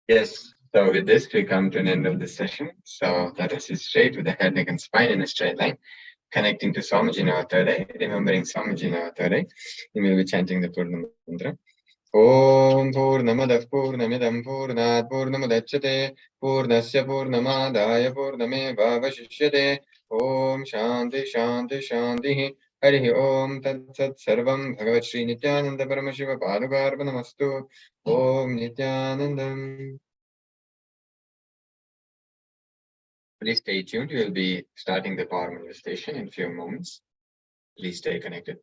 Yes, so with this, we come to an end of this session. So let us sit straight with the head, neck, and spine in a straight line, connecting to Swamiji in our third eye, remembering Swamiji in our third eye. We will be chanting the Purna mantra. Om Purnamadav Purnamidam Purnat Purnamudachyate Purnasya Purnamadaya Purnameva Vashishyate Om Shanti Shanti Shanti Harihi Om Tat Sat Sarvam Bhagavat Shri Nithyananda Paramashiva Padukarvanamastu Om Nithyanandam. Please stay tuned. We will be starting the power manifestation in a few moments. Please stay connected.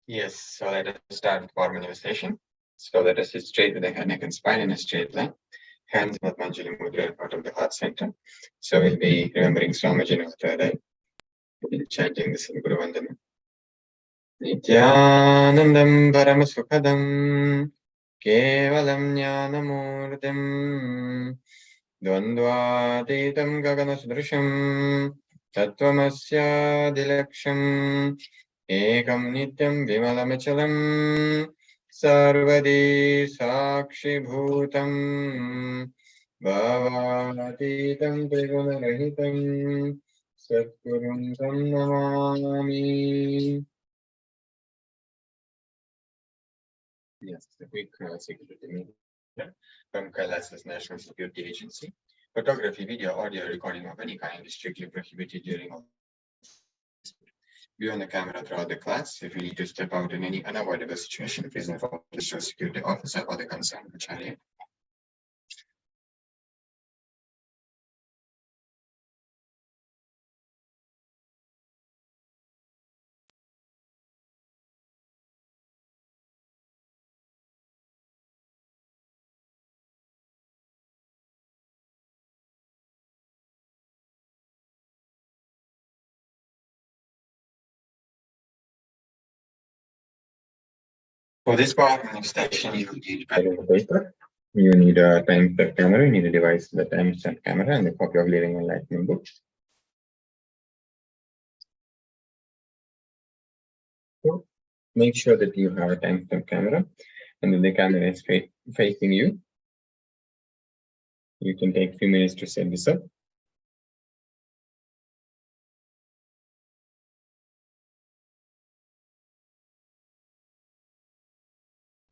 Yes, so let us start with power manifestation. So let us sit straight with the head, neck, and spine in a straight line. Hands in Padmanjali Mudra out of the heart center. So we'll be remembering Swamiji in our third eye. We'll be chanting this in Guru Vandana. Nithyanandam Paramasukadam Kevalam Jnanamurtim Dvandvatitam Gaganasudrisham Tattvamasya Ekam Nityam Vimalamachalam Sarvadi Sakshibhutam Bhavatitam Trigunarahitam Satgurum Tam Namami. Yes, the quick security meeting from KAILASA's National Security Agency. Photography, video, audio recording of any kind is strictly prohibited during all. Be on the camera throughout the class. If you need to step out in any unavoidable situation, please inform the security officer or the concerned battalion. For this power manifestation, you need pen and paper. You need a timestamp camera. You need a device, the timestamp camera, and a copy of Living Enlightenment book. So make sure that you have a timestamp camera, and that the camera is facing you. You can take a few minutes to set this up.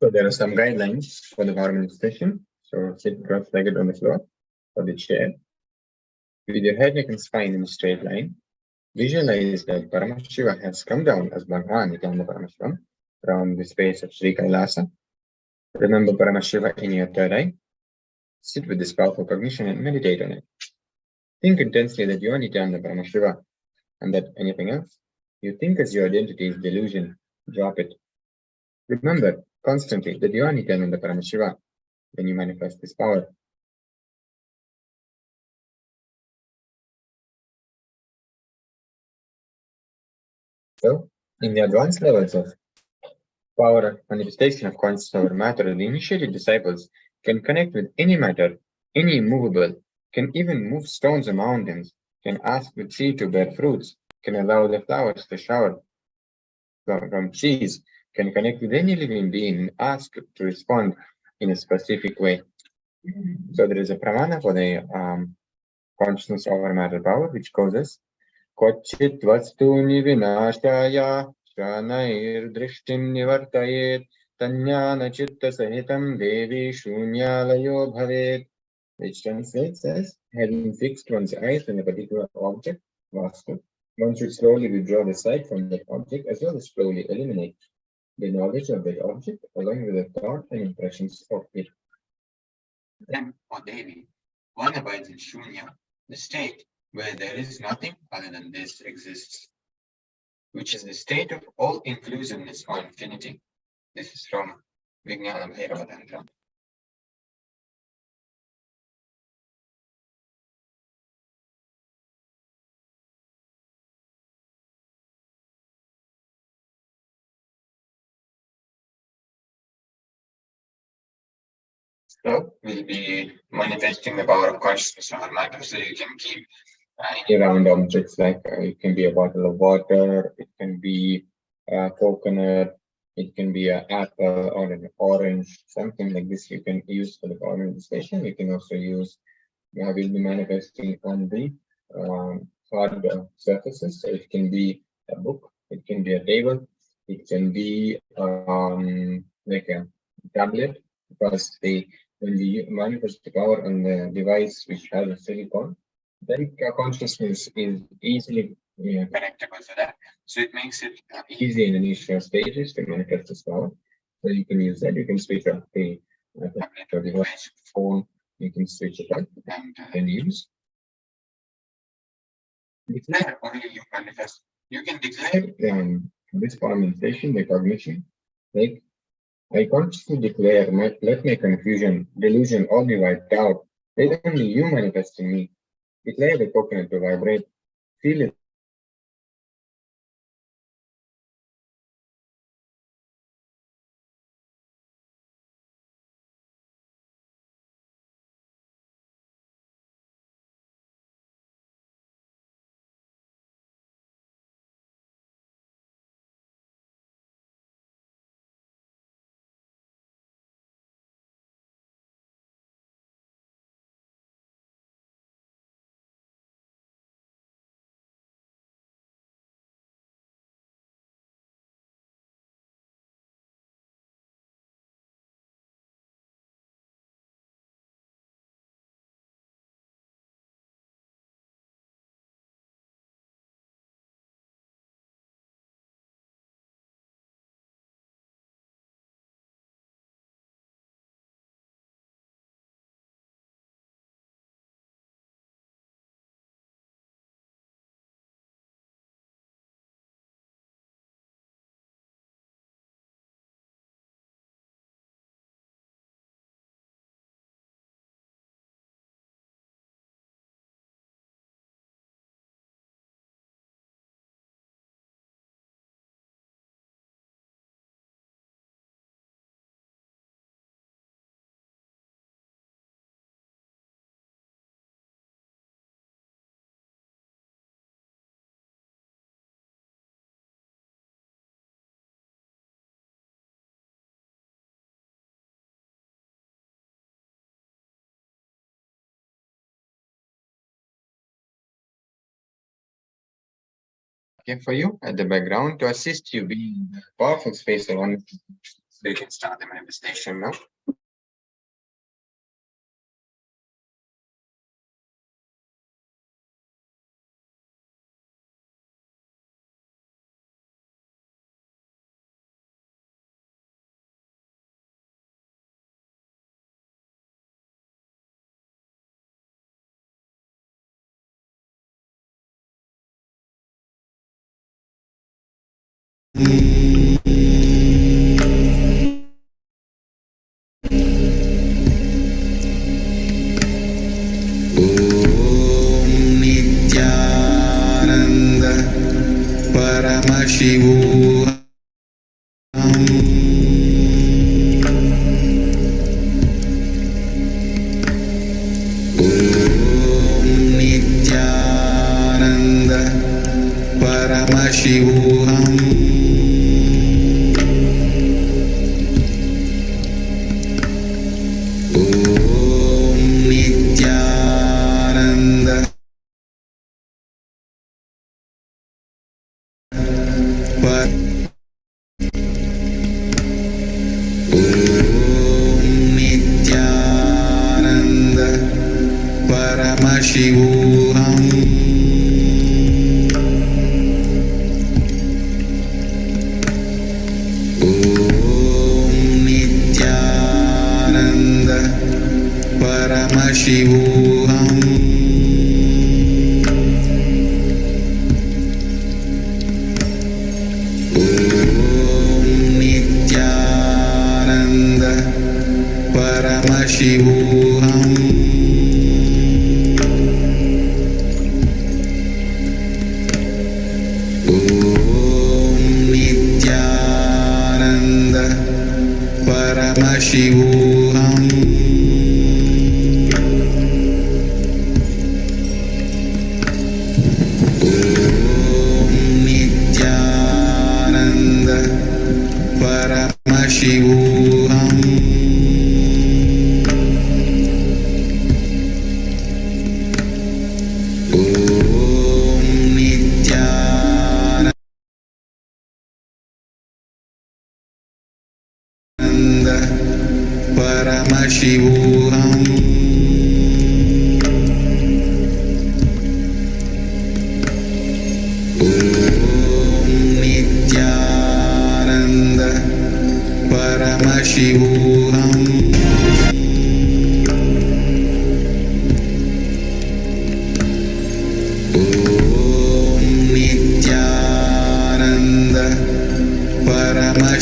So there are some guidelines for the power meditation. So sit cross-legged on the floor or the chair with your head, neck, and spine in a straight line. Visualize that Paramashiva has come down as Bhagwan Nithyananda Paramashivam from the space of Sri KAILASA. Remember Paramashiva in your third eye. Sit with this powerful cognition and meditate on it. Think intensely that you are Nithyananda Paramashiva and that anything else you think as your identity is delusion. Drop it. Remember constantly that you are Nithyananda Paramashiva when you manifest this power. So, in the advanced levels of power manifestation of conscious over matter, the initiated disciples can connect with any matter, any immovable, can even move stones or mountains, can ask the tree to bear fruits, can allow the flowers to shower from trees, can connect with any living being and ask to respond in a specific way. So there is a pramana for the consciousness over matter power, which goes as Kochit vastuni vinashaya shanair drishtim nivartayet tanyana chitta sahitam devi shunyalayo bhavet, which translates as having fixed one's eyes on a particular object, vastu, one should slowly withdraw the sight from that object as well as slowly eliminate the knowledge of that object along with the thought and impressions of it. Then, or Devi, one abides in Shunya, the state where there is nothing other than this exists, which is the state of all inclusiveness or infinity. This is from Vijnana Bhairava Tantra. So we'll be manifesting the power of consciousness over matter. So you can keep any round objects like it can be a bottle of water, it can be a coconut, it can be an apple or an orange, something like this you can use for the power manifestation. You can also use, we'll be manifesting on the hard surfaces. So it can be a book, it can be a table, it can be like a tablet, because when we manifest the power on the device which has a silicon, then consciousness is easily connectable to that. So it makes it easy in initial stages to manifest this power. So you can use that. You can switch off the tablet or device, phone. You can switch it up and then use. Declare only you manifest. You can declare this power manifestation, the cognition, like I consciously declare, let my confusion, delusion all be wiped out. Let only you manifest in me. Declare the coconut to vibrate. Feel it okay, for you at the background to assist you be in the powerful space of one. So you can start the manifestation now. Nithyananda Paramashivoham Nithyananda Paramashivoham Nithyananda Nithyananda Paramashivoham Nithyananda Paramashivoham Nithyananda Paramashivoham Nithyananda Paramashivoham Nithyananda Paramashivoham Nithyananda Paramashivoham Nithyananda Paramashivoham Nithyananda Paramashivoham Nithyananda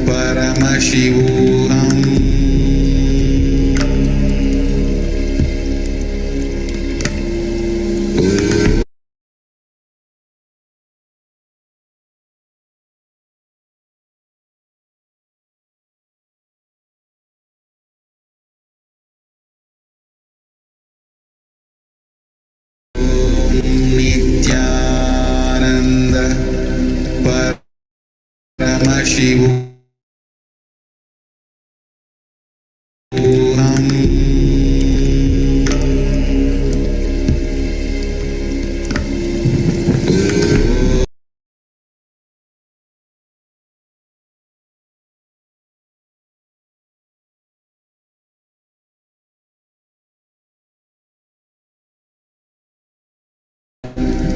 Paramashivoham Nithyananda Paramashivoham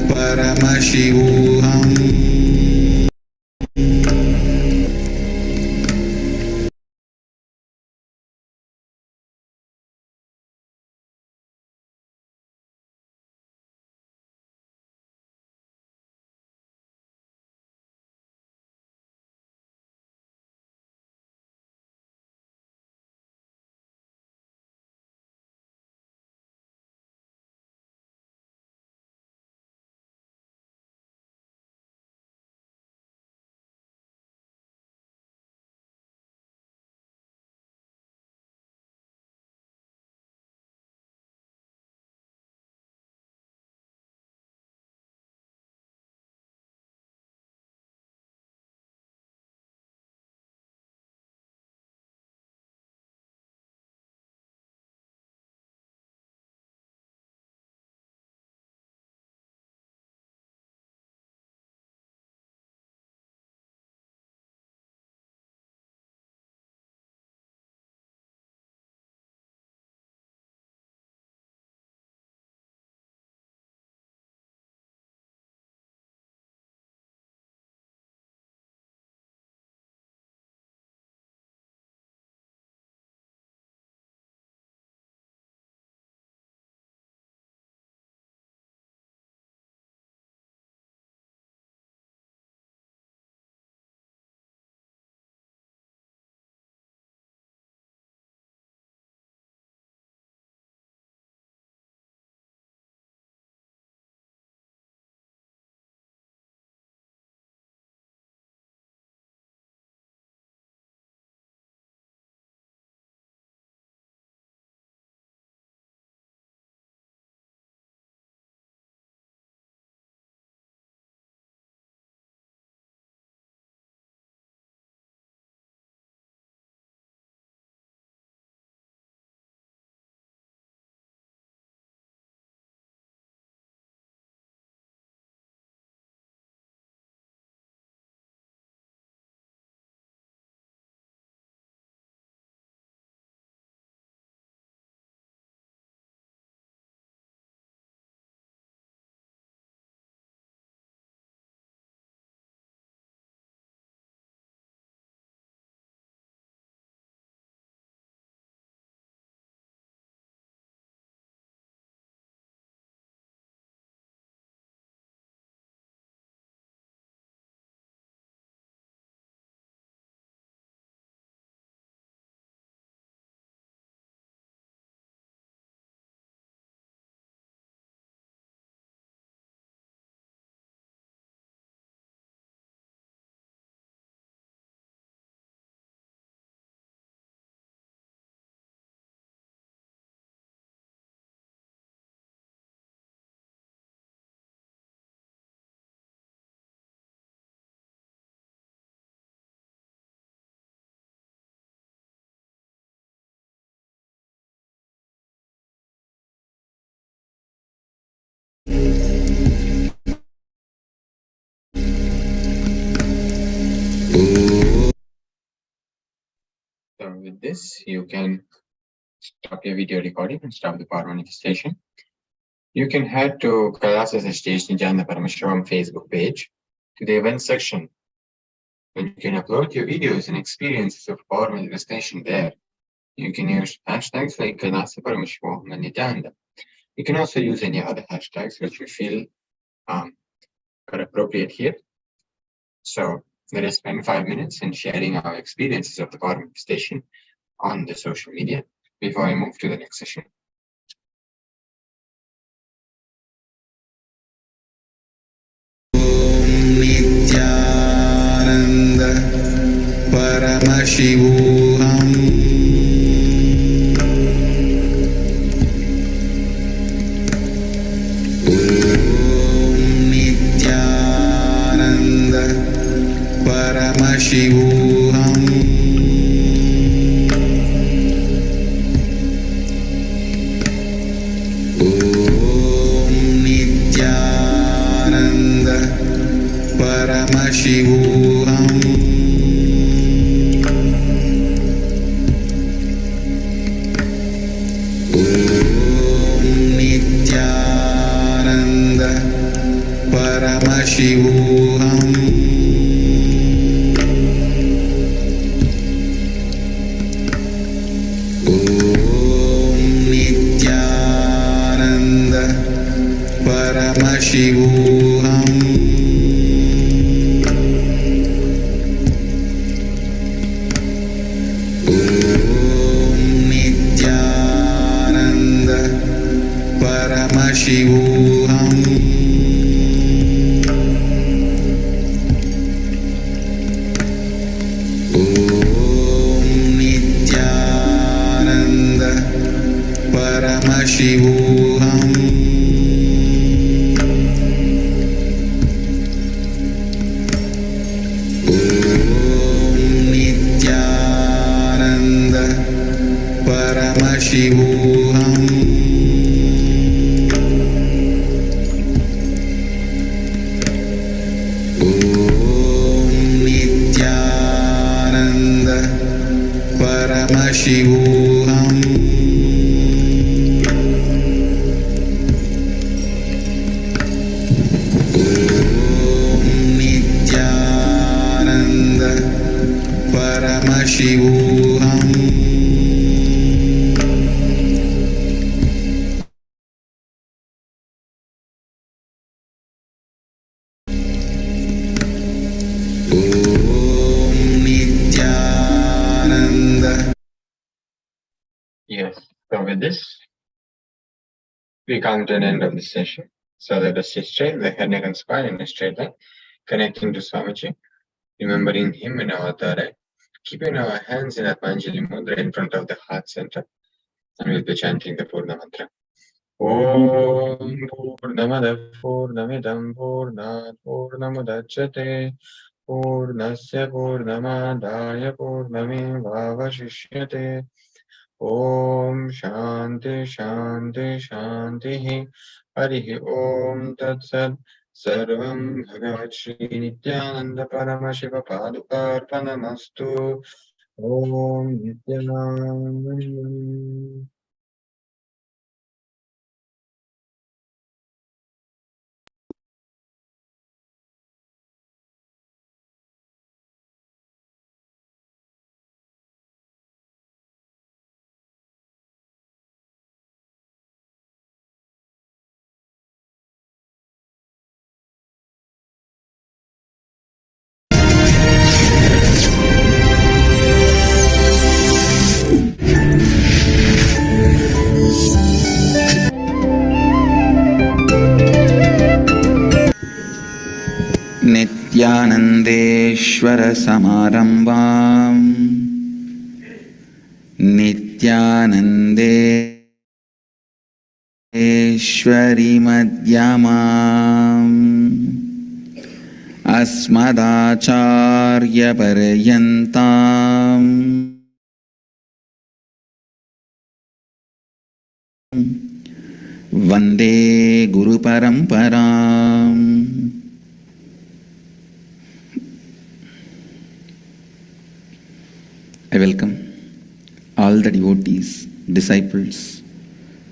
Paramashivoham with this, you can stop your video recording and stop the power manifestation. You can head to KAILASA's stage Nithyananda Paramashivam Facebook page to the event section. And you can upload your videos and experiences of power manifestation there. You can use hashtags like KAILASA Paramashivoham and Nithyananda. You can also use any other hashtags which you feel are appropriate here. So let us spend 5 minutes in sharing our experiences of the power manifestation on the social media before I move to the next session. Nithyananda Paramashivoham Nithyananda Paramashivoham Nithyananda Paramashivoham Nithyananda Paramashivoham Nithyananda Paramashivoham Nithyananda Paramashivoham Nithyananda Paramashivoham Nithyananda Paramashivoham Nithyananda Paramashivoham Nithyananda Paramashivoham Nithyananda. Yes, so with this, we come to an end of this session. So let us sit straight, the head, neck, and spine in a straight line, connecting to Swamiji, remembering him in our third eye, keeping our hands in Atmanjali Mudra in front of the heart center, and we'll be chanting the Purna mantra. Om Purnamada Purnamidam Purnat Purnamudachyate Purnasya Purnamadaya Purnamevavashishyate Om Shanti Shanti Shanti Harihi Om Tat Sat Sarvam Bhagavat Shri Nithyananda Paramashiva Padukarpanamastu Om Nithyananda. नित्यानन्देश्वर समारम्भाम् नित्यानन्देश्वरि मध्यमाम् अस्मदाचार्यपर्यन्ताम् वन्दे गुरुपरम्पराम्. I welcome all the devotees, disciples,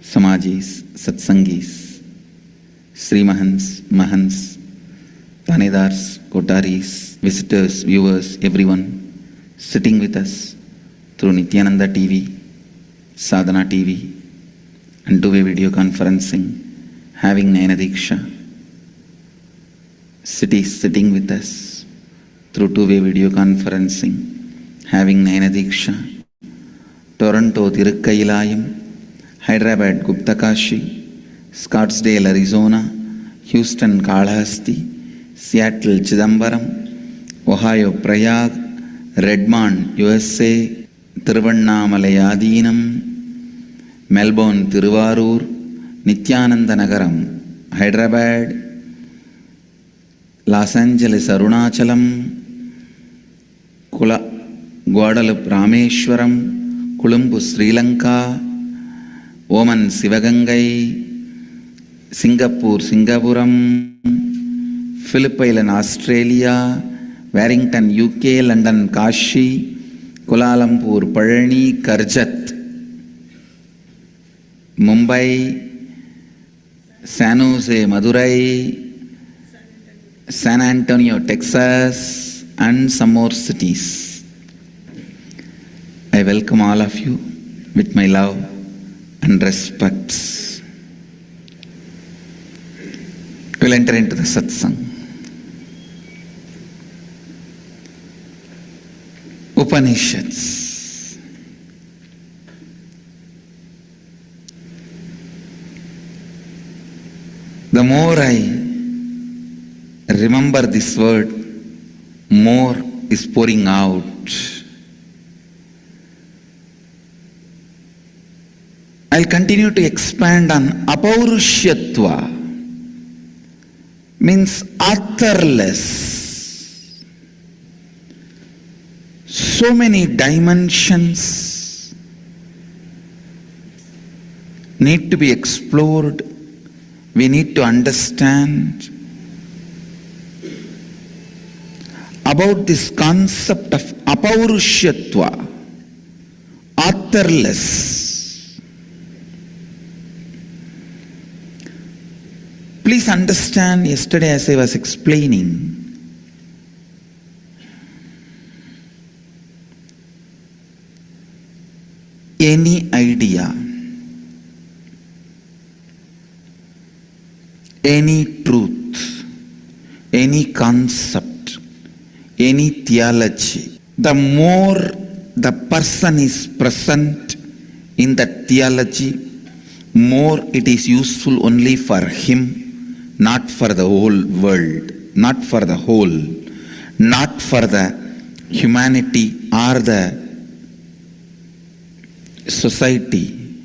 Samajis, Satsangis, Srimahans, Mahans, Tanedars, Kotaris, visitors, viewers, everyone sitting with us through Nithyananda TV, Sadhana TV, and two-way video conferencing, having Nayana Diksha. Cities sitting with us through two-way video conferencing, having Nayana Diksha. Toronto, Tirukailayam, Hyderabad, Guptakashi, Scottsdale, Arizona, Houston, Kalahasti, Seattle, Chidambaram, Ohio, Prayag, Redmond, USA, Tiruvannamalai Adinam, Melbourne, Tiruvarur, Nithyananda Nagaram, Hyderabad, Los Angeles, Arunachalam, Guadalupe, Rameshwaram, Colombo, Sri Lanka, Oman, Sivagangai, Singapore, Singapuram, Phillip Island, Australia, Warrington, UK, London, Kashi, Kuala Lumpur, Parani, Karjat, Mumbai, San Jose, Madurai, San Antonio, Texas, and some more cities. I welcome all of you with my love and respects. We'll enter into the satsang. Upanishads. The more I remember this word, more is pouring out. I'll continue to expand on Apaurushyatva, means authorless. So many dimensions need to be explored. We need to understand about this concept of Apaurushyatva, authorless. Please understand, yesterday as I was explaining, any idea, any truth, any concept, any theology, the more the person is present in that theology, more it is useful only for him, not for the whole world, not for the whole, not for the humanity or the society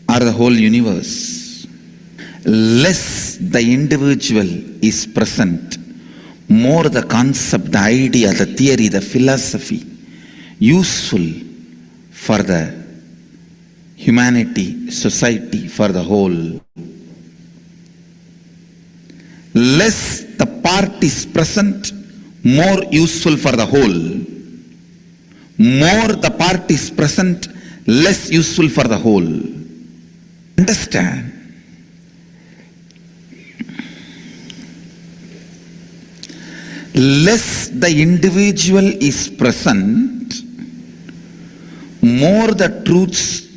or the whole universe. Less the individual is present, more the concept, the idea, the theory, the philosophy useful for the humanity, society, for the whole. Less the part is present, more useful for the whole. More the part is present, less useful for the whole. Understand? Less the individual is present, more the truths,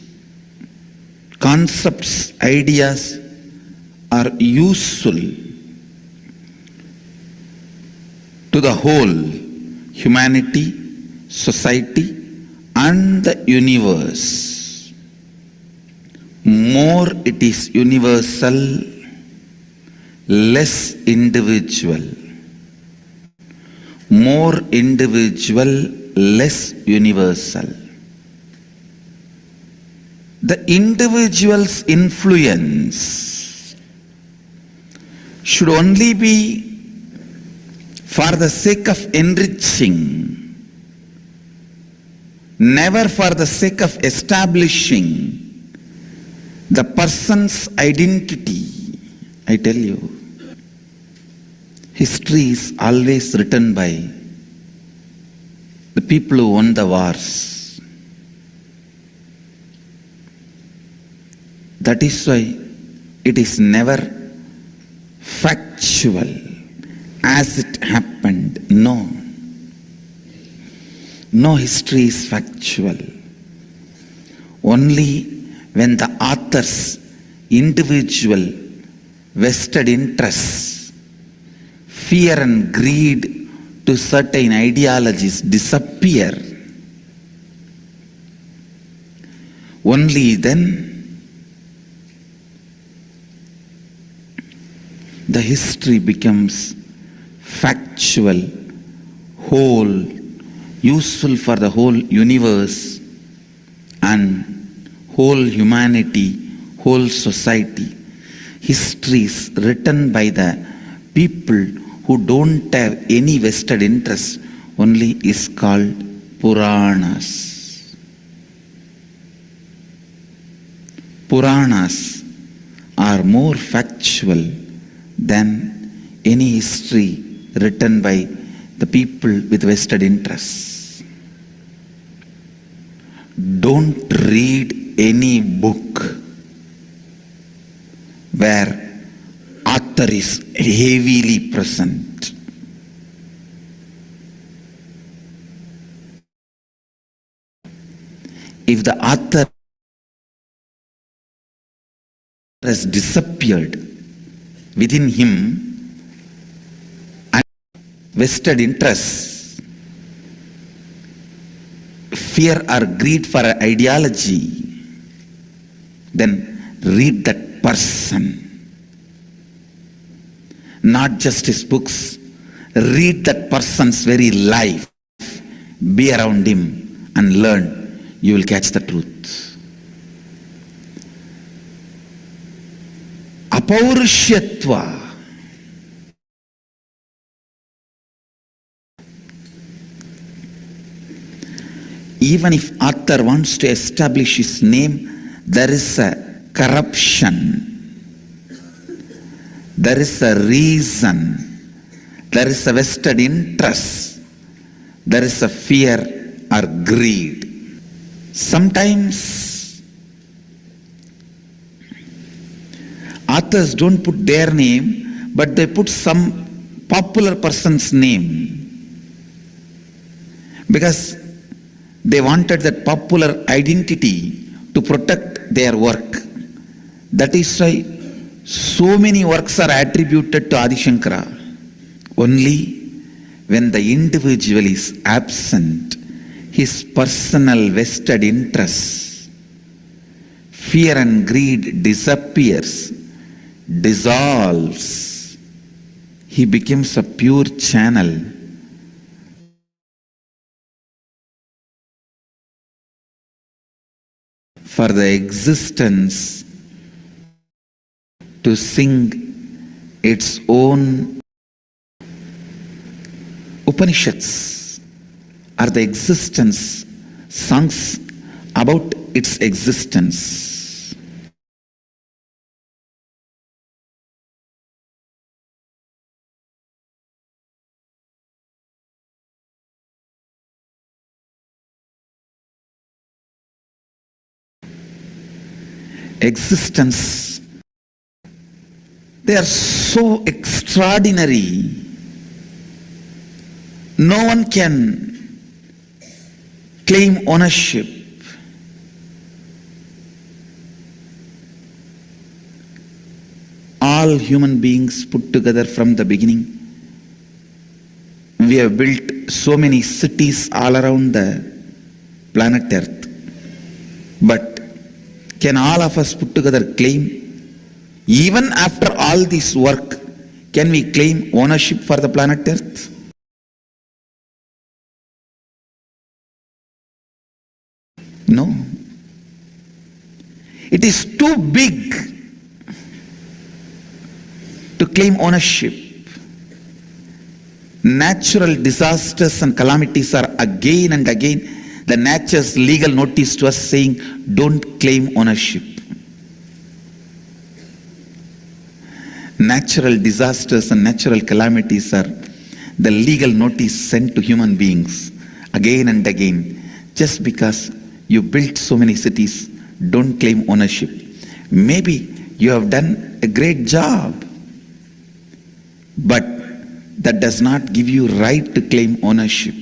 concepts, ideas are useful to the whole humanity, society, and the universe. More it is universal, less individual. More individual, less universal. The individual's influence should only be for the sake of enriching, never for the sake of establishing the person's identity. I tell you, history is always written by the people who won the wars. That is why it is never factual as it happened. No. No history is factual. Only when the author's individual vested interests, fear and greed to certain ideologies disappear, only then the history becomes factual, whole, useful for the whole universe and whole humanity, whole society. Histories written by the people who don't have any vested interest only is called Puranas. Puranas are more factual than any history written by the people with vested interests. Don't read any book where author is heavily present. If the author has disappeared within him and vested interests, fear or greed for an ideology, then read that person. Not just his books, read that person's very life. Be around him and learn. You will catch the truth. Apaurishyatva. Even if author wants to establish his name, there is a corruption. There is a reason. There is a vested interest. There is a fear or greed. Sometimes authors don't put their name, but they put some popular person's name because they wanted that popular identity to protect their work. That is why so many works are attributed to Adi Shankara. Only when the individual is absent, his personal vested interests, fear and greed disappears, dissolves. He becomes a pure channel for the existence to sing its own. Upanishads are the existence, songs about its existence. Existence, they are so extraordinary. No one can claim ownership. All human beings put together from the beginning. We have built so many cities all around the planet Earth. But can all of us put together claim? Even after all this work, can we claim ownership for the planet Earth? No. It is too big to claim ownership. Natural disasters and calamities are again and again the nature's legal notice to us saying, don't claim ownership. Natural disasters and natural calamities are the legal notice sent to human beings again and again. Just because you built so many cities, don't claim ownership. Maybe you have done a great job, but that does not give you right to claim ownership.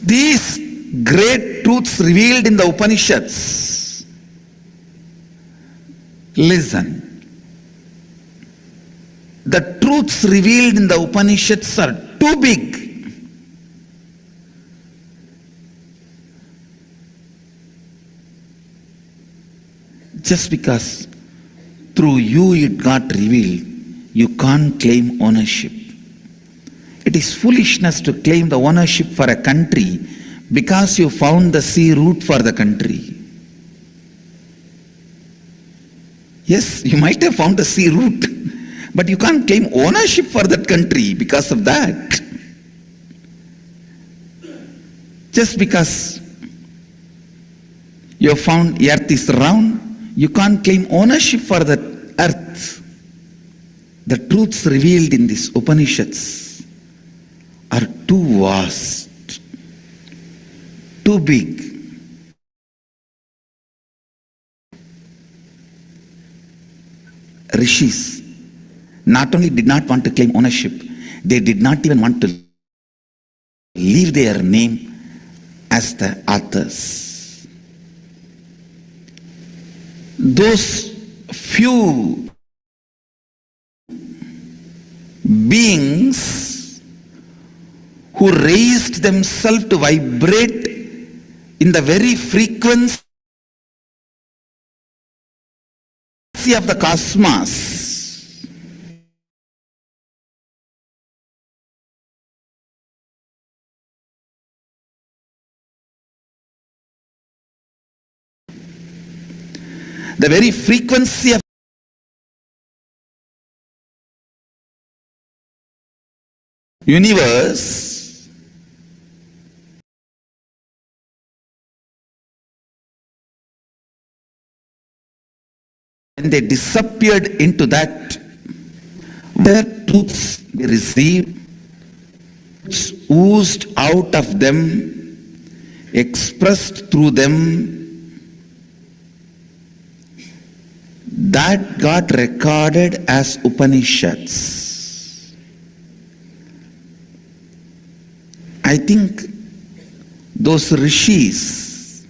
These great truths revealed in the Upanishads, listen. The truths revealed in the Upanishads are too big. Just because through you it got revealed, you can't claim ownership. It is foolishness to claim the ownership for a country because you found the sea route for the country. Yes, you might have found the sea route, but you can't claim ownership for that country because of that. Just because you have found earth is round, you can't claim ownership for that earth. The truths revealed in these Upanishads are too vast, too big. Rishis not only did not want to claim ownership, they did not even want to leave their name as the authors. Those few beings who raised themselves to vibrate in the very frequency of the cosmos, the very frequency of universe, and they disappeared into that, their truths they received, oozed out of them, expressed through them, that got recorded as Upanishads. I think those rishis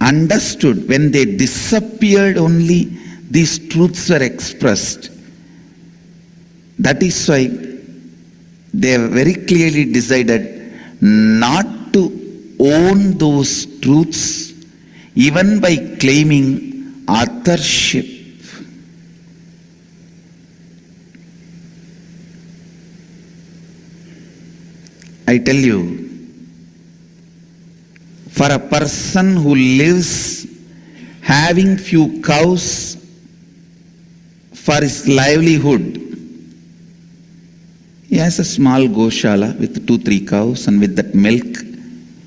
understood when they disappeared only these truths were expressed. That is why they very clearly decided not to own those truths even by claiming authorship. I tell you, for a person who lives having few cows for his livelihood, he has a small goshala with 2-3 cows, and with that milk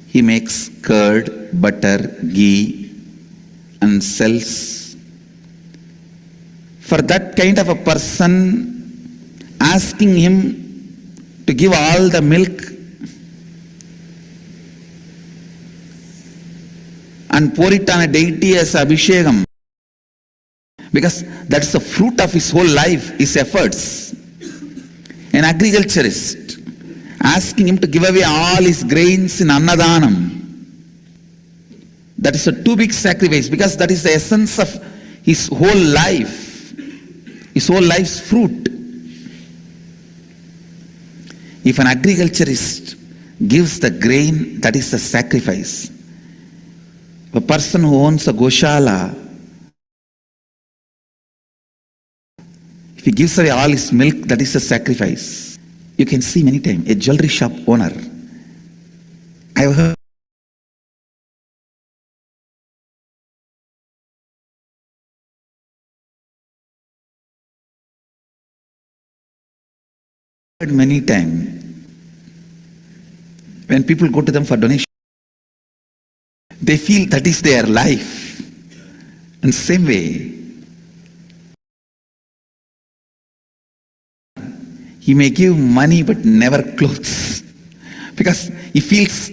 he makes curd, butter, ghee and sells. For that kind of a person, asking him to give all the milk and pour it on a deity as abhishekam, because that's the fruit of his whole life, his efforts. An agriculturist, asking him to give away all his grains in annadanam, that is a too big sacrifice, because that is the essence of his whole life, his whole life's fruit. If an agriculturist gives the grain, that is the sacrifice. A person who owns a goshala, if he gives away all his milk, that is a sacrifice. You can see many times a jewelry shop owner. I have heard many times when people go to them for donation, they feel that is their life. And same way, he may give money but never clothes, because he feels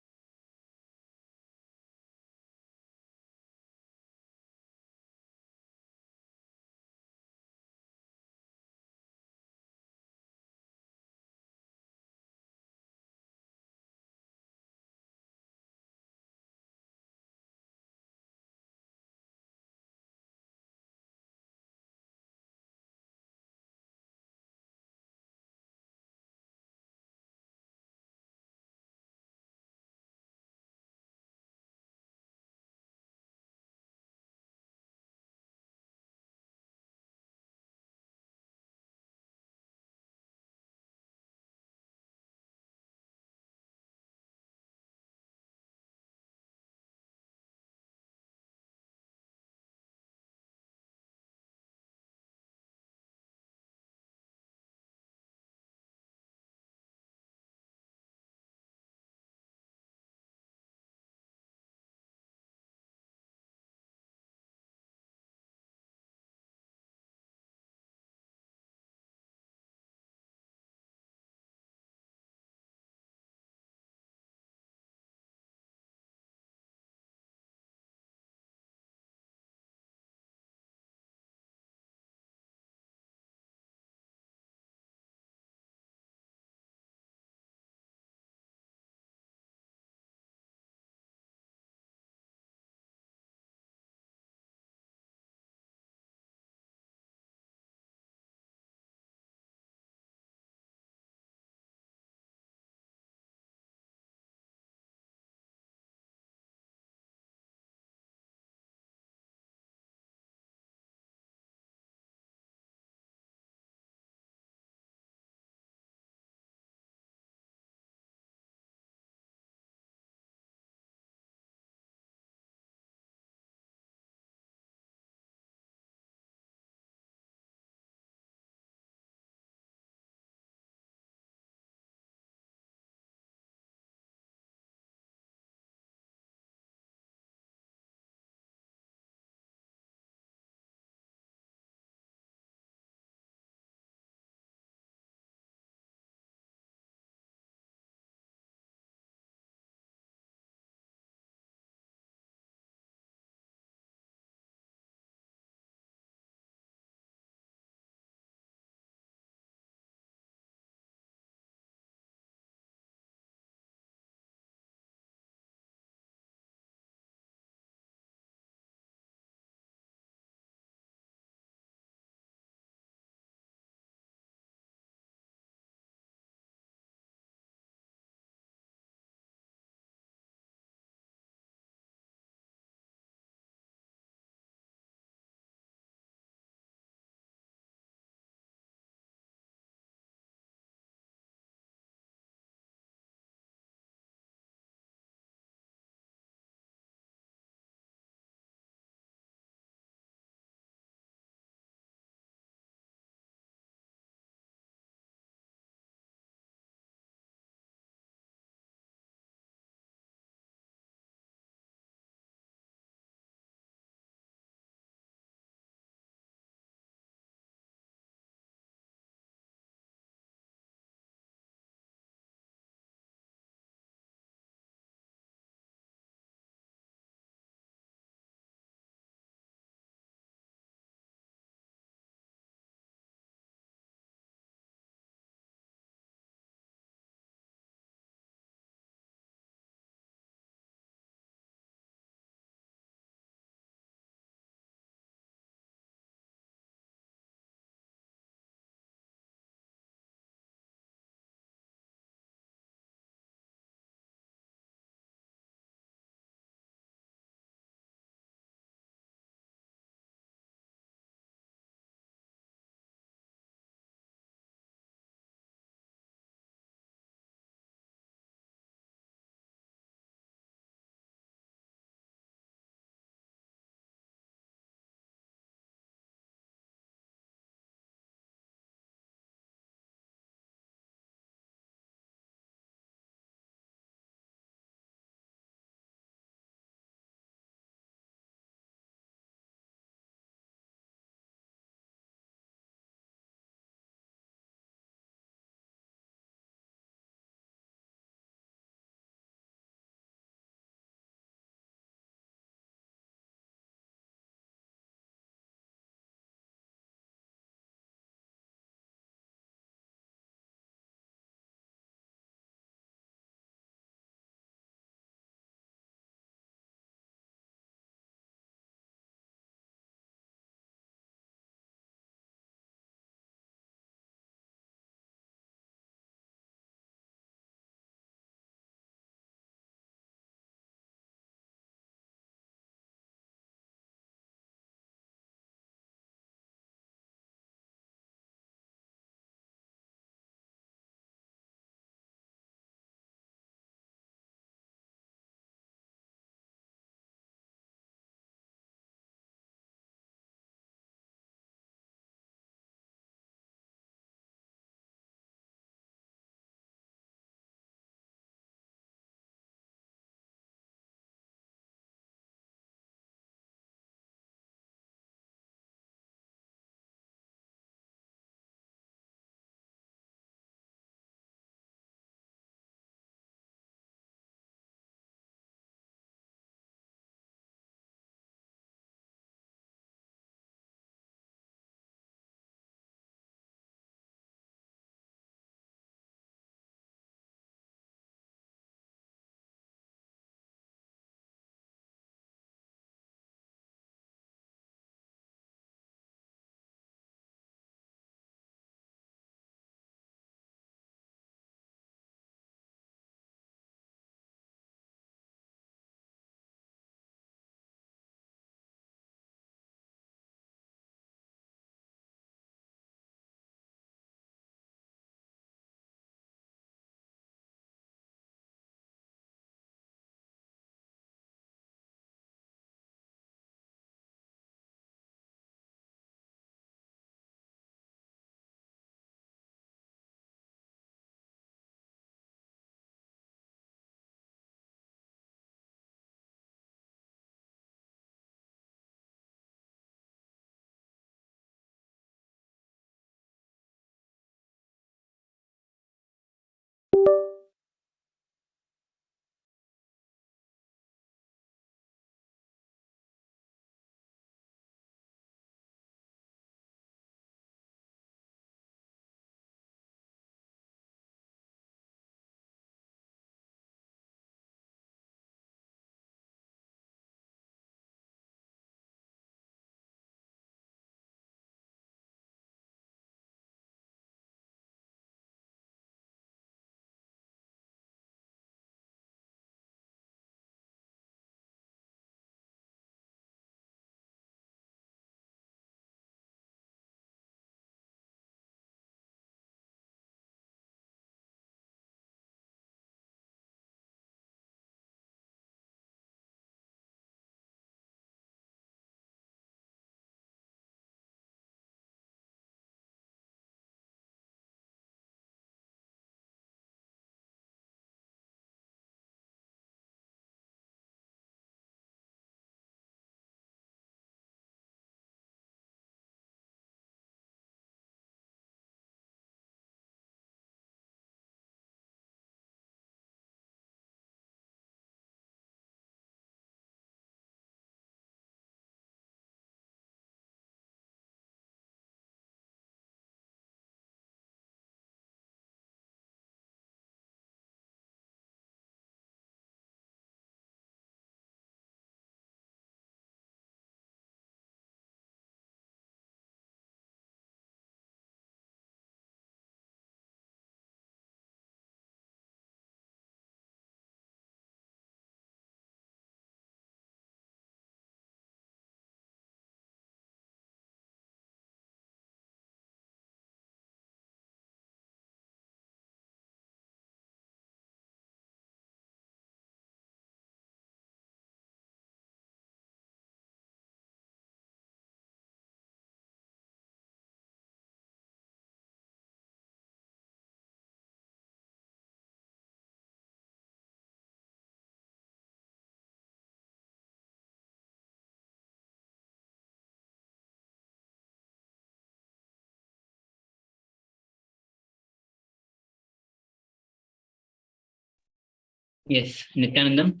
Yes, Nithyanandam.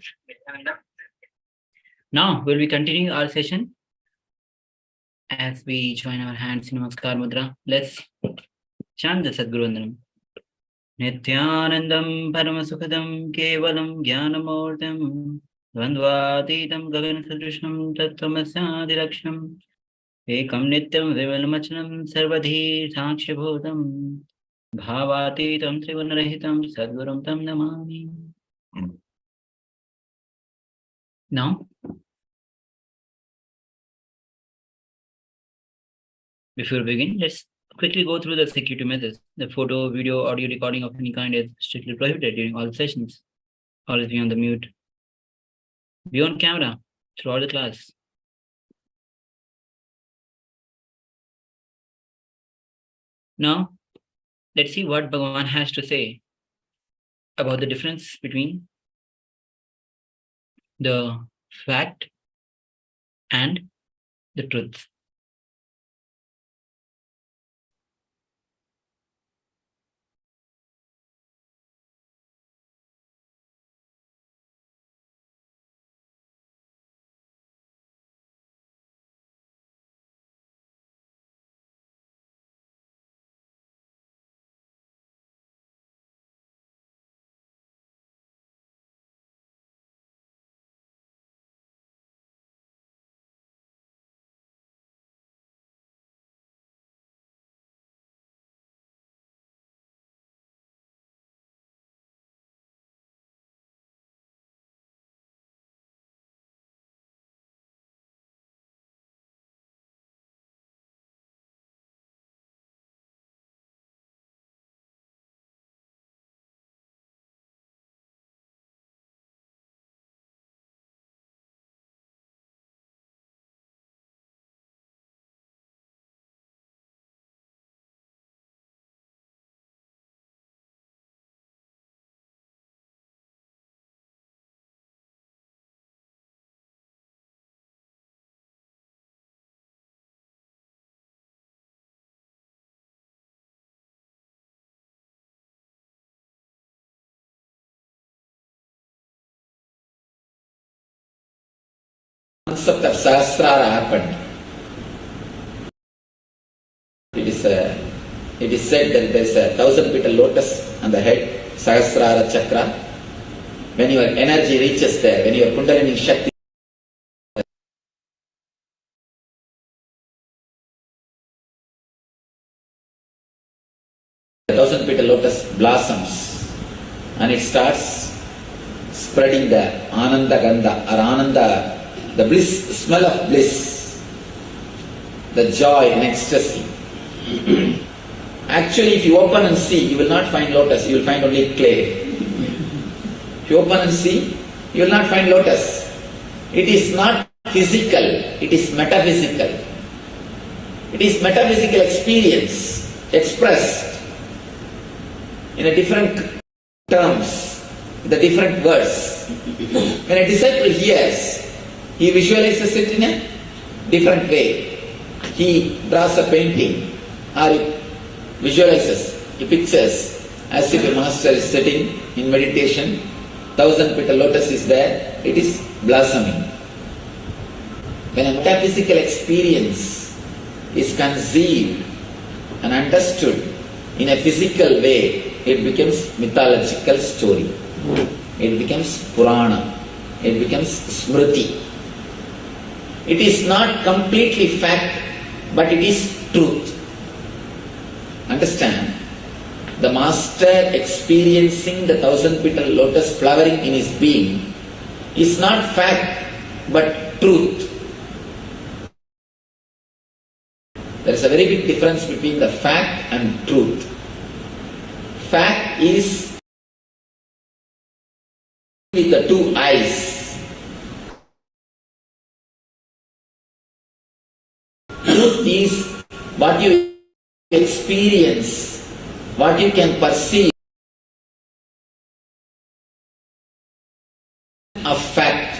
Now we'll be continuing our session as we join our hands in Namaskar Mudra. Let's chant the Sadguru Vandanam. Nithyanandam Paramasukadam Kevalam Jnanamurtam Dvandvatitam Gagan Sadrishnam Tattvamasadiraksham Ekam Nityam Vimalmachanam Sarvadhi Sakshibhutam Bhavatitam Trigunarahitam Sadgurum Tam Namami. Now, before we begin, let's quickly go through the security measures. The photo, video, audio recording of any kind is strictly prohibited during all sessions. Always be on the mute. Be on camera throughout the class. Now, let's see what Bhagavan has to say about the difference between the fact and the truth. Concept of Sahasrara happened. It is said that there is a 1,000-petal lotus on the head, Sahasrara chakra. When your energy reaches there, when your Kundalini Shakti the 1,000-petal lotus blossoms and it starts spreading the Ananda Gandha or Ananda, the bliss, smell of bliss, the joy and ecstasy. Actually, if you open and see, you will not find lotus, you will find only clay. If you open and see, you will not find lotus. It is not physical, it is metaphysical. It is metaphysical experience expressed in a different terms, the different words. When a disciple hears, he visualizes it in a different way. He draws a painting or he visualizes, he pictures as if a master is sitting in meditation, 1,000-petal lotus is there, it is blossoming. When a metaphysical experience is conceived and understood in a physical way, it becomes mythological story. It becomes Purana. It becomes Smriti. It is not completely fact, but it is truth. Understand? The master experiencing the 1,000-petal lotus flowering in his being is not fact, but truth. There is a very big difference between the fact and truth. Fact is with the two eyes. Truth is what you experience, what you can perceive of fact.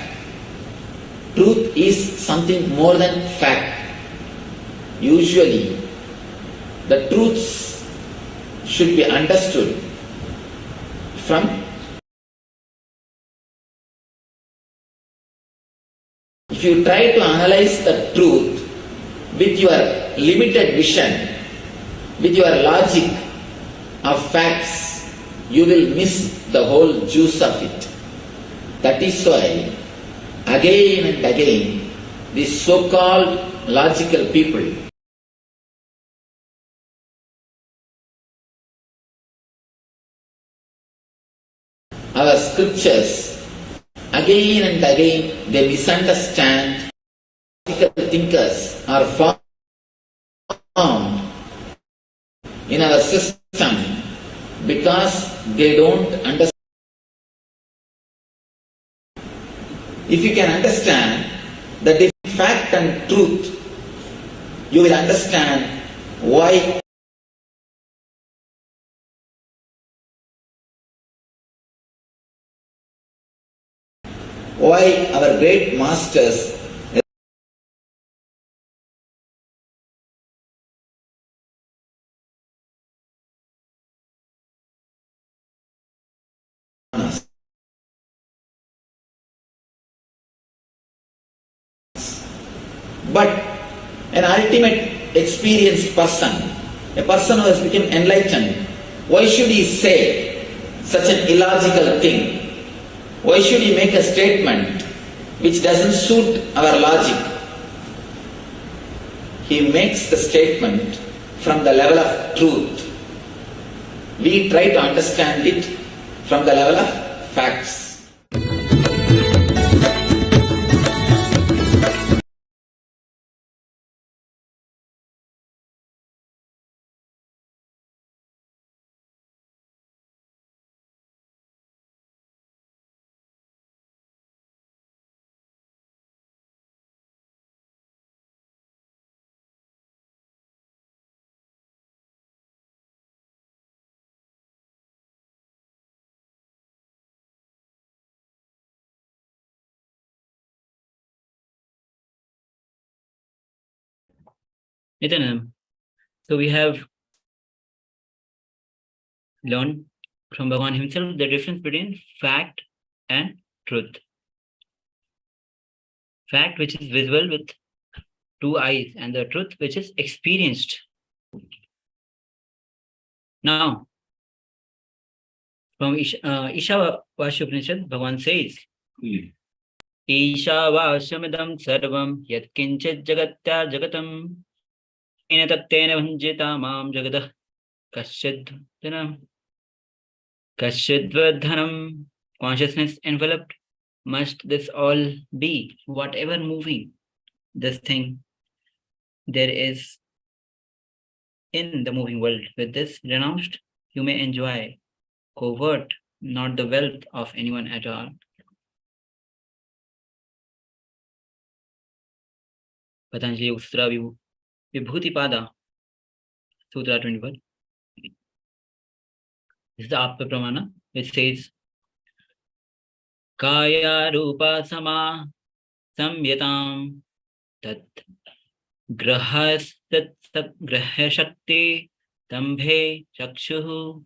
Truth is something more than fact. Usually, the truths should be understood from If you try to analyze the truth with your limited vision, with your logic of facts, you will miss the whole juice of it. That is why, again and again, these so-called logical people our scriptures, again and again they misunderstand. Logical thinkers are formed in our system because they don't understand. If you can understand the different fact and truth, you will understand why our great masters but an ultimate experienced person, a person who has become enlightened, why should he say such an illogical thing? Why should he make a statement which doesn't suit our logic? He makes the statement from the level of truth. We try to understand it from the level of facts. Nithyananda, so we have learned from Bhagavan himself the difference between fact and truth. Fact which is visible with 2 eyes and the truth which is experienced. Now, from Ishavasya Upanishad, Bhagavan says, Ishavashamidam sarvam yatkinchit jagatya jagatam ena taktena bhanjita mam jagadah kasyadhanam kasyadvadhanam. Consciousness enveloped, must this all be, whatever moving this thing there is in the moving world. With this renounced, you may enjoy, covert, not the wealth of anyone at all. Patanjali Ustra Vibhuti Pada, Sutra 21. This is the Appa Pramana, which says, Kaya Rupa Sama Samyatam Tat Grahya Shakti Tambhe Chakshuhu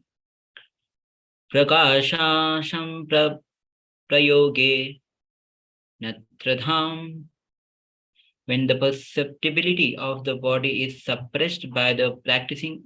Prakashasham Prayoge Natradham. When the perceptibility of the body is suppressed by the practicing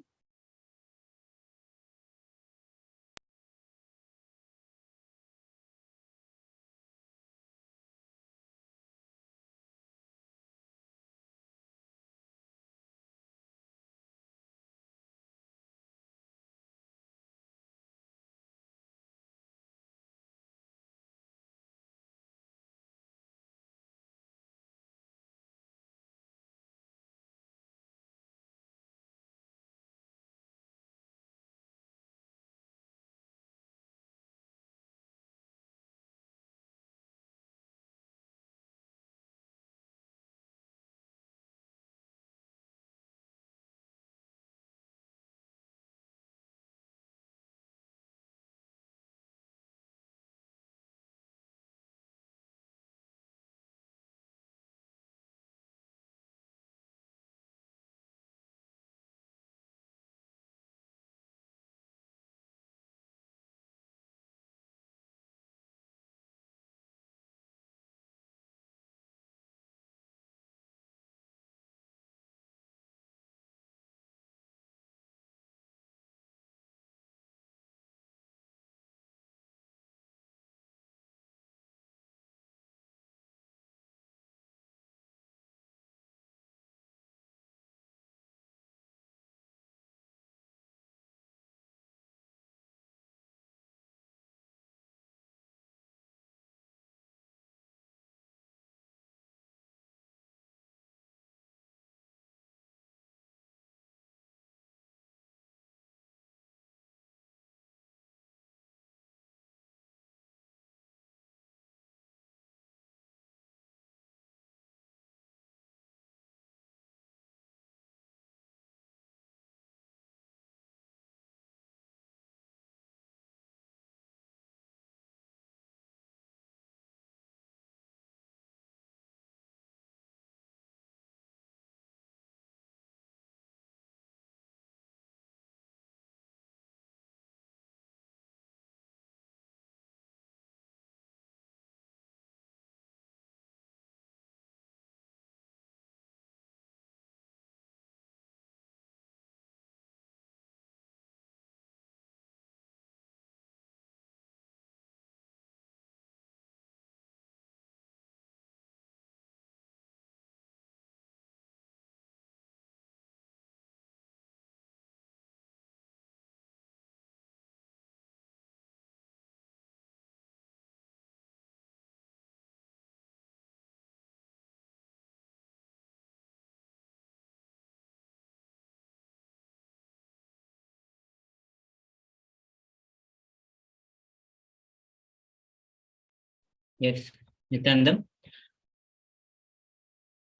Yes, Nithyananda.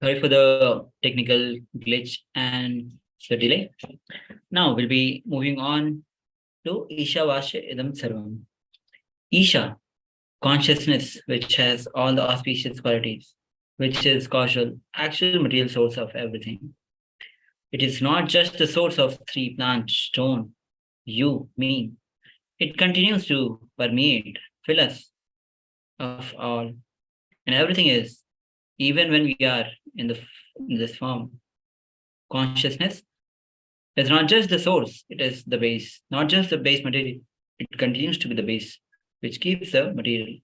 Sorry for the technical glitch and the delay. Now we'll be moving on to Isha Vasya Idam Sarvam. Isha, consciousness, which has all the auspicious qualities, which is causal, actual material source of everything. It is not just the source of three plants, stone, you, me. It continues to permeate, fill us of all, and everything is, even when we are in this form. Consciousness is not just the source, it is the base, not just the base material. It continues to be the base, which keeps the material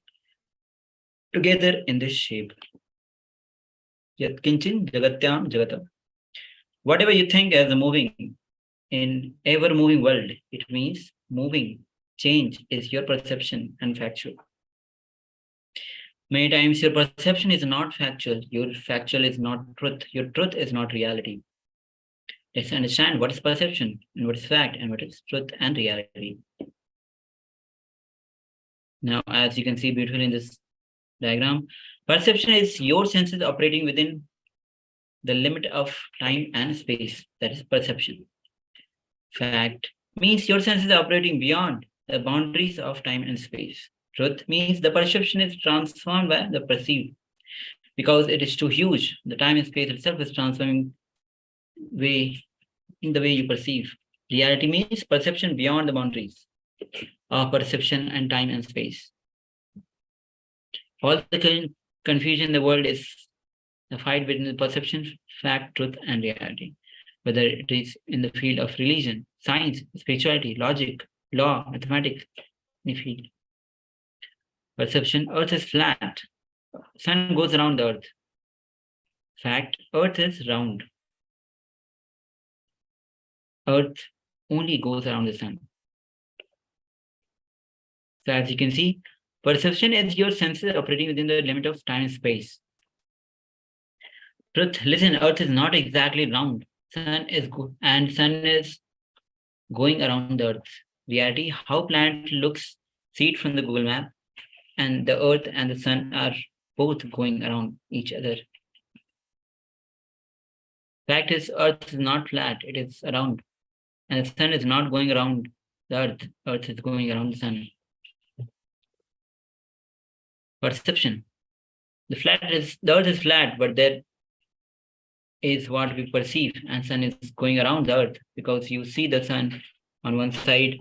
together in this shape. Yat kinchin jagatyam jagatam. Whatever you think as a moving in ever moving world, it means moving. Change is your perception and factual. Many times your perception is not factual, your factual is not truth, your truth is not reality. Let's understand what is perception and what is fact and what is truth and reality. Now, as you can see beautifully in this diagram, perception is your senses operating within the limit of time and space. That is perception. Fact means your senses are operating beyond the boundaries of time and space. Truth means the perception is transformed by the perceived. Because it is too huge, the time and space itself is transforming in the way you perceive. Reality means perception beyond the boundaries of perception and time and space. All the confusion in the world is the fight between the perception, fact, truth, and reality. Whether it is in the field of religion, science, spirituality, logic, law, mathematics, any field. Perception, Earth is flat. Sun goes around the Earth. Fact, Earth is round. Earth only goes around the sun. So as you can see, perception is your senses operating within the limit of time and space. Truth, listen, Earth is not exactly round. Sun is going around the Earth. Reality, how planet looks, see it from the Google map, and the Earth and the Sun are both going around each other. Fact is, Earth is not flat, it is around. And the Sun is not going around the Earth is going around the Sun. Perception. The Earth is flat, but there is what we perceive, and Sun is going around the Earth because you see the Sun on one side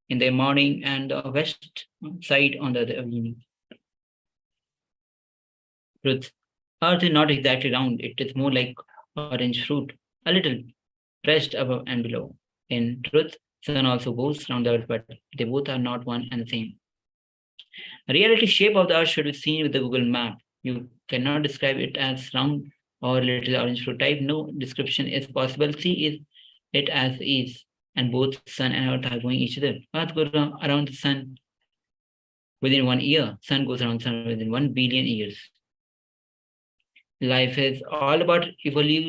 in the morning and the west side on the other evening. Truth. Earth is not exactly round, it is more like orange fruit, a little pressed above and below. In truth, Sun also goes around the Earth, but they both are not one and the same. The reality shape of the Earth should be seen with the Google map. You cannot describe it as round or little orange fruit type. No description is possible. See it as is, and both Sun and Earth are going each other. Earth goes around the Sun within 1 year. Sun goes around the Sun within 1 billion years. Life is all about evolving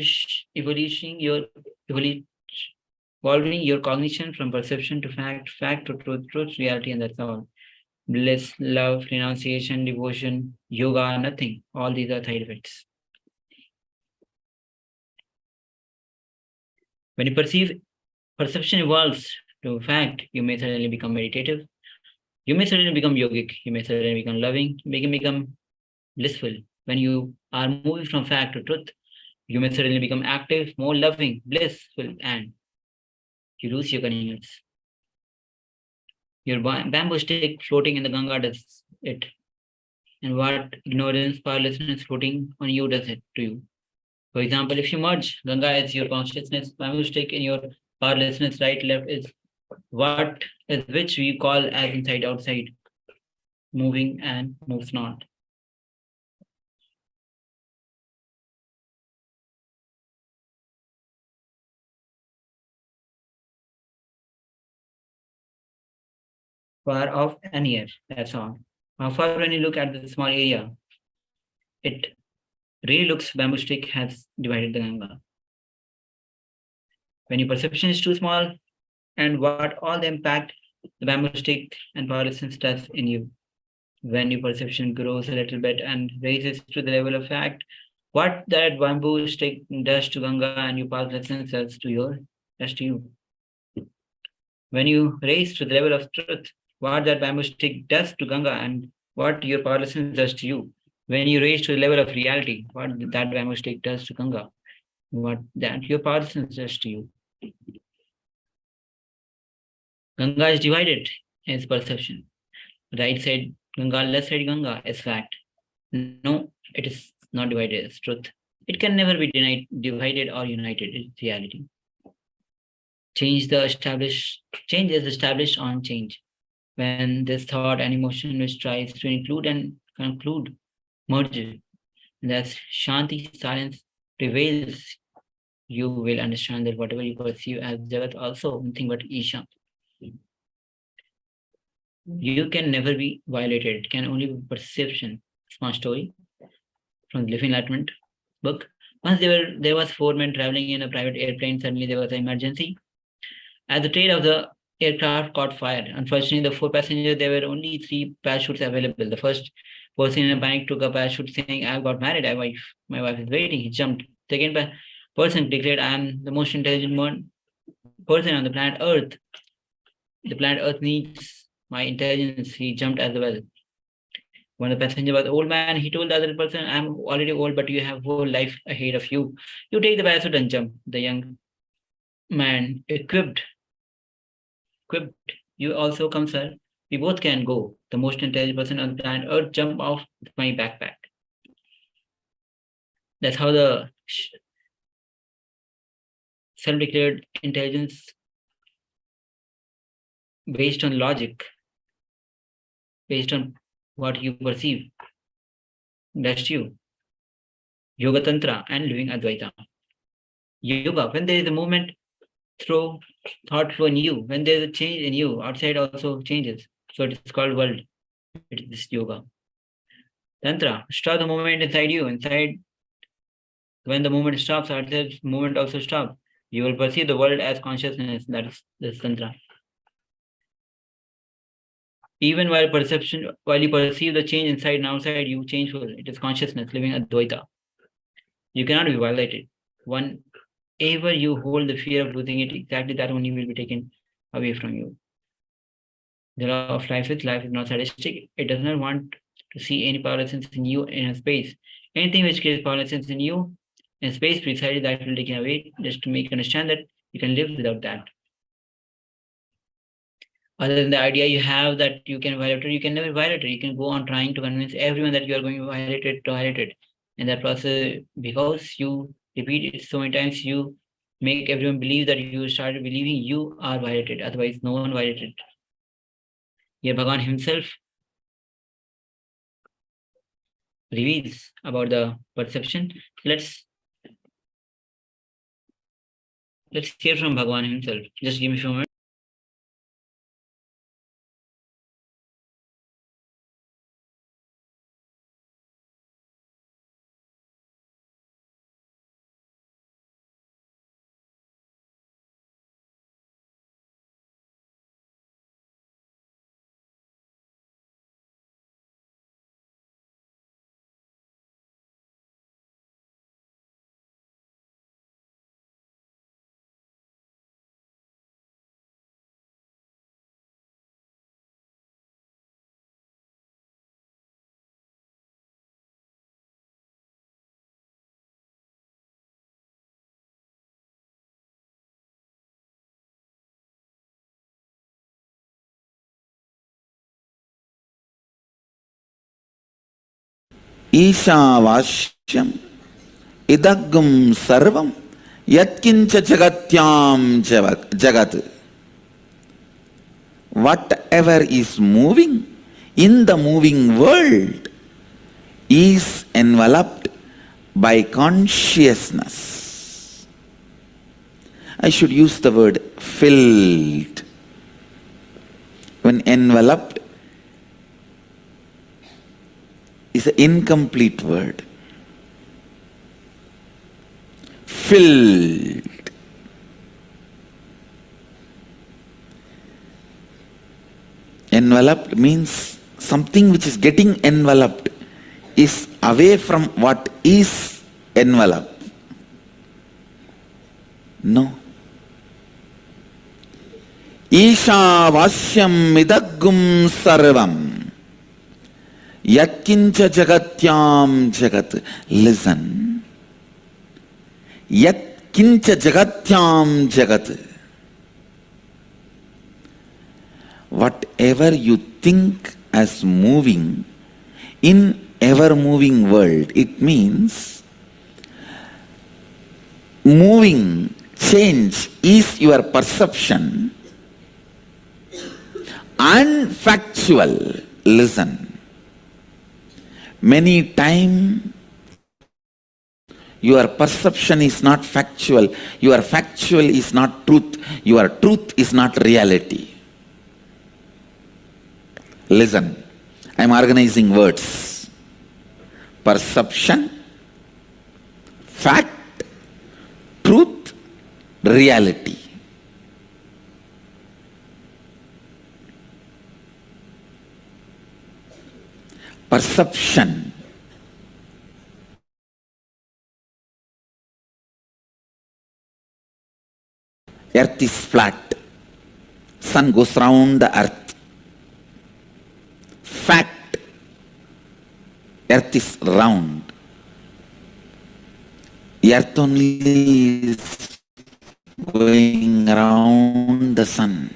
your cognition from perception to fact, fact to truth, reality, and that's all. Bliss, love, renunciation, devotion, yoga, nothing. All these are side effects. When you perception evolves to fact, you may suddenly become meditative. You may suddenly become yogic. You may suddenly become loving. You may become blissful. When you are moving from fact to truth, you may suddenly become active, more loving, blissful, and you lose your cunningness. Your bamboo stick floating in the Ganga does it. And what ignorance, powerlessness floating on you does it to you. For example, if you merge Ganga as your consciousness, bamboo stick in your powerlessness, right, left is which we call as inside, outside, moving and moves not. Far off and near, that's all. How far when you look at the small area, it really looks bamboo stick has divided the Ganga. When your perception is too small, and what all the impact the bamboo stick and powerlessness does in you. When your perception grows a little bit and raises to the level of fact, what that bamboo stick does to Ganga and your past lessons does to you. When you raise to the level of truth, what that bamboo stick does to Ganga and what your past lessons does to you. When you raise to the level of reality, what that bamboo stick does to Ganga, what that your past lessons does to you. Ganga is divided as perception. Right side Ganga, left side Ganga is fact. No, it is not divided as truth. It can never be divided or united. It's reality. Change is established on change. When this thought and emotion which tries to include and conclude merge, thus Shanti, silence prevails, you will understand that whatever you perceive as Jagat also nothing but Isha. You can never be violated. It can only be perception. Small story from the Living Enlightenment book. Once there was 4 men traveling in a private airplane. Suddenly there was an emergency. As the tail of the aircraft caught fire. Unfortunately, the 4 passengers, there were only 3 parachutes available. The first person in a panic took a parachute saying, "I got married, my wife is waiting." He jumped. Second person declared, "I am the most intelligent person on the planet Earth. The planet Earth needs my intelligence." He jumped as well. When the passenger was an old man, he told the other person, "I'm already old, but you have whole life ahead of you. You take the parachute and jump." The young man equipped, "You also come, sir. We both can go." The most intelligent person on the planet Earth jumped off my backpack. That's how the self-declared intelligence based on logic, based on what you perceive, that's you. Yoga Tantra and living Advaita. Yoga, when there is a movement through thought flow in you, when there is a change in you, outside also changes. So it is called world. It is this yoga. Tantra, stop the movement inside you. Inside, when the movement stops, outside movement also stops. You will perceive the world as consciousness. That is this Tantra. Even while you perceive the change inside and outside, you change full. It is consciousness, living Advaita. You cannot be violated. Whenever you hold the fear of losing it, exactly that only will be taken away from you. The law of life is not sadistic. It does not want to see any powerlessness in you in a space. Anything which creates powerlessness in you in space, precisely that will be taken away, just to make you understand that you can live without that. Other than the idea you have that you can violate it, you can never violate it. You can go on trying to convince everyone that you are going to violate it. In that process, because you repeat it so many times, you make everyone believe that you started believing you are violated. Otherwise, no one violated. Here, Bhagavan himself reveals about the perception. Let's hear from Bhagavan himself. Just give me a few moments. ईशावास्यम् इदग्गं सर्वं यत्किंच जगत्यां jagat. Whatever is moving in the moving world is enveloped by consciousness. I should use the word filled. When enveloped is an incomplete word. Filled. Enveloped means something which is getting enveloped is away from what is enveloped. No. Isha vasyam idaggum sarvam yatkincha jagatyam jagat. Listen. Yatkincha jagatyam jagat. Whatever you think as moving in ever-moving world, it means moving, change is your perception and factual. Listen. Many times your perception is not factual, your factual is not truth, your truth is not reality. Listen, I am organizing words. Perception, fact, truth, reality. Perception. Earth is flat. Sun goes round the earth. Fact. Earth is round. Earth only is going around the sun.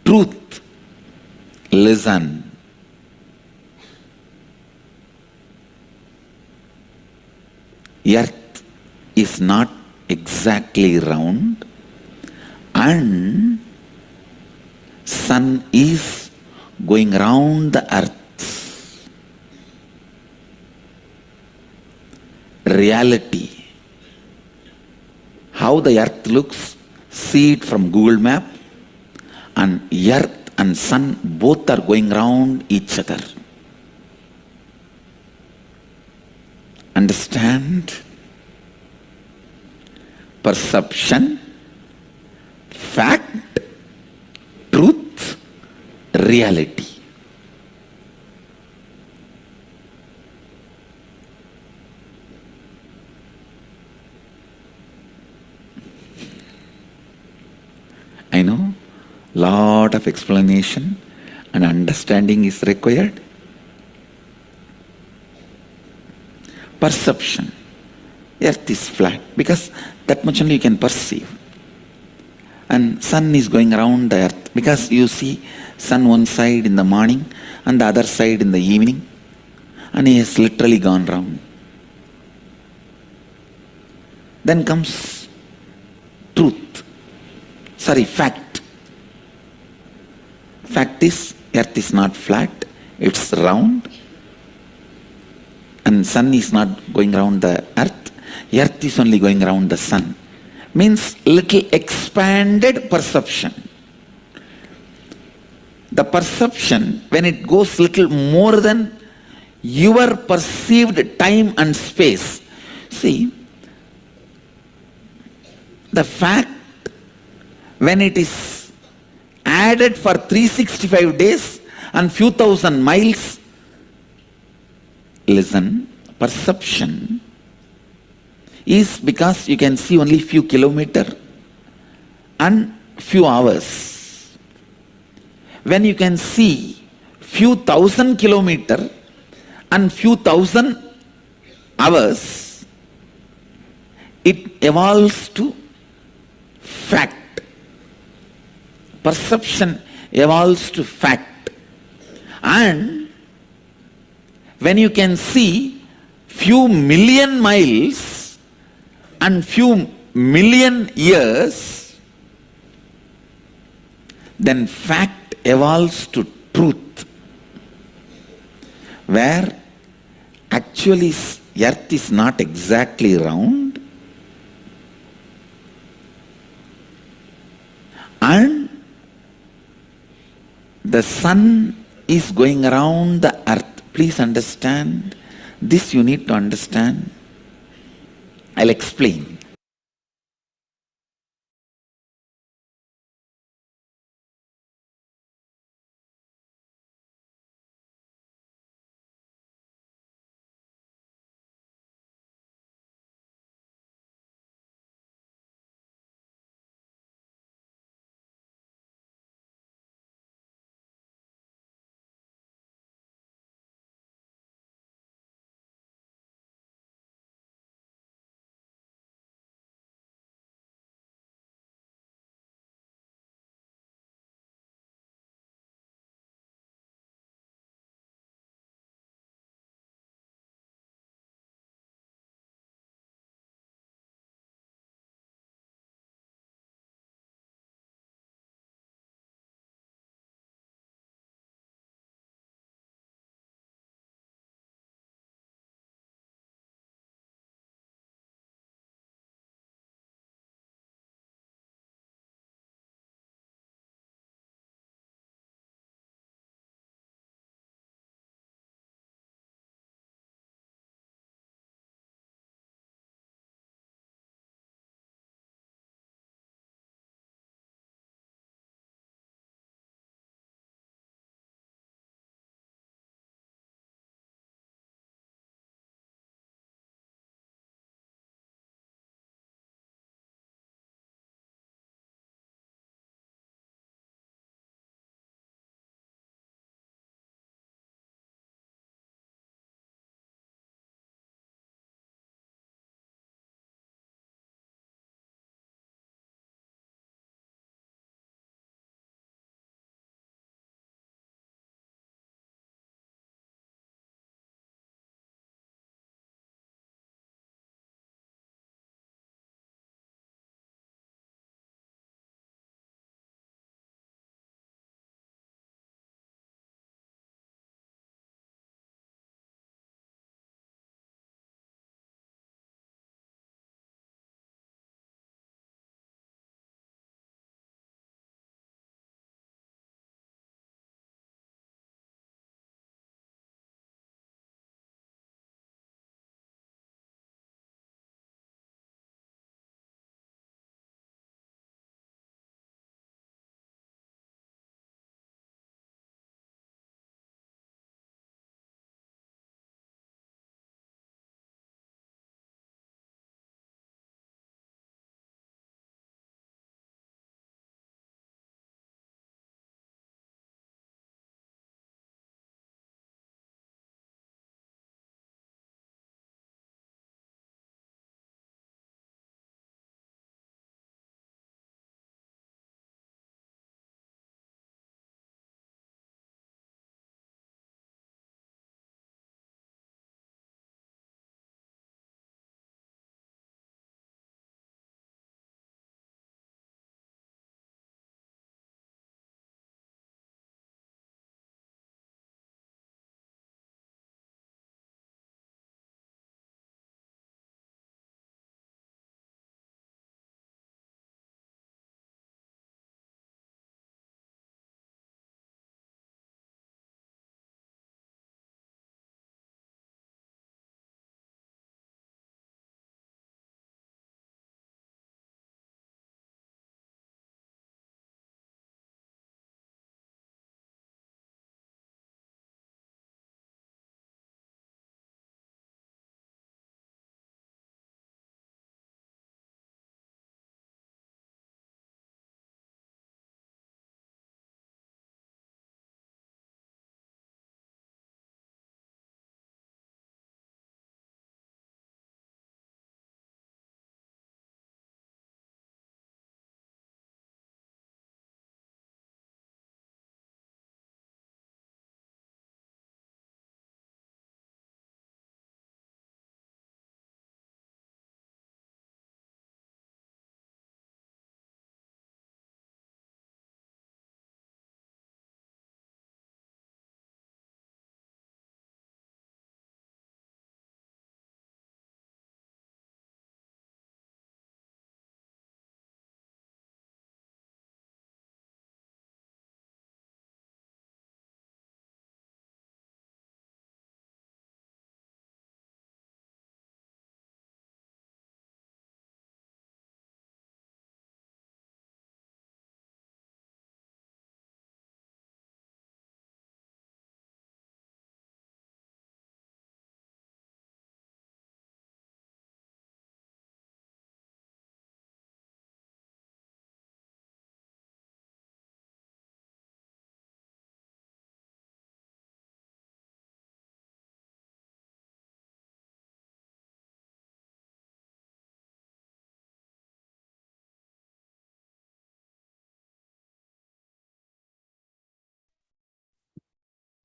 Truth. Listen. Earth is not exactly round and sun is going round the earth. Reality. How the earth looks, see it from Google Map, and earth and sun both are going round each other. Understand? Perception, fact, truth, reality. I know lot of explanation and understanding is required. Perception. Earth is flat because that much only you can perceive. And sun is going around the earth because you see sun one side in the morning and the other side in the evening, and he has literally gone round. Then comes truth. Fact. Fact is earth is not flat, it's round. And sun is not going around the earth. Earth is only going around the sun. Means little expanded perception. The perception, when it goes little more than your perceived time and space. See, the fact, when it is added for 365 days and few thousand miles, listen, perception is because you can see only few kilometers and few hours. When you can see few thousand kilometers and few thousand hours, it evolves to fact. Perception evolves to fact. And when you can see few million miles and few million years, then fact evolves to truth, where actually earth is not exactly round and the sun is going around the earth. Please understand. This you need to understand. I'll explain.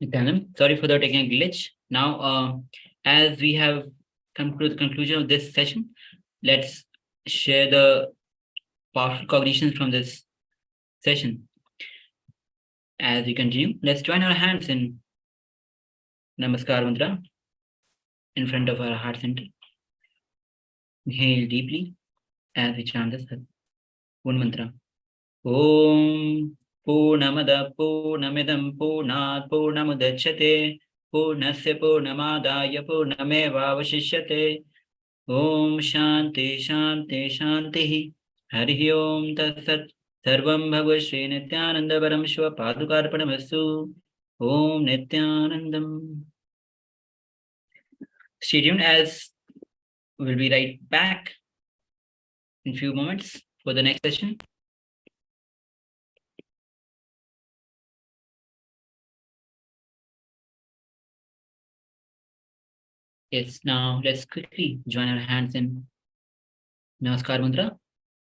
Nithyananda, sorry for the technical glitch. Now, as we have come to the conclusion of this session, let's share the powerful cognitions from this session. As we continue, let's join our hands in Namaskar Mantra in front of our heart center. Inhale deeply as we chant this one mantra. Om Purnamada Purnamidam Purnat Purnamudachyate Purnasya Purnamadaya Purnamevavashishyate Om Shanti Shanti Shanti Hari Om Tat Sat Sarvam Bhagavad Shri Nithyananda Paramashiva Padukarpanamastu Om Nithyanandam. Stay tuned as we'll be right back in a few moments for the next session. Yes, now let's quickly join our hands in Namaskar Mantra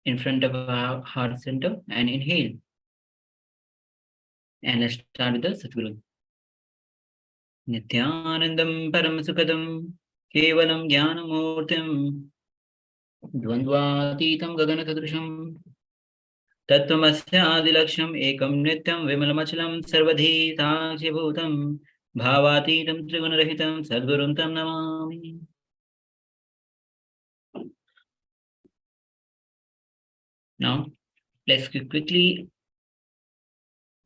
in front of our heart center and inhale. And let's start with the Satguru. Nithyanandam Paramasukadam Kevalam Jnanamurtim Dvandvatitam Gaganatadrusham Tattvamasya Adilaksham Ekam Nityam Vimalamachalam Sarvadhi Sakshibhutam Bhavatitam Trigunarahitam Sadgurum Tam Namami. Now, let's quickly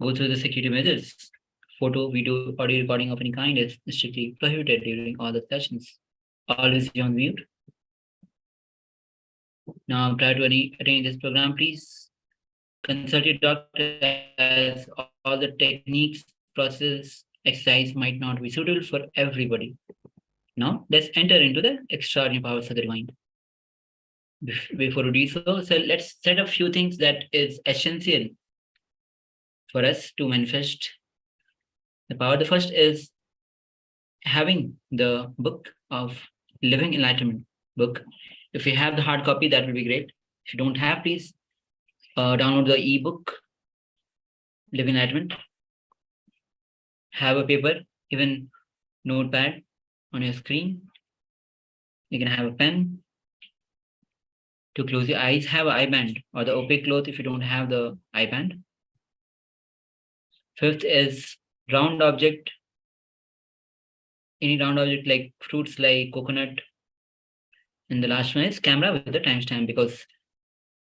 go through the security measures. Photo, video, audio recording of any kind is strictly prohibited during all the sessions. Always be on mute. Now, prior to attending this program, please consult your doctor as all the techniques, process, exercise might not be suitable for everybody. Now, let's enter into the extraordinary powers of the divine. Before we do so, let's set a few things that is essential for us to manifest the power. The first is having the book of Living Enlightenment book. If you have the hard copy, that will be great. If you don't have, please download the ebook Living Enlightenment. Have a paper, even notepad on your screen. You can have a pen. To close your eyes, have an eye band or the opaque cloth if you don't have the eye band. Fifth is round object. Any round object like fruits like coconut. And the last one is camera with the timestamp, because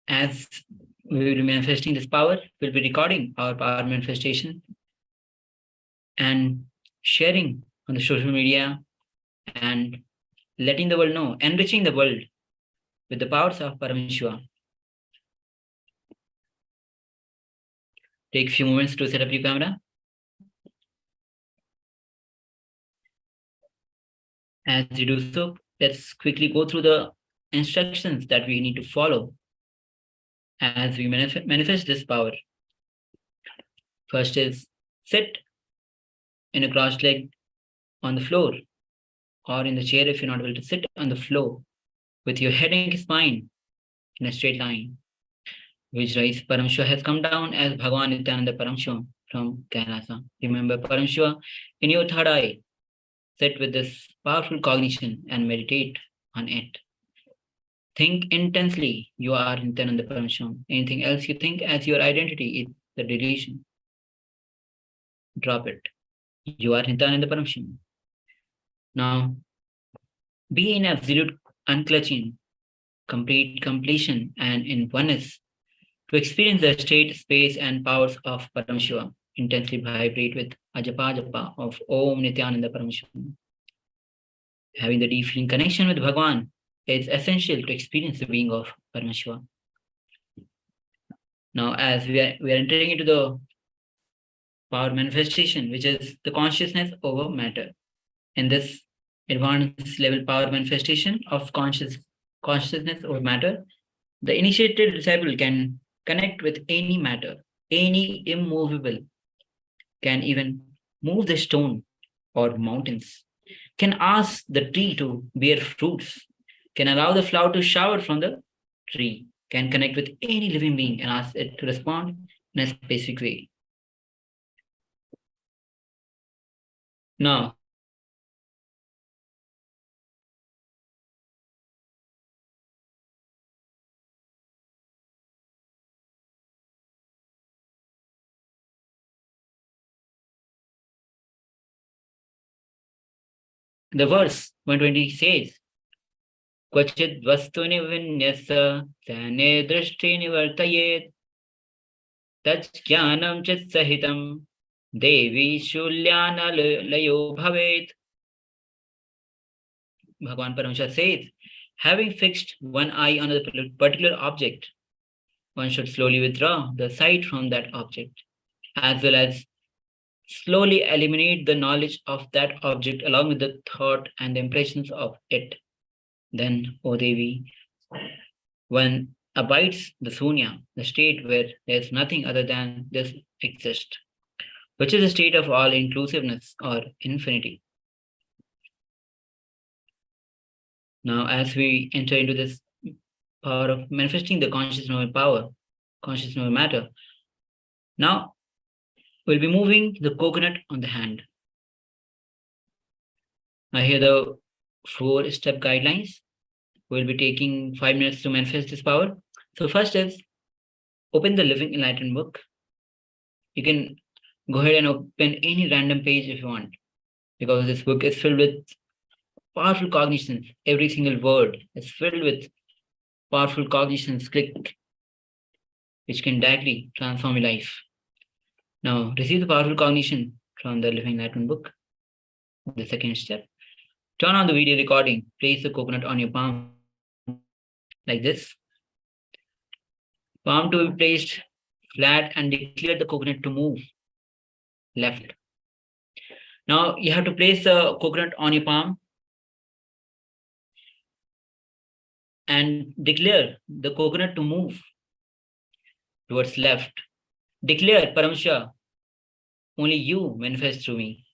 as we will be manifesting this power, we'll be recording our power manifestation and sharing on the social media and letting the world know, enriching the world with the powers of Paramashiva. Take a few moments to set up your camera. As you do so, let's quickly go through the instructions that we need to follow as we manifest this power. First is sit in a crossed leg on the floor or in the chair if you're not able to sit on the floor with your head and spine in a straight line. Visualize Paramashiva has come down as Bhagavan Nithyananda Paramashivam from KAILASA. Remember Paramashiva in your third eye. Sit with this powerful cognition and meditate on it. Think intensely, you are Nithyananda Paramashivam. Anything else you think as your identity is the delusion. Drop it. You are Nithyananda Paramashivam. Now, be in absolute unclutching, complete completion, and in oneness to experience the state, space, and powers of Paramashiva. Intensely vibrate with Ajapa of Om Nithyananda Paramashivam. Having the deep feeling connection with Bhagavan is essential to experience the being of Paramashiva. Now, as we are entering into the power manifestation, which is the consciousness over matter. In this advanced level power manifestation of consciousness over matter, the initiated disciple can connect with any matter, any immovable, can even move the stone or mountains, can ask the tree to bear fruits, can allow the flower to shower from the tree, can connect with any living being and ask it to respond in a specific way. Now, the verse 120 says, Kvachit vastuni vinyasa sane drishti nivartayet taj jnanam chit sahitam devi shulyana layo bhavet. Bhagavan Paramashiva says, having fixed one eye on a particular object, one should slowly withdraw the sight from that object, as well as slowly eliminate the knowledge of that object along with the thought and the impressions of it. Then, O Devi, one abides the sunya, the state where there is nothing other than this exist, which is a state of all inclusiveness or infinity. Now, as we enter into this power of manifesting the conscious knowing power, conscious knowing matter, now we'll be moving the coconut on the hand. Now, here the 4-step guidelines. We'll be taking 5 minutes to manifest this power. So first is open the Living Enlightened book. You can go ahead and open any random page if you want, because this book is filled with powerful cognitions. Every single word is filled with powerful cognitions, click, which can directly transform your life. Now, receive the powerful cognition from the Living Enlightenment book. The second step, turn on the video recording. Place the coconut on your palm like this. Palm to be placed flat and declare the coconut to move left. Now, you have to place the coconut on your palm and declare the coconut to move towards left. Declare, Paramashiva, only you manifest through me.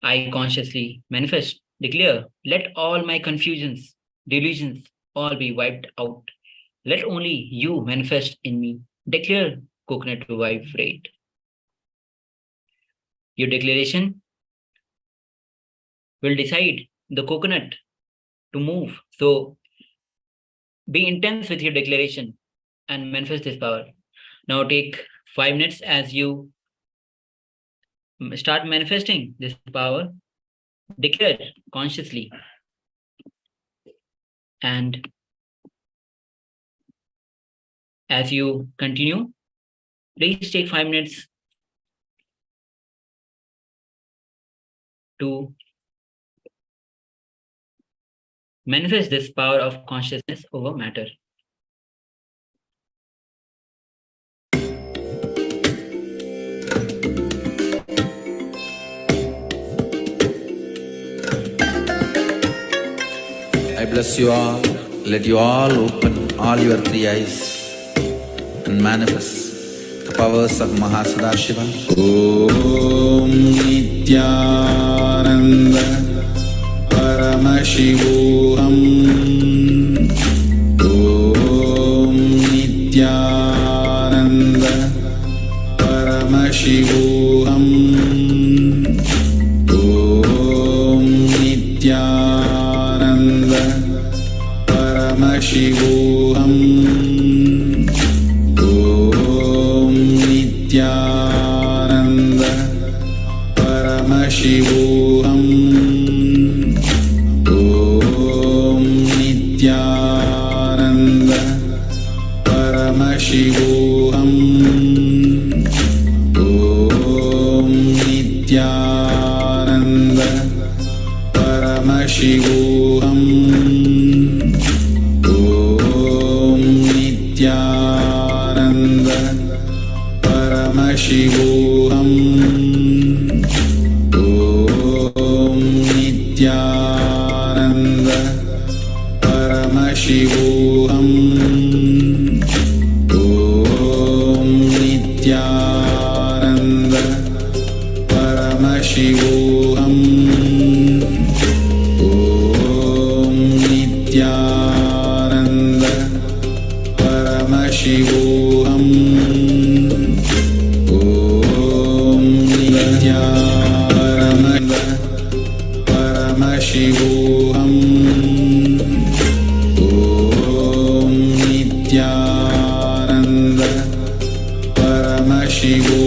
I consciously manifest, declare, let all my confusions, delusions, all be wiped out. Let only you manifest in me. Declare coconut to vibrate. Your declaration will decide the coconut to move. So, be intense with your declaration and manifest this power. Now take 5 minutes as you start manifesting this power. Declare consciously. And as you continue, please take 5 minutes to manifest this power of consciousness over matter. I bless you all. Let you all open all your 3 eyes and manifest the powers of Mahasadashiva. Om Nithyananda Paramashivoham. Om Nithyananda Paramashivoham. Om Nithyananda Paramashivoham. Om Nithyananda Paramashivoham. Om Nithyananda Paramashivoham. Om Nithyananda Paramashivoham. Om Nithyananda Paramashivoham. Om Nithyananda Paramashivoham. Om Nithyananda Paramashivoham. Om Nithyananda Paramashivoham. Om Nithyananda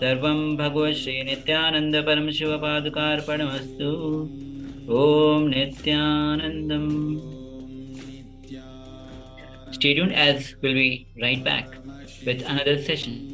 Sarvam Bhagavad Shri Nithyananda Paramashiva Padukarpanamastu. Om Nithyanandam. Stay tuned as we'll be right back with another session.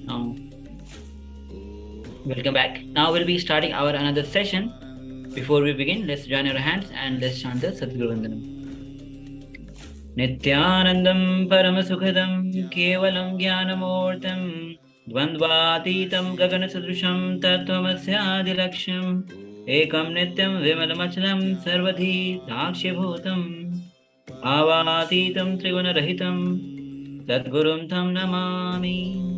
Now, welcome back. Now we'll be starting our another session. Before we begin, let's join our hands and let's chant the Sadguru Vandanam. Nithyanandam Paramasukhadam Kevalam Jnanamurtam Dvandvatitam Gaganasadrusham Tattvamasyaadilaksham Ekam Nityam Vimalamachalam Sarvadhi Sakshibhutam Avatitam Trigunarahitam Sadgurum Tam Namami.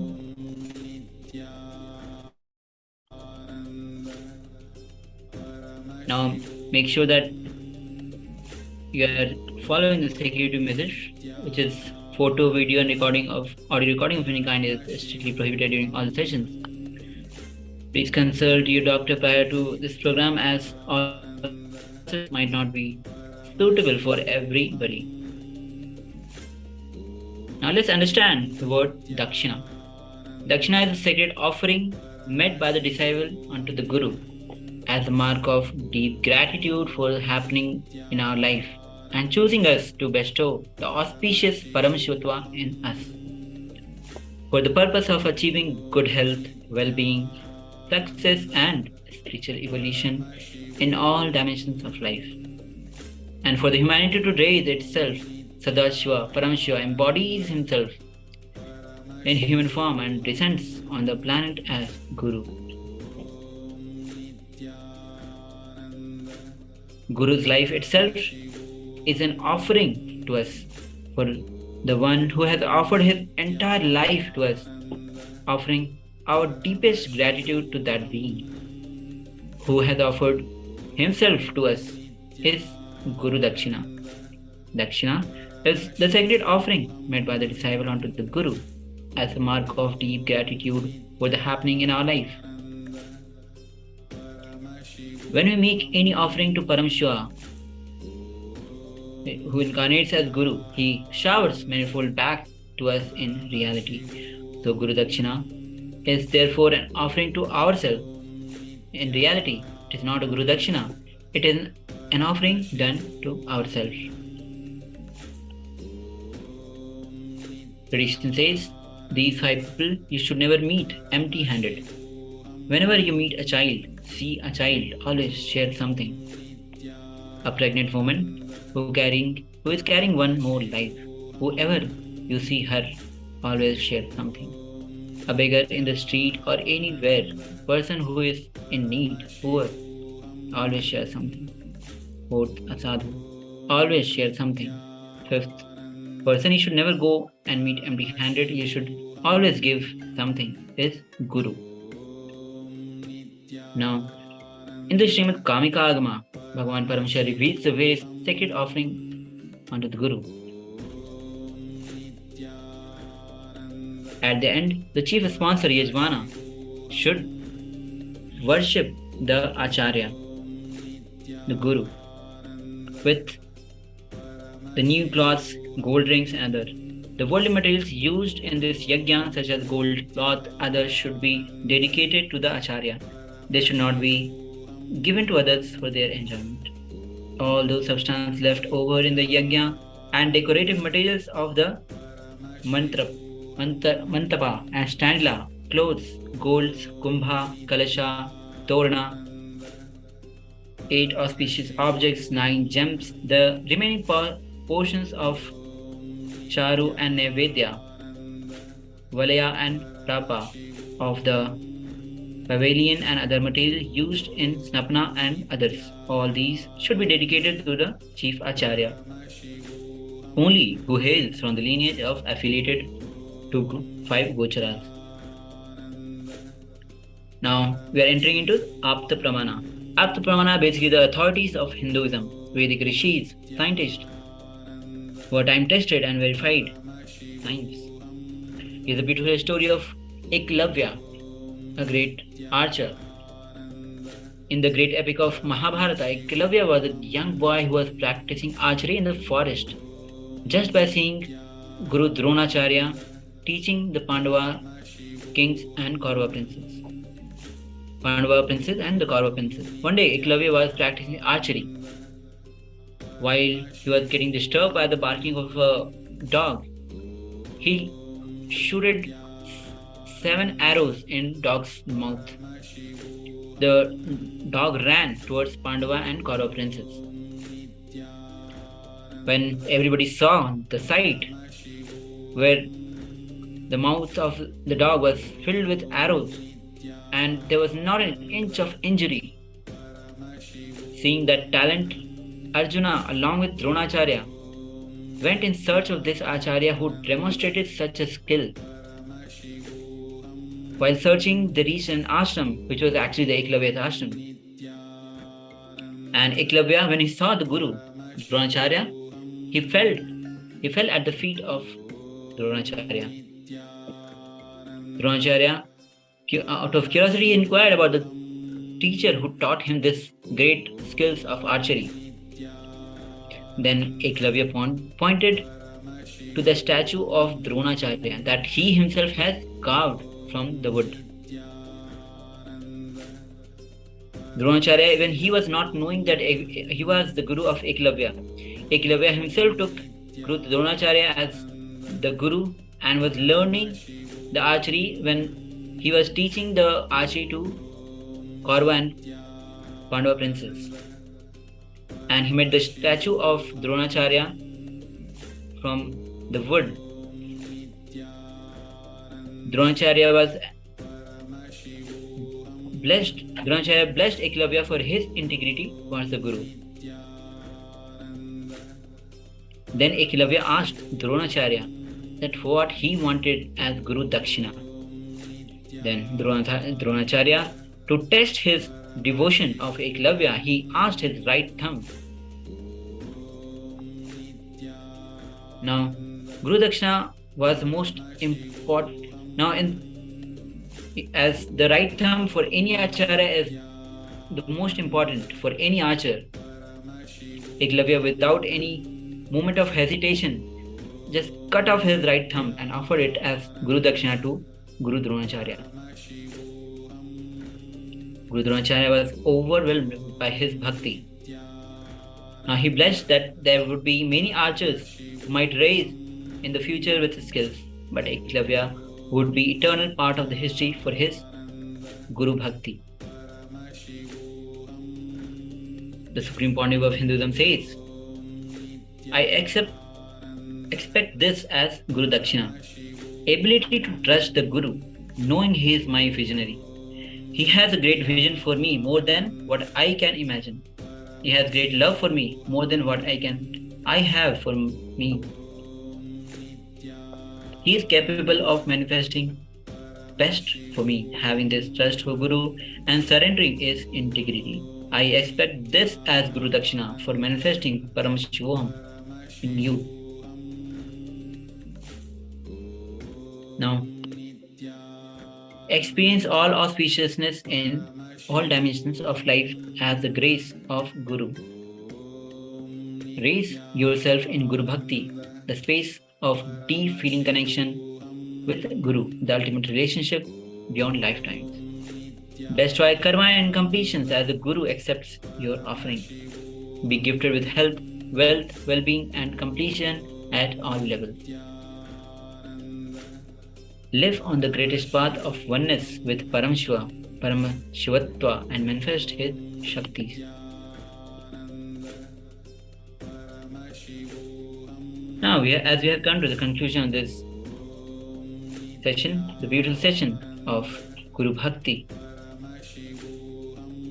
Now make sure that you are following the security message, which is photo, video, and audio recording of any kind is strictly prohibited during all sessions. Please consult your doctor prior to this program, as all might not be suitable for everybody. Now let's understand the word Dakshina. Dakshina is a sacred offering made by the disciple unto the Guru as a mark of deep gratitude for the happening in our life and choosing us to bestow the auspicious Paramashivoham in us for the purpose of achieving good health, well-being, success and spiritual evolution in all dimensions of life, and for the humanity to raise itself. Sadashiva Paramashiva embodies himself in human form and descends on the planet as Guru. Guru's life itself is an offering to us for the one who has offered his entire life to us, offering our deepest gratitude to that being who has offered himself to us, his Guru Dakshina. Dakshina is the sacred offering made by the disciple unto the Guru as a mark of deep gratitude for the happening in our life. When we make any offering to Paramashiva, who incarnates as Guru, he showers manifold back to us in reality. So Guru Dakshina is therefore an offering to ourselves. In reality, it is not a Guru Dakshina, it is an offering done to ourselves. Tradition says, these 5 people you should never meet empty-handed. Whenever you meet a child, see a child, always share something. A pregnant woman who is carrying one more life. Whoever you see her, always share something. A beggar in the street or anywhere, person who is in need, poor, always share something. 4th, a sadhu, always share something. 5th, person you should never go and meet empty-handed, you should always give something, is Guru. Now, in the Srimad Kamika Agama, Bhagavan Paramashiva reveals the various sacred offering unto the Guru. At the end, the chief sponsor Yajmana should worship the Acharya, the Guru, with the new cloths, gold rings and other. The worldly materials used in this yajna, such as gold, cloth, others should be dedicated to the Acharya. They should not be given to others for their enjoyment. All those substances left over in the yajna and decorative materials of the mantapa and standla, clothes, golds, kumbha, kalasha, torna, 8 auspicious objects, 9 gems, the remaining portions of charu and nevedya, valaya and prapa of the pavilion and other material used in snapna and others. All these should be dedicated to the chief Acharya. only who hails from the lineage of affiliated to 5 Gocharas. Now we are entering into Apta Pramana. Apta Pramana basically the authorities of Hinduism, Vedic rishis, scientists who are time tested and verified science. Is a beautiful story of Eklavya, a great archer. In the great epic of Mahabharata, Eklavya was a young boy who was practicing archery in the forest. Just by seeing Guru Dronacharya teaching the Pandava kings and Kaurava princes. Pandava princes and the Kaurava princes. One day, Eklavya was practicing archery. While he was getting disturbed by the barking of a dog, he shooted 7 arrows in dog's mouth. The dog ran towards Pandava and Kaurava princes. When everybody saw the sight where the mouth of the dog was filled with arrows and there was not an inch of injury, seeing that talent, Arjuna along with Dronacharya went in search of this Acharya who demonstrated such a skill. While searching, they reached an ashram, which was actually the Eklavya's ashram. And Eklavya, when he saw the Guru, Dronacharya, he fell at the feet of Dronacharya. Dronacharya, out of curiosity, inquired about the teacher who taught him this great skills of archery. Then Eklavya pointed to the statue of Dronacharya that he himself has carved from the wood. Dronacharya, when he was not knowing that he was the Guru of Eklavya, Eklavya himself took Guru Dronacharya as the Guru and was learning the archery when he was teaching the archery to Kaurava and Pandava princes. And he made the statue of Dronacharya from the wood. Dronacharya blessed Eklavya for his integrity towards the Guru. Then Eklavya asked Dronacharya that what he wanted as Guru Dakshina. Then Dronacharya, to test his devotion of Eklavya, he asked his right thumb. Now, Guru Dakshina was the most important. Now, as the right thumb for any acharya is the most important for any archer, Eklavya, without any moment of hesitation, just cut off his right thumb and offered it as Guru Dakshina to Guru Dronacharya. Guru Dronacharya was overwhelmed by his bhakti. Now he blessed that there would be many archers who might rise in the future with his skills, but Eklavya would be eternal part of the history for his Guru Bhakti. The Supreme Pontiff of Hinduism says, I expect this as Guru Dakshina, ability to trust the Guru, knowing he is my visionary. He has a great vision for me more than what I can imagine. He has great love for me more than what I have for me. He is capable of manifesting best for me. Having this trust for Guru and surrendering is integrity. I expect this as Guru Dakshina for manifesting Paramashivoham in you. Now, experience all auspiciousness in all dimensions of life as the grace of Guru. Raise yourself in Guru Bhakti, the space of deep feeling connection with Guru, the ultimate relationship beyond lifetimes. Destroy karma and completions as the Guru accepts your offering. Be gifted with health, wealth, well-being and completion at all levels. Live on the greatest path of oneness with Paramashivatva and manifest his Shaktis. Now, as we have come to the conclusion of this session, the beautiful session of Guru Bhakti,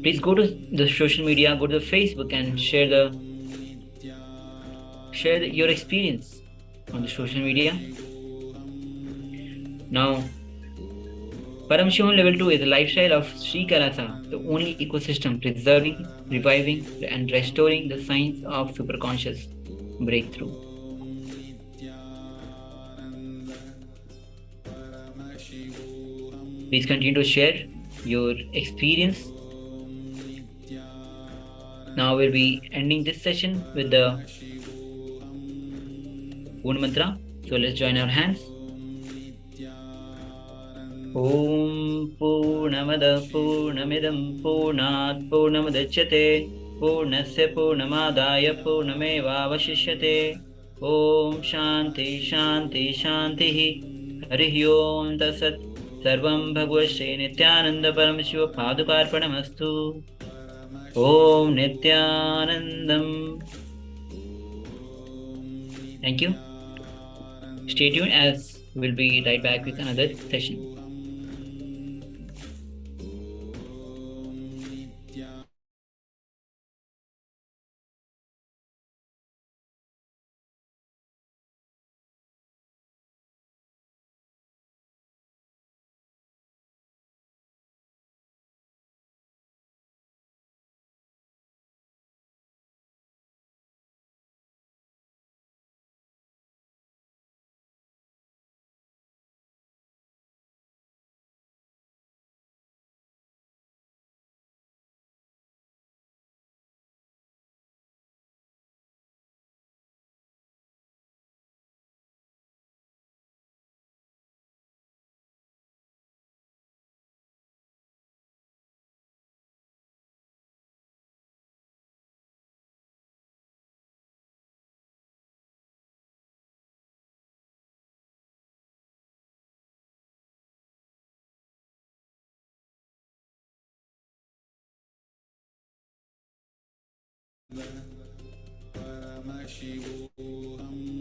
please go to the social media, go to the Facebook and share the share your experience on the social media. Now, Paramashivoham Level 2 is a lifestyle of Sri KAILASA, the only ecosystem preserving, reviving, and restoring the science of superconscious breakthrough. Please continue to share your experience. Now we'll be ending this session with the Purna Mantra. So let's join our hands. Om Purnamada Purnamidam Purnat Purnamadachyate Purnasya Purnamadaya Purnamevavashishyate Om Shanti Shanti Shanti Harihi Om Tasat Sarvam Bhagavate Nithyananda Paramashiva Padukarpanamastu Om Nithyanandam. Thank you. Stay tuned as we'll be right back with another session.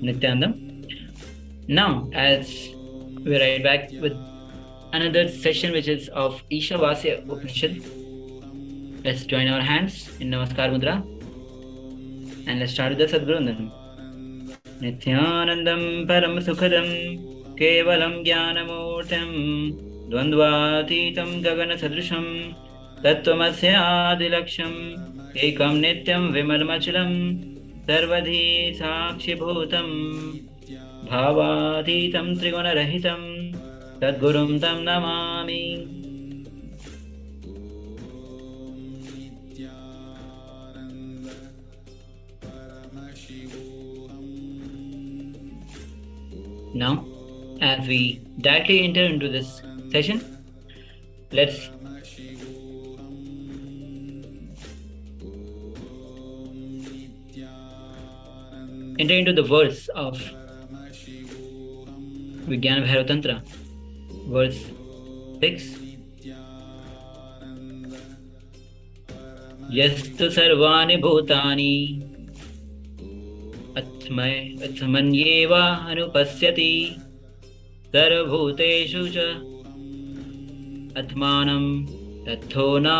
Nithyananda. Now, as we're right back with another session which is of Ishavasya Upanishad, let's join our hands in Namaskar Mudra and let's start with the Sadgurundan. Nithyanandam Paramasukhadam Kevalam Jnanamurtam Dvandvatitam Gagana Sadrisham Tattvamasya Adilaksham Ekam Nityam Vimalmachalam Sarvadhi Sakshibhutam Bhavatitam Trigunarahitam Sadgurum Tam Namami. Now, as we directly enter into this session, let's enter into the verse of Vijnana Bhairav-tantra, verse 6. Yastu sarvani bhutani atmanyeva anupasyati sarvabhuteshu cha atmanam tathona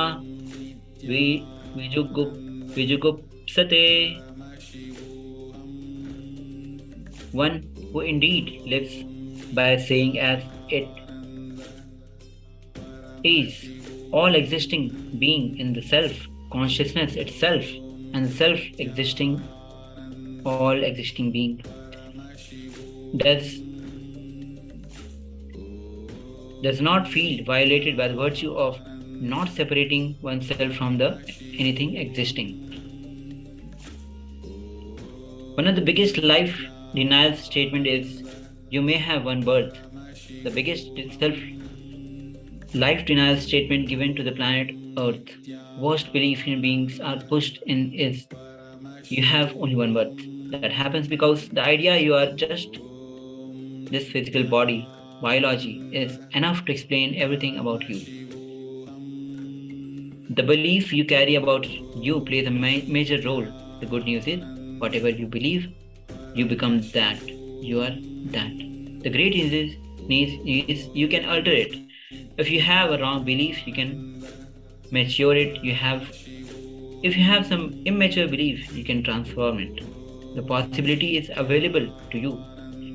vijugupsate. One who indeed lives by saying as it is, all existing being in the self, consciousness itself, and the self-existing, all existing being, does not feel violated by the virtue of not separating oneself from the anything existing. One of the biggest life denial statement is, you may have one birth. The biggest life denial statement given to the planet Earth, worst belief human beings are pushed in is, you have only one birth. That happens because the idea you are just this physical body, biology, is enough to explain everything about you. The belief you carry about you plays a major role. The good news is, whatever you believe, you become that. You are that. The great news is you can alter it. If you have a wrong belief, you can mature it. If you have some immature belief, you can transform it. The possibility is available to you.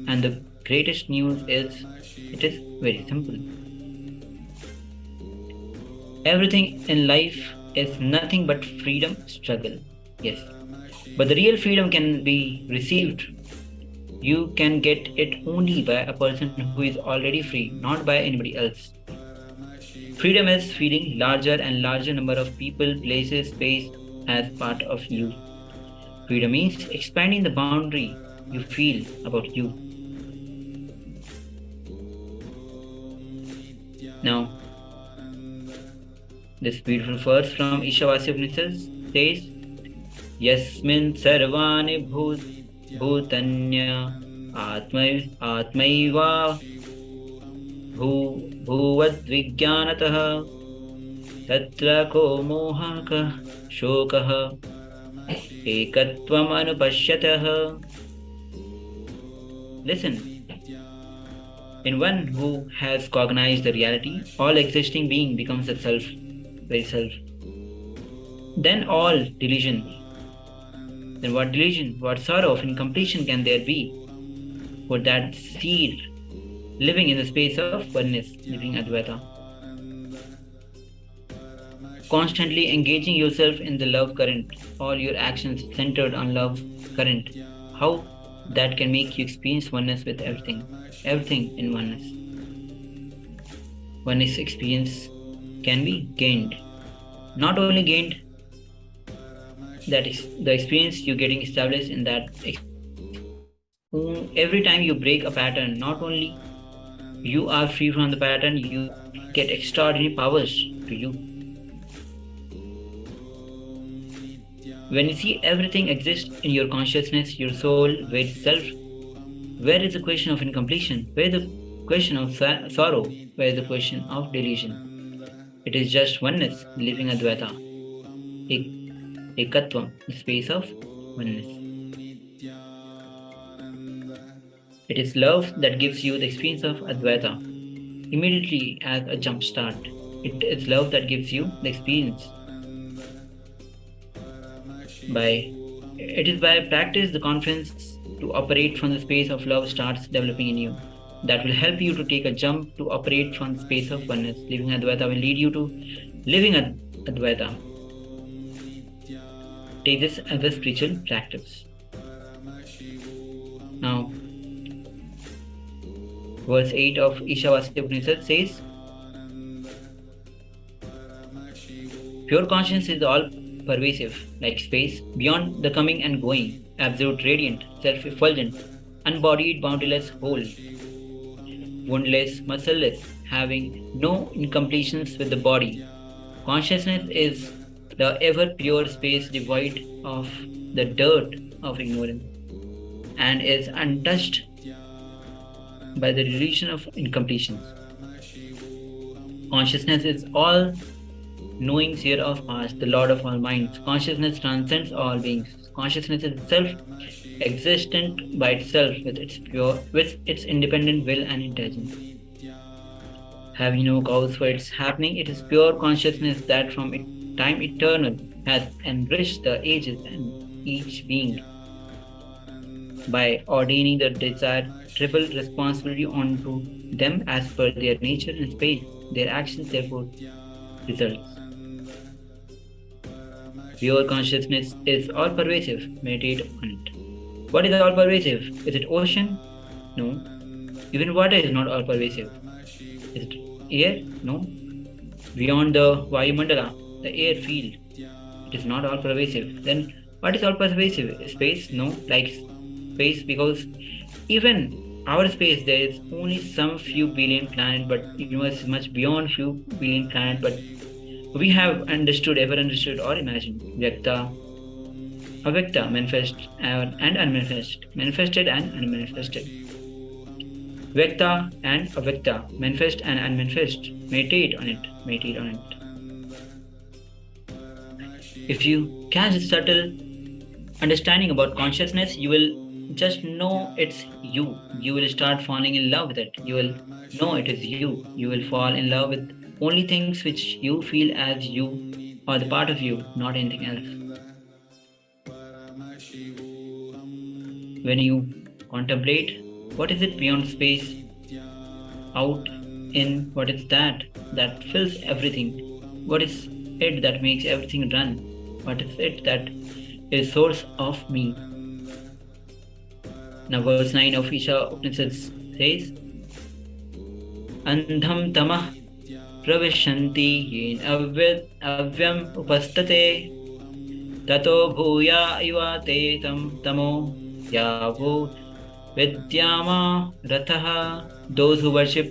And the greatest news is, it is very simple. Everything in life is nothing but freedom struggle. Yes. But the real freedom can be received. You can get it only by a person who is already free, not by anybody else. Freedom is feeling larger and larger number of people, places, space as part of you. Freedom means expanding the boundary you feel about you. Now, this beautiful verse from Ishavasya Upanishads says, Yasmin sarvani bhutanya atmaiva bhuvad vijnanatah tatra ko mohaka shokah ekatvam anupashyatah. Listen. In one who has cognized the reality, all existing being becomes the self, very self. Then all delusion. Then what delusion, what sorrow of incompletion can there be for that seed living in the space of oneness, living Advaita? Constantly engaging yourself in the love current, all your actions centered on love current. How that can make you experience oneness with everything, everything in oneness. Oneness experience can be gained. Not only gained, that is the experience you're getting established in that. Every time you break a pattern, not only you are free from the pattern, you get extraordinary powers to you. When you see everything exists in your consciousness, your soul, where is self, where is the question of incompletion? Where is the question of sorrow? Where is the question of delusion? It is just oneness, living Advaita, Ekatvam, the space of oneness. It is love that gives you the experience of Advaita immediately as a jump start. It is love that gives you the experience. It is by practice the confidence to operate from the space of love starts developing in you. That will help you to take a jump to operate from the space of oneness. Living Advaita will lead you to living Advaita. Take this as a spiritual practice. Now, verse 8 of Ishavasya Upanishad says, Pure conscience is all pervasive, like space, beyond the coming and going, absolute, radiant, self-effulgent, unbodied, boundless, whole, woundless, muscleless, having no incompletions with the body. Consciousness is the ever-pure space devoid of the dirt of ignorance and is untouched by the delusion of incompletions. Consciousness is all knowing seer of past, the Lord of all minds. Consciousness transcends all beings. Consciousness is itself existent by itself with its independent will and intelligence. Having no cause for its happening, it is pure consciousness that from time eternal has enriched the ages and each being by ordaining the desired triple responsibility onto them as per their nature and space. Their actions therefore results. Pure consciousness is all-pervasive. Meditate on it. What is all-pervasive? Is it ocean? No. Even water is not all-pervasive. Is it air? No. Beyond the Vayumandala, the air field, it is not all-pervasive. Then what is all-pervasive? Space? No. Like space, because even our space, there is only some few billion planets, but universe is much beyond few billion planets, but we have ever understood or imagined. Vyakta, avyakta, manifest and unmanifest, manifested and unmanifested. Vyakta and avyakta, manifest and unmanifest. Meditate on it. If you catch a subtle understanding about consciousness, you will just know it's you. You will start falling in love with it. You will know it is you. You will fall in love with only things which you feel as you or the part of you, not anything else. When you contemplate, what is it beyond space, out, in, what is that fills everything? What is it that makes everything run? What is it that is source of me? Now verse 9 of Isha Upanishads says, Andham tamah pravishanti yen avyam upastate tato bhuya iva te tam tamo yavo vidyama rathaha. Those who worship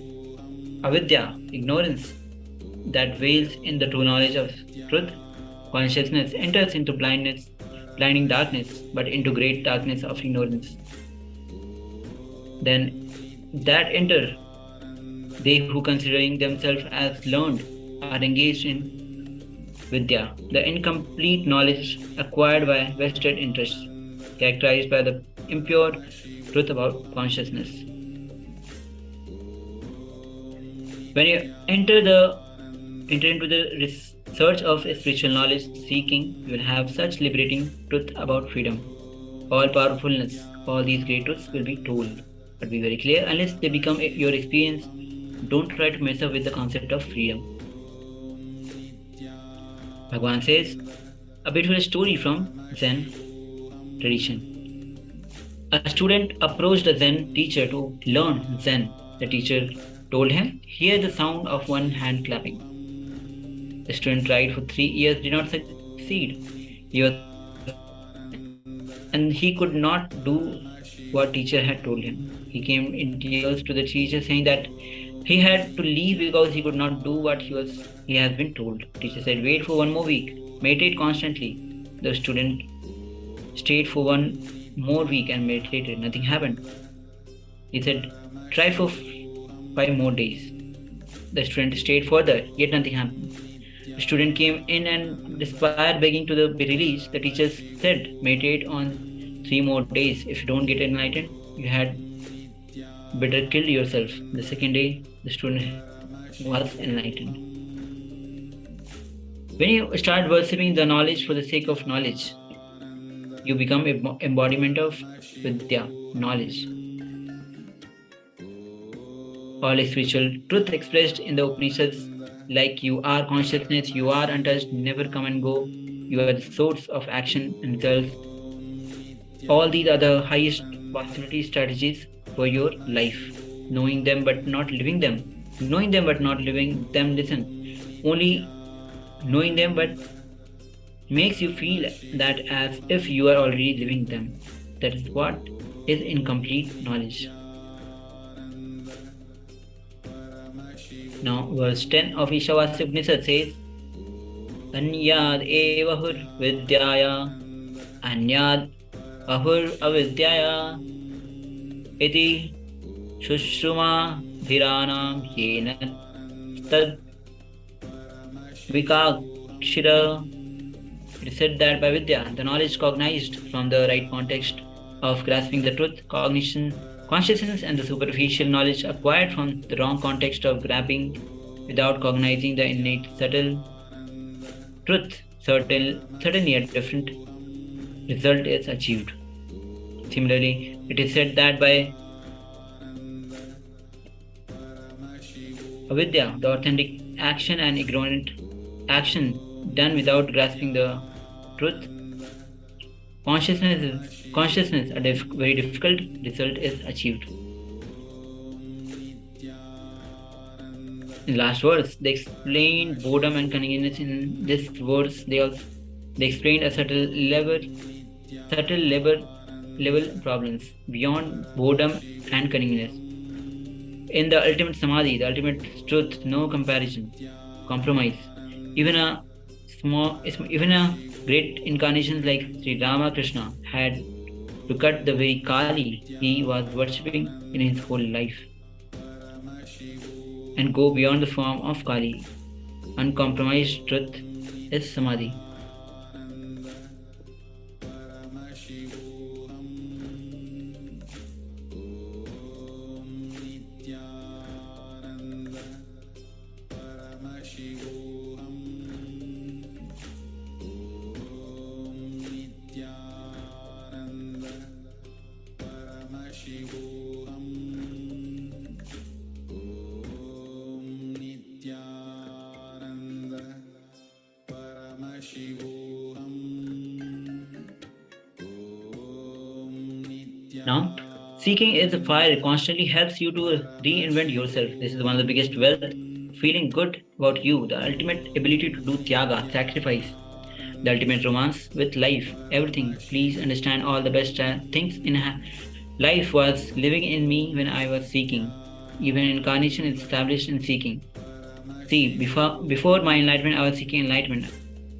avidya, ignorance, that veils in the true knowledge of truth, consciousness enters into blindness, blinding darkness, but into great darkness of ignorance. Then that enter they who considering themselves as learned are engaged in vidya, the incomplete knowledge acquired by vested interests, characterized by the impure truth about consciousness. When you enter into the research of spiritual knowledge seeking, you will have such liberating truth about freedom, all powerfulness. All these great truths will be told, but be very clear, unless they become your experience, don't try to mess up with the concept of freedom. Bhagavan says, a beautiful story from Zen tradition. A student approached a Zen teacher to learn Zen. The teacher told him, hear the sound of one hand clapping. The student tried for 3 years, did not succeed. And he could not do what teacher had told him. He came in tears to the teacher saying that he had to leave because he could not do what he has been told. Teacher said, wait for 1 more week, meditate constantly. The student stayed for 1 more week and meditated. Nothing happened. He said, try for 5 more days. The student stayed further, yet nothing happened. The student came in and despite begging to be released, the teacher said, meditate on 3 more days. If you don't get enlightened, you had better kill yourself. The second day, the student was enlightened. When you start worshipping the knowledge for the sake of knowledge, you become embodiment of vidya, knowledge. All spiritual truth expressed in the Upanishads, like you are consciousness, you are untouched, never come and go, you are the source of action and result. All these are the highest possibility strategies for your life. Knowing them but not living them. Knowing them but not living them, listen. Only knowing them but makes you feel that as if you are already living them. That is what is incomplete knowledge. Now verse 10 of Ishavasya Upanishad says, Anyad evahur vidyaya anyad ahur avidyaya iti shushuma dhiranam yena tad vikakshira. It is said that by vidya, the knowledge cognized from the right context of grasping the truth, consciousness and the superficial knowledge acquired from the wrong context of grabbing without cognizing the innate subtle truth, certainly a different result is achieved. Similarly, it is said that by avidya, the authentic action and ignorant action done without grasping the truth, consciousness, a very difficult result is achieved. In the last verse, they explained boredom and cunningness. In this verse, they explained a subtle level problems beyond boredom and cunningness. In the ultimate samadhi, the ultimate truth, no compromise. Even a great incarnations like Sri Ramakrishna had to cut the very Kali he was worshipping in his whole life and go beyond the form of Kali. Uncompromised truth is samadhi. Now, seeking is the fire. It constantly helps you to reinvent yourself. This is one of the biggest wealth. Feeling good about you, the ultimate ability to do tyaga, sacrifice, the ultimate romance with life, everything. Please understand all the best things in life was living in me when I was seeking. Even incarnation is established in seeking. See, before my enlightenment, I was seeking enlightenment.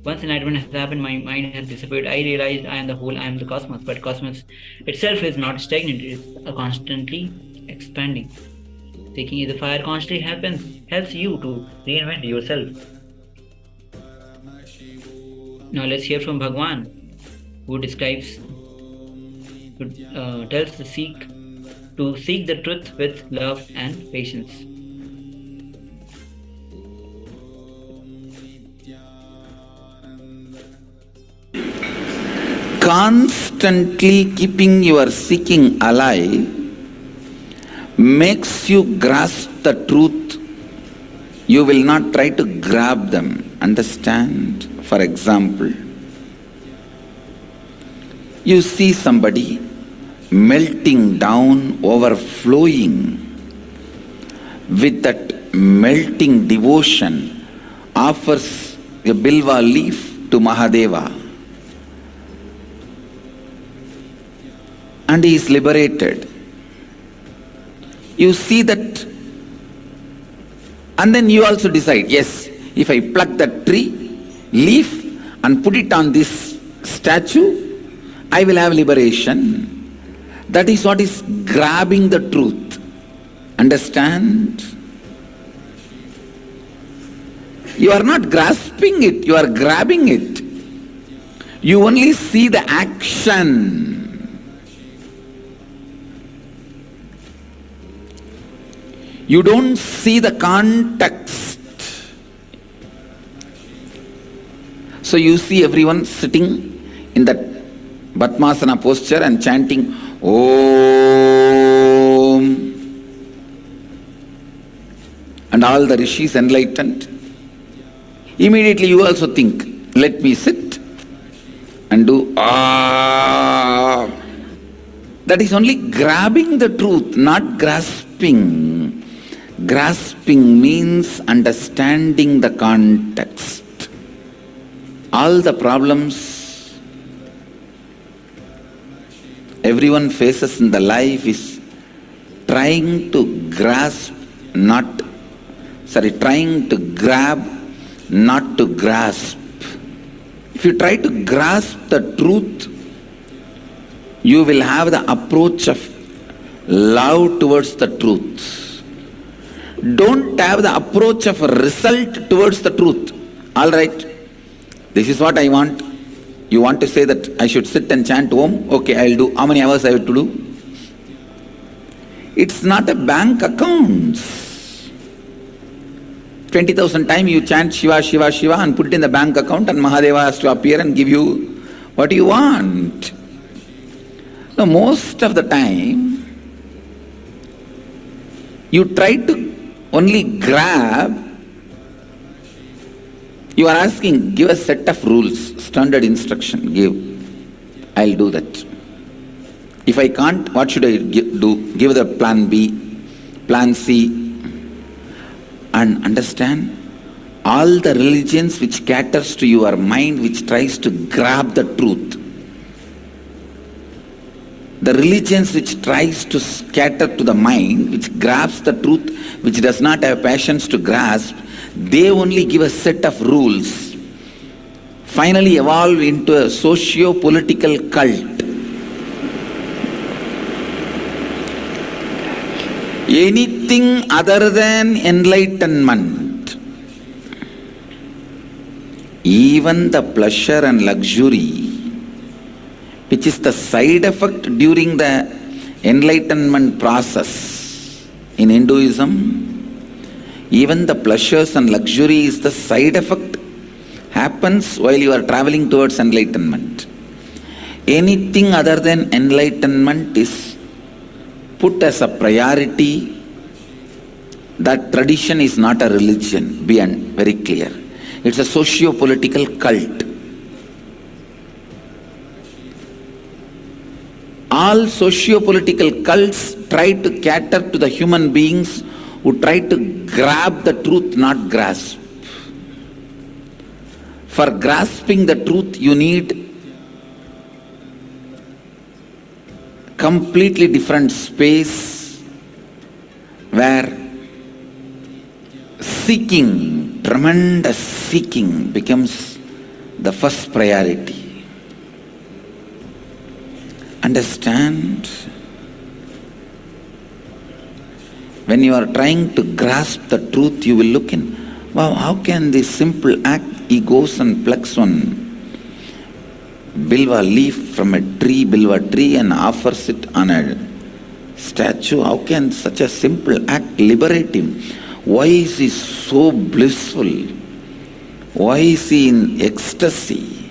Once enlightenment has happened, my mind has disappeared. I realized I am the whole, I am the cosmos. But cosmos itself is not stagnant, it is constantly expanding. Seeking is the fire constantly helps you to reinvent yourself. Now let's hear from Bhagwan, who describes, tells to seek the truth with love and patience. Constantly keeping your seeking alive makes you grasp the truth. You will not try to grab them. Understand? For example, you see somebody melting down, overflowing with that melting devotion, offers a bilva leaf to Mahadeva, and he is liberated. You see that, and then you also decide, yes, if I pluck that tree leaf and put it on this statue, I will have liberation. That is what is grabbing the truth. Understand? You are not grasping it, you are grabbing it. You only see the action. You don't see the context. So you see everyone sitting in that Padmasana posture and chanting Om, and all the rishis enlightened. Immediately you also think, let me sit and do Ah. That is only grabbing the truth, not grasping. Grasping means understanding the context. All the problems everyone faces in the life is trying to trying to grab, not to grasp. If you try to grasp the truth, you will have the approach of love towards the truth. Don't have the approach of a result towards the truth. All right, this is what I want. You want to say that I should sit and chant Om? Okay, I'll do. How many hours I have to do? It's not a bank account. 20,000 times you chant Shiva, Shiva, Shiva and put it in the bank account, and Mahadeva has to appear and give you what you want. Now, most of the time, you try to only grab. You are asking, give a set of rules, standard instruction, give. I'll do that. If I can't, what should I do? Give the plan B, plan C. And understand, all the religions which caters to your mind, which tries to grab the truth, the religions which tries to scatter to the mind, which grabs the truth, which does not have passions to grasp, they only give a set of rules, finally evolve into a socio-political cult. Anything other than enlightenment, even the pleasure and luxury, which is the side effect during the enlightenment process in Hinduism, even the pleasures and luxury is the side effect, happens while you are traveling towards enlightenment. Anything other than enlightenment is put as a priority. That tradition is not a religion, be very clear. It's a socio-political cult. All All socio-political cults try to cater to the human beings who try to grab the truth, not grasp. For grasping the truth, you need completely different space where seeking, tremendous seeking becomes the first priority. Understand? When you are trying to grasp the truth, you will look in, wow, how can this simple act, he goes and plucks one bilva leaf from a bilva tree and offers it on a statue. How can such a simple act liberate him? Why is he so blissful? Why is he in ecstasy?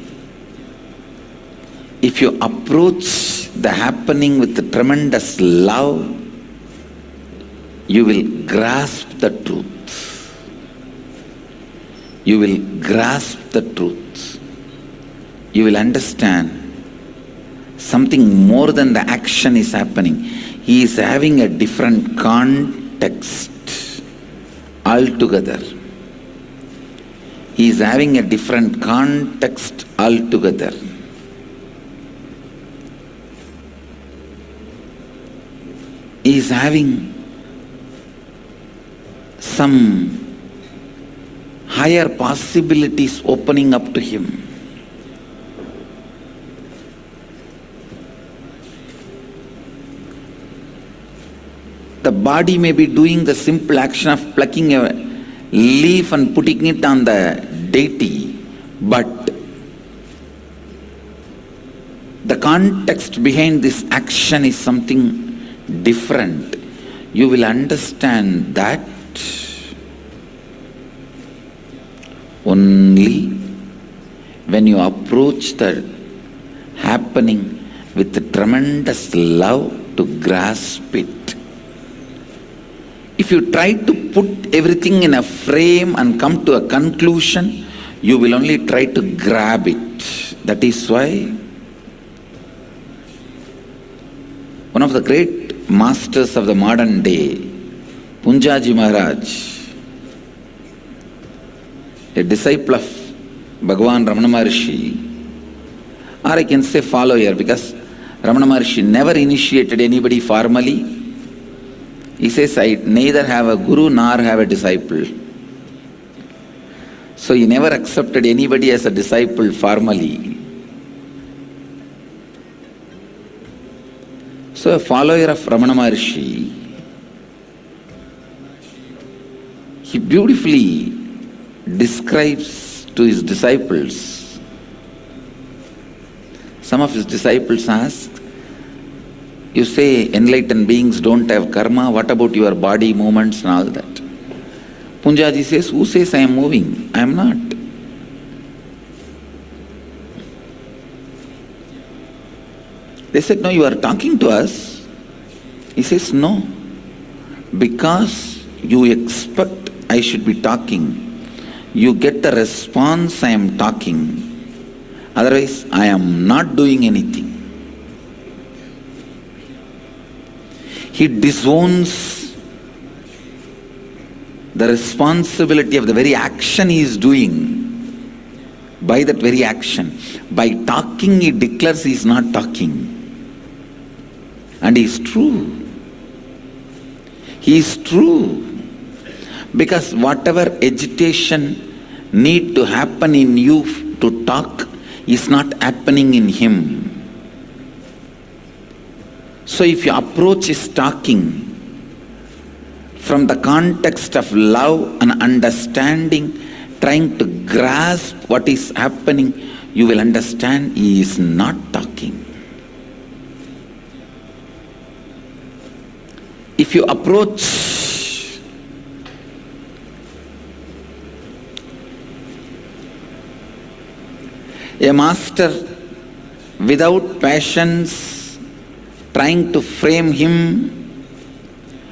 If you approach the happening with a tremendous love, you will grasp the truth. You will grasp the truth. You will understand something more than the action is happening. He is having a different context altogether. He is having a different context altogether. He is having some higher possibilities opening up to him. The body may be doing the simple action of plucking a leaf and putting it on the deity, but the context behind this action is something different. You will understand that only when you approach the happening with tremendous love to grasp it. If you try to put everything in a frame and come to a conclusion, you will only try to grab it. That is why one of the great masters of the modern day, Punjaji Maharaj, a disciple of Bhagavan Ramana Maharshi, or I can say follower, because Ramana Maharshi never initiated anybody formally. He says, I neither have a guru nor have a disciple. So he never accepted anybody as a disciple formally. So a follower of Ramana Maharshi, he beautifully describes to his disciples. Some of his disciples ask, you say enlightened beings don't have karma, what about your body movements and all that? Punjaji says, who says I am moving? I am not. They said, no, you are talking to us. He says, no, because you expect I should be talking. You get the response I am talking. Otherwise, I am not doing anything. He disowns the responsibility of the very action he is doing by that very action. By talking, he declares he is not talking. And he is true. He is true. Because whatever agitation need to happen in you to talk is not happening in him. So if your approach is talking from the context of love and understanding, trying to grasp what is happening, you will understand he is not talking. If you approach a master without patience, trying to frame him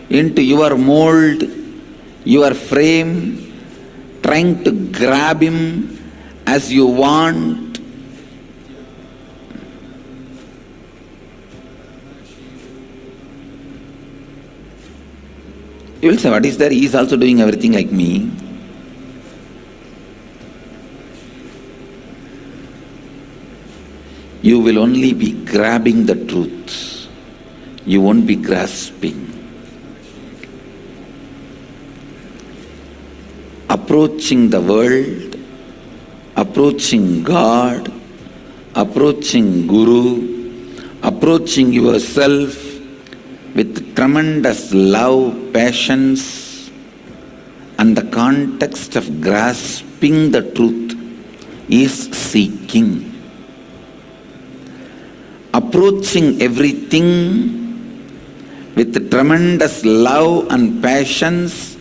into your mold, your frame, trying to grab him as you want, You will say, what is there? He is also doing everything like me. You will only be grabbing the truth. You won't be grasping. Approaching the world, approaching God, approaching Guru, approaching yourself with tremendous love, patience, and the context of grasping the truth is seeking. Approaching everything with tremendous love and patience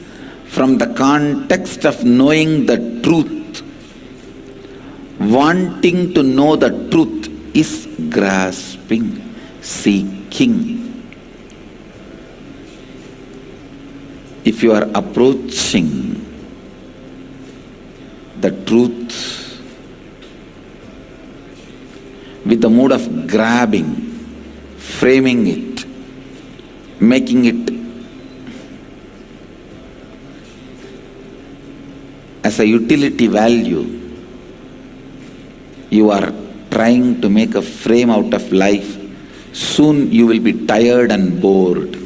from the context of knowing the truth, wanting to know the truth is grasping, seeking. If you are approaching the truth with the mood of grabbing, framing it, making it as a utility value, you are trying to make a frame out of life, soon you will be tired and bored.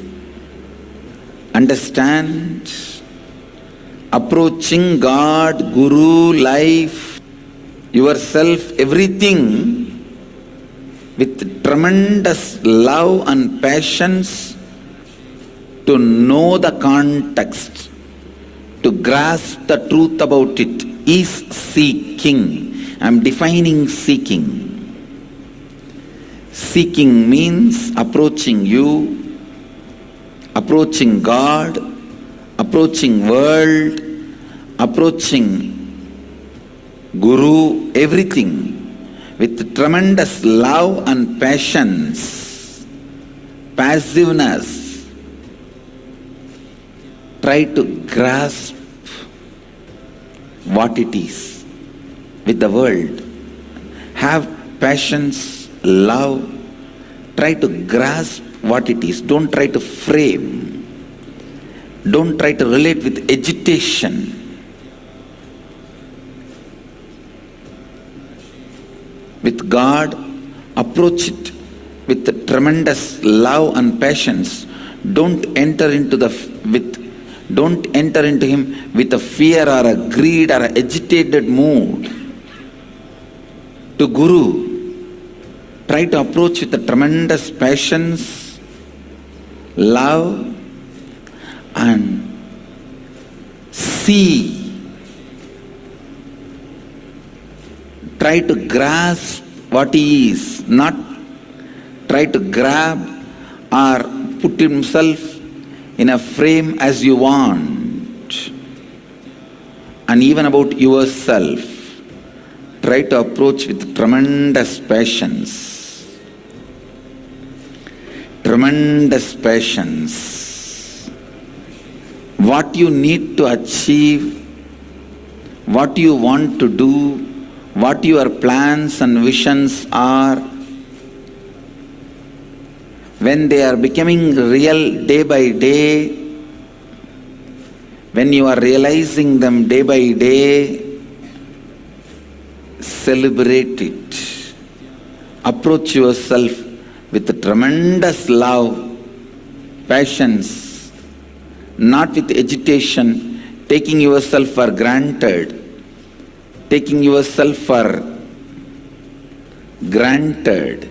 Understand? Approaching God, Guru, life, yourself, everything with tremendous love and patience to know the context, to grasp the truth about it is seeking. I am defining seeking. Seeking means approaching you, approaching God, approaching world, approaching Guru, everything with tremendous love and patience, passiveness. Try to grasp what it is with the world. Have patience, love. Try to grasp what it is. Don't try to frame. Don't try to relate with agitation. With God, approach it with tremendous love and patience. Don't enter into him with a fear or a greed or an agitated mood. To Guru, try to approach with a tremendous patience, love, and see. Try to grasp what he is, not try to grab or put himself in a frame as you want. And even about yourself, try to approach with tremendous patience. Tremendous patience. What you need to achieve, what you want to do, what your plans and visions are, when they are becoming real day by day, when you are realizing them day by day, celebrate it. Approach yourself with tremendous love, patience, not with agitation, taking yourself for granted. Taking yourself for granted.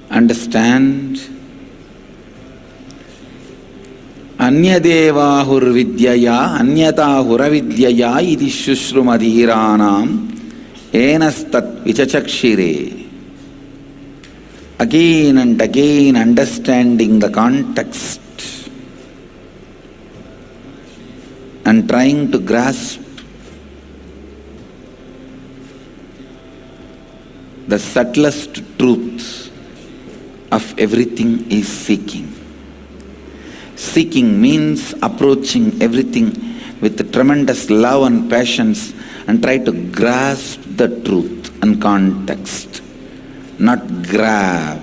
Understand? Anyadevahur vidyaya anyatahura vidyaya iti shushrumadhiranam enastat vichachakshire. Again and again understanding the context and trying to grasp the subtlest truth of everything is seeking. Seeking means approaching everything with tremendous love and patience and try to grasp the truth and context, not grab.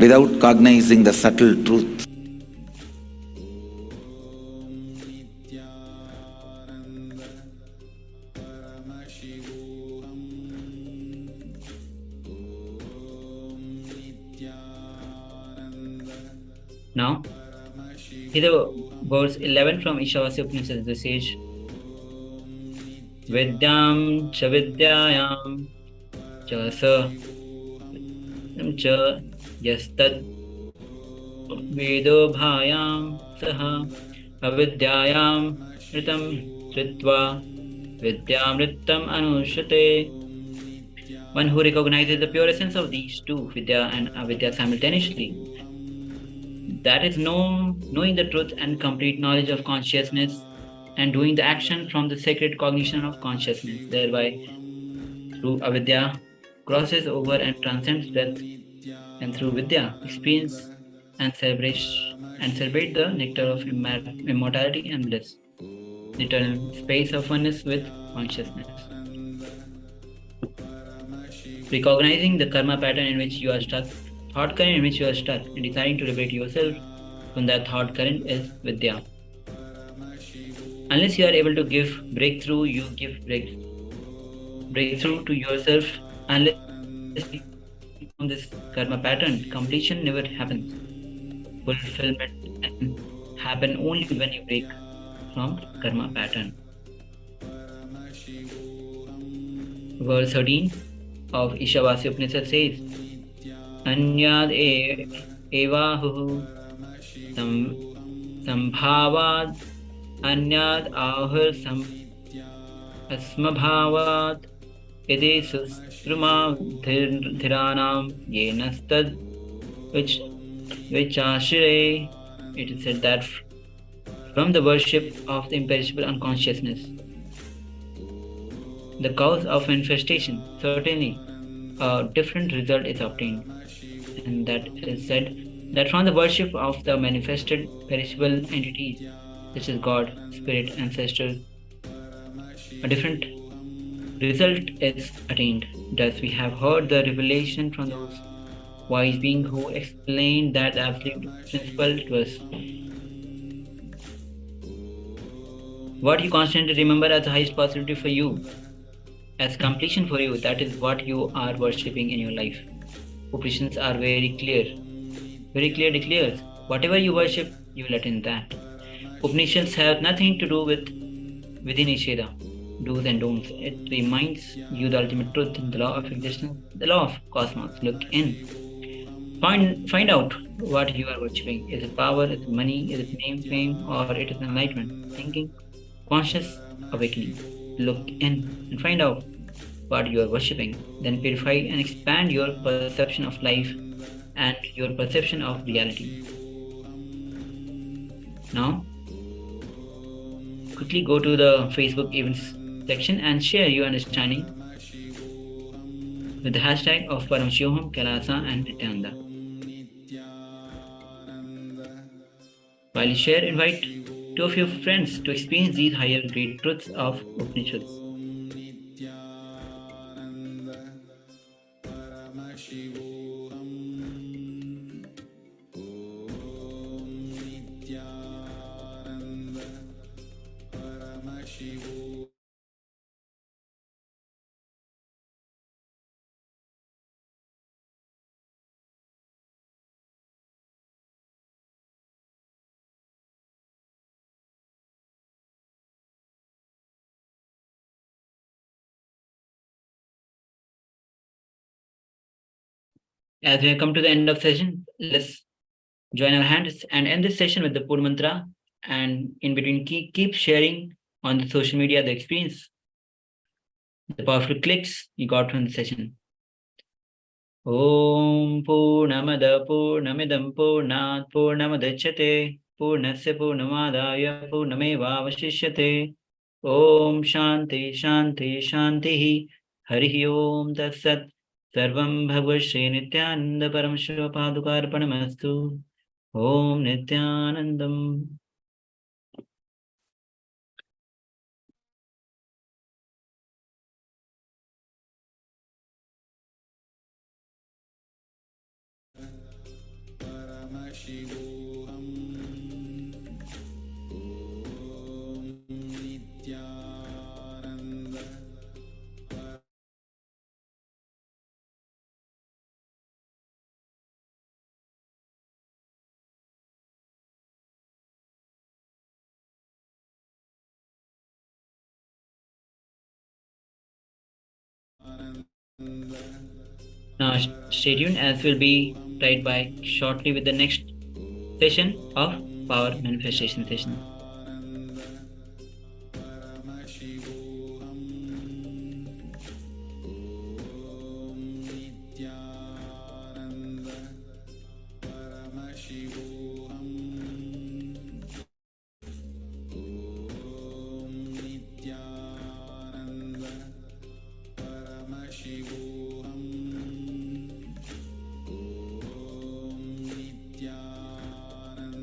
without cognizing the subtle truth. Now, here verse 11 from Ishavasya Upanishads, the sage, Vidyam cha vidyayam cha sa cha yastad vedo bhayam saha avidyayam ritam ritva vidyamritam anushate. One who recognizes the pure essence of these two, Vidya and Avidya, simultaneously, that is knowing the truth and complete knowledge of consciousness, and doing the action from the sacred cognition of consciousness, thereby through Avidya crosses over and transcends death, and through Vidya experience and celebrate the nectar of immortality and bliss, the eternal space of oneness with consciousness. Recognizing the karma pattern in which you are stuck, thought current in which you are stuck, and deciding to liberate yourself from that thought current is Vidya. Unless you are able to give breakthrough, you give breakthrough to yourself. Unless you from this karma pattern, completion never happens. Fulfillment can happen only when you break from karma pattern. Verse 13 of Ishavasya Upanishad says, Anyad evahu sambhavad anyad ahur asmabhavad ide sustruma dhiranam yenastad vichashire. It is said that from the worship of the imperishable unconsciousness, the cause of manifestation, certainly a different result is obtained. And that is said that from the worship of the manifested perishable entities, such as God, Spirit, Ancestors, a different result is attained. Thus, we have heard the revelation from those wise beings who explained that absolute principle to us. What you constantly remember as the highest possibility for you, as completion for you, that is what you are worshipping in your life. Upanishads are very clear declares, whatever you worship, you will attain that. Upanishads have nothing to do with Vidinisheda, do's and don'ts. It reminds you the ultimate truth, the law of existence, the law of cosmos. Look in. Find out what you are worshipping. Is it power? Is it money? Is it name, fame? Or it is enlightenment, thinking, conscious awakening? Look in and find out what you are worshipping. Then purify and expand your perception of life and your perception of reality. Now, quickly go to the Facebook events section and share your understanding with the hashtag of Paramashivoham, KAILASA and Nithyananda. While you share, invite two of your friends to experience these higher great truths of Upanishads. As we have come to the end of session, let's join our hands and end this session with the Pur Mantra, and in between keep sharing on the social media the experience, the powerful clicks you got from the session. Om Purnamada Purnamidam Purnat Purnamadachyate Purnasya Purnamadaya Purnamevavashishyate. Om Shanti Shanti Shanti Harihi Om Tat Sat. Sarvam Bhagavad Shri Nithyananda Paramashiva Padukarpanamastu. Om Nithyanandam. Paramashivoham Om Nithyananda Now, stay tuned as we'll be right back shortly with the next session of Power Manifestation session.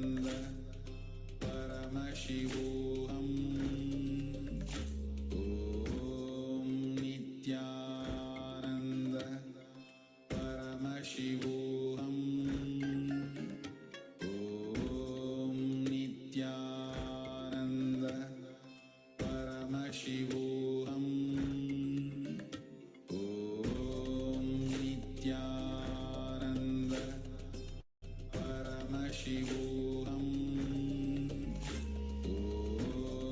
Paramashivoham Om Nithyananda Paramashivoham Om Nithyananda Paramashivoham Om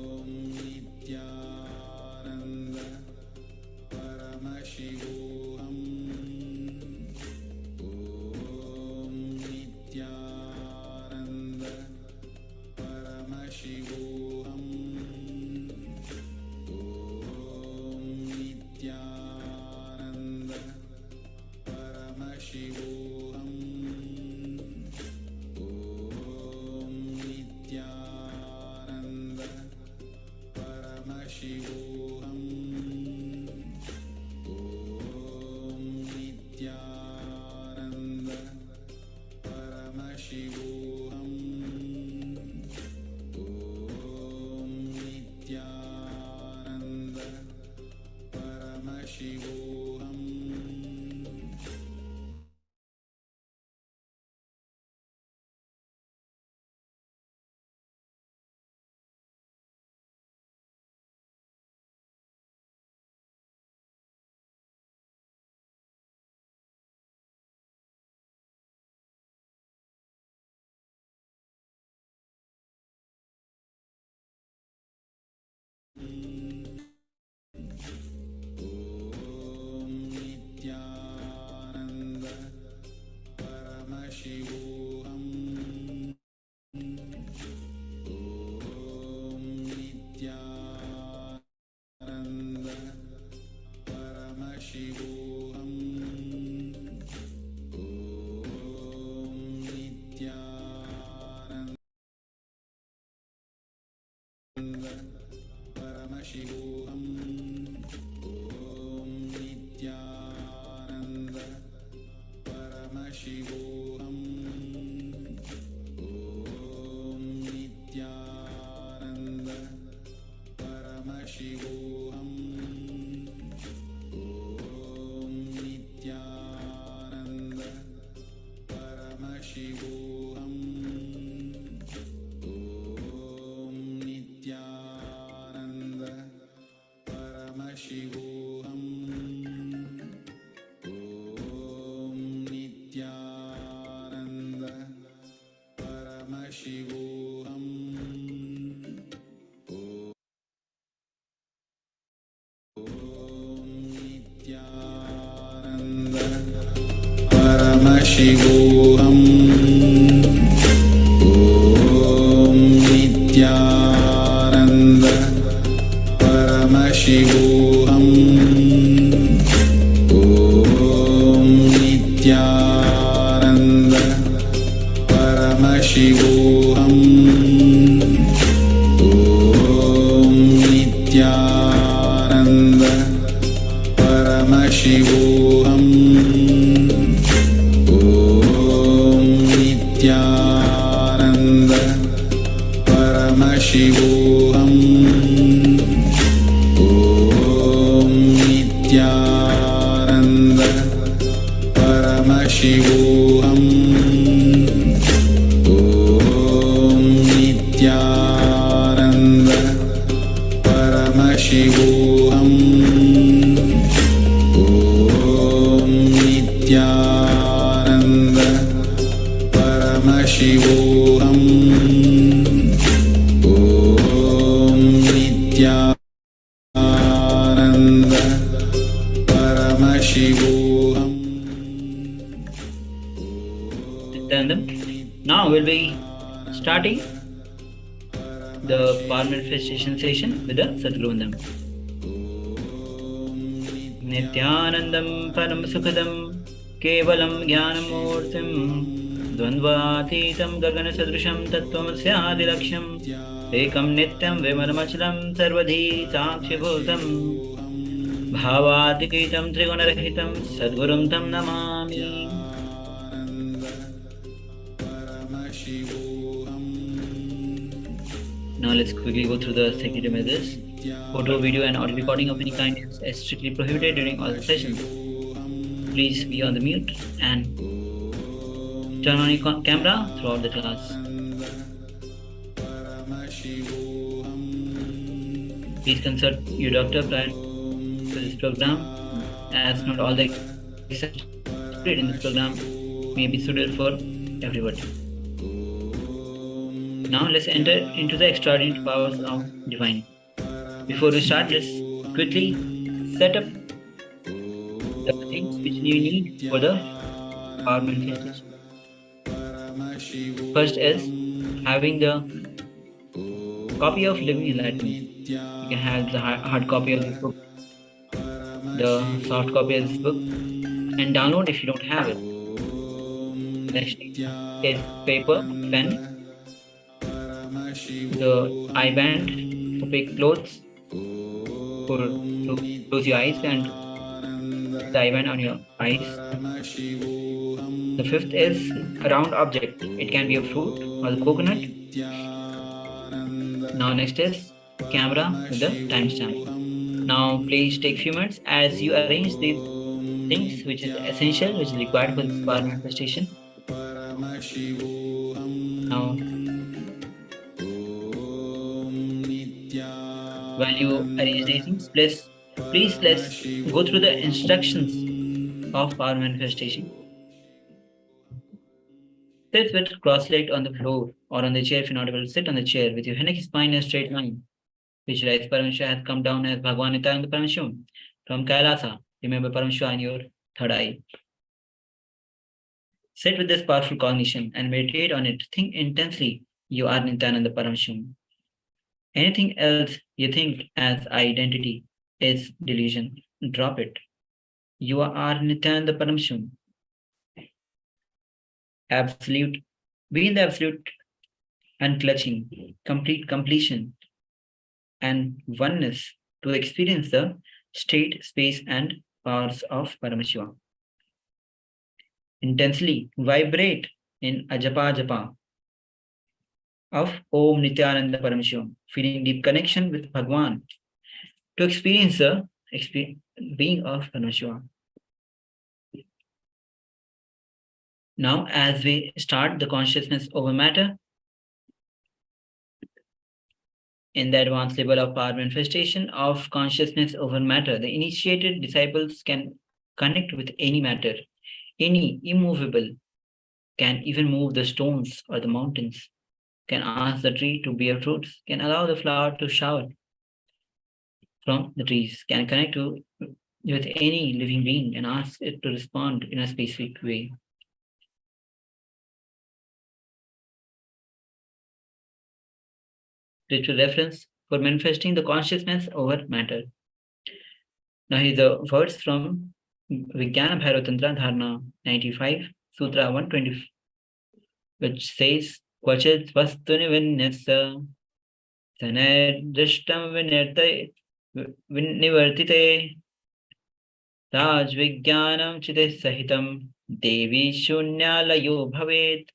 Nithyananda Paramashivoham Nithyananda Paramashivoham Om Nithyananda Paramashivoham Now we'll be starting the power manifestation session with the Sadgurundam. Nithyanandam Paramashivoham Kevalam Jnanamurtim Dvandvatitam Gagana Sadrisham Tattvamasyadiraksham Ekam Nityam Vimalamachalam Sarvadhi Sakshibhutam Bhavatikitam Trigunarahitam Sadgurum Tam Namami. Now let's quickly go through the security measures. Photo, video and audio recording of any kind is strictly prohibited during all the sessions. Please be on the mute and turn on your camera throughout the class. Please consult your doctor prior to this program, as not all the exercises in this program may be suited for everybody. Now let's enter into the extraordinary powers of divine. Before we start, let's quickly set up the things which you need for the power manifestation. First is having the copy of Living Enlightenment. You can have the hard copy of this book, the soft copy of this book, and download if you don't have it. Next is paper, pen, the eye band, opaque clothes to close your eyes and the eye band on your eyes. The fifth is a round object. It can be a fruit or the coconut. Now next is camera with the timestamp. Now please take a few minutes as you arrange these things which is essential, which is required for this power manifestation. Now while you arrange these things, please let's go through the instructions of power manifestation. Sit with cross-legged on the floor or on the chair if you're not able to sit on the chair with your neck spine in a straight line. Visualize Paramashiva has come down as Bhagavan Nithyananda Paramashivam from KAILASA. Remember Paramashiva in your third eye. Sit with this powerful cognition and meditate on it. Think intensely. You are Nithyananda Paramashivam. Anything else you think as identity is delusion. Drop it. You are Nithyananda Paramashivam. Absolute. Be in the absolute unclutching, complete completion and oneness to experience the state, space and powers of Paramashiva. Intensely vibrate in ajapa japa of Om Nithyananda Paramashivam, feeling deep connection with Bhagwan to experience the being of Paramashiva. Now, as we start the consciousness over matter, in the advanced level of power manifestation of consciousness over matter, the initiated disciples can connect with any matter, any immovable, can even move the stones or the mountains, can ask the tree to bear fruits, can allow the flower to shower from the trees, can connect with any living being and ask it to respond in a specific way. Spiritual reference for manifesting the consciousness over matter. Now here's the words from Vijnana Bhairatantra Dharana 95, Sutra 120, which says, Kvachit vastuni vinyasa sanadrishtam vinivartite Raj Vijnanam chite sahitam Devi shunyalayo bhavet.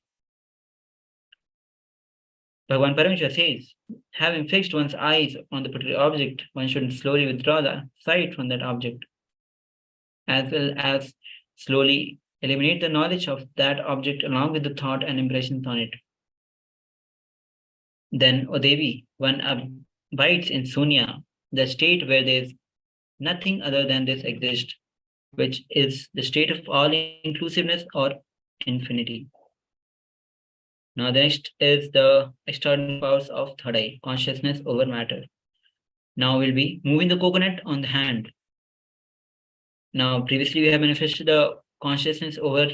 Bhagavan Paramashiva says, having fixed one's eyes on the particular object, one should slowly withdraw the sight from that object, as well as slowly eliminate the knowledge of that object along with the thought and impressions on it. Then, O Devi, one abides in Sunya, the state where there is nothing other than this exists, which is the state of all-inclusiveness or infinity. Now, the next is the extraordinary powers of third eye, consciousness over matter. Now, we'll be moving the coconut on the hand. Now, previously we have manifested the consciousness over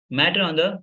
matter on the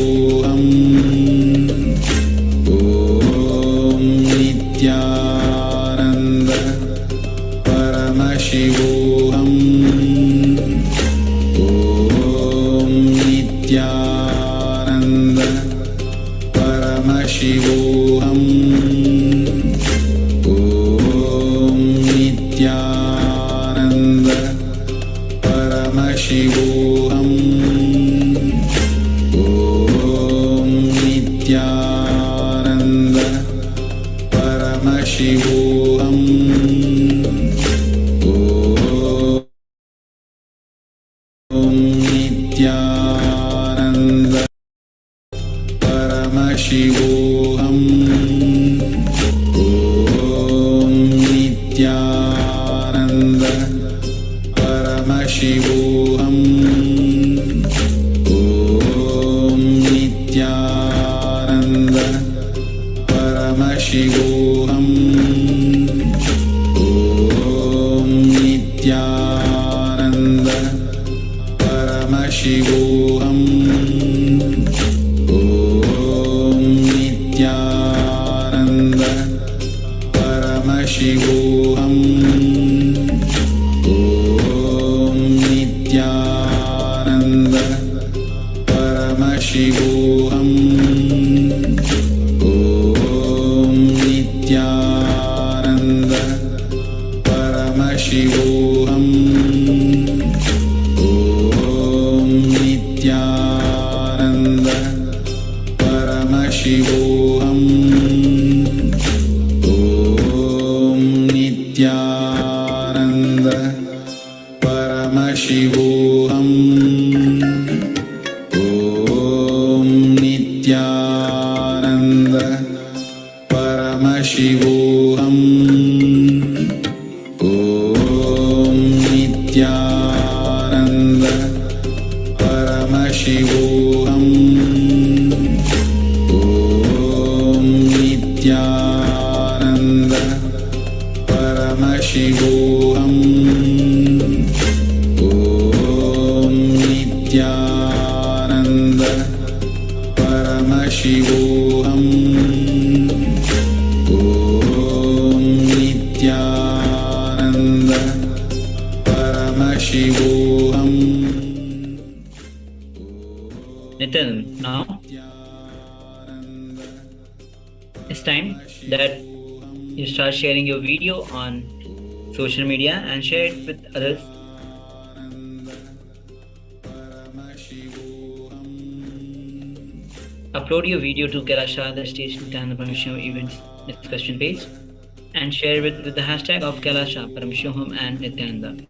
Nithyananda Paramashivoham Om Nithyananda Paramashivoham Om Nithyananda Paramashivoham Om Nithyananda Paramashivoham Om Nithyananda Paramashivoham Om Nithyananda Paramashivoham Om Nithyananda Paramashivoham Om Nithyananda Paramashivoham Om Nithyananda Paramashivoham Om Nithyananda Paramashivoham Om Nithyananda Paramashivoham Om Nithyananda Paramashivoham Om Nithyananda Paramashivoham Om Nithyananda Paramashivoham Om Nithyananda Paramashivoham Om Nithyananda Paramashivoham Om Nithyananda Paramashivoham Om Nithyananda Paramashivoham Nityananda, now it's time that you start sharing your video on social media and share it with others. Upload your video to KAILASA, the stage Nithyananda Paramashivam events discussion page, and share it with the hashtag of KAILASA, Paramashivoham and Nithyananda.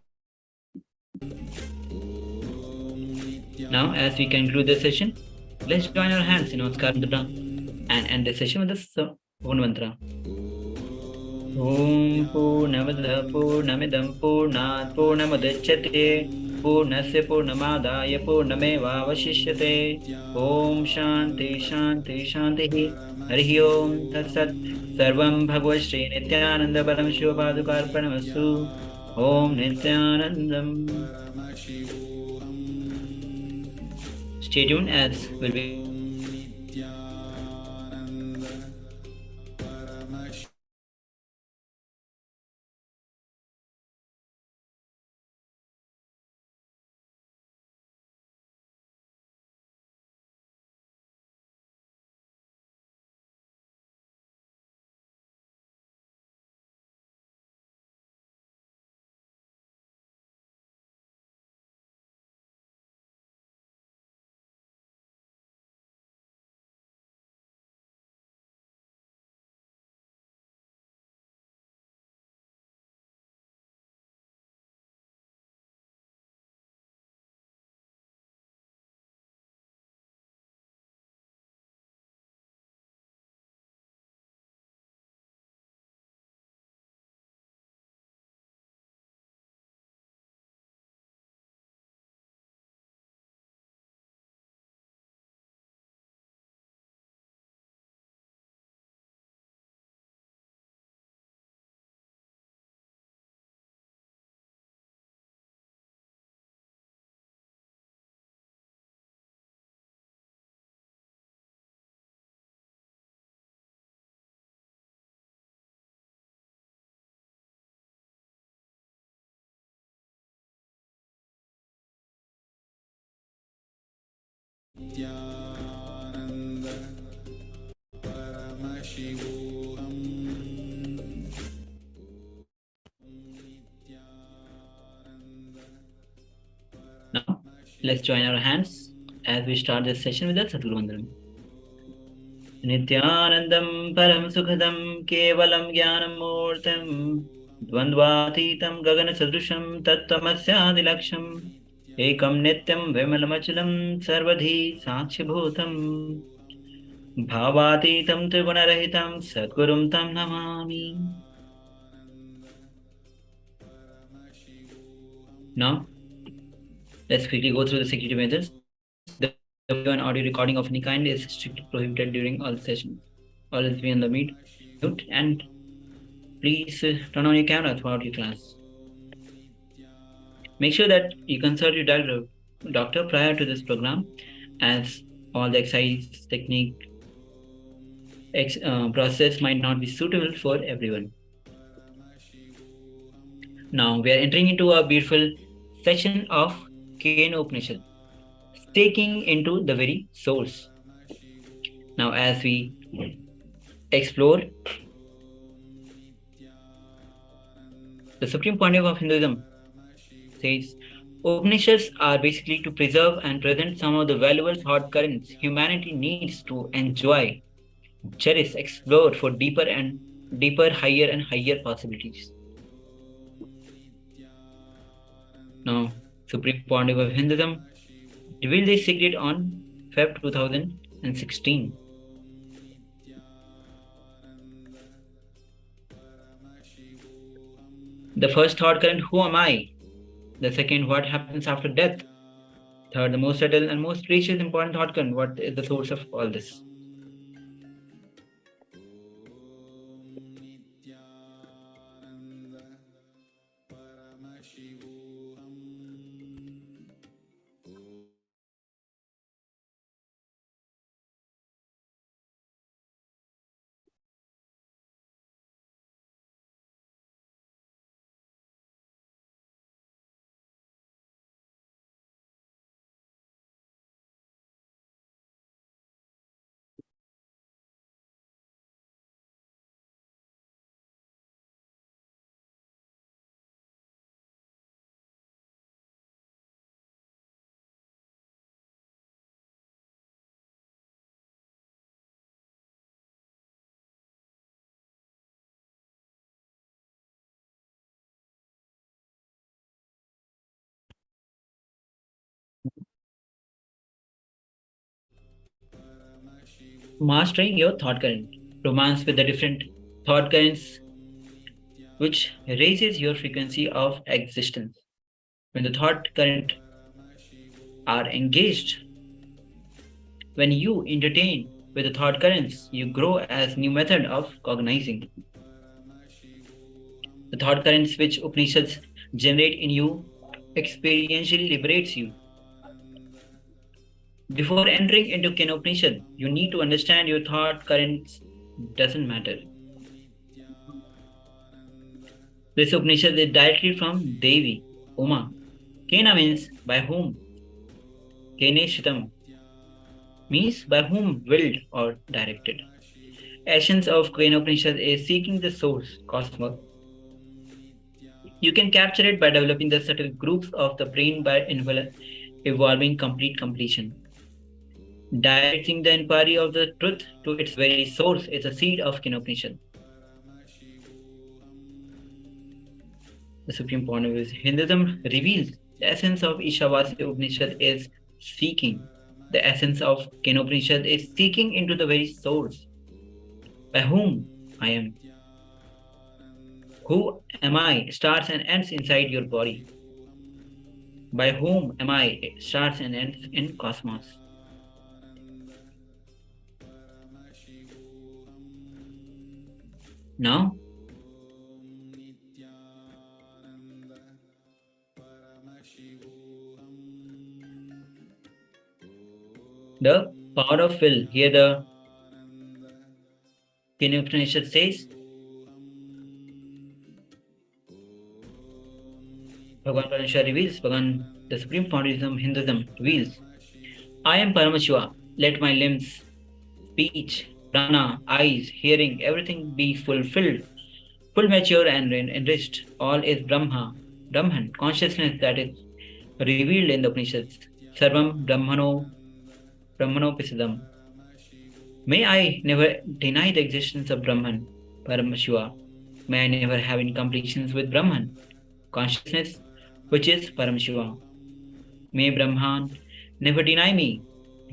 Now, as we conclude the session, let's join our hands in Namaskar Mudra and end the session with the Om Mantra. Om Purnamada Purnamidam Purnat Purnamudachyate Purnasya Purnamadaya Purnameva Vashishyate Om Shanti Shanti Shanti Harihi Om Tat Sat Sarvam Bhagavad Shri Nithyananda Paramashiva Padukarpanamastu Om Nithyanandam. Stay tuned as we'll be Nithyananda Paramashivoham Now, let's join our hands as we start this session with the Sadguru Mandalam. Nithyanandam Param Sukhadam Kevalam Jnanam Murtam Dvandvatitam Gagana Sadrusham Tattvamasya Ekam Nityam Vimalamachalam Sarvadhi Sakshibhutam Bhavatitam Tribunarahitam Sadgurum Tam Namami. Now, let's quickly go through the security measures. The video and audio recording of any kind is strictly prohibited during all sessions. Always be on the mute and please turn on your camera throughout your class. Make sure that you consult your doctor prior to this program, as all the exercise technique process might not be suitable for everyone. Now we are entering into a beautiful section of Upanishad, staking into the very source. Now, as we explore the Supreme Pontiff of Hinduism says, Upanishads are basically to preserve and present some of the valuable thought currents humanity needs to enjoy, cherish, explore for deeper, higher and higher possibilities. Now, Supreme Pontiff of Hinduism revealed this secret on Feb 2016. The first thought current, who am I? The second, what happens after death? Third, the most subtle and most precious important thought current, what is the source of all this? Mastering your thought current. Romance with the different thought currents, which raises your frequency of existence. When the thought current are engaged, when you entertain with the thought currents, you grow as new method of cognizing. The thought currents which Upanishads generate in you experientially liberates you. Before entering into Upanishad, you need to understand your thought currents doesn't matter. This Upanishad is directly from Devi, Uma. Kena means by whom. Kene Shitam means by whom willed or directed. Essence of Kena Upanishad is seeking the source, cosmos. You can capture it by developing the subtle groups of the brain by evolving complete completion. Directing the inquiry of the truth to its very source is a seed of Upanishad. The Supreme Pontiff of Hinduism reveals the essence of Ishavasya Upanishad is seeking. The essence of Upanishad is seeking into the very source. By whom I am. Who am I starts and ends inside your body. By whom am I starts and ends in cosmos. Now, the power of will. Here the Upanishad says, Bhagavan Paramashiva reveals, Bhagavan, the Supreme Pontiff of Hinduism reveals, I am Paramashiva. Let my limbs, speech, prana, eyes, hearing, everything be fulfilled, full mature and enriched. All is Brahman, consciousness that is revealed in the Upanishads. Sarvam Brahmanopisadam. May I never deny the existence of Brahman, Paramashiva. May I never have incompletions with Brahman, consciousness, which is Paramashiva. May Brahman never deny me,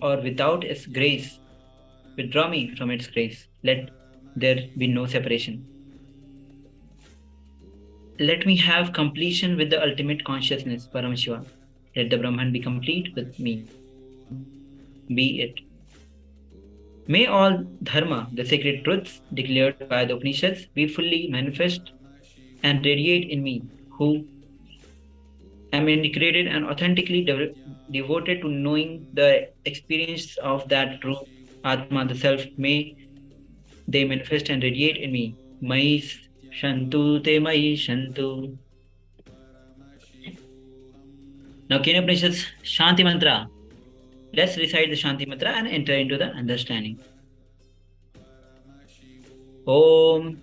or without its grace, withdraw me from its grace. Let there be no separation. Let me have completion with the ultimate consciousness, Paramashiva. Let the Brahman be complete with me. Be it. May all dharma, the sacred truths declared by the Upanishads, be fully manifest and radiate in me, who am integrated and authentically devoted to knowing the experience of that true Atma, the Self. May they manifest and radiate in me. Mai Shantu Te Mai Shantu. Now, Kena Upanishads Shanti Mantra. Let's recite the Shanti Mantra and enter into the understanding. Om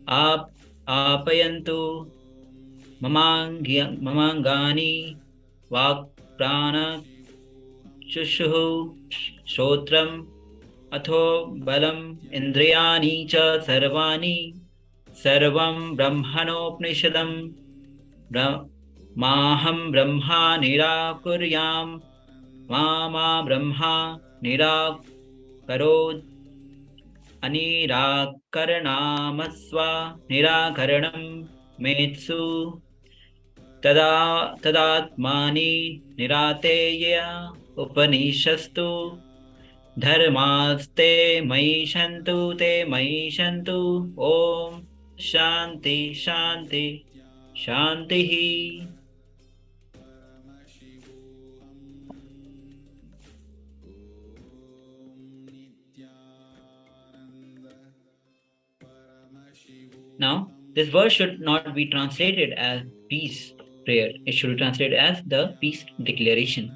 Apayantu Mamangani Vak Prana Chushuhu Shotram Atho Balam Indriyani Cha Sarvani Sarvam Brahmanopnishadam Maham Brahma Nirakuryam Mama Brahma Nirakarod Anirakaranamsva Nirakaranam Metsu Tadatmani Nirateya Upanishastu Dharmaste Maishantu Te Maishantu Om Shanti Shanti Shantihi. Now, this verse should not be translated as peace prayer. It should be translated as the peace declaration.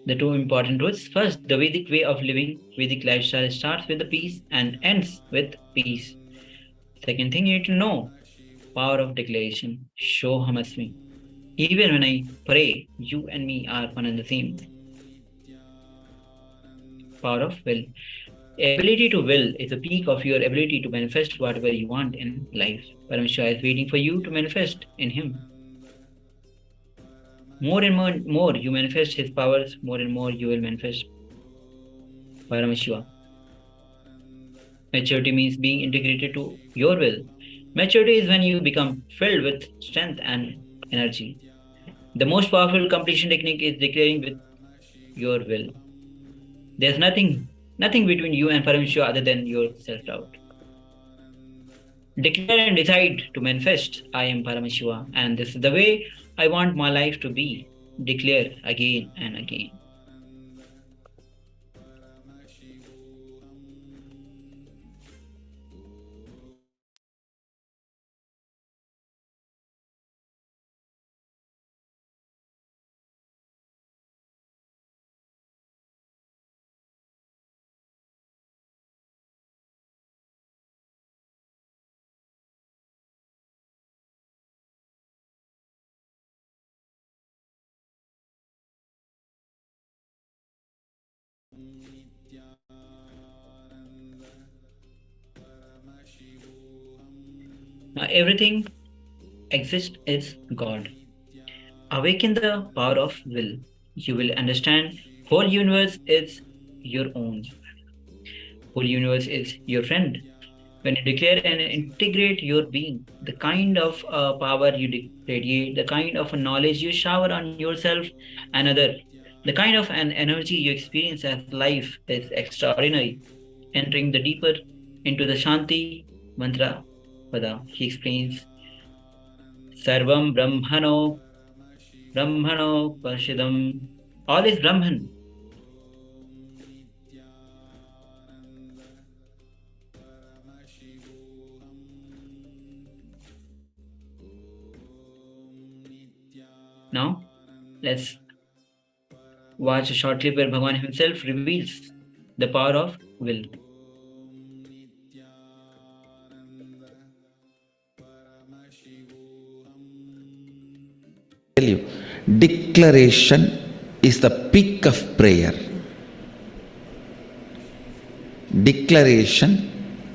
The two important truths. First, the Vedic way of living, Vedic lifestyle starts with the peace and ends with peace. Second thing, you need to know power of declaration. Shohamasmi. Even when I pray, you and me are one and the same. Power of will. Ability to will is the peak of your ability to manifest whatever you want in life. Paramashiva is waiting for you to manifest in him. More and more you manifest his powers, more and more you will manifest Paramashiva. Maturity means being integrated to your will. Maturity is when you become filled with strength and energy. The most powerful completion technique is declaring with your will. There's nothing between you and Paramashiva other than your self-doubt. Declare and decide to manifest, I am Paramashiva, and this is the way I want my life to be. Declare again and again. Now, everything exists is God. Awaken the power of will. You will understand whole universe is your own. Whole universe is your friend. When you declare and integrate your being, the kind of power you radiate, the kind of knowledge you shower on yourself and other, the kind of an energy you experience as life is extraordinary. Entering the deeper into the Shanti mantra pada, he explains Sarvam Brahmano Parshidam. All is Brahman. Now, let's watch a short clip where Bhagavan himself reveals the power of will. Tell you, declaration is the peak of prayer. Declaration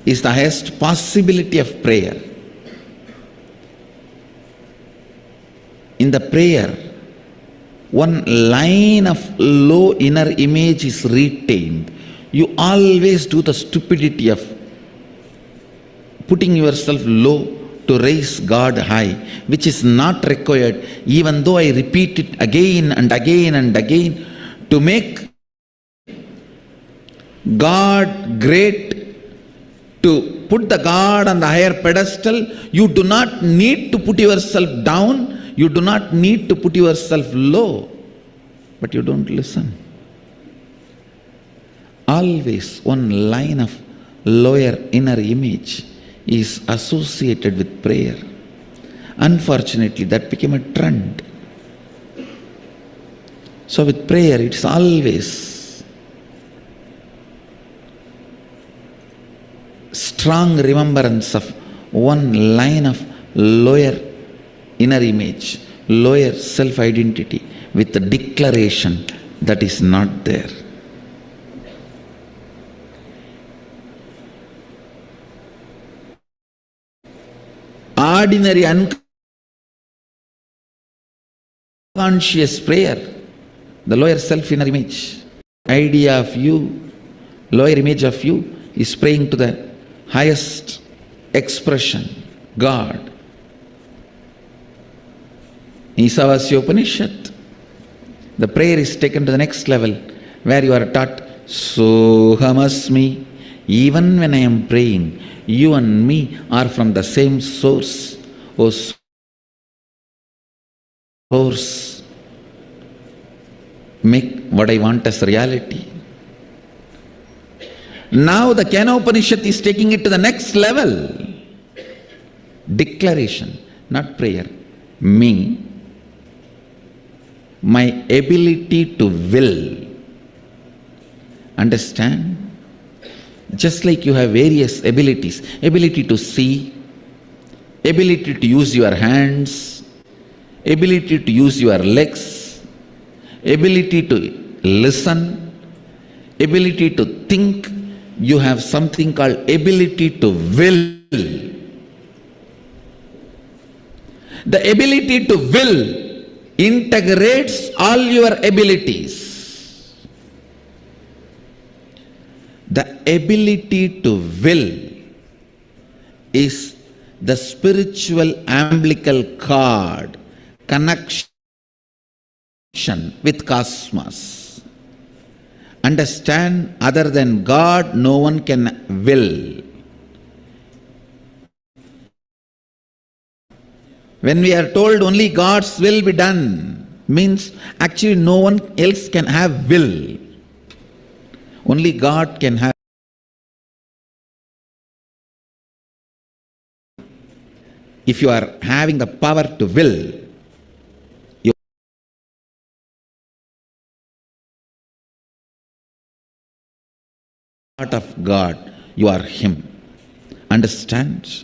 is the highest possibility of prayer. In the prayer, one line of low inner image is retained. You always do the stupidity of putting yourself low to raise God high, which is not required, even though I repeat it again and again and again to make God great, to put the God on the higher pedestal. You do not need to put yourself down. You do not need to put yourself low, but you don't listen. Always one line of lower inner image is associated with prayer. Unfortunately, that became a trend. So with prayer, it's always strong remembrance of one line of lower inner image, lower self-identity with the declaration that is not there. Ordinary unconscious prayer, the lower self inner image, idea of you, lower image of you is praying to the highest expression, God. In Sevas Upanishad, the prayer is taken to the next level where you are taught, Sohamasmi. Even when I am praying, you and me are from the same source. O source, make what I want as reality. Now the Kena Upanishad is taking it to the next level. Declaration, not prayer. Me, my ability to will. Understand? Just like you have various abilities, ability to see, ability to use your hands, ability to use your legs, ability to listen, ability to think, you have something called ability to will. The ability to will integrates all your abilities. The ability to will is the spiritual umbilical cord, connection with cosmos. Understand, other than God, no one can will. When we are told only God's will be done, means actually no one else can have will. Only God can have. If you are having the power to will, you are part of God, you are Him. Understand?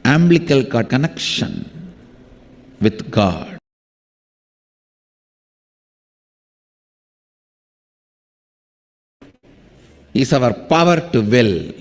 Umbilical cord connection with God is our power to will.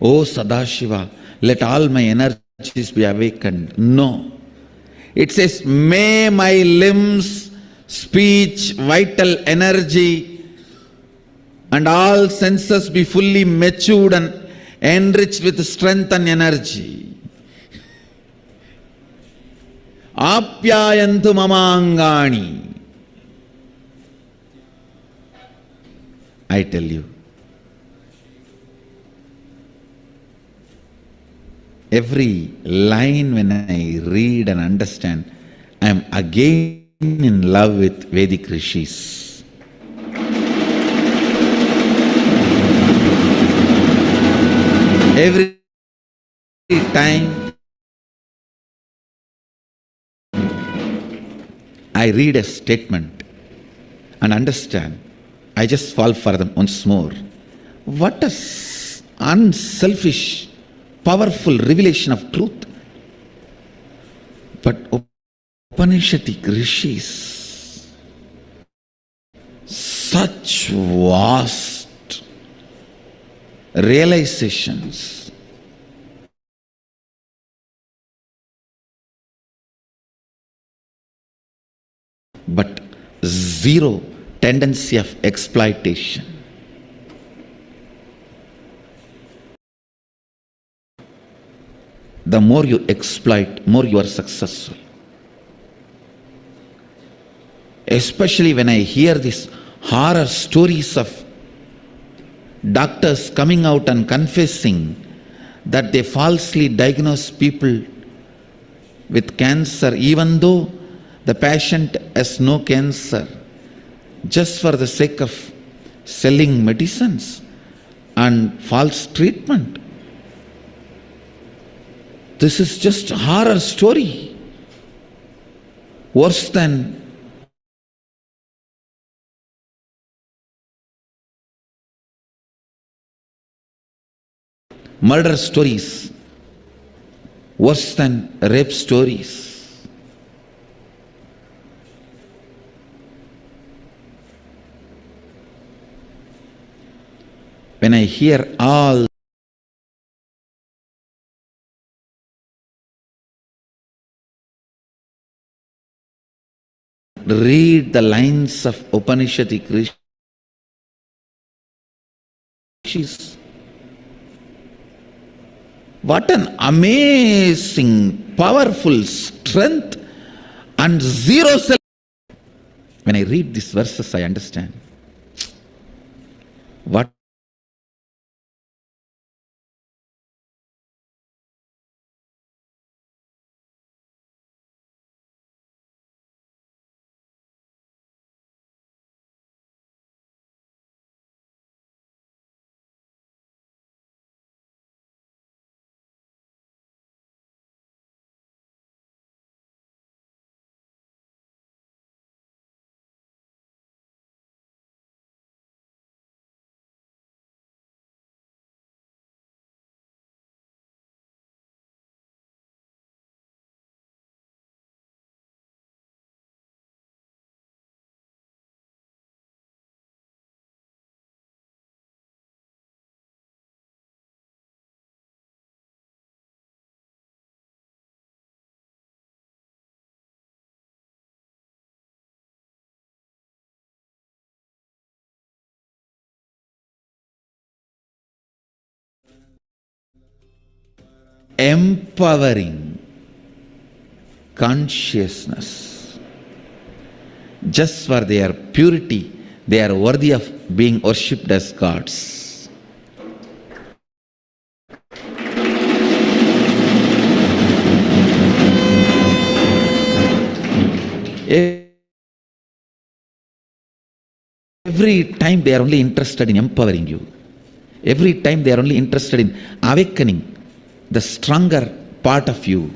Oh Sadashiva, let all my energies be awakened. No. It says, may my limbs, speech, vital energy, and all senses be fully matured and enriched with strength and energy. Apyayantu mamangani. I tell you, every line when I read and understand, I am again in love with Vedic rishis. Every time I read a statement and understand, I just fall for them once more. What a unselfish, powerful revelation of truth. But Upanishadic rishis, such vast realizations, but zero tendency of exploitation. The more you exploit, more you are successful. Especially when I hear these horror stories of doctors coming out and confessing that they falsely diagnose people with cancer, even though the patient has no cancer, just for the sake of selling medicines and false treatment. This is just a horror story. Worse than murder stories, worse than rape stories. When I hear all read the lines of Upanishadic rishis, what an amazing, powerful strength and zero self. When I read these verses, I understand what empowering consciousness. Just for their purity, they are worthy of being worshipped as gods. Every time they are only interested in empowering you. Every time they are only interested in awakening the stronger part of you.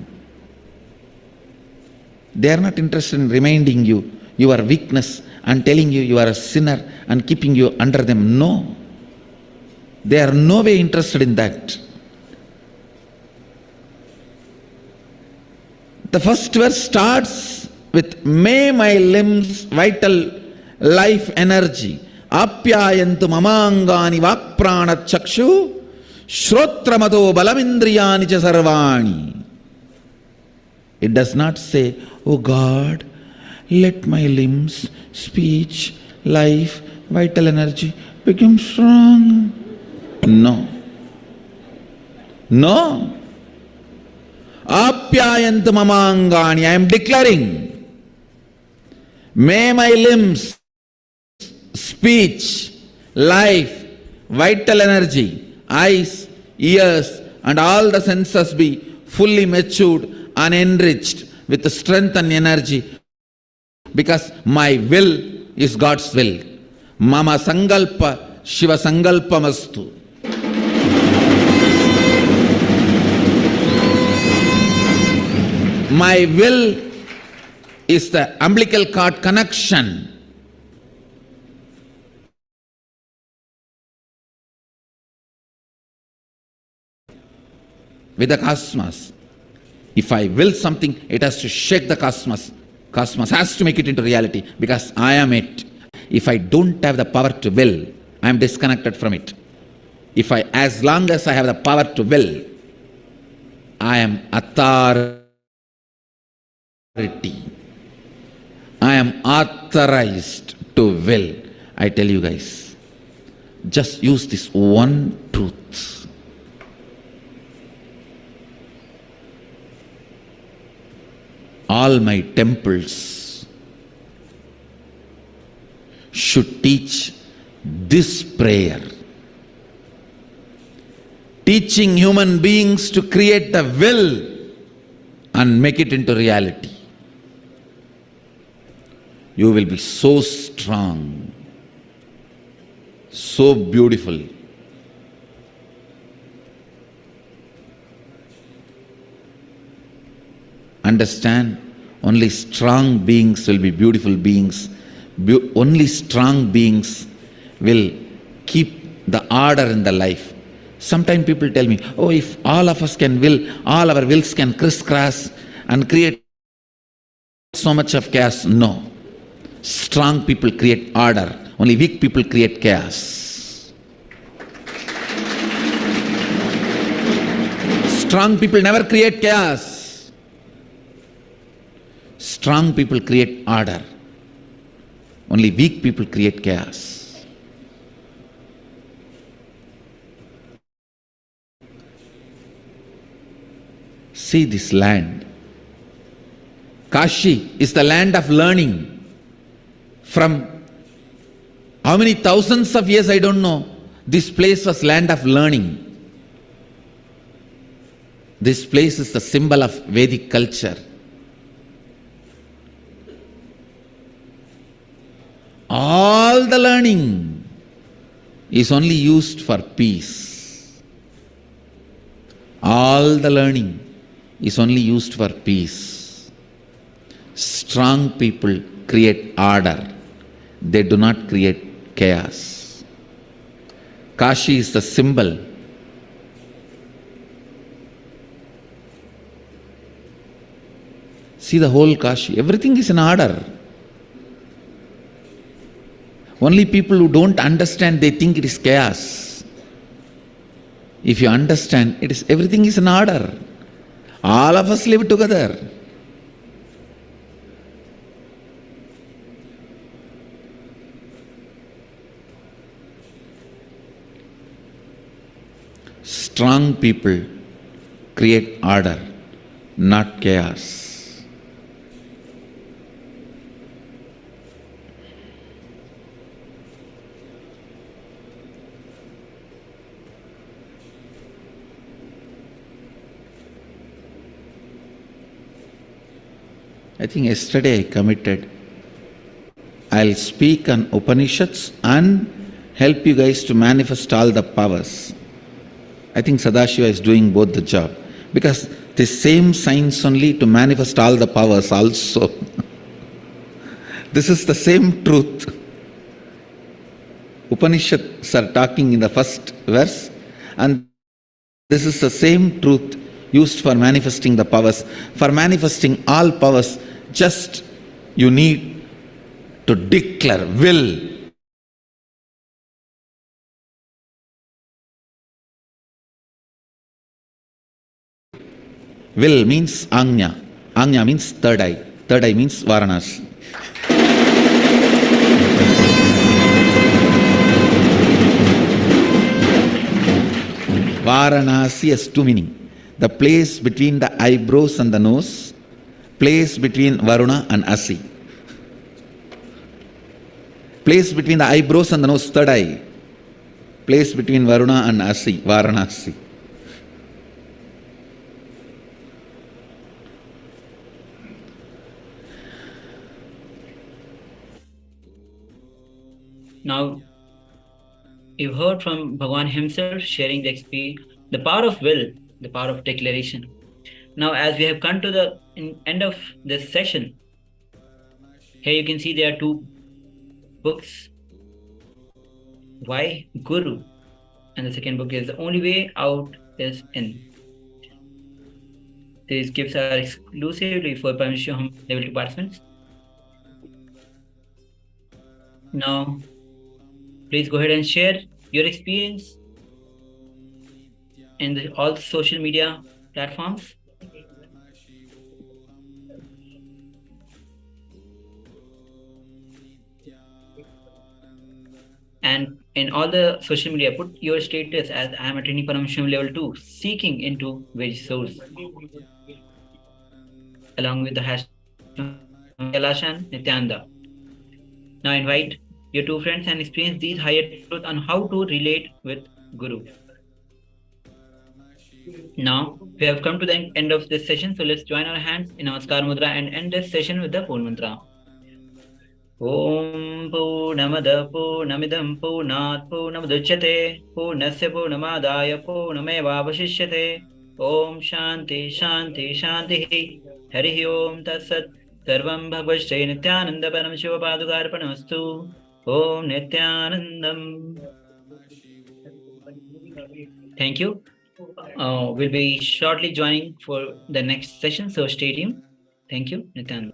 They are not interested in reminding you your weakness and telling you you are a sinner and keeping you under them. No. They are no way interested in that. The first verse starts with, may my limbs, vital life energy, apyayantu mamangani vakprana chakshu, shrotramado balamindriyani cha sarvani. It does not say, oh God, let my limbs, speech, life, vital energy become strong. No. No. Apyayantu mamangani, I am declaring, may my limbs, speech, life, vital energy, eyes, ears, and all the senses be fully matured and enriched with strength and energy, because my will is God's will. Mama sangalpa Shiva sangalpamastu. My will is the umbilical cord connection with the cosmos. If I will something, it has to shake the cosmos. Cosmos has to make it into reality, because I am it. If I don't have the power to will, I am disconnected from it. As long as I have the power to will, I am authority. I am authorized to will. I tell you guys, just use this one truth. All my temples should teach this prayer, teaching human beings to create the will and make it into reality. You will be so strong, so beautiful. Understand, only strong beings will be beautiful beings. Only strong beings will keep the order in the life. Sometimes people tell me, oh, if all of us can will, all our wills can crisscross and create so much of chaos. No. Strong people create order. Only weak people create chaos. Strong people never create chaos. Strong people create order. Only weak people create chaos. See this land. Kashi is the land of learning. From how many thousands of years, I don't know, this place was land of learning. This place is the symbol of Vedic culture. All the learning is only used for peace. All the learning is only used for peace. Strong people create order. They do not create chaos. Kashi is the symbol. See the whole Kashi. Everything is in order. Only people who don't understand, they think it is chaos. If you understand, everything is in order. All of us live together. Strong people create order, not chaos. I think yesterday I committed, I'll speak on Upanishads and help you guys to manifest all the powers. I think Sadashiva is doing both the job, because The same science only to manifest all the powers also. This is the same truth. Upanishads are talking in the first verse, and this is the same truth used for manifesting the powers. For manifesting all powers, just you need to declare will. Will means Anya. Anya means third eye. Third eye means Varanasi. Varanasi has two meanings. The place between the eyebrows and the nose, place between Varuna and Asi. Place between the eyebrows and the nose, third eye. Place between Varuna and Asi, Varanasi. Now, you've heard from Bhagwan himself sharing the experience, the power of will, the power of declaration. Now, as we have come to the end of this session, here you can see there are two books. Why? Guru. And the second book is The Only Way Out is In. These gifts are exclusively for Paramashivoham Level 2 participants. Now, please go ahead and share your experience in all the social media platforms. And in all the social media, put your status as I am attending Paramashivoham Level 2, seeking into which source, along with the hashtag KAILASA and Nithyananda. Now invite your two friends and experience these higher truths on how to relate with Guru. Now we have come to the end of this session, so let's join our hands in Namaskar Mudra and end this session with the phone mantra. Om Purnamada Purnamidam Purnat Purnamudachyate Purnasya Purnamadaya Purnamevavashishyate Om Shanti Shanti Shanti Harihi Om Tatsat Sarvam Bhagavate Nithyananda Paramashivoham Om Nithyanandam. Thank you. We'll be shortly joining for the next session, so stay tuned. Thank you, Nithyananda.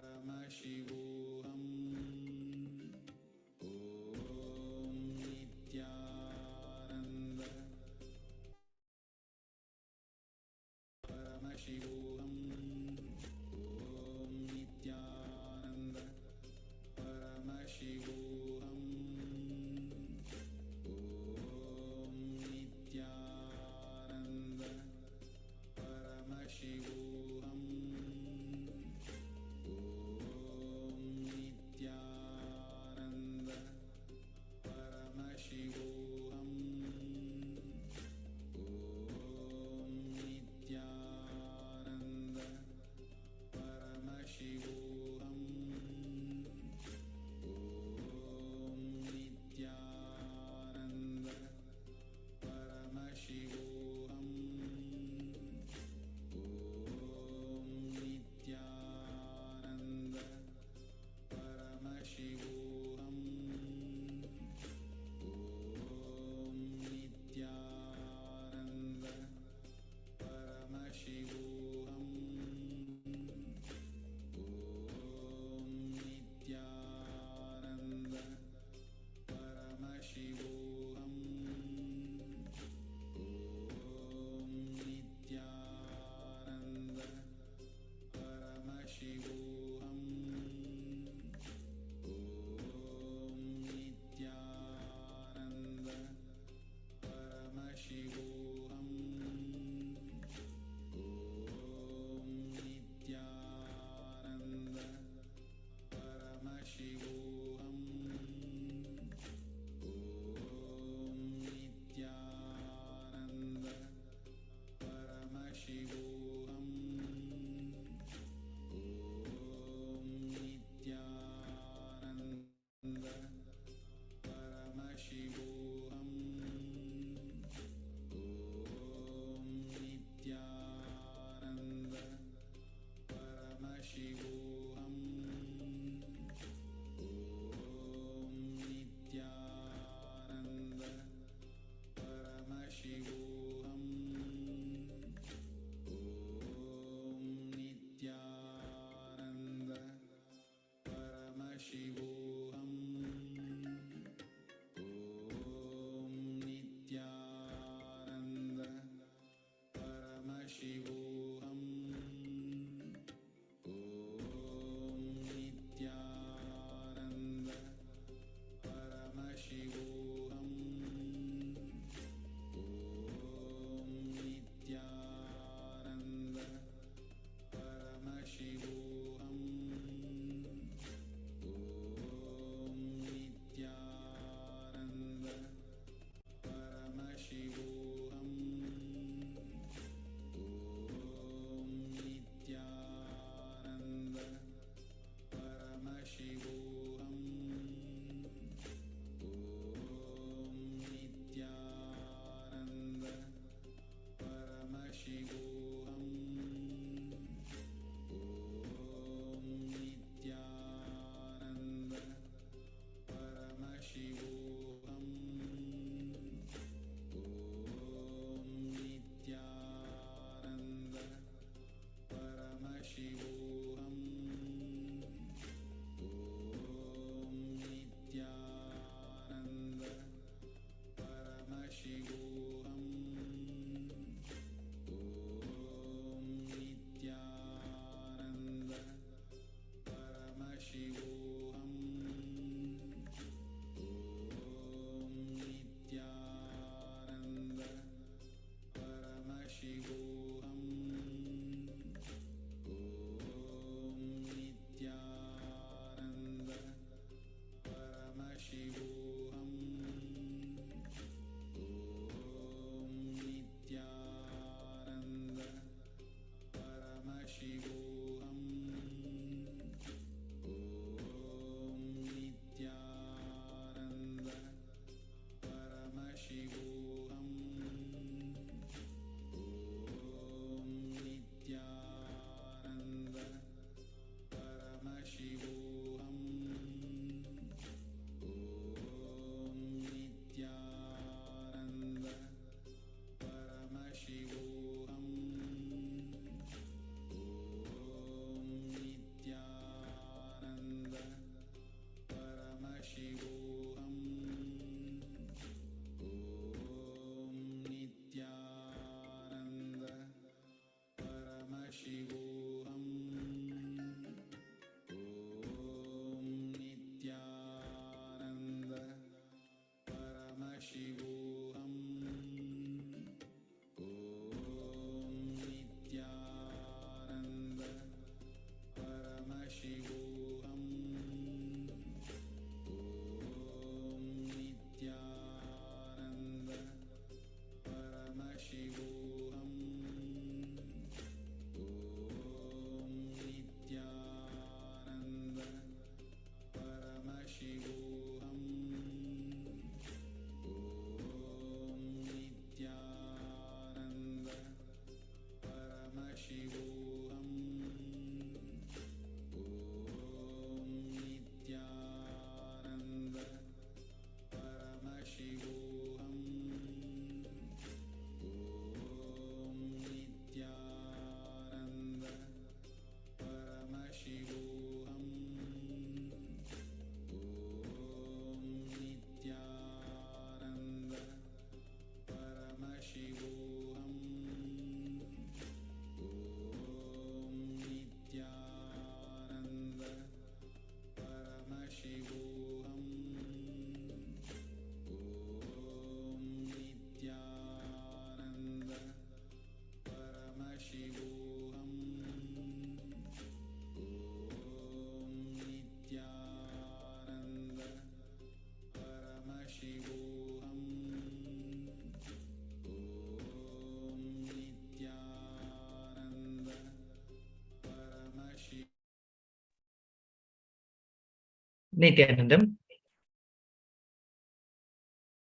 Nithyanandam.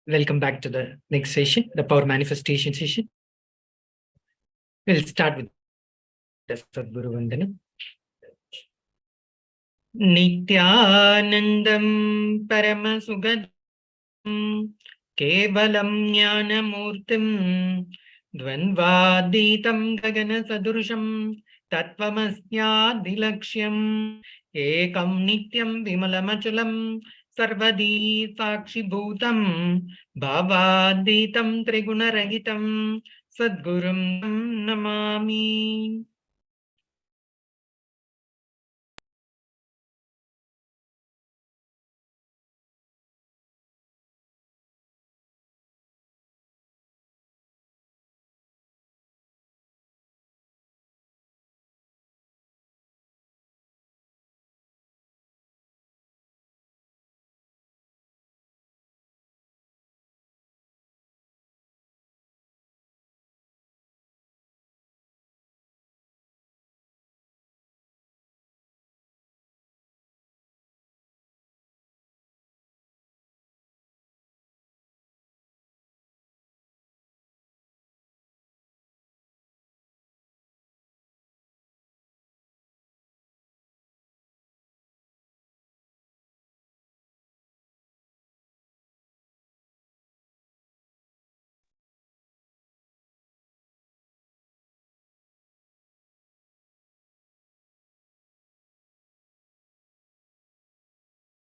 Welcome back to the next session, the power manifestation session. We'll start with the Sadguru Vandanam. Nithyanandam Paramashuvoham Kevalam Jnanamurtim Dvandvaditam Gagana Sadurusham Tattvamasnyadilaksham Ekam Nityam Vimalamachalam Sarvadi Sakshi Bhutam Bhavaditam Trigunarahitam Sadgurum Namami.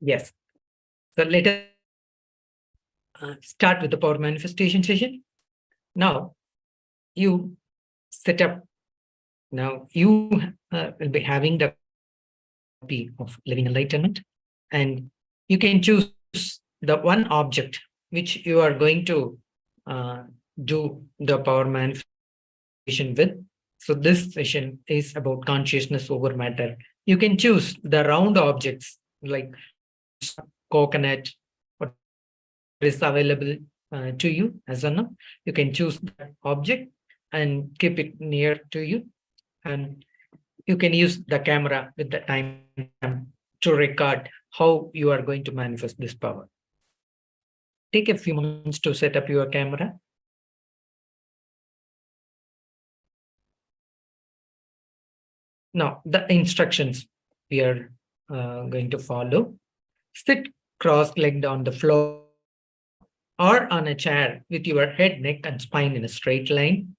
Yes. So let us start with the power manifestation session. Now, you set up. Now, you will be having the copy of Living Enlightenment, and you can choose the one object which you are going to do the power manifestation with. So this session is about consciousness over matter. You can choose the round objects like coconut, what is available to you as of now. You can choose that object and keep it near to you, and you can use the camera with the time to record how you are going to manifest this power. Take a few moments to set up your camera. Now, the instructions we are going to follow. Sit cross-legged on the floor or on a chair with your head, neck, and spine in a straight line.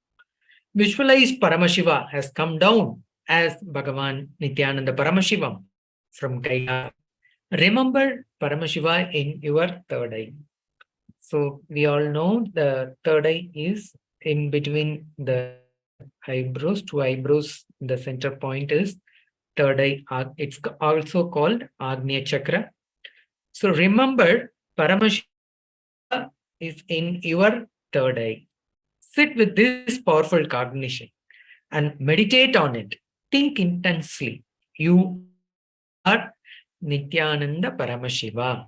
Visualize Paramashiva has come down as Bhagavan Nithyananda Paramashivam from KAILASA. Remember Paramashiva in your third eye. So we all know the third eye is in between the eyebrows, two eyebrows. The center point is third eye. It's also called Agnya Chakra. So remember Paramashiva is in your third eye. Sit with this powerful cognition and meditate on it. Think intensely. You are Nithyananda Paramashiva.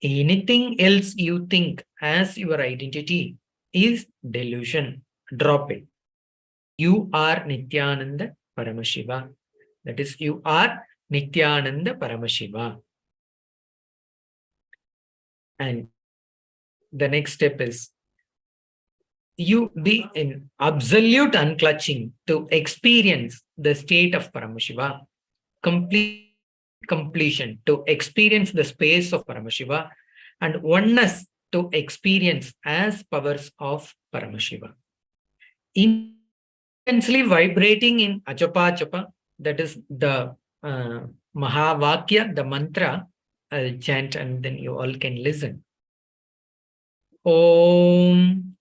Anything else you think as your identity is delusion. Drop it. You are Nithyananda Paramashiva. That is, you are Nithyananda Paramashiva. And the next step is you be in absolute unclutching to experience the state of Paramashiva. Complete completion to experience the space of Paramashiva, and oneness to experience as powers of Paramashiva. Intensely vibrating in Ajapa Japa, that is the Mahavakya, the mantra. I'll chant and then you all can listen. Om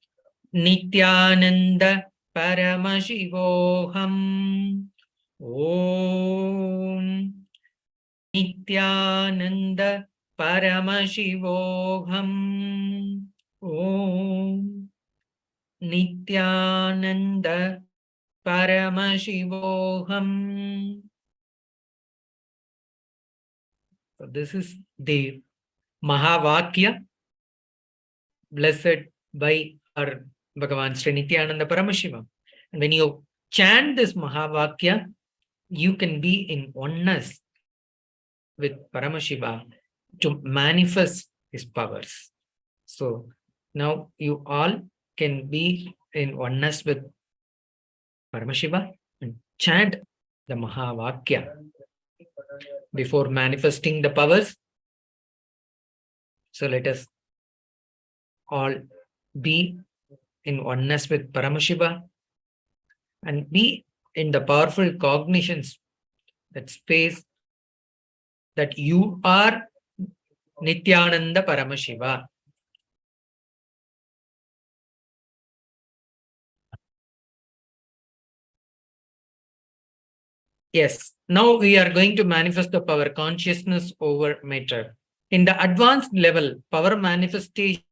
Nithyananda Paramashivoham. Om Nithyananda Paramashivoham. Om Nithyananda Paramashivoham. So this is the Mahavakya blessed by our Bhagavan Sri Nithyananda Paramashivam. And when you chant this Mahavakya, you can be in oneness with Paramashiva to manifest his powers. So now you all can be in oneness with Paramashiva and chant the Mahavakya before manifesting the powers. So let us all be in oneness with Paramashiva and be in the powerful cognitions, that space that you are Nithyananda Paramashiva. Yes, now we are going to manifest the power consciousness over matter. In the advanced level, power manifestations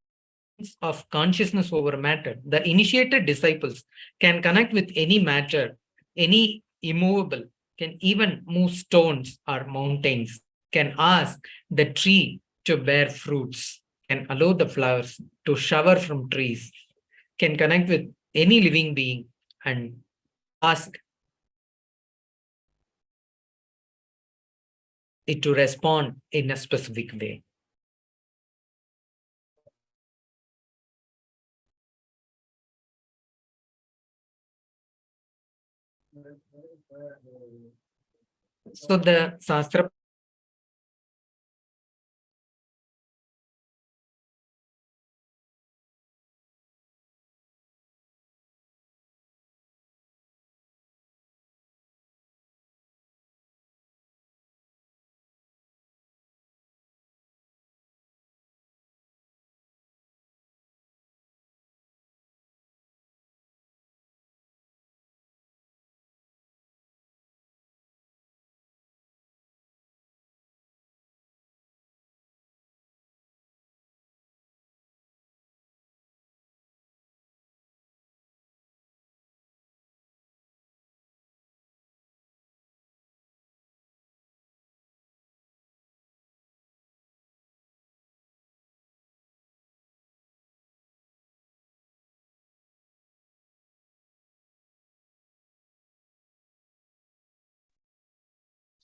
of consciousness over matter, the initiated disciples can connect with any matter, any immovable, can even move stones or mountains, can ask the tree to bear fruits, can allow the flowers to shower from trees, can connect with any living being and ask it to respond in a specific way. So the Shastra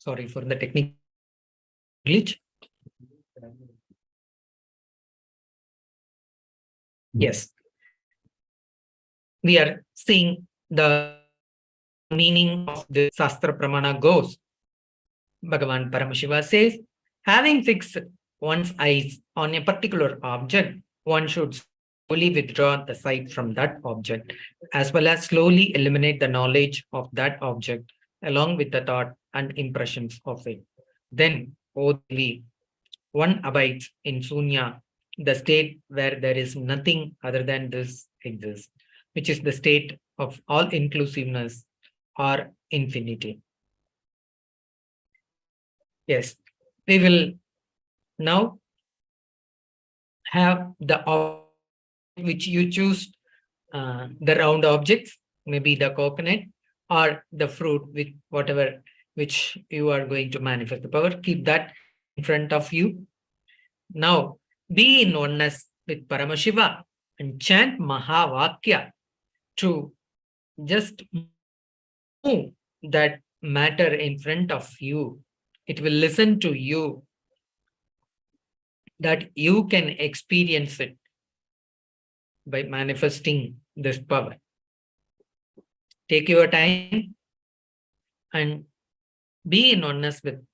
sorry for the technical glitch. Yes. We are seeing the meaning of the Shastra Pramana goes. Bhagavan Paramashiva says, having fixed one's eyes on a particular object, one should slowly withdraw the sight from that object, as well as slowly eliminate the knowledge of that object, along with the thought and impressions of it. Then, O Devi, one abides in Sunya, the state where there is nothing other than this exists, which is the state of all inclusiveness or infinity. Yes, we will now have the object which you choose, the round objects, maybe the coconut or the fruit with whatever which you are going to manifest the power. Keep that in front of you. Now, be in oneness with Paramashiva and chant Mahavakya to just move that matter in front of you. It will listen to you, that you can experience it by manifesting this power. Take your time and be in oneness with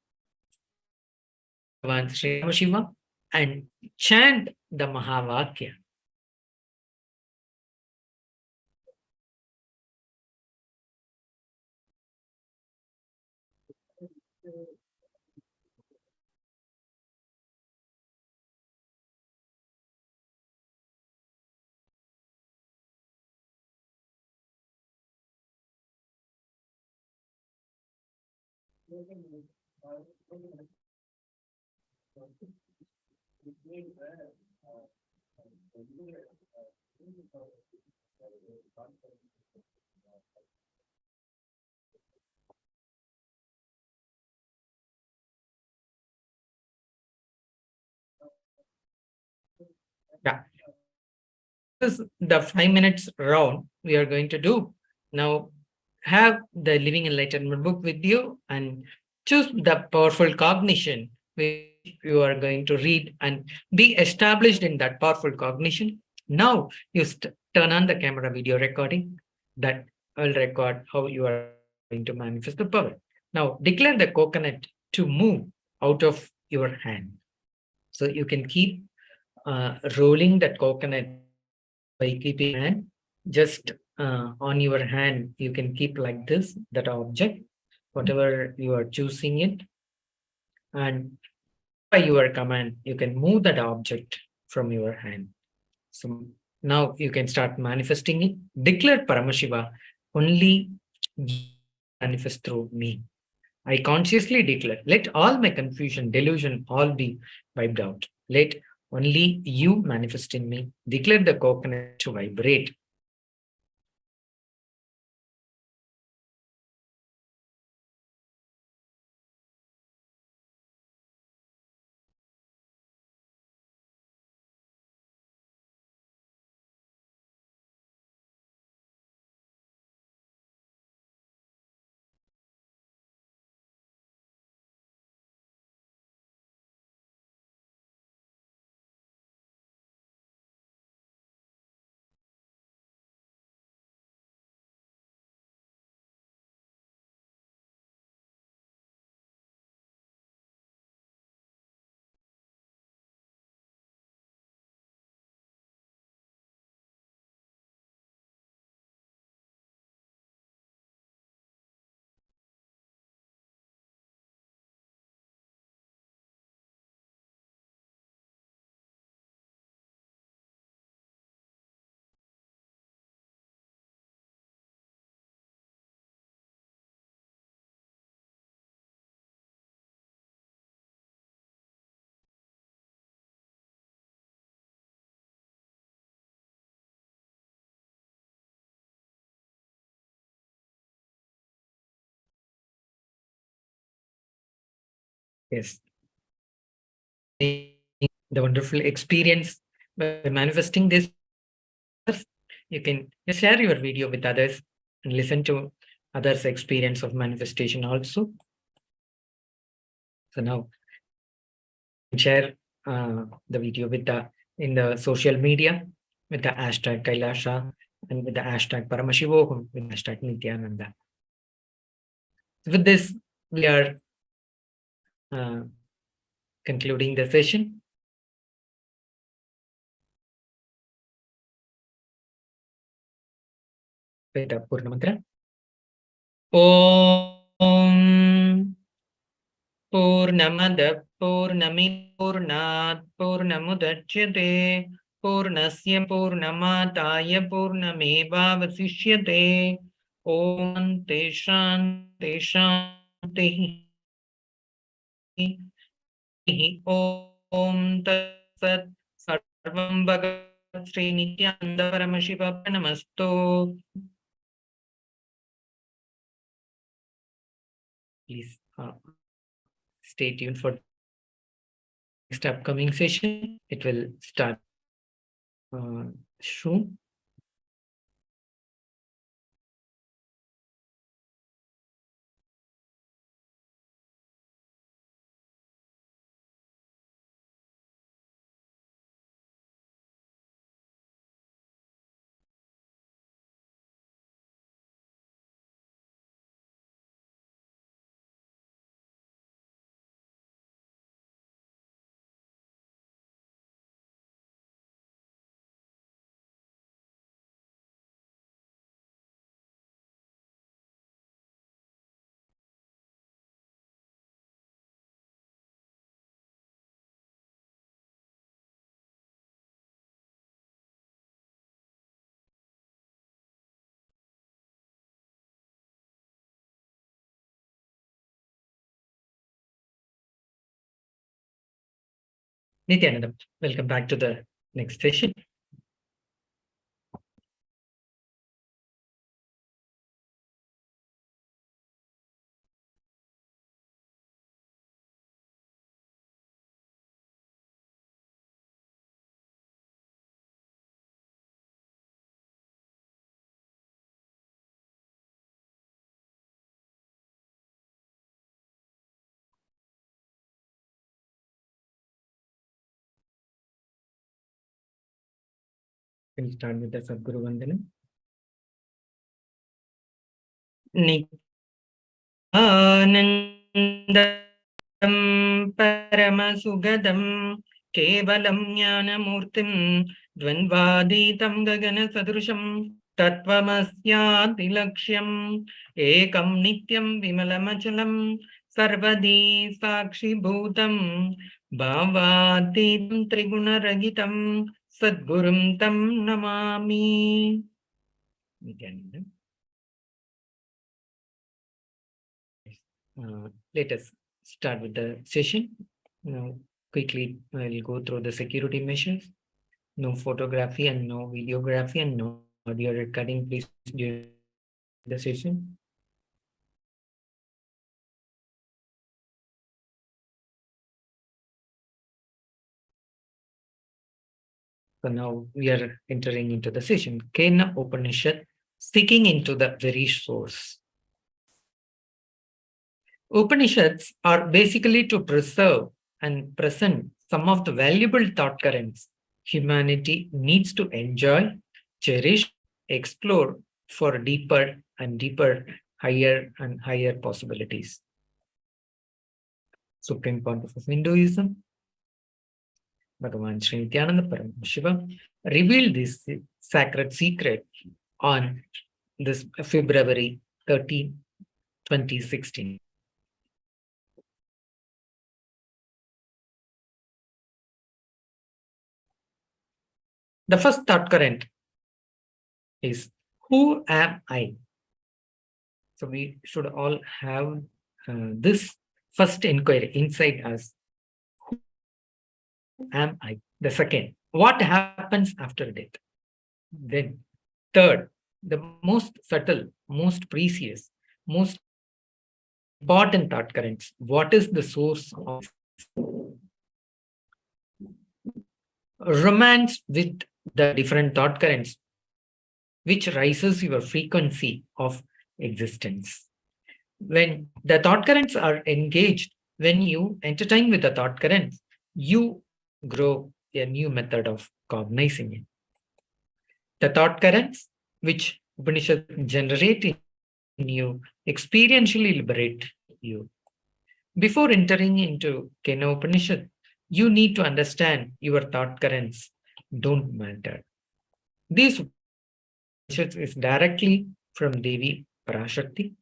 Bhagavan Sri Paramashiva and chant the Mahavakya. Yeah. This is the 5 minutes round we are going to do. Now, have the Living Enlightenment book with you and choose the powerful cognition which you are going to read and be established in that powerful cognition. Now you turn on the camera video recording that will record how you are going to manifest the power. Now declare the coconut to move out of your hand. So you can keep rolling that coconut by keeping hand just on your hand. You can keep like this, that object, whatever you are choosing it. And by your command, you can move that object from your hand. So now you can start manifesting it. Declare Paramashiva, only manifest through me. I consciously declare, let all my confusion, delusion, all be wiped out. Let only you manifest in me. Declare the coconut to vibrate. Yes. The wonderful experience by manifesting this, you can share your video with others and listen to others' experience of manifestation also. So now share the video with in the social media with the hashtag KAILASA and with the hashtag Paramashivoham with hashtag Nithyananda. With this, we are concluding the session. With the Purna Mantra. Om Purnamada Purnami Purnat Purnamudachyate Purnasya Purnamataya Purnameva Vasishyate Om Teshanti Shanti Om Tat Sarvam Bhagat Sri Nithyananda Paramashiva Namasto. Please stay tuned for next upcoming session. It will start soon. Nithyananda, welcome back to the next session. We'll start with the Sadguru Vandana. Nityanandam Paramashuvoham Kevalam Jnanamurtim Dvandvaditam Gagana Sadrusham Tattvamasyanti Lakshyam Ekam Nityam Vimalamachalam Sarvadi Sakshi Bhutam Bhavaतीतं Triguna-rahitam Sadgurum Tam Namami. Let us start with the session. Now, quickly, I'll go through the security measures. No photography and no videography and no audio recording, please, during the session. So now we are entering into the session. Kena Upanishad, seeking into the very source. Upanishads are basically to preserve and present some of the valuable thought currents humanity needs to enjoy, cherish, explore for deeper and deeper, higher and higher possibilities. Supreme Pontiff of Hinduism, Bhagavan Sri Nithyananda Paramashivam, revealed this sacred secret on this February 13, 2016. The first thought current is, who am I? So we should all have this first inquiry inside us. Who am I? The second, what happens after death? Then third, the most subtle, most precious, most important thought currents. What is the source of romance with the different thought currents, which rises your frequency of existence? When the thought currents are engaged, when you entertain with the thought currents, you grow a new method of cognizing it. The thought currents which Upanishad generate in you experientially liberate you. Before entering into Kena Upanishad, you need to understand your thought currents don't matter. This is directly from Devi Parashakti.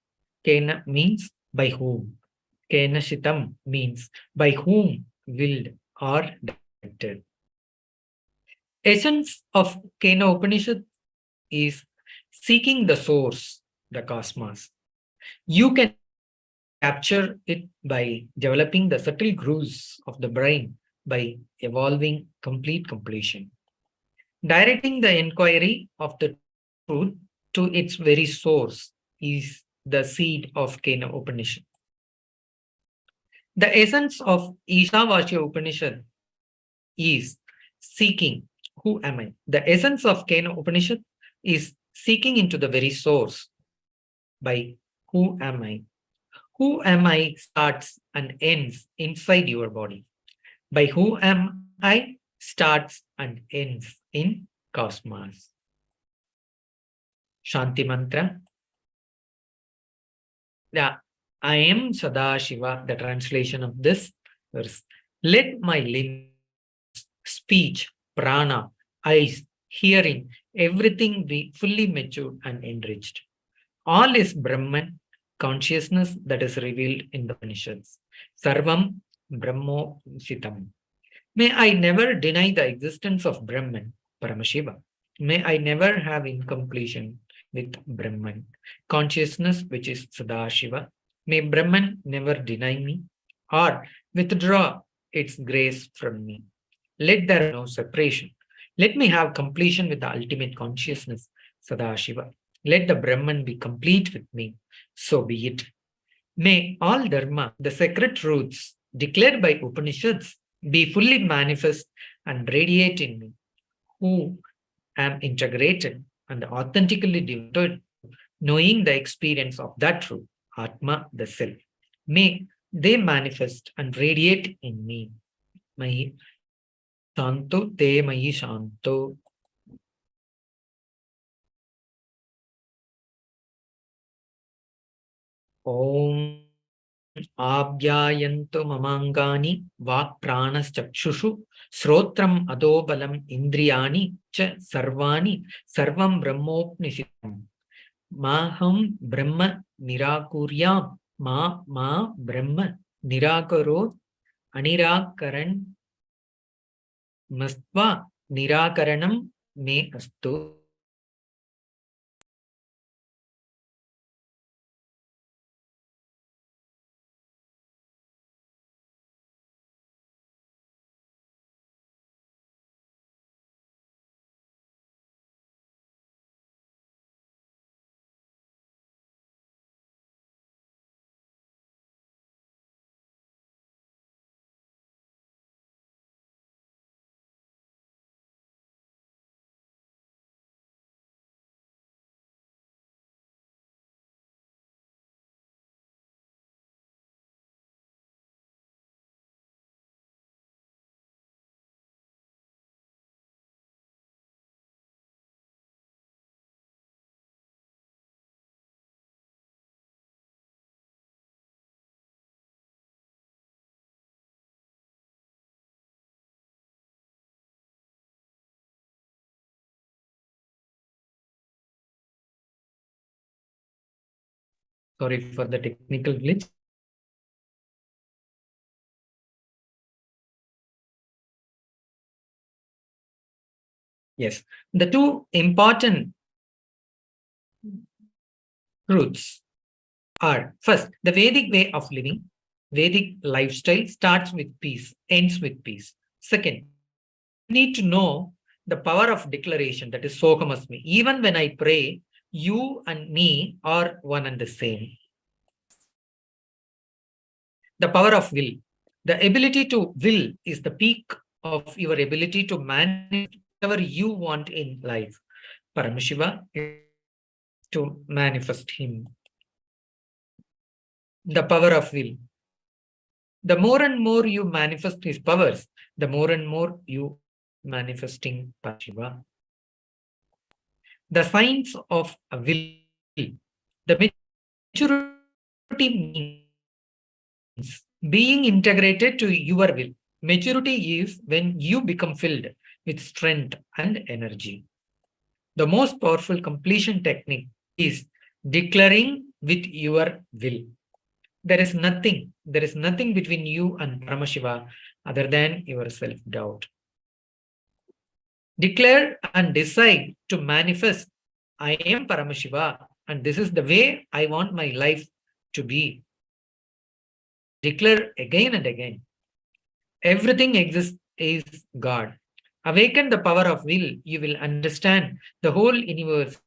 Kena means by whom. Kena Shitam means by whom willed or directed. Essence of Kena Upanishad is seeking the source, the cosmos. You can capture it by developing the subtle grooves of the brain by evolving complete completion. Directing the inquiry of the truth to its very source is the seed of Kena Upanishad. The essence of Ishavasya Upanishad is seeking, who am I? The essence of Kena Upanishad is seeking into the very source by who am I? Who am I starts and ends inside your body. By who am I starts and ends in cosmos. Shanti Mantra. Yeah, I am Sadashiva, the translation of this verse. Let my limbs, speech, prana, eyes, hearing, everything be fully matured and enriched. All is Brahman, consciousness that is revealed in the Upanishads. Sarvam Brahmo Sitam. May I never deny the existence of Brahman, Paramashiva. May I never have incompletion with Brahman, consciousness which is Sadashiva. May Brahman never deny me or withdraw its grace from me. Let there be no separation. Let me have completion with the ultimate consciousness, Sadashiva. Let the Brahman be complete with me. So be it. May all Dharma, the sacred truths declared by Upanishads, be fully manifest and radiate in me, who am integrated and authentically devoted, knowing the experience of that truth, Atma, the self. May they manifest and radiate in me. Mahi Shanto Te Mahi Shanto. Om Abhyayantu mamangani vak pranas chakshushu srotram adobalam indriyani cha sarvani sarvam brahmopnishitam maham brahma nirakuryam ma brahma nirakaro anirakaran mastva nirakaranam me astu. Sorry for the technical glitch. Yes, the two important truths are first, the Vedic way of living. Vedic lifestyle starts with peace, ends with peace. Second, you need to know the power of declaration, that is Sohamasmi. Even when I pray, you and me are one and the same. The power of will. The ability to will is the peak of your ability to manage whatever you want in life. Paramashiva is to manifest him. The power of will. The more and more you manifest his powers, the more and more you manifesting Paramashiva. The science of will. The maturity means being integrated to your will. Maturity is when you become filled with strength and energy. The most powerful completion technique is declaring with your will. There is nothing between you and Paramashiva other than your self-doubt. Declare and decide to manifest, I am Paramashiva, and this is the way I want my life to be. Declare again and again. Everything exists is God. Awaken the power of will, you will understand the whole universe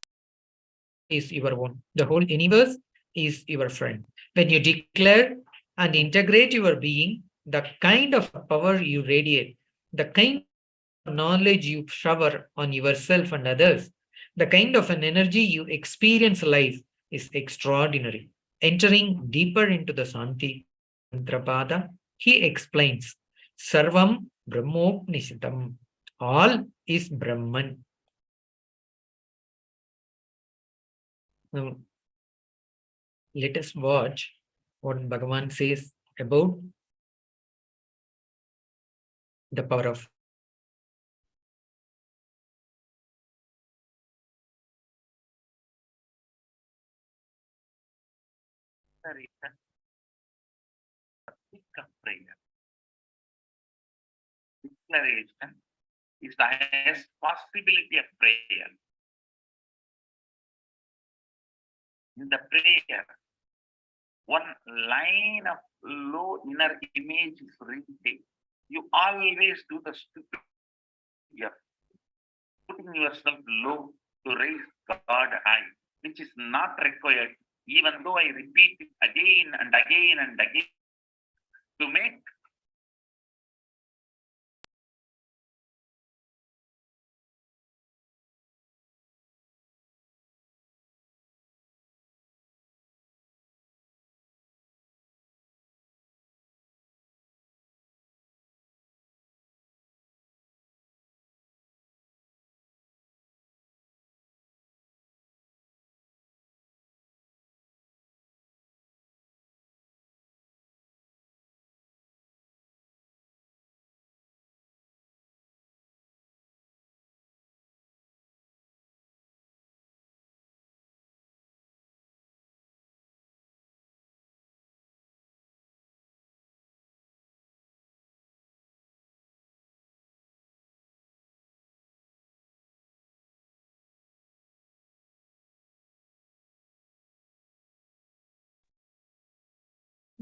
is your own. The whole universe is your friend. When you declare and integrate your being, the kind of power you radiate, the kind of knowledge you shower on yourself and others, the kind of an energy you experience life is extraordinary. Entering deeper into the Santi Mantrapada, he explains, Sarvam Brahmopnishitam. All is Brahman. Now, let us watch what Bhagavan says about the power of prayer. Declaration is the highest possibility of prayer. In the prayer, one line of low inner image is repeated. You always do the stupid. You're putting yourself low to raise God high, which is not required, even though I repeat it again and again and again to make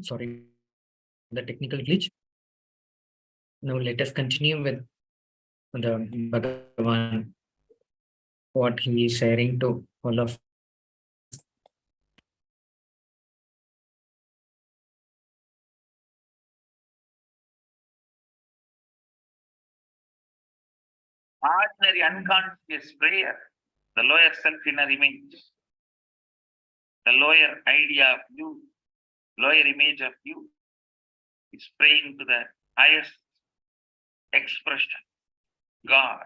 Sorry, the technical glitch. Now let us continue with the Bhagavan, what he is sharing to all of. Ordinary unconscious prayer, the lower self inner image, the lower idea of you, lower image of you is praying to the highest expression, God.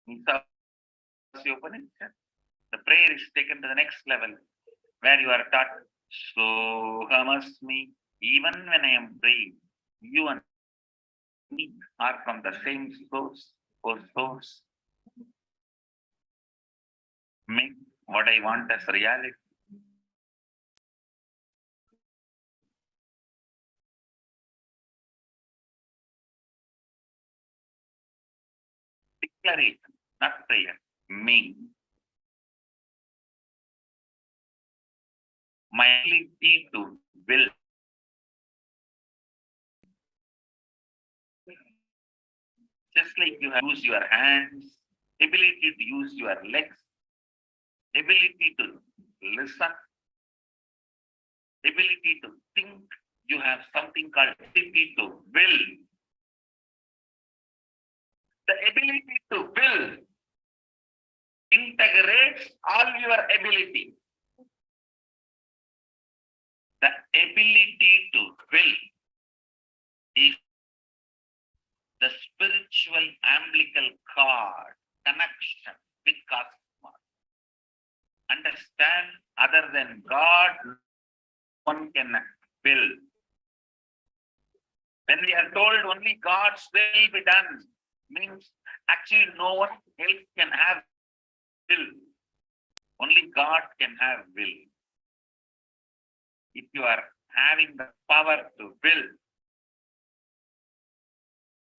Upanishads, the prayer is taken to the next level where you are taught, Sohamasmi, even when I am praying, you and me are from the same source or source. Make what I want as reality. Declaration, not prayer. Me. My ability to will. Just like you have use your hands, ability to use your legs, ability to listen, ability to think, you have something called ability to will. The ability to will integrates all your ability. The ability to will is the spiritual umbilical cord connection with cosmos. Understand, other than God, one can will. When we are told only God's will be done, means actually no one else can have will. Only God can have will. If you are having the power to will,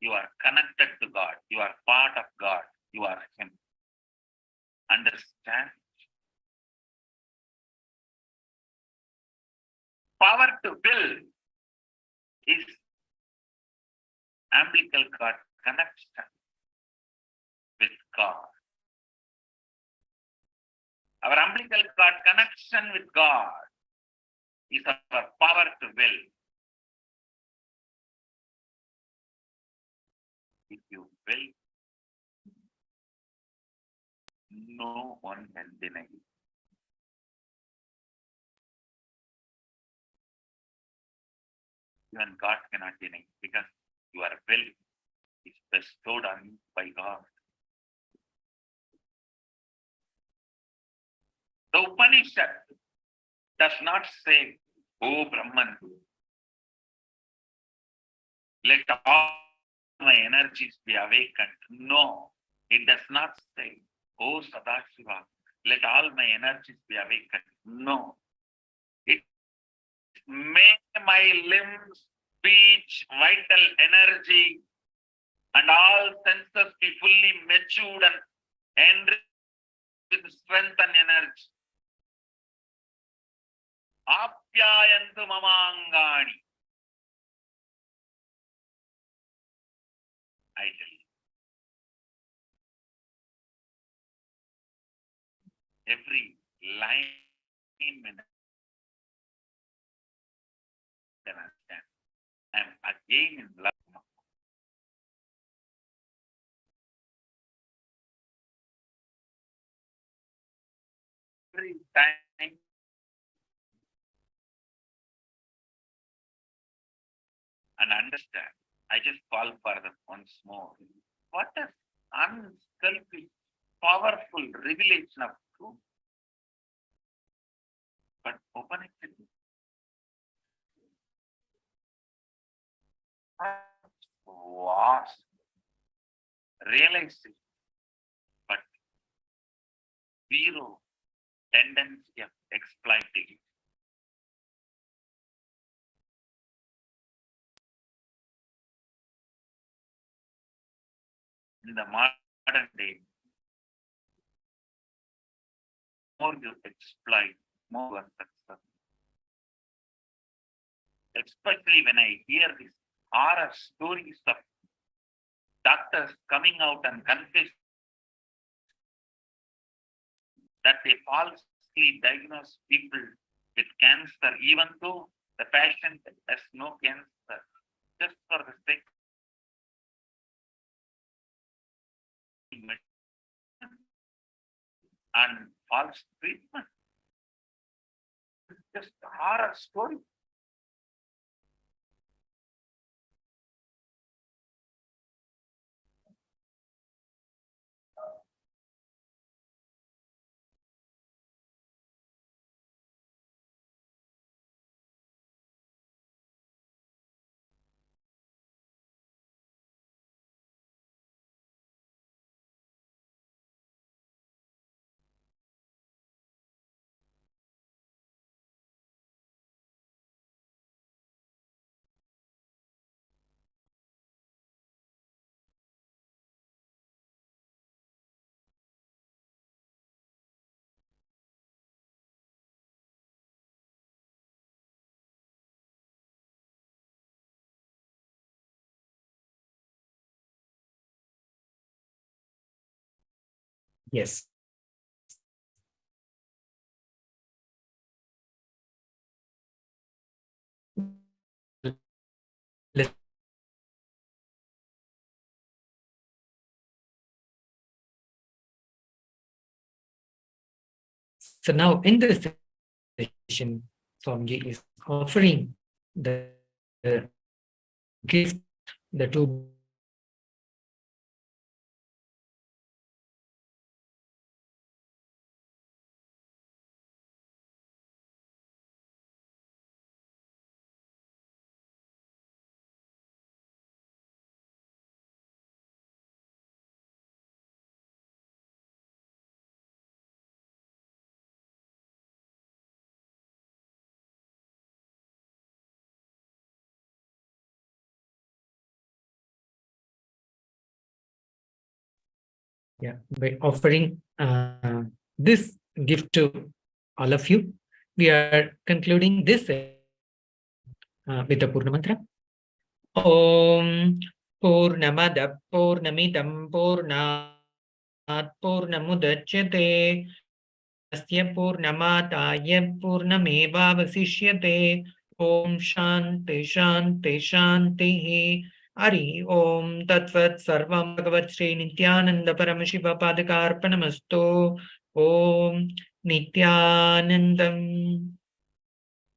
you are connected to God. You are part of God. You are Him. Understand? Power to will is umbilical cord connection with God. Our umbilical cord connection with God is our power to will. If you will, no one can deny you. Even God cannot deny because your will is bestowed on you by God. The Upanishad does not say, "Oh Brahman, let all my energies be awakened." No, it does not say, "Oh Sadashiva, let all my energies be awakened." No, it may my limbs, speech, vital energy, and all senses be fully matured and enriched with strength and energy. Apyayantu mamangani. I tell you, every line in understand. I am again in love. Every time and understand. I just call for them once more. What an unselfish, powerful revelation of truth. But open it to vast realization, but zero tendency of exploiting. In the modern day, more you exploit, more success. Especially when I hear these horror stories of doctors coming out and confess that they falsely diagnose people with cancer, even though the patient has no cancer, just for the sake of and false treatment. Just a horror story. Yes. So now in this session, Swamiji is offering the gift, the two by offering this gift to all of you. We are concluding this with a Purna mantra. Om Purnamada Purnamidam Purnat Purnamudachyate Asya Purnamataya Purnamevavasishyate. Om Shanti Shanti Shanti. Hari Om Tattvat Sarvam Bhagavat Sri Nithyananda Paramashiva Padakarpanamastu. Om Nithyanandam.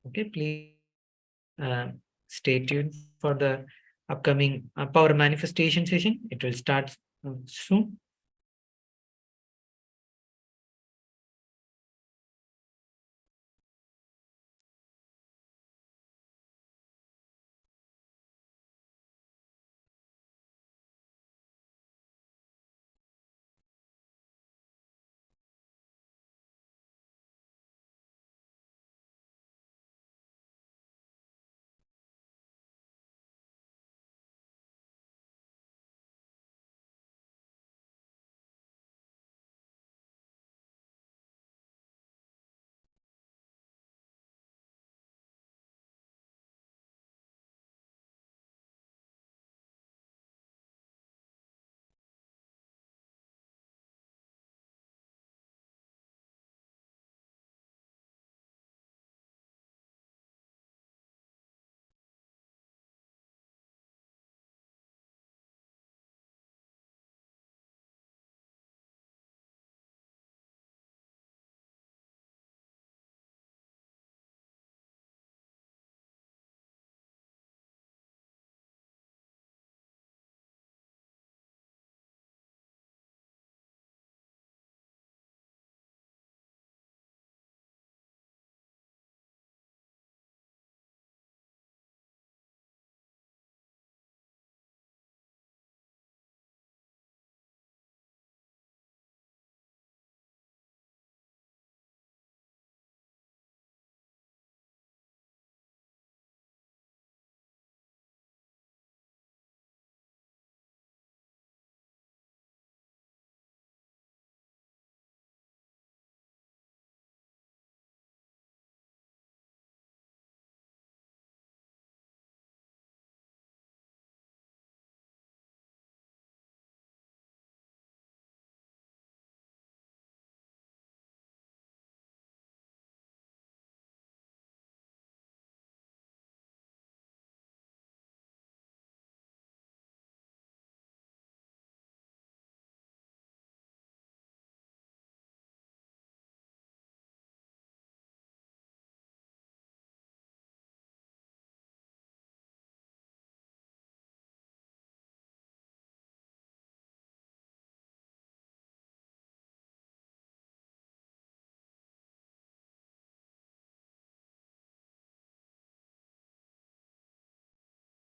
Okay, please stay tuned for the upcoming power manifestation session. It will start soon.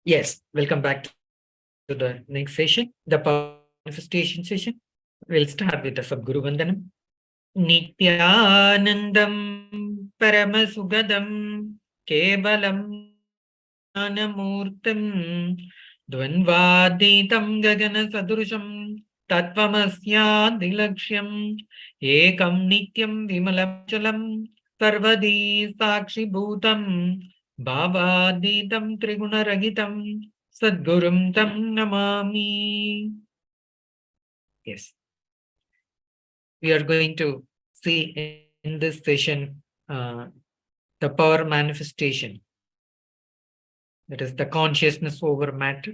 Yes, welcome back to the next session, the power manifestation session. We'll start with the Sadguru Vandanam. Nithyanandam Paramashugadam Kevalam Jnanamurtam Dvandvaditam Gagana Sadurusham Tattvamasyadilaksham Ekam Nityam Vimalachalam Sarvadi Sakshi Bhutam Bhavaditam Trigunaragitam Sadgurum Tam Namami. Yes, we are going to see in this session the power manifestation, that is the consciousness over matter.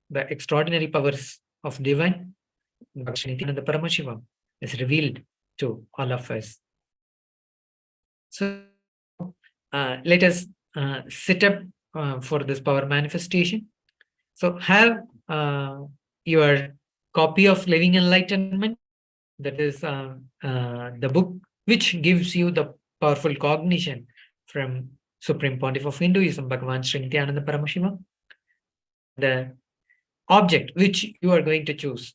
The extraordinary powers of divine, Nithyananda Paramashivam, is revealed to all of us. So let us sit up for this power manifestation. So have your copy of Living Enlightenment, that is the book which gives you the powerful cognition from Supreme Pontiff of Hinduism, Bhagavan Sri Nithyananda Paramashivam. The object which you are going to choose,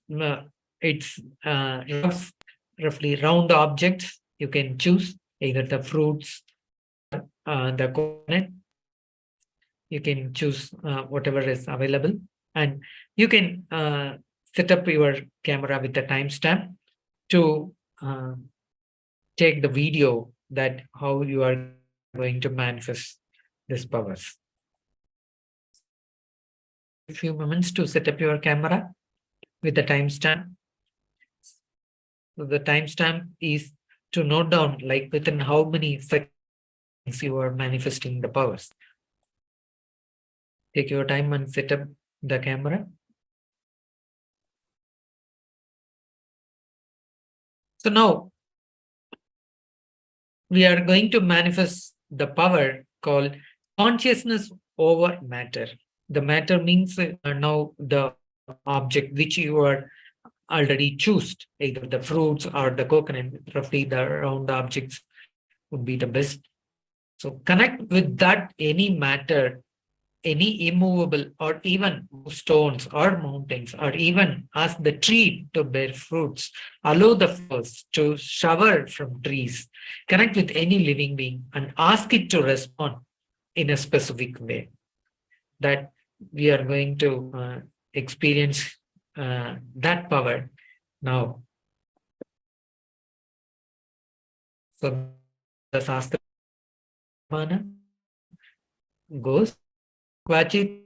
it's roughly round objects. You can choose either the fruits, the coconut. You can choose whatever is available, and you can set up your camera with the timestamp to take the video that how you are going to manifest these powers. A few moments to set up your camera with the timestamp. So the timestamp is to note down like within how many seconds you are manifesting the powers. Take your time and set up the camera. So now we are going to manifest the power called consciousness over matter. The matter means now the object which you are already choose, either the fruits or the coconut, roughly the round objects would be the best. So connect with that any matter, any immovable or even stones or mountains, or even ask the tree to bear fruits, allow the flowers to shower from trees, connect with any living being and ask it to respond in a specific way. That we are going to experience that power now. So the Shastra goes, Kvachit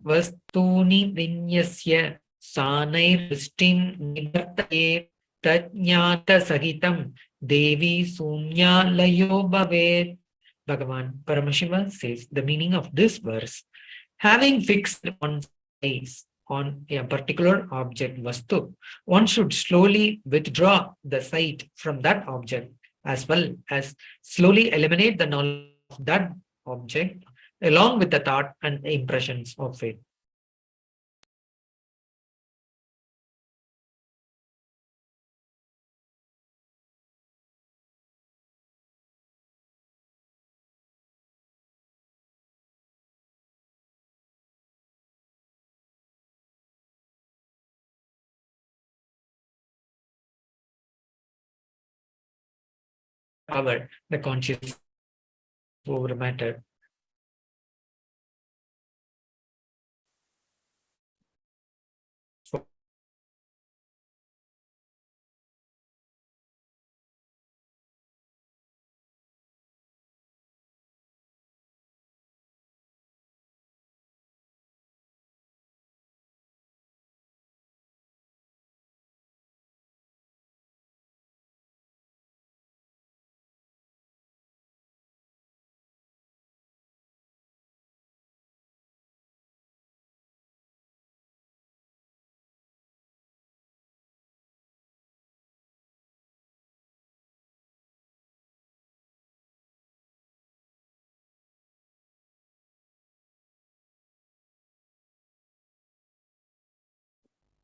Vastuni Vinyasya Sanairvishtim Nivartaye Tajnata Sahitam Devi Sunya Layo Bhavet. Bhagavan Paramashiva says the meaning of this verse: having fixed one's eyes on a particular object vastu, one should slowly withdraw the sight from that object, as well as slowly eliminate the knowledge of that object along with the thought and impressions of it. Power, the conscious over matter.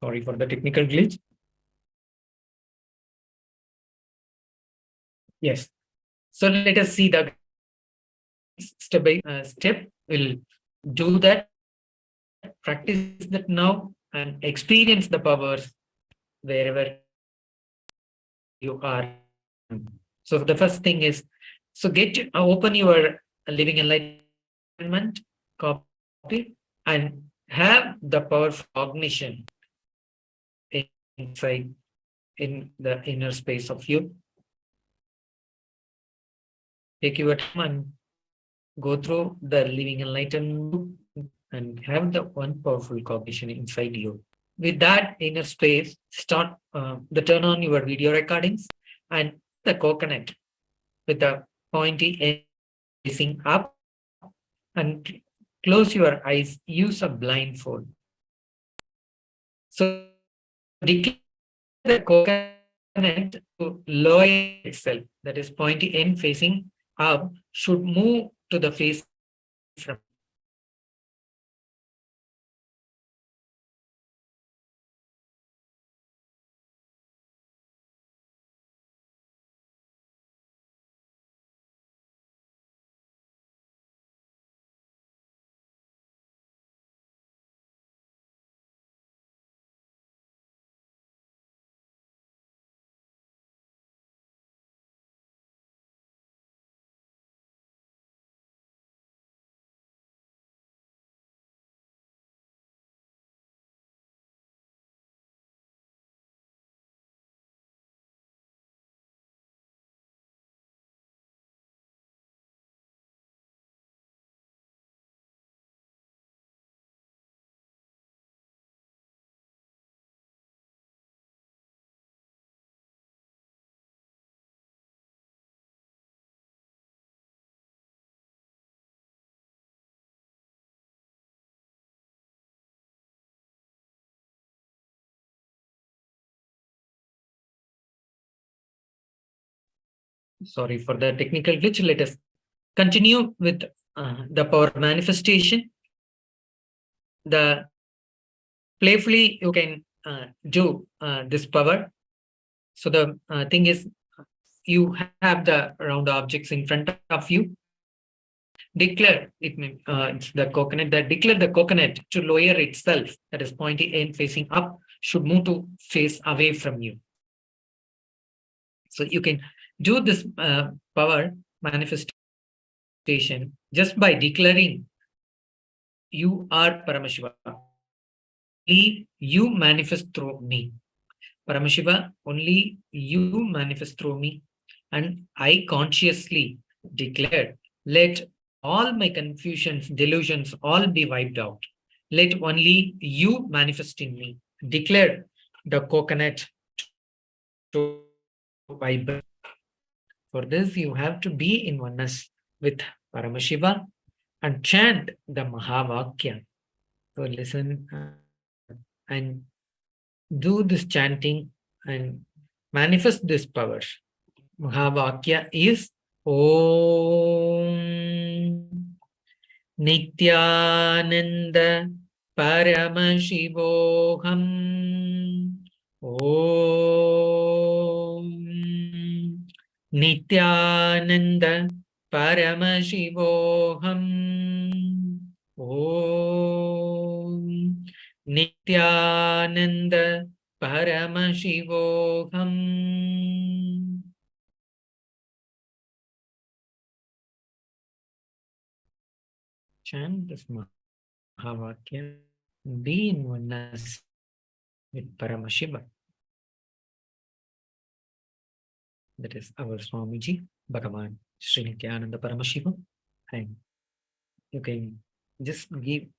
Sorry for the technical glitch. Yes. So let us see the step by step. We'll do that, practice that now, and experience the powers wherever you are. So the first thing is, so open your living enlightenment copy and have the powerful cognition inside in the inner space of you. Take your time and go through the living enlightenment and have the one powerful cognition inside you. With that inner space, start turn on your video recordings and the coconut with the pointy end facing up, and close your eyes. Use a blindfold. So declare the coconut to lower itself, that is pointy end facing up, should move to the face from. Sorry for the technical glitch. Let us continue with the power manifestation. The playfully you can do this power. So the thing is, you have the round objects in front of you. Declare it. It's the coconut. That declare the coconut to lower itself. That is pointy end facing up. Should move to face away from you. So you can do this power manifestation just by declaring, "You are Paramashiva. Only you manifest through me. Paramashiva, only you manifest through me." And I consciously declared, let all my confusions, delusions, all be wiped out. Let only you manifest in me. Declare the coconut to vibrate. For this, you have to be in oneness with Paramashiva and chant the Mahavakya. So listen and do this chanting and manifest this power. Mahavakya is Om Nithyananda Paramashivoham. Om Nithyananda Paramashivoham. Om Nithyananda Paramashivoham. Chant this Mahavakya. Be in oneness with Paramashiva. That is our Swamiji, Bhagavan Sri Nithyananda Paramashivam. And you can just give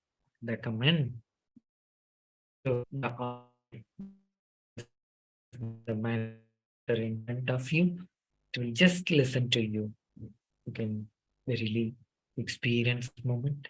the command to the master in front of you. It will just listen to you. You can really experience the moment.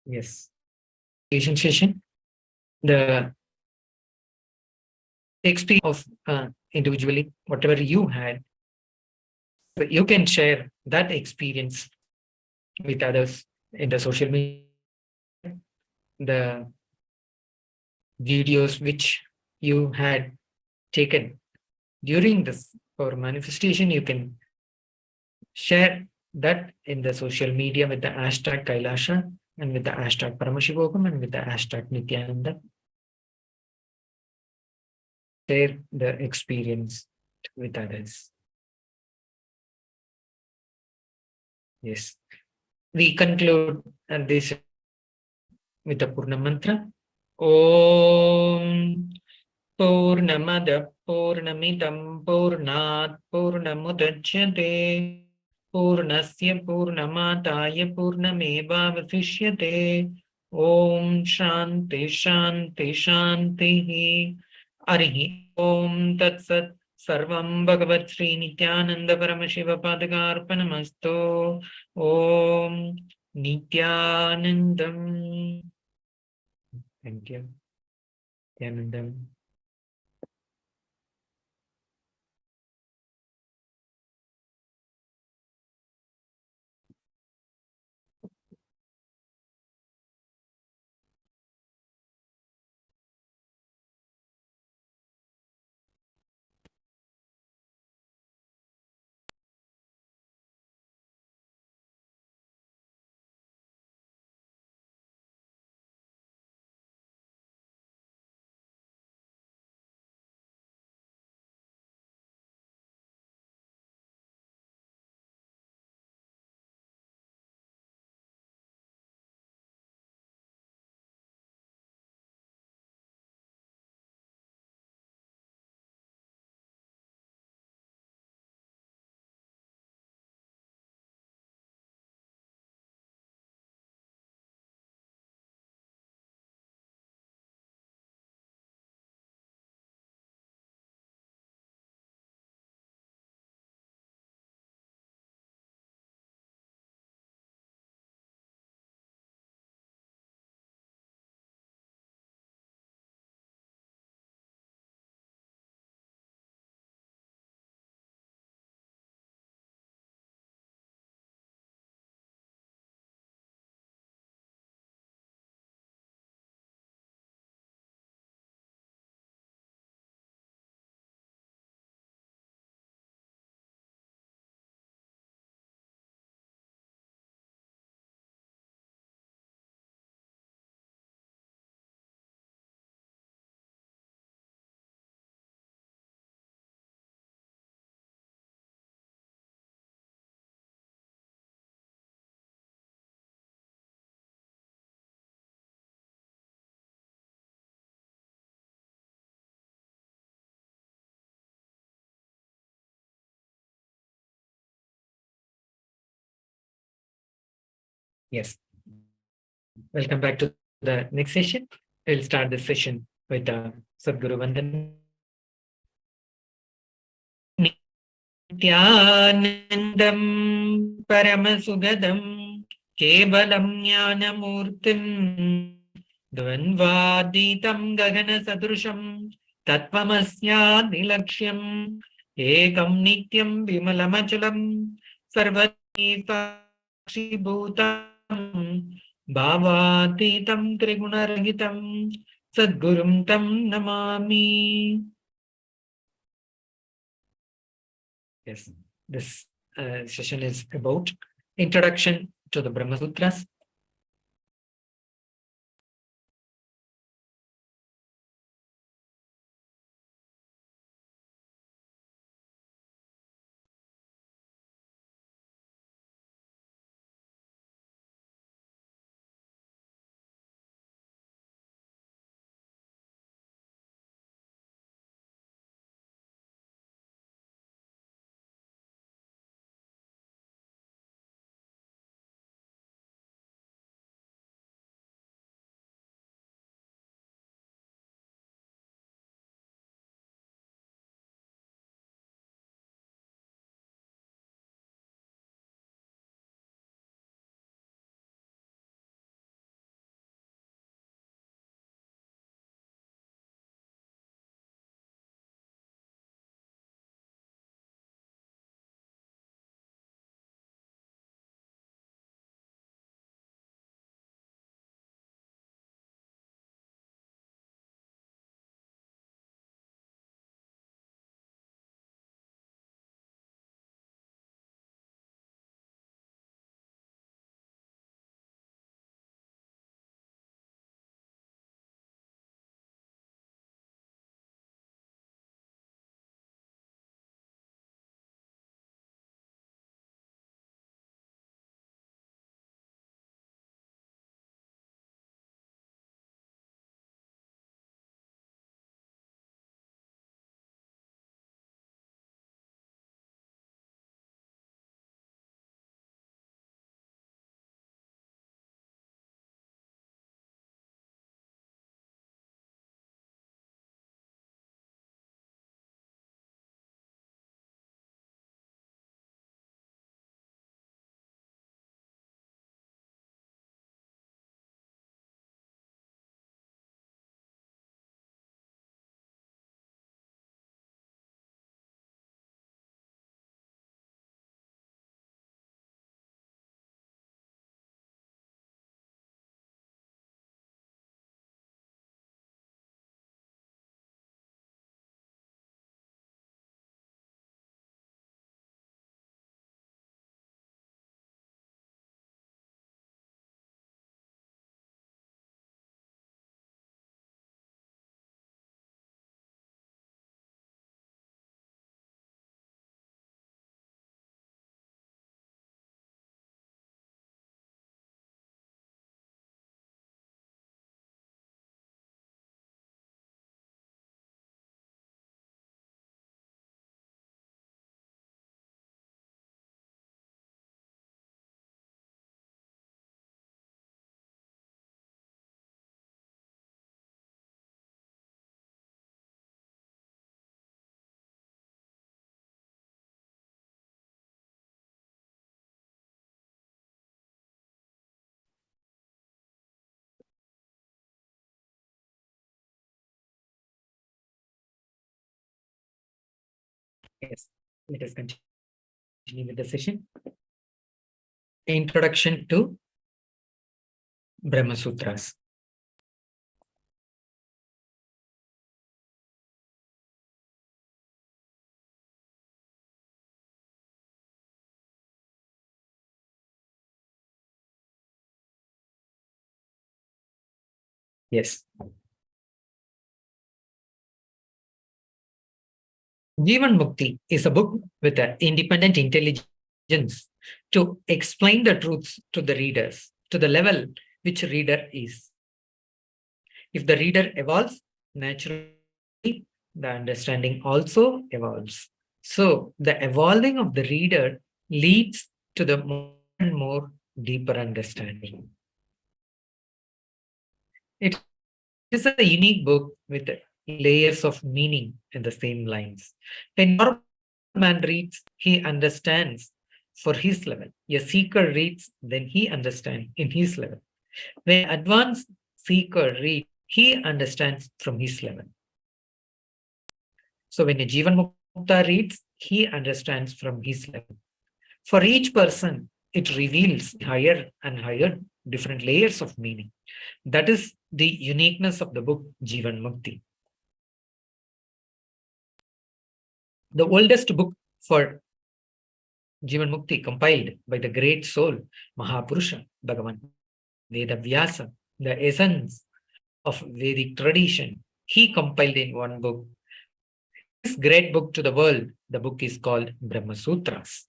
Yes. Asian session, the experience of individually, whatever you had, you can share that experience with others in the social media, the videos which you had taken during this or manifestation. You can share that in the social media with the hashtag KAILASA and with the hashtag Paramashivoham and with the hashtag Nithyananda. Share the experience with others. Yes. We conclude this with the Purna mantra. Om Purnamada Purnamidam Purnat Purnamudachyate Purnasya Purnamataya Purnameva Vasishyate. Om Shanti Shanti Shanti. Arihi Om Tat Sat. Sarvam Bhagavat Sri Nithyananda Paramashiva Padakarpanamastu. Om Nithyanandam. Thank you. Nithyanandam. Yes. Welcome back to the next session. We'll start this session with Sadguru Vandan. Nithyanandam Paramasugadam Kevalam Jnanamurtim Dvanvaditam Gagana Sadrusham Tatvamasya Nilaksham Ekam Nityam Vimalamachalam Sarvati Sakshi Bhutam Bhavatitam Trigunarahitam Sadgurum Tam Namami. Yes, this session is about introduction to the Brahma Sutras. Yes, let us continue with the session. Introduction to Brahma Sutras. Yes. Jivan Mukti is a book with an independent intelligence to explain the truths to the readers, to the level which reader is. If the reader evolves, naturally, the understanding also evolves. So the evolving of the reader leads to the more and more deeper understanding. It is a unique book with layers of meaning in the same lines. When normal man reads, he understands for his level. A seeker reads, then he understands in his level. When advanced seeker reads, he understands from his level. So when a Jivan Mukta reads, he understands from his level. For each person, it reveals higher and higher different layers of meaning. That is the uniqueness of the book Jivan Mukti. The oldest book for Jivan Mukti compiled by the great soul Mahapurusha, Bhagavan Vedavyasa, the essence of Vedic tradition, he compiled in one book. This great book to the world, the book is called Brahma Sutras.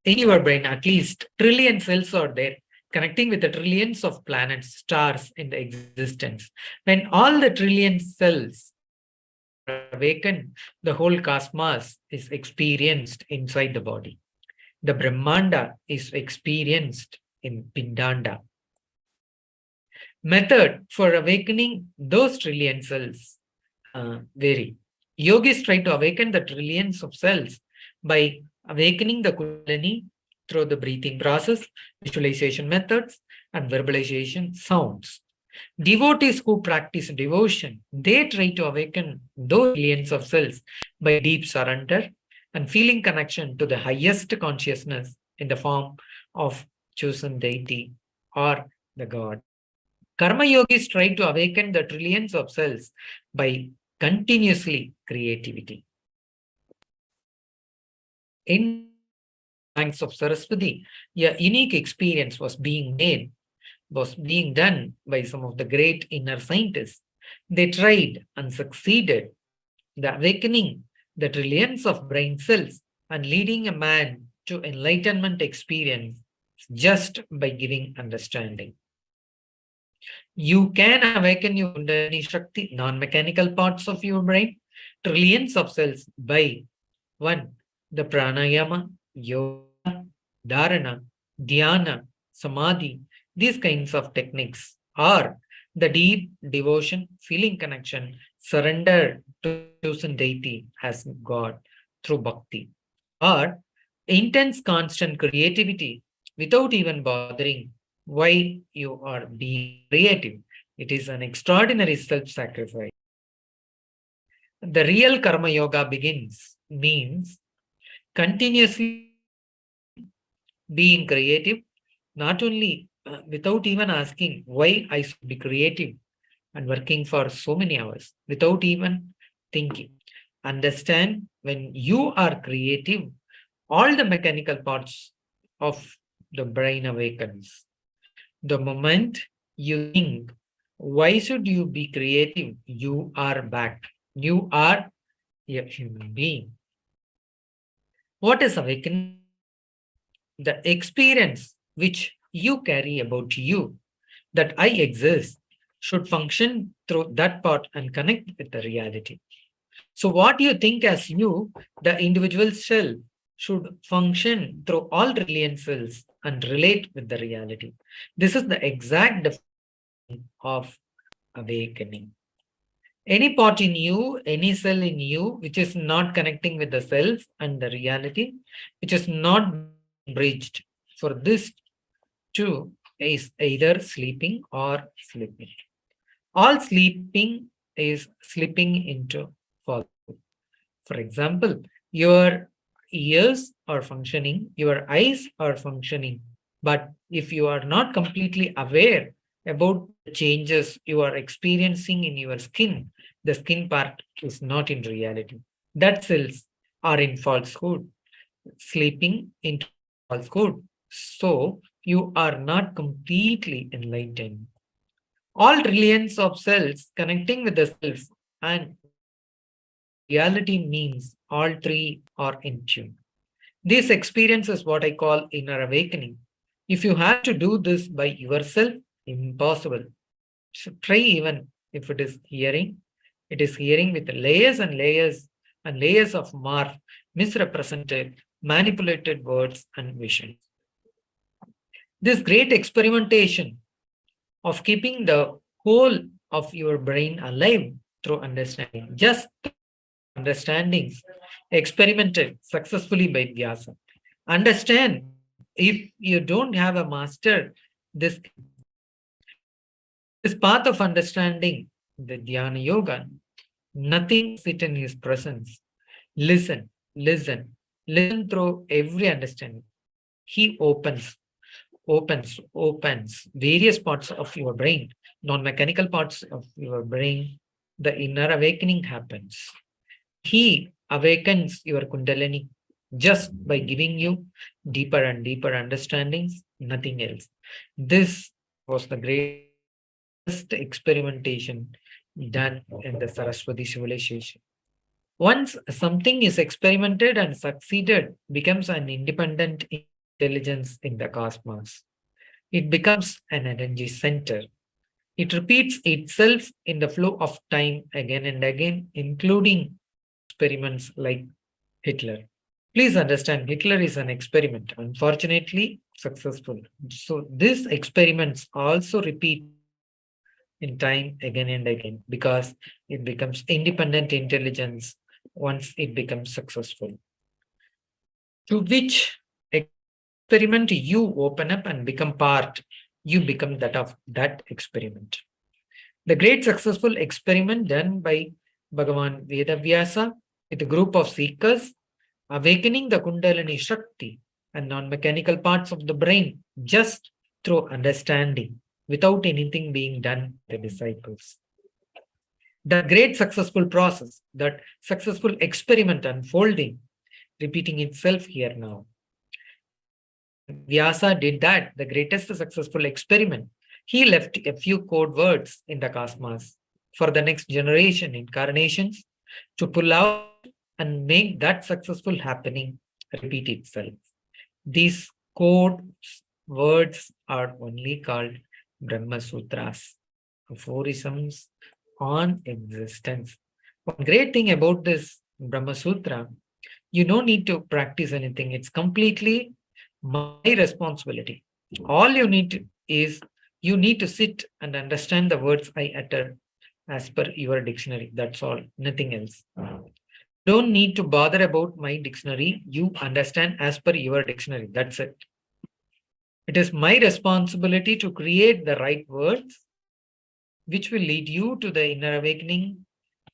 In your brain, at least trillion cells are there, connecting with the trillions of planets, stars in the existence. When all the trillion cells awaken, the whole cosmos is experienced inside the body. The Brahmanda is experienced in Pindanda. Method for awakening those trillion cells vary. Yogis try to awaken the trillions of cells by awakening the Kundalini through the breathing process, visualization methods, and verbalization sounds. Devotees who practice devotion, they try to awaken those trillions of cells by deep surrender and feeling connection to the highest consciousness in the form of chosen deity or the God. Karma yogis try to awaken the trillions of cells by continuously creativity. In banks of Saraswati, a unique experience was being done by some of the great inner scientists. They tried and succeeded the awakening the trillions of brain cells and leading a man to enlightenment experience just by giving understanding. You can awaken your Kundalini Shakti, non-mechanical parts of your brain, trillions of cells by 1. The pranayama, yoga, dharana, dhyana, samadhi, these kinds of techniques, or the deep devotion, feeling connection, surrender to chosen deity as God through bhakti, or intense constant creativity without even bothering why you are being creative. It is an extraordinary self-sacrifice. The real karma yoga means continuously being creative, not only without even asking why I should be creative and working for so many hours, without even thinking. Understand when you are creative, all the mechanical parts of the brain awakens. The moment you think, why should you be creative? You are back. You are a human being. What is awakening? The experience which you carry about you, that I exist, should function through that part and connect with the reality. So what you think as you, the individual self, should function through all trillion cells and relate with the reality. This is the exact definition of awakening. Any part in you, any cell in you, which is not connecting with the self and the reality, which is not bridged, for this too is either sleeping or sleeping. All sleeping is slipping into falsehood. For example, your ears are functioning, your eyes are functioning, but if you are not completely aware about the changes you are experiencing in your skin, the skin part is not in reality. That cells are in falsehood, sleeping into falsehood. So you are not completely enlightened. All trillions of cells connecting with the self and reality means all three are in tune. This experience is what I call inner awakening. If you have to do this by yourself, impossible. So try even if it is hearing. It is hearing with layers and layers of misrepresented, manipulated words and visions. This great experimentation of keeping the whole of your brain alive through understanding, just understandings experimented successfully by Vyasa. Understand, if you don't have a master, this path of understanding, the Dhyana Yoga, nothing sit in his presence. Listen, listen, listen through every understanding. He opens various parts of your brain, non-mechanical parts of your brain. The inner awakening happens. He awakens your Kundalini just by giving you deeper and deeper understandings, nothing else. This was the greatest experimentation done in the Saraswati civilization. Once something is experimented and succeeded, becomes an independent intelligence in the cosmos. It becomes an energy center. It repeats itself in the flow of time again and again, including experiments like Hitler. Please understand, Hitler is an experiment, unfortunately successful. So these experiments also repeat in time again and again because it becomes independent intelligence once it becomes successful. To which experiment you open up and become part, you become that of that experiment. The great successful experiment done by Bhagavan Vedavyasa with a group of seekers, awakening the Kundalini Shakti and non-mechanical parts of the brain just through understanding, without anything being done by the disciples. The great successful process, that successful experiment unfolding, repeating itself here now. Vyasa did that, the greatest successful experiment. He left a few code words in the cosmos for the next generation incarnations to pull out and make that successful happening repeat itself. These code words are only called Brahma Sutras, aphorisms on existence. One great thing about this Brahma Sutra, you don't need to practice anything. It's completely my responsibility. All you need is you need to sit and understand the words I utter as per your dictionary. That's all, nothing else. Don't need to bother about my dictionary. You understand as per your dictionary. That's it. It is my responsibility to create the right words which will lead you to the inner awakening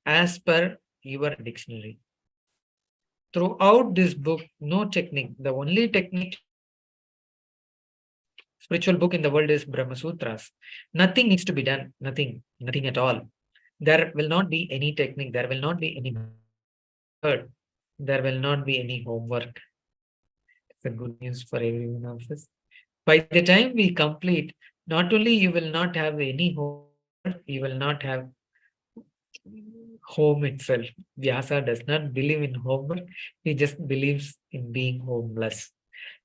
as per your dictionary. Throughout this book, no technique. The only technique, spiritual book in the world is Brahma Sutras. Nothing needs to be done. Nothing at all. There will not be any technique. There will not be any word. There will not be any homework. It's a good news for everyone of us. By the time we complete, not only you will not have any homework, you will not have home itself. Vyasa does not believe in homework. He just believes in being homeless.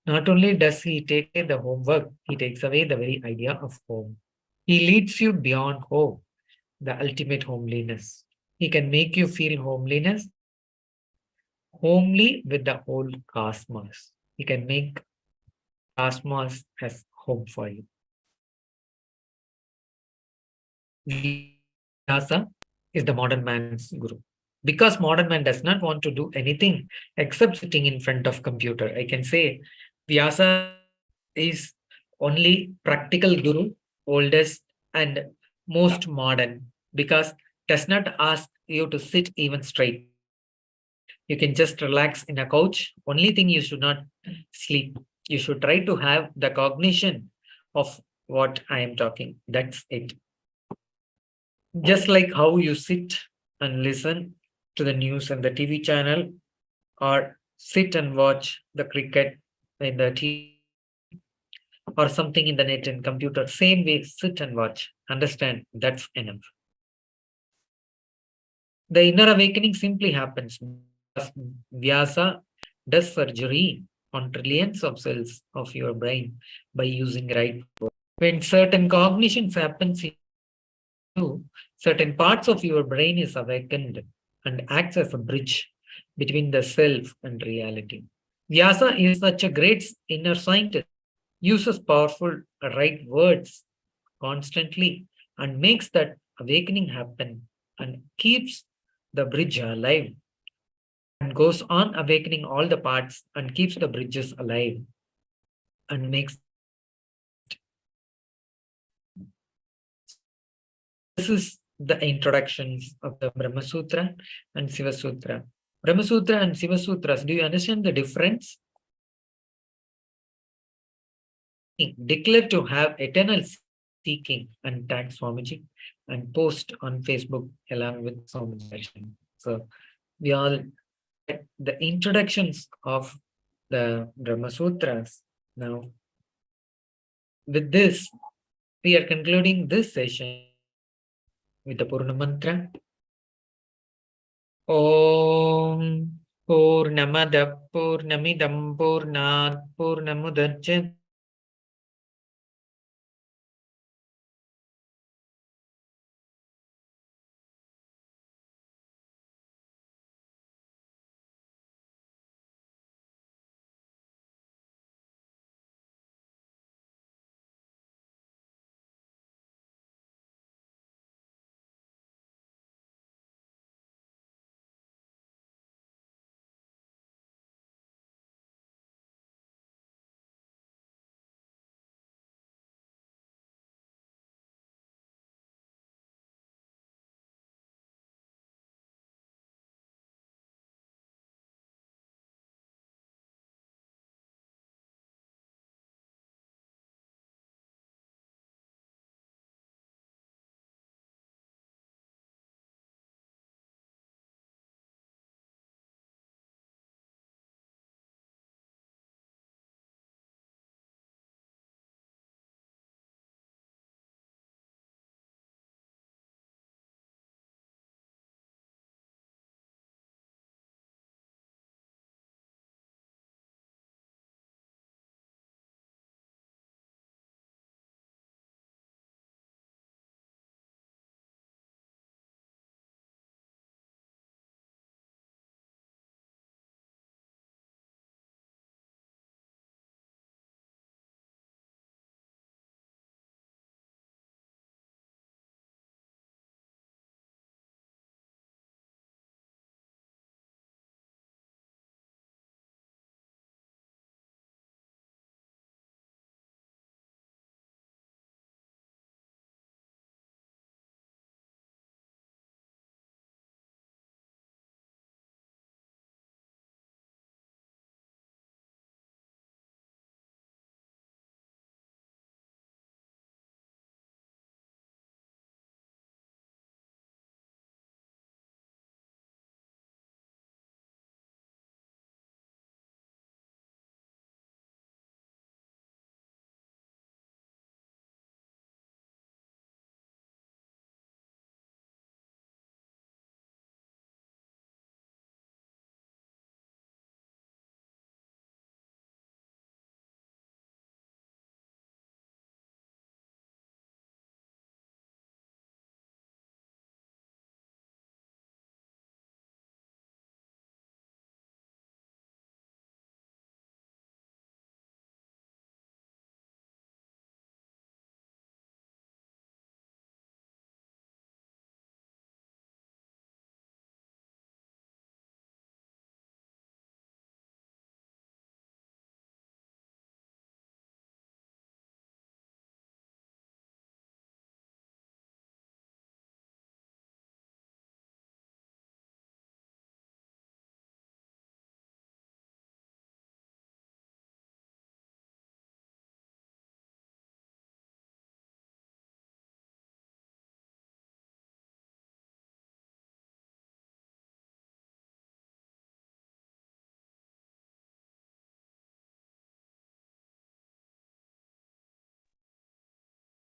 Not only does he take away the homework, he takes away the very idea of home. He leads you beyond home, the ultimate homeliness. He can make you feel homeliness, homely with the whole cosmos. He can make cosmos as home for you. Vyasa is the modern man's guru. Because modern man does not want to do anything except sitting in front of computer. I can say Vyasa is only practical guru, oldest and most modern, because does not ask you to sit even straight. You can just relax in a couch. Only thing, you should not sleep. You should try to have the cognition of what I am talking. That's it. Just like how you sit and listen to the news and the TV channel, or sit and watch the cricket in the TV, or something in the net and computer. Same way, sit and watch. Understand, that's enough. The inner awakening simply happens. Vyasa does surgery on trillions of cells of your brain by using right words. When certain cognitions happens in you, certain parts of your brain is awakened and acts as a bridge between the self and reality. Vyasa is such a great inner scientist, uses powerful right words constantly and makes that awakening happen and keeps the bridge alive, and goes on awakening all the parts and keeps the bridges alive and makes. This is the introductions of the Brahma Sutra and Shiva Sutra. Brahma Sutra and Shiva Sutras, do you understand the difference? Declare to have eternal seeking and tag Swamiji and post on Facebook along with Swamiji. So we all get the introductions of the Brahma Sutras. Now, with this, we are concluding this session with the Purna Mantra. Om Purnamada Purnamidam Purnat Purnamudachyate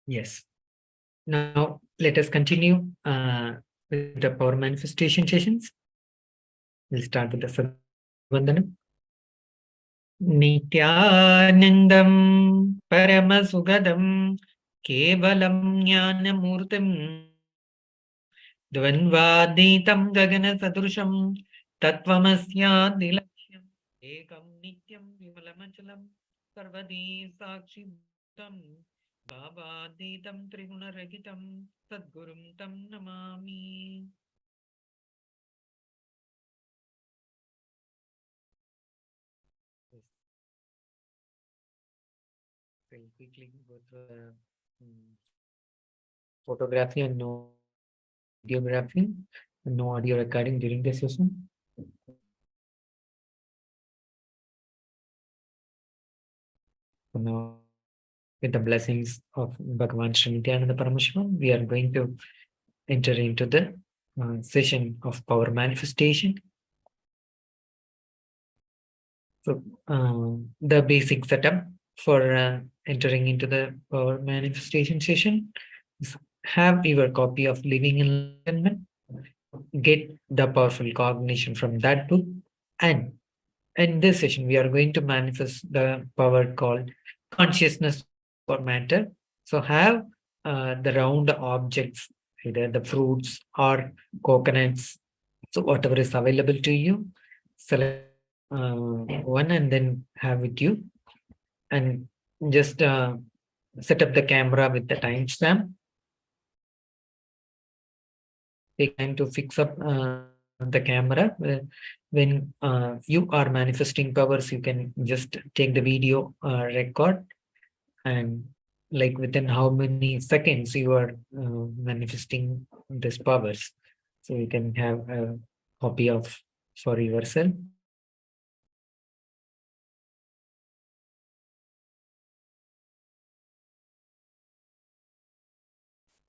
Yes. Now let us continue with the power manifestation sessions. We'll start with the Sadvandanam. Nithyanandam Paramasugadam Kevalam Jnanamurtim Dvanvaditam Gagana Sadrusham Tatvamasya Dilaksham Ekam Nityam Vimalamachalam Sarvadi Sakshi Bhutam Bhavaditam Triguna Sadgurum Tam Namami. We'll quickly go through the photography and no videography, and no audio recording during the session. So now, with the blessings of Bhagavan Sri Nithyananda Paramashivam, we are going to enter into the session of power manifestation. So the basic setup for entering into the power manifestation session is have your copy of Living Enlightenment, get the powerful cognition from that book, and in this session we are going to manifest the power called consciousness for matter. So have the round objects, either the fruits or coconuts, so whatever is available to you, select one and then have with you, and just set up the camera with the timestamp. Take time to fix up the camera. When you are manifesting powers, you can just take the video record, and like within how many seconds you are manifesting these powers. So you can have a copy of for yourself.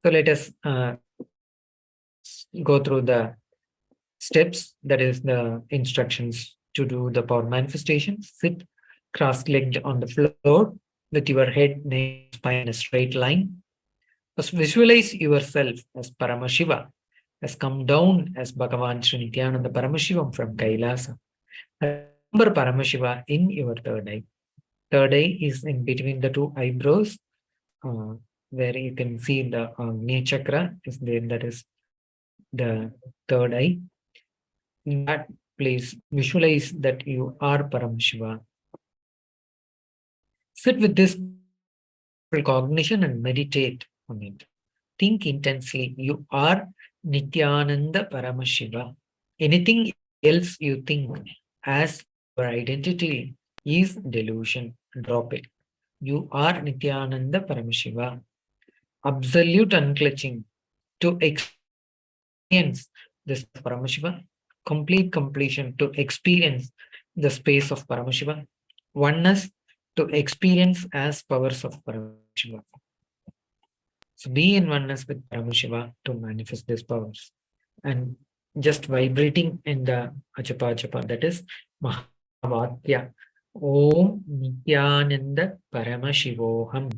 So let us go through the steps, that is the instructions to do the power manifestation. Sit cross-legged on the floor with your head, neck, spine in a straight line. First, visualize yourself as Paramashiva, has come down as Bhagavan Sri Nithyananda Paramashivam from KAILASA. Remember Paramashiva in your third eye. Third eye is in between the two eyebrows, where you can see the Agni chakra is there, that is the third eye. In that place, visualize that you are Paramashiva. Sit with this cognition and meditate on it. Think intensely. You are Nithyananda Paramashiva. Anything else you think as your identity is delusion. Drop it. You are Nithyananda Paramashiva. Absolute unclutching to experience this Paramashiva. Complete completion to experience the space of Paramashiva. Oneness to experience as powers of Paramashiva. So be in oneness with Paramashiva to manifest these powers. And just vibrating in the Achapa, that is Mahavatya. Om Nithyananda Paramashivoham.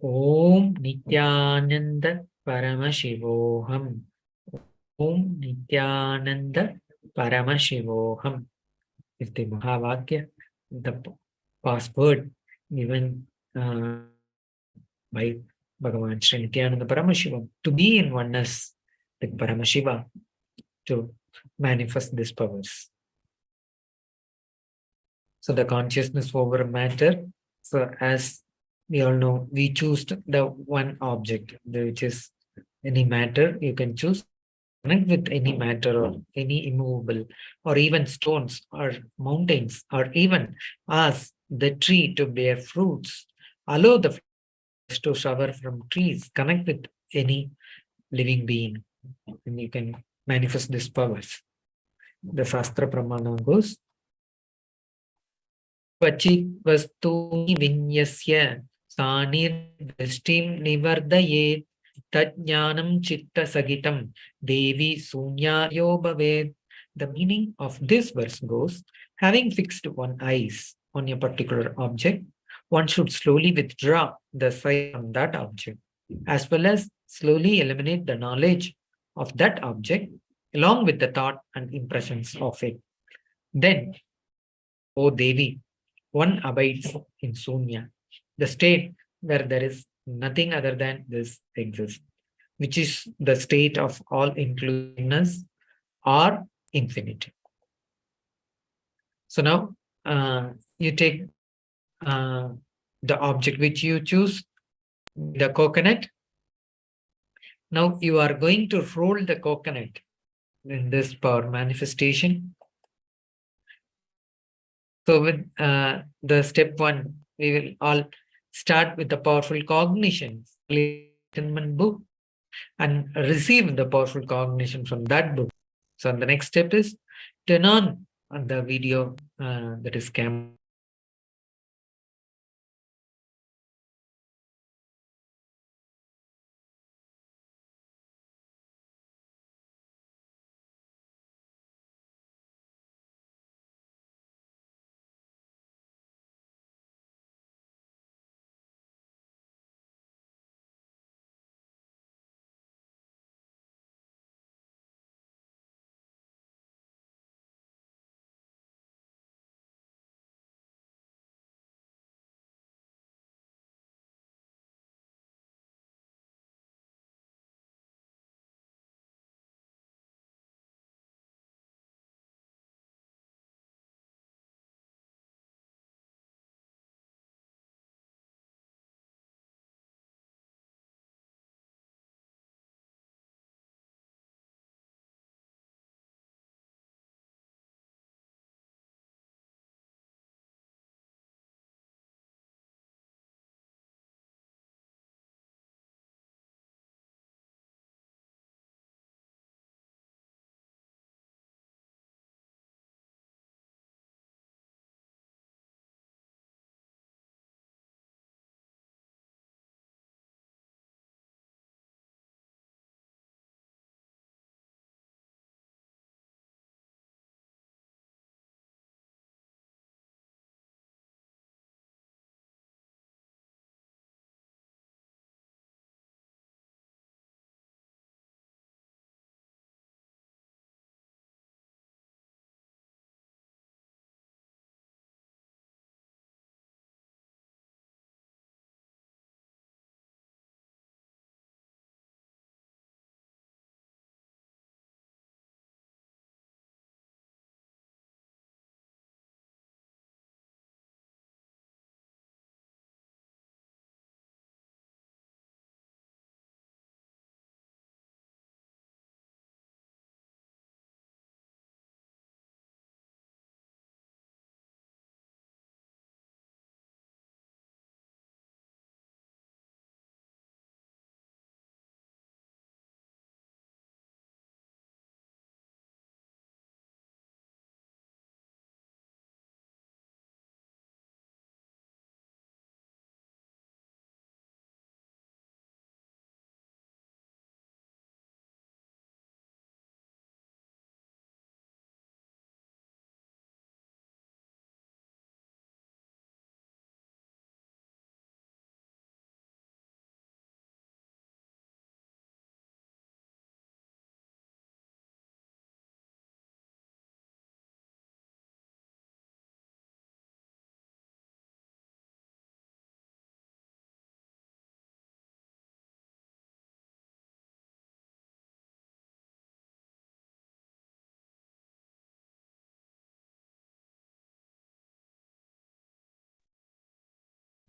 Om Nithyananda Paramashivoham. Om Nithyananda Paramashivoham is the Mahavatya, the password given by Bhagavan Sri Nithyananda Paramashivam to be in oneness with Paramashiva to manifest these powers. So the consciousness over matter. So as we all know, we choose the one object, which is any matter. You can choose connect with any matter or any immovable, or even stones or mountains, or even ask the tree to bear fruits. Allow the flowers to shower from trees. Connect with any living being, and you can manifest these powers. The Shastra Pramana goes, Vachik vastuni vinyasya sanir drishtim nivardayet tajnanam chitta sagitam devi sunyayo bhaved. The meaning of this verse goes, having fixed one eyes on a particular object, one should slowly withdraw the sight from that object. as well as slowly eliminate the knowledge of that object along with the thought and impressions of it. Then, O Devi, one abides in Sunya, the state where there is nothing other than this exists, which is the state of all inclusiveness or infinity. So now you take the object which you choose, the coconut. Now you are going to roll the coconut in this power manifestation. So with the step one, we will all start with the powerful cognition, enlightenment book, and receive the powerful cognition from that book. So the next step is turn on the video that is camera.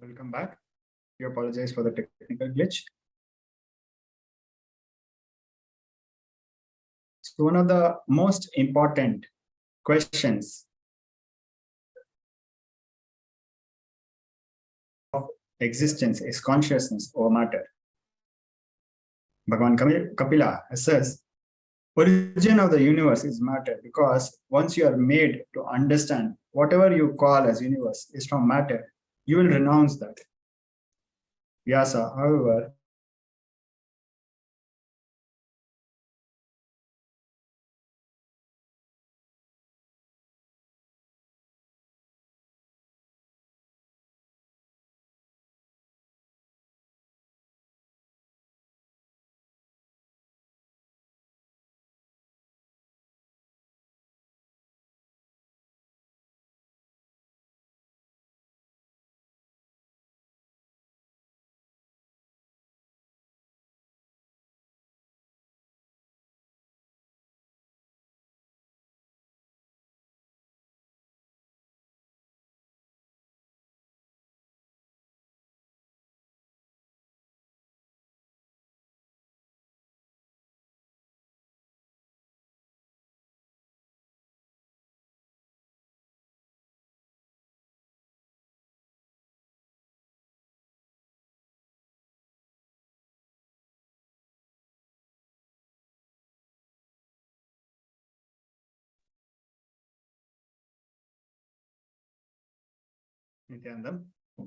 Welcome back. We apologize for the technical glitch. So one of the most important questions of existence is consciousness or matter. Bhagavan Kapila says, origin of the universe is matter, because once you are made to understand whatever you call as universe is from matter, you will renounce that. Vyasa, however, Nithyananda.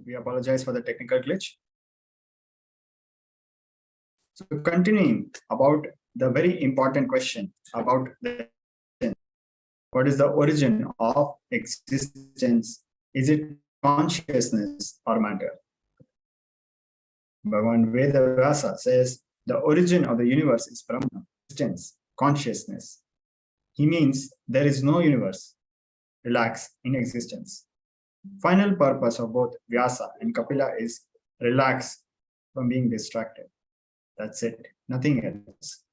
We apologize for the technical glitch. So continuing about the very important question about what is the origin of existence? Is it consciousness or matter? Bhagavan Vedavyasa says the origin of the universe is Brahma, existence, consciousness. He means there is no universe, relax, in existence. Final purpose of both Vyasa and Kapila is relax from being distracted. That's it, nothing else.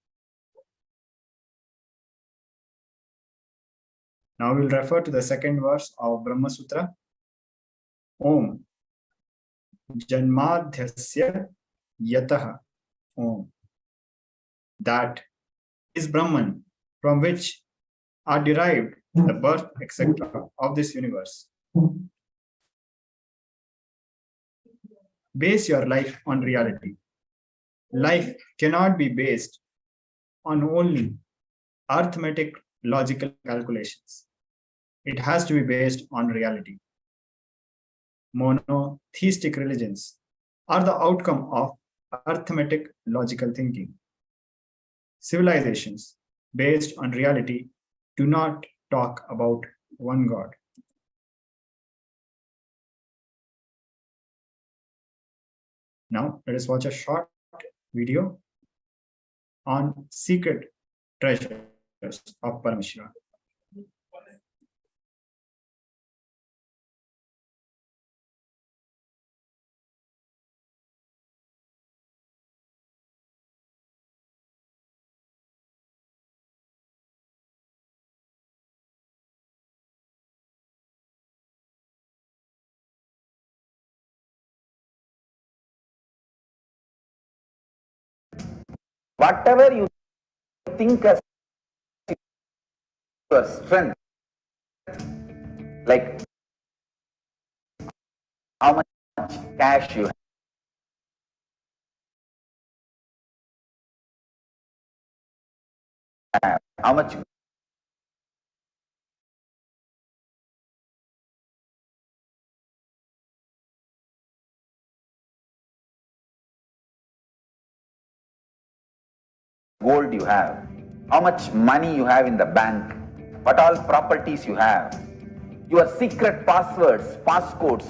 Now we'll refer to the second verse of Brahma Sutra. Om Janmadhyasya Yataha Om. That is Brahman, from which are derived the birth, etc. of this universe. Base your life on reality. Life cannot be based on only arithmetic logical calculations. It has to be based on reality. Monotheistic religions are the outcome of arithmetic logical thinking. Civilizations based on reality do not talk about one God. Now let us watch a short video on secret treasures of Paramashivoham. Whatever you think as your strength, like how much cash you have, how much gold you have, how much money you have in the bank, what all properties you have, your secret passwords, passcodes,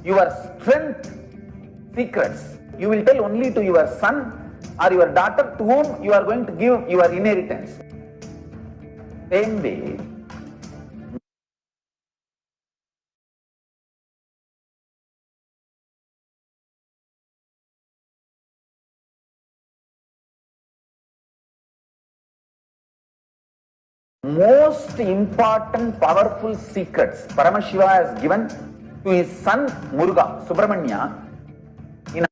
your strength secrets, you will tell only to your son or your daughter to whom you are going to give your inheritance. Same way, most important powerful secrets Paramashiva has given to his son Muruga, Subramanya, in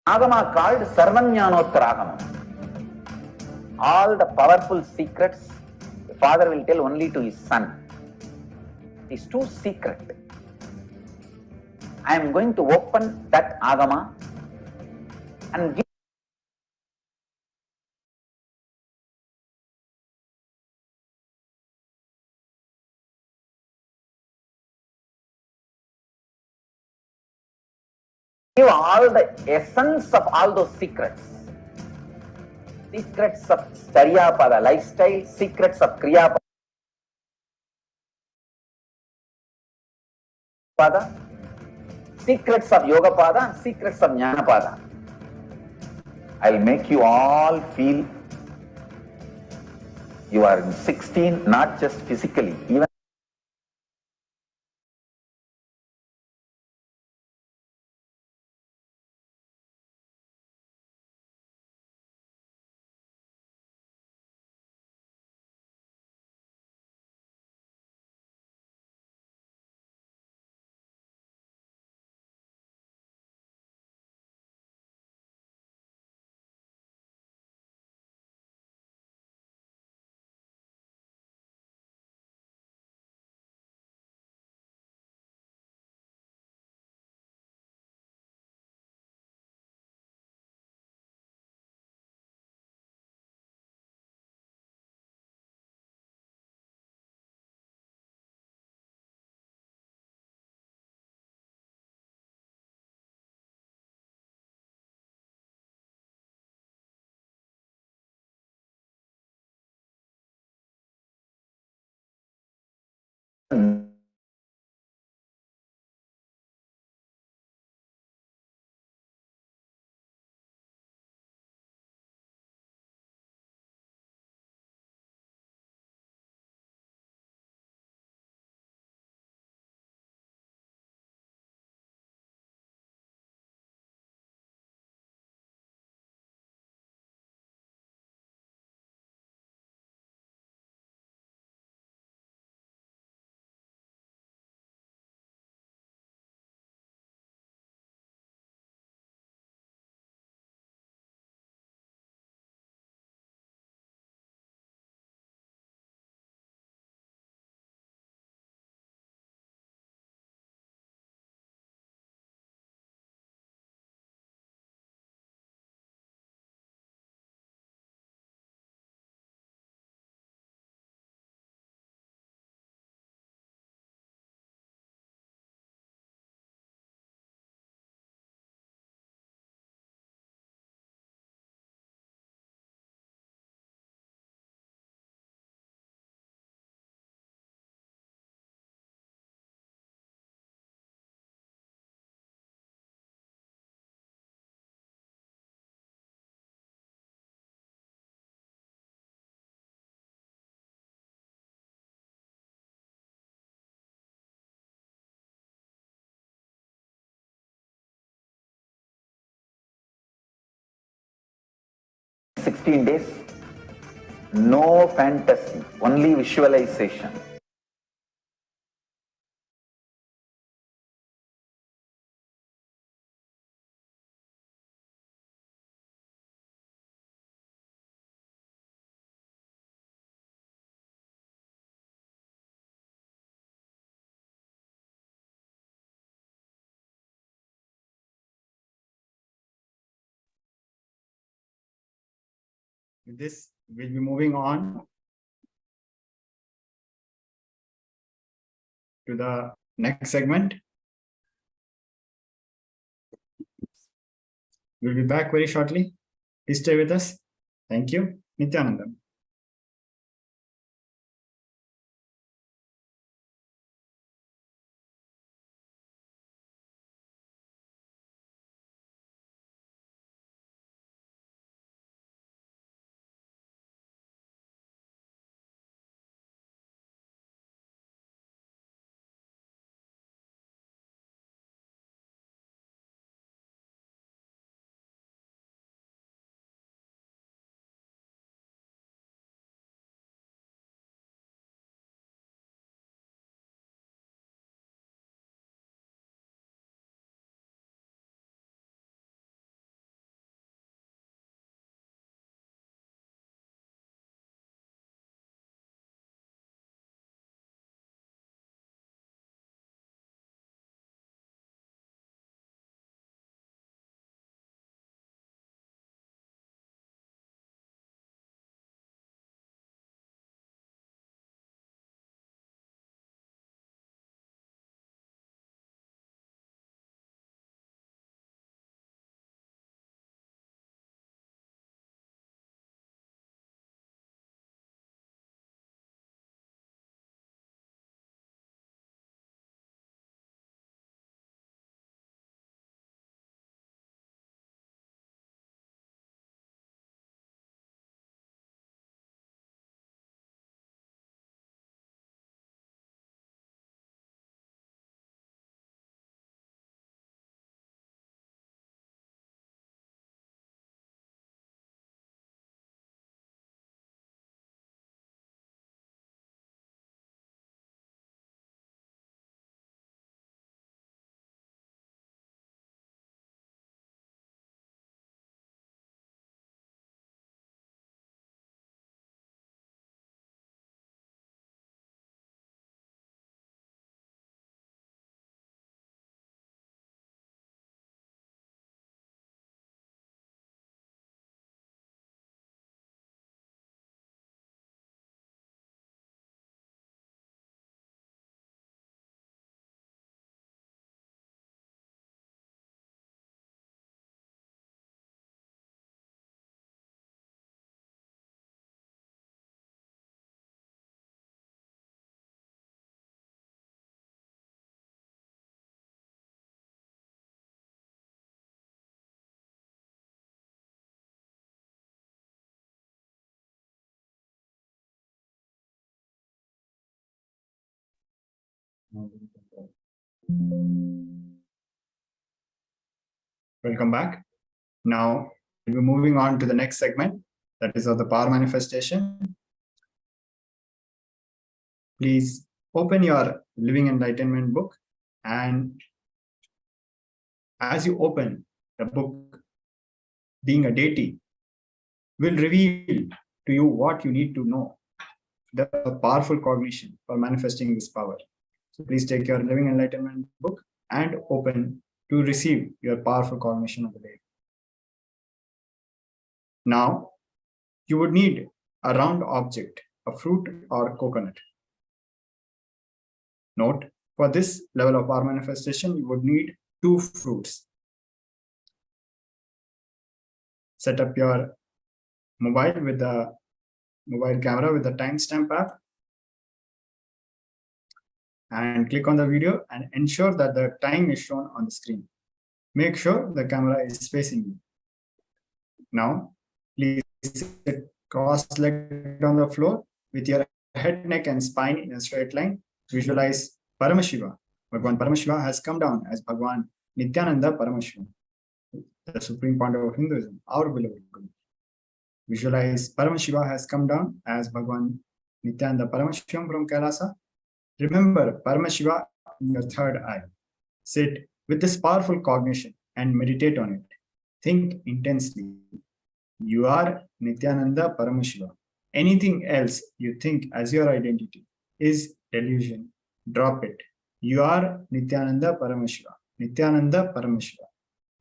Agama called Sarvanyanottaragamam. All the powerful secrets the father will tell only to his son. It's too secret. I am going to open that Agama and give all the essence of all those secrets. Secrets of Charyapada lifestyle, secrets of Kriyapada, secrets of Yogapada, and secrets of Jnanapada. I'll make you all feel you are 16, not just physically, even 16 days. No fantasy, only visualization. With this, we'll be moving on to the next segment. We'll be back very shortly. Please stay with us. Thank you. Nithyananda. Welcome back. Now we'll be moving on to the next segment, that is of the power manifestation. Please open your Living Enlightenment book, and as you open the book, being a deity will reveal to you what you need to know, the powerful cognition for manifesting this power. So please take your Living Enlightenment book and open to receive your powerful cognition of the day. Now, you would need a round object, a fruit or a coconut. Note, for this level of power manifestation, you would need 2 fruits. Set up your mobile with the mobile camera with the timestamp app and click on the video and ensure that the time is shown on the screen. Make sure the camera is facing you. Now, please sit cross-legged on the floor with your head, neck, and spine in a straight line. Visualize Paramashiva. Bhagwan Paramashiva has come down as Bhagwan Nithyananda Paramashivam, the Supreme Pontiff of Hinduism, our beloved Guru. Visualize Paramashiva has come down as Bhagwan Nithyananda Paramashivam from KAILASA. Remember Paramashiva in your third eye. Sit with this powerful cognition and meditate on it. Think intensely. You are Nithyananda Paramashiva. Anything else you think as your identity is delusion. Drop it. You are Nithyananda Paramashiva. Nithyananda Paramashiva.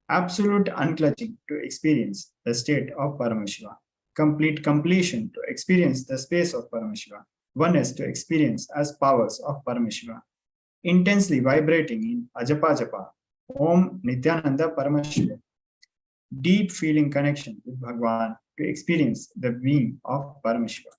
Absolute unclutching to experience the state of Paramashiva. Complete completion to experience the space of Paramashiva. Oneness to experience as powers of Paramashiva. Intensely vibrating in Ajapa Japa. Om Nithyananda Paramashiva. Deep feeling connection with Bhagwan to experience the being of Paramashiva.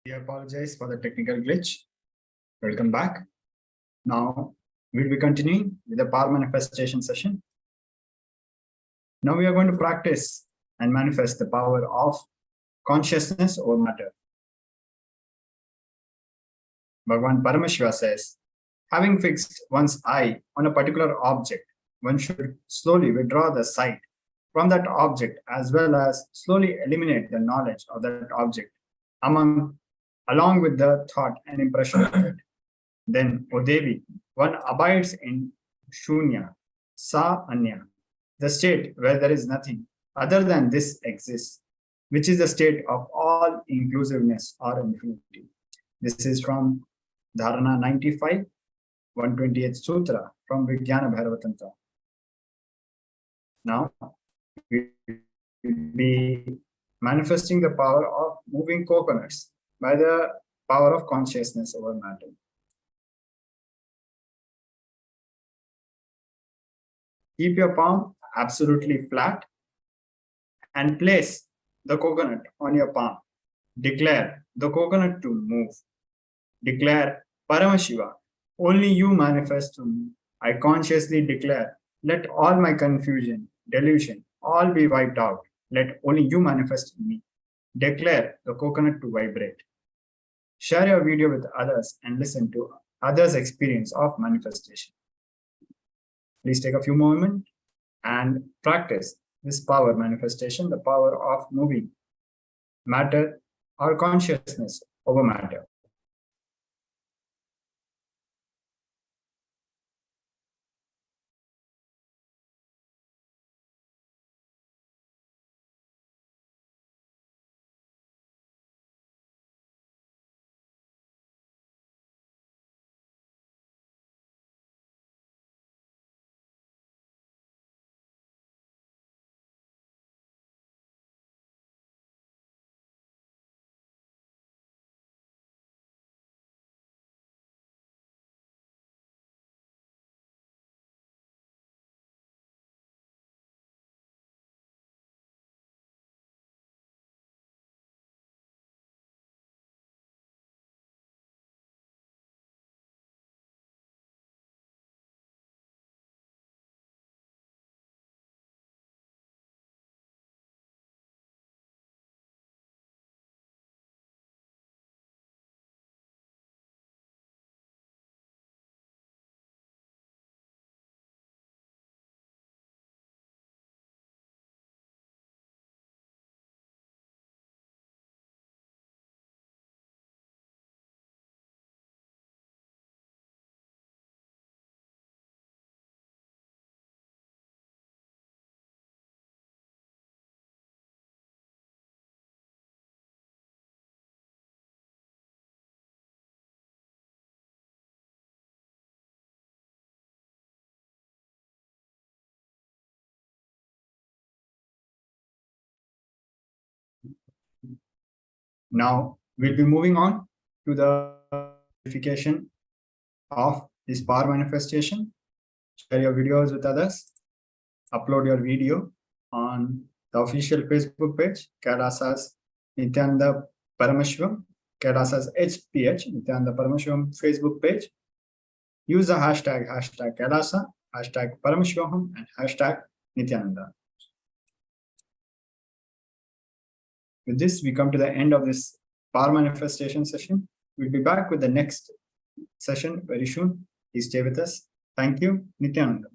We apologize for the technical glitch. Welcome back. Now we'll be continuing with the power manifestation session. Now we are going to practice and manifest the power of consciousness over matter. Bhagwan Paramashiva says, having fixed one's eye on a particular object, one should slowly withdraw the sight from that object as well as slowly eliminate the knowledge of that object along with the thought and impression of it. Then, O Devi, one abides in Shunya, Sa Anya, the state where there is nothing other than this exists, which is the state of all inclusiveness or infinity. This is from Dharana 95, 128th Sutra from Vijnana Bhairavatantra. Now, we will be manifesting the power of moving coconuts by the power of consciousness over matter. Keep your palm absolutely flat and place the coconut on your palm. Declare the coconut to move. Declare, Paramashiva, only you manifest to me. I consciously declare, let all my confusion, delusion, all be wiped out. Let only you manifest in me. Declare the coconut to vibrate. Share your video with others and listen to others' experience of manifestation. Please take a few moments and practice this power manifestation, the power of moving matter or consciousness over matter. Now we'll be moving on to the verification of this power manifestation. Share your videos with others. Upload your video on the official Facebook page, KAILASA's Nithyananda Paramashivam, KAILASA's HPH, Nithyananda Paramashivam Facebook page. Use the hashtag KAILASA, hashtag Paramashivoham, and hashtag Nithyananda. With this, we come to the end of this power manifestation session. We'll be back with the next session very soon. Please stay with us. Thank you. Nithyananda.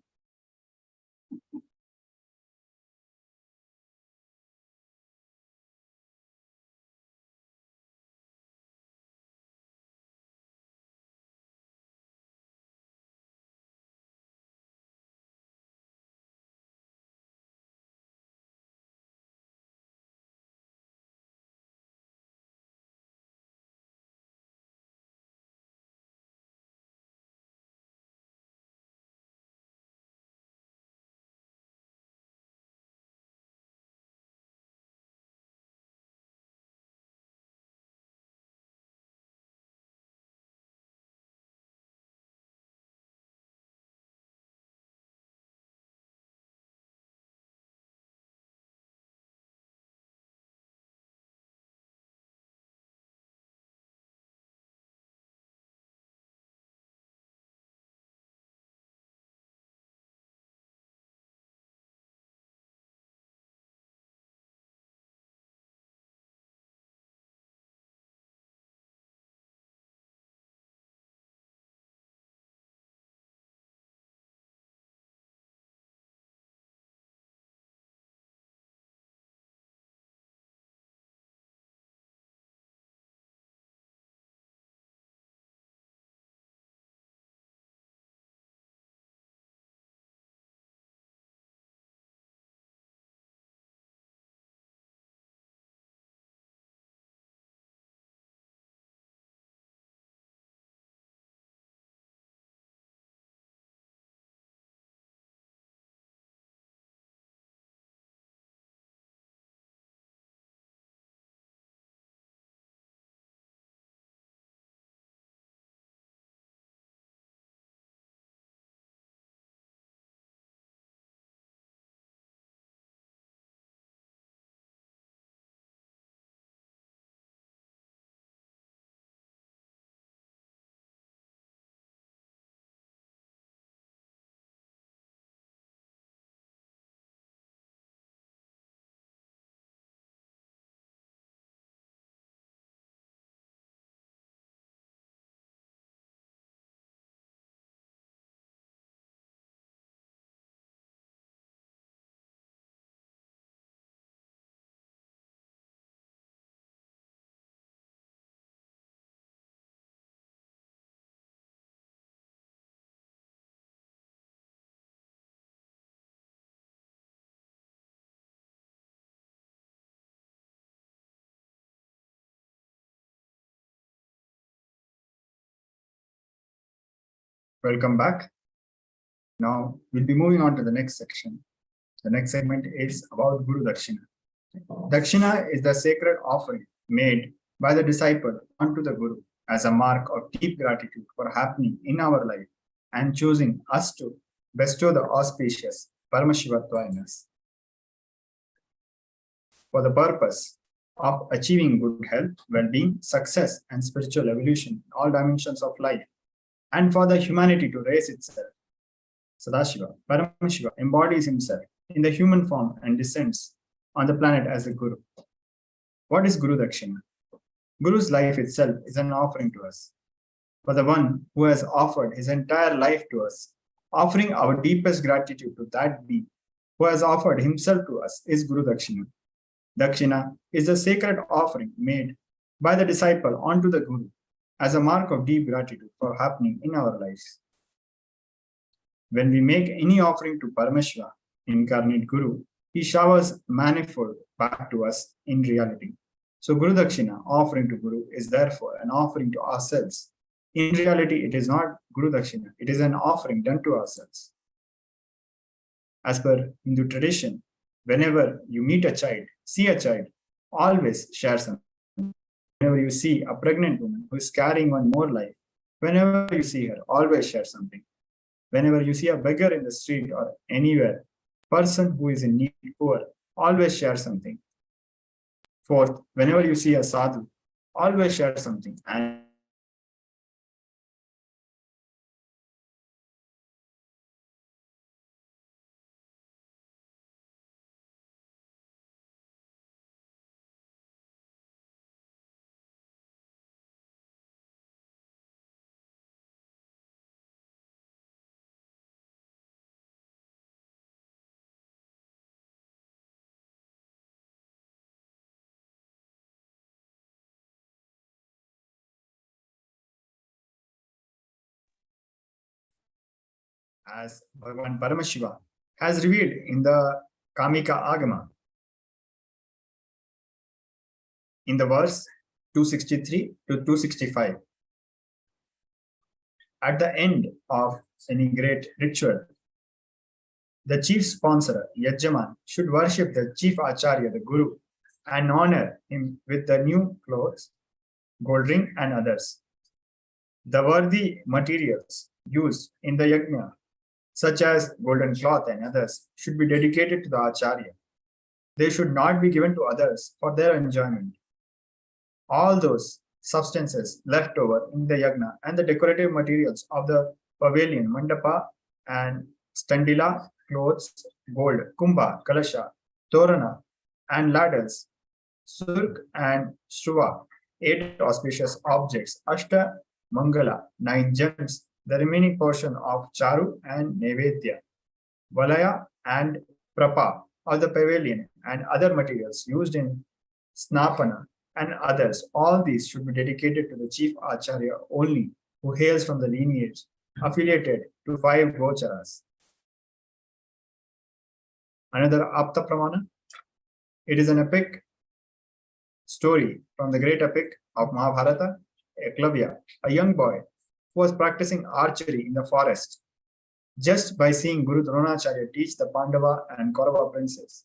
Welcome back. Now we'll be moving on to the next section. The next segment is about Guru Dakshina. Dakshina is the sacred offering made by the disciple unto the Guru as a mark of deep gratitude for happening in our life and choosing us to bestow the auspicious Paramashivatva in us. For the purpose of achieving good health, well-being, success, and spiritual evolution in all dimensions of life, and for the humanity to raise itself, Sadashiva, Paramashiva, embodies himself in the human form and descends on the planet as a Guru. What is Guru Dakshina? Guru's life itself is an offering to us. For the one who has offered his entire life to us, offering our deepest gratitude to that being who has offered himself to us is Guru Dakshina. Dakshina is the sacred offering made by the disciple onto the Guru as a mark of deep gratitude for happening in our lives. When we make any offering to Paramashiva, incarnate Guru, he showers manifold back to us in reality. So Guru Dakshina, offering to Guru, is therefore an offering to ourselves. In reality, it is not Guru Dakshina, it is an offering done to ourselves. As per Hindu tradition, whenever you meet a child, see a child, always share something. Whenever you see a pregnant woman who is carrying one more life, whenever you see her, always share something. Whenever you see a beggar in the street or anywhere, person who is in need, poor, always share something. Fourth, whenever you see a sadhu, always share something. And as Bhagavan Paramashiva has revealed in the Kamika Agama, in the verse 263 to 265. At the end of any great ritual, the chief sponsor, Yajjaman, should worship the chief Acharya, the Guru, and honor him with the new clothes, gold ring, and others. The worthy materials used in the yajna, such as golden cloth and others, should be dedicated to the Acharya. They should not be given to others for their enjoyment. All those substances left over in the yajna and the decorative materials of the pavilion, mandapa and standila, clothes, gold, kumbha, kalasha, torana, and ladders, surk and shruva, 8 auspicious objects, ashta, mangala, 9 gems, the remaining portion of charu and nevedya, valaya and prapa of the pavilion, and other materials used in snapana and others. All these should be dedicated to the chief Acharya only, who hails from the lineage affiliated to 5 gocharas. Another Apta Pramana. It is an epic story from the great epic of Mahabharata. Eklavya, a young boy who was practicing archery in the forest, just by seeing Guru Dronacharya teach the Pandava and Kaurava princes.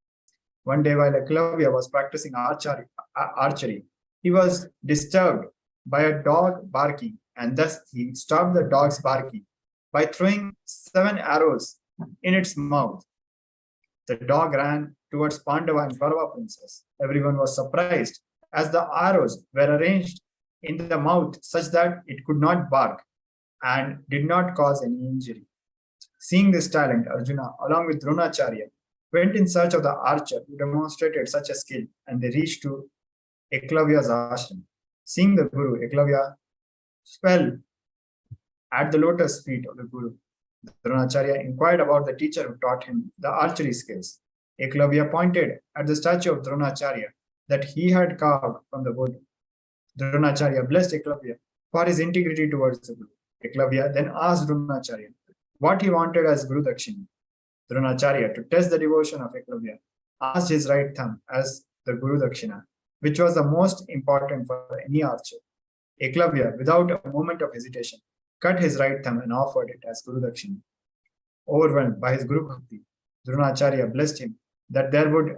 One day, while Eklavya was practicing archery, he was disturbed by a dog barking, and thus he stopped the dog's barking by throwing 7 arrows in its mouth. The dog ran towards Pandava and Kaurava princes. Everyone was surprised as the arrows were arranged in the mouth such that it could not bark and did not cause any injury. Seeing this talent, Arjuna, along with Dronacharya, went in search of the archer who demonstrated such a skill, and they reached to Eklavya's ashram. Seeing the Guru, Eklavya fell at the lotus feet of the Guru. Dronacharya inquired about the teacher who taught him the archery skills. Eklavya pointed at the statue of Dronacharya that he had carved from the wood. Dronacharya blessed Eklavya for his integrity towards the Guru. Eklavya then asked Dronacharya what he wanted as Guru Dakshina. Dronacharya, to test the devotion of Eklavya, asked his right thumb as the Guru Dakshina, which was the most important for any archer. Eklavya, without a moment of hesitation, cut his right thumb and offered it as Guru Dakshina. Overwhelmed by his Guru Bhakti, Dronacharya blessed him that there would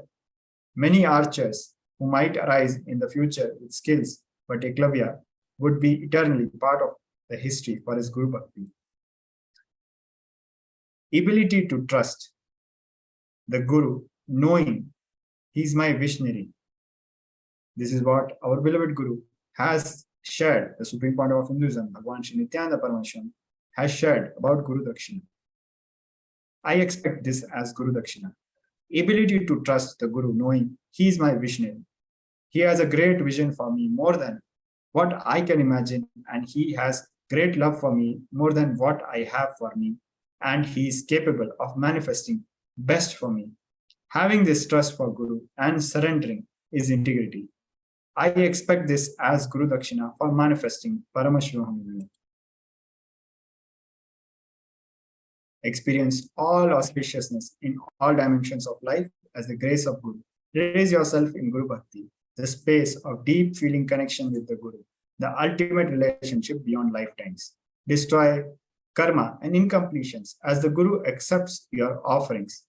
many archers who might arise in the future with skills, but Eklavya would be eternally part of the history for his Guru Bhakti. Ability to trust the Guru, knowing he is my visionary. This is what our beloved Guru has shared, the Supreme Pontiff of Hinduism, Bhagwan Sri Nithyananda Paramashivam, has shared about Guru Dakshina. I expect this as Guru Dakshina. Ability to trust the Guru, knowing he is my visionary. He has a great vision for me, more than what I can imagine, and he has great love for me, more than what I have for me, and he is capable of manifesting best for me. Having this trust for Guru and surrendering is integrity. I expect this as Guru Dakshina for manifesting Paramashivoham Level2. Experience all auspiciousness in all dimensions of life as the grace of Guru. Raise yourself in Guru Bhakti, the space of deep feeling connection with the Guru, the ultimate relationship beyond lifetimes. Destroy karma and incompletions as the Guru accepts your offerings.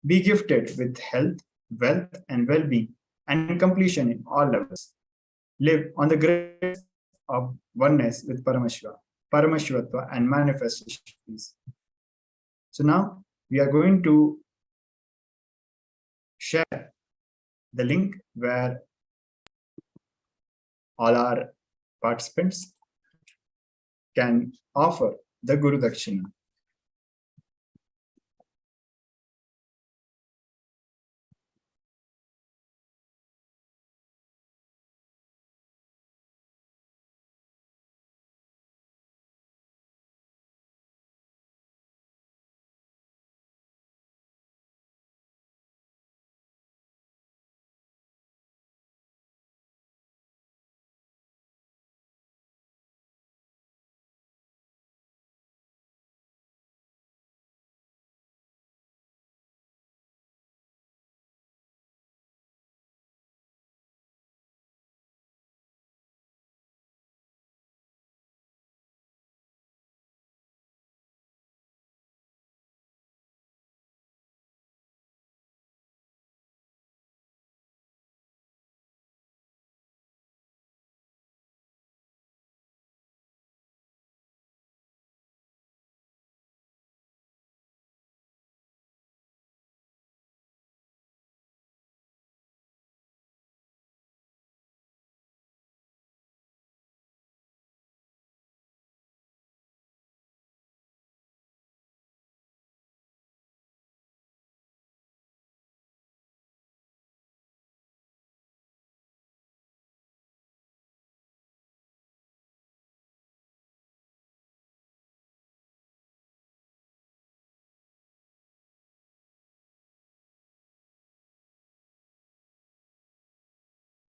Be gifted with health, wealth, and well-being, and completion in all levels. Live on the grace of oneness with Paramashiva, Paramashivatva, and manifest peace. So now we are going to share the link where all our participants can offer the Guru Dakshina.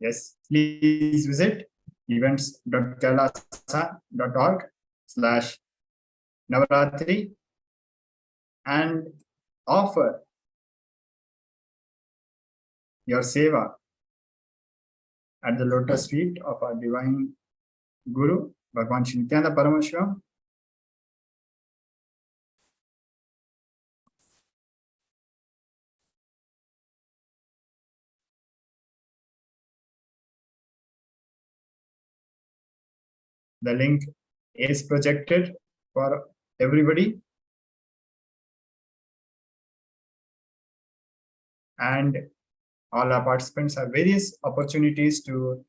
Yes, please visit events.kailasa.org/Navaratri and offer your seva at the lotus feet of our divine Guru, Bhagwan Sri Nithyananda Paramashivam. The link is projected for everybody. And all our participants have various opportunities to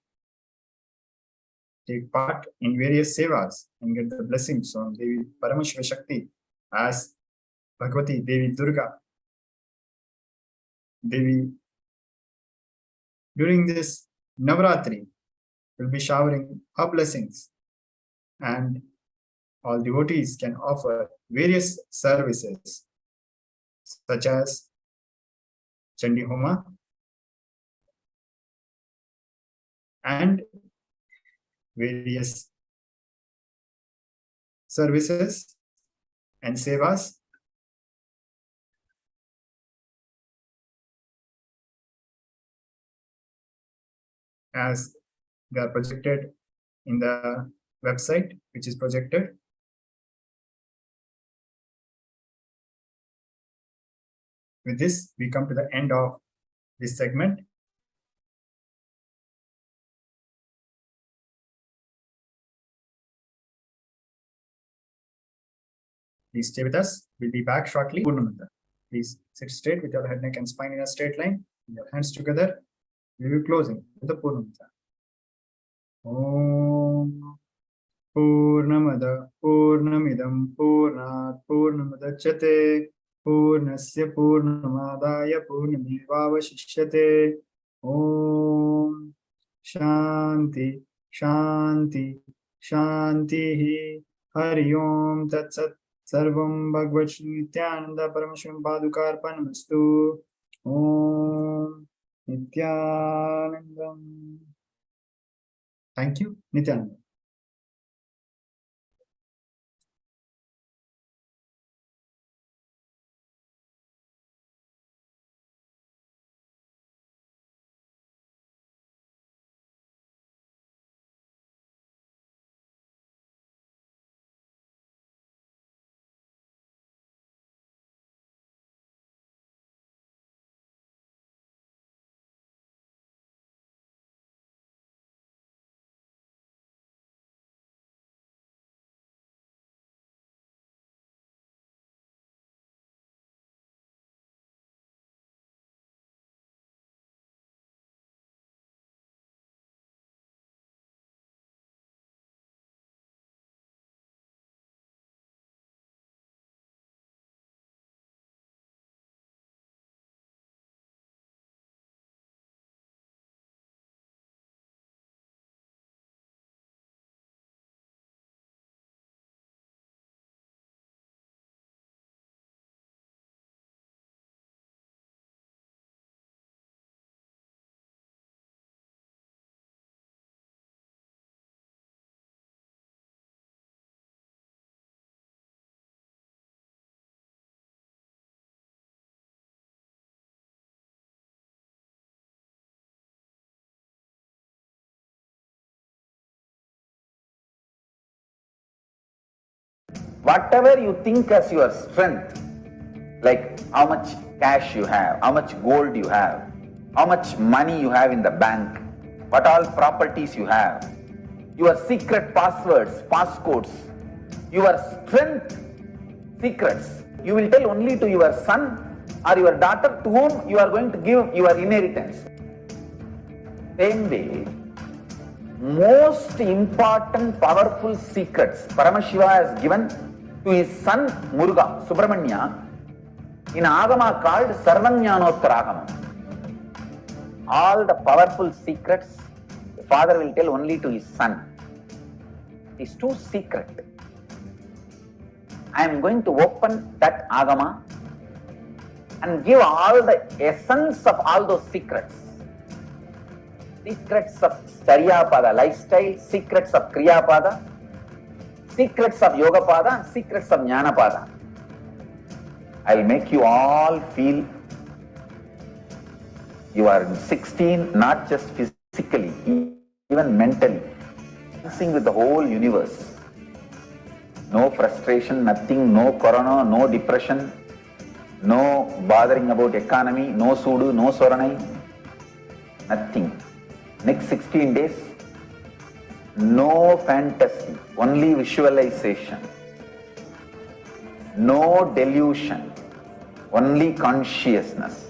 take part in various sevas and get the blessings from Devi Paramashiva Shakti as Bhagavati, Devi Durga, Devi. During this Navaratri, will be showering her blessings, and all devotees can offer various services such as Chandi Homa and various services and sevas as they are projected in the website, which is projected. With this, we come to the end of this segment. Please stay with us. We'll be back shortly. Purnamata. Please sit straight with your head, neck, and spine in a straight line. Your hands together. We will be closing with the Purnamata. Om Purnamada Purnamidam Purnat Purnamadachyate Purnasya Purnamadaya Purnamevavashishyate. Om Shanti Shanti Shanti Hari Om Tat Sat. Sarvam Bhagavad Nithyananda Paramashivam Padukarpanamastu. Om Nithyanandam. Thank you, Nithyananda. Whatever you think as your strength, like how much cash you have, how much gold you have, how much money you have in the bank, what all properties you have, your secret passwords, passcodes, your strength secrets, you will tell only to your son or your daughter to whom you are going to give your inheritance. Same way, most important powerful secrets Paramashiva has given to his son Muruga, Subramanya, in Agama called Sarvanyanottaragamam. All the powerful secrets the father will tell only to his son. It is too secret. I am going to open that Agama and give all the essence of all those secrets. Secrets of Charyapada lifestyle, secrets of Kriyapada, secrets of Yogapada, and secrets of Jnanapada. I will make you all feel you are 16, not just physically, even mentally, dancing with the whole universe. No frustration, nothing, no corona, no depression, no bothering about economy, no sudu, no soranai, nothing. Next 16 days, no fantasy, only visualization. No delusion, only consciousness.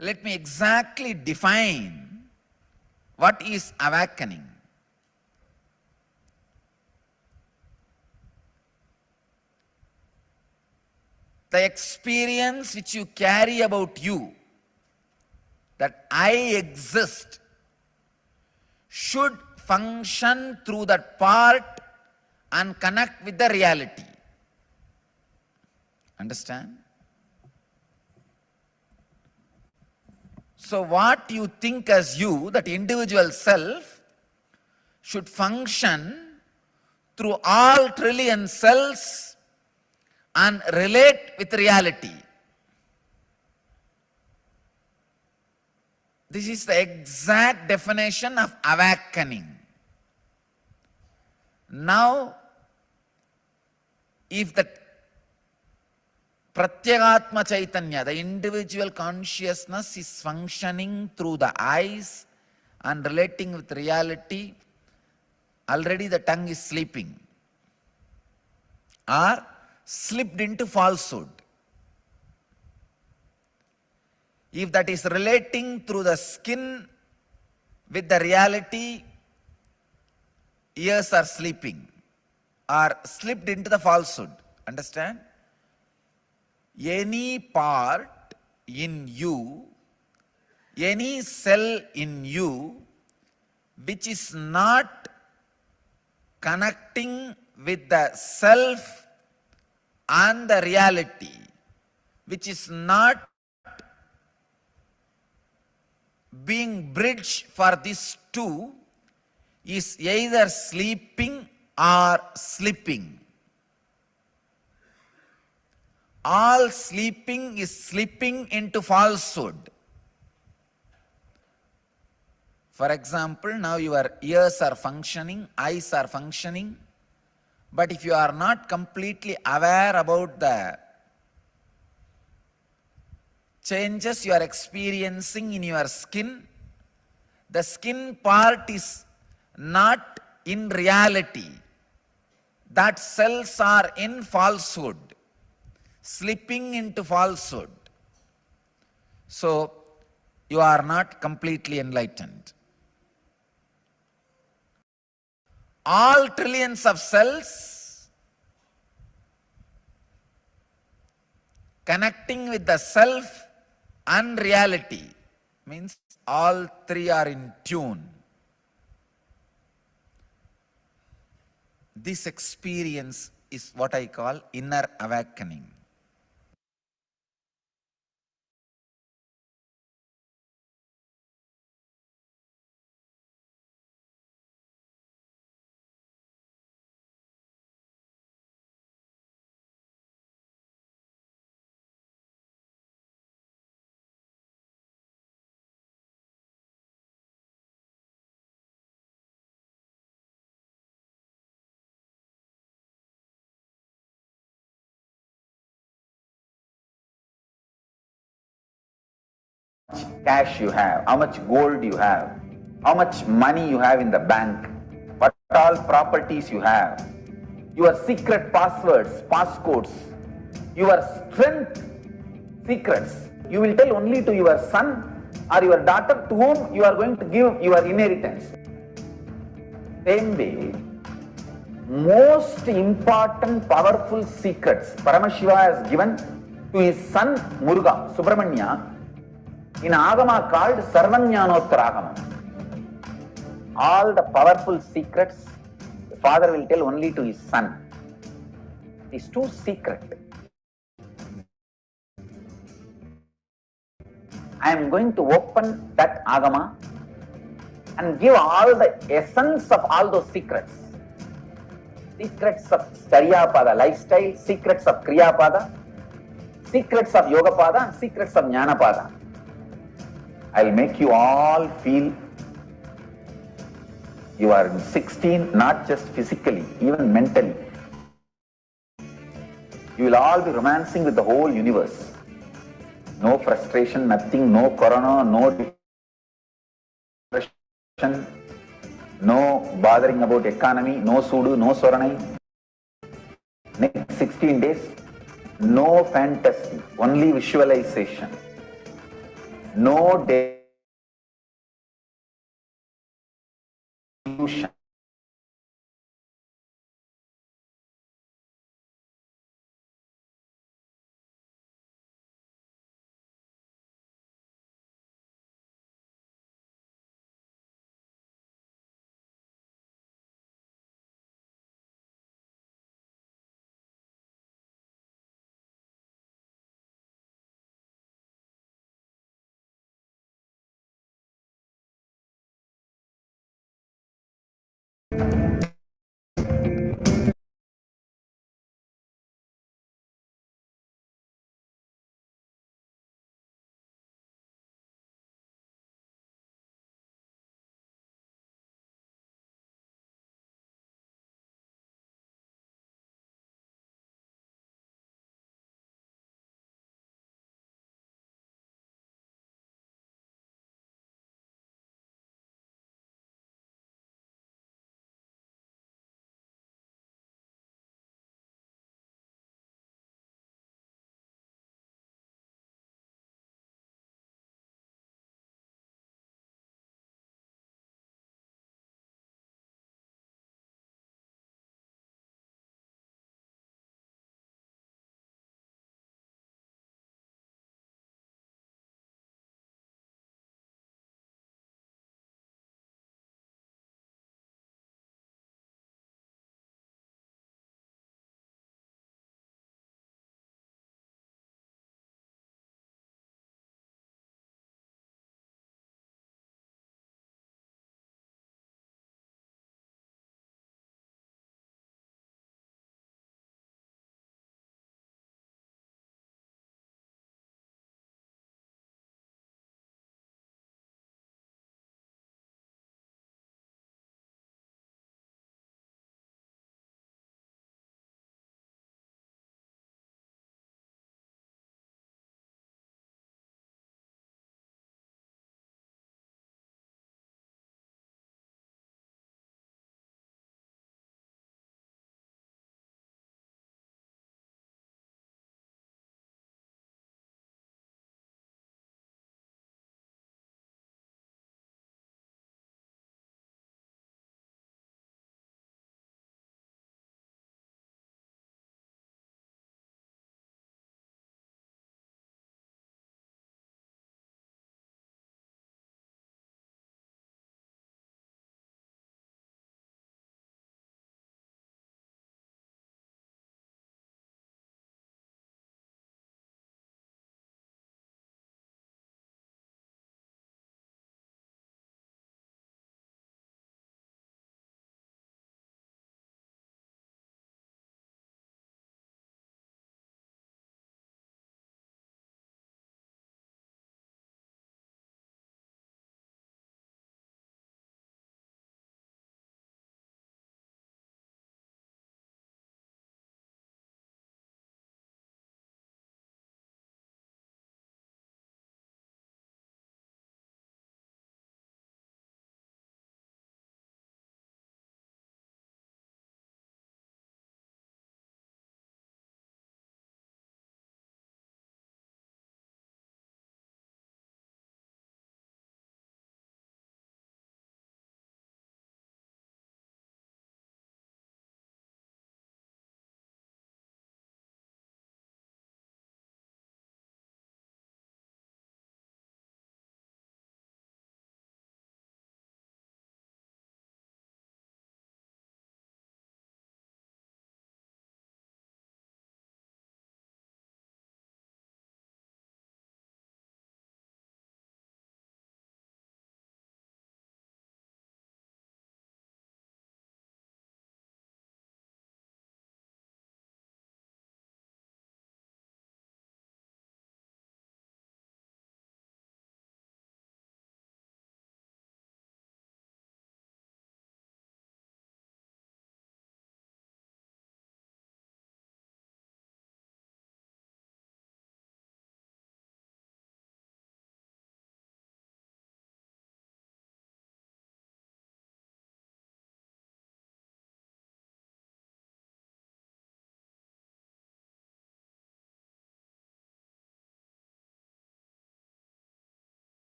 Let me exactly define what is awakening. The experience which you carry about you, that I exist, should function through that part and connect with the reality. Understand? So what you think as you, that individual self, should function through all trillion cells and relate with reality. This is the exact definition of awakening. Now, if the Pratyagatma Chaitanya, the individual consciousness, is functioning through the eyes and relating with reality, already the tongue is sleeping or slipped into falsehood. If that is relating through the skin with the reality, ears are sleeping or slipped into the falsehood. Understand? Any part in you, any cell in you, which is not connecting with the self and the reality, which is not being bridge for these two, is either sleeping or slipping. All sleeping is slipping into falsehood. For example, now your ears are functioning, eyes are functioning, but if you are not completely aware about the changes you are experiencing in your skin, the skin part is not in reality. That cells are in falsehood, slipping into falsehood. So, you are not completely enlightened. All trillions of cells connecting with the self and reality means all three are in tune. This experience is what I call inner awakening. Cash you have, how much gold you have, how much money you have in the bank, what all properties you have, your secret passwords, passcodes, your strength secrets, you will tell only to your son or your daughter to whom you are going to give your inheritance. Same way, most important powerful secrets Paramashiva has given to his son Muruga, Subramanya, in Agama called Sarvanyanottara. All the powerful secrets the father will tell only to his son. It is too secret. I am going to open that Agama and give all the essence of all those secrets. Secrets of Charyapada lifestyle, secrets of Kriyapada, secrets of Yogapada, and secrets of Jnanapada. I'll make you all feel you are 16, not just physically, even mentally. You will all be romancing with the whole universe. No frustration, nothing, no corona, no depression, no bothering about economy, no sudu, no soranai. Next 16 days, no fantasy, only visualization. No delusion.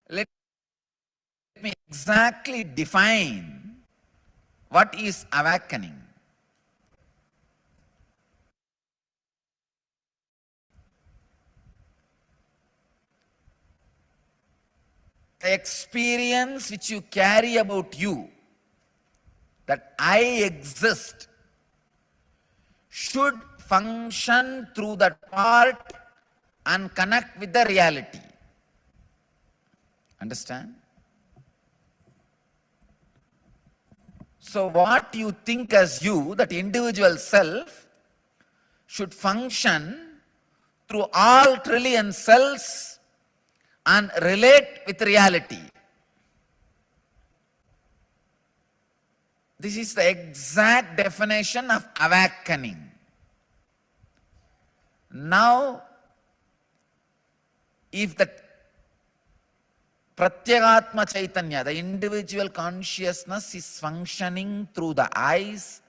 Let me exactly define what is awakening. The experience which you carry about you, that I exist, should function through that part and connect with the reality. Understand? So what you think as you, that individual self, should function through all trillion cells and relate with reality. This is the exact definition of awakening. Now, if the Pratyagatma Chaitanya, the individual consciousness, is functioning through the eyes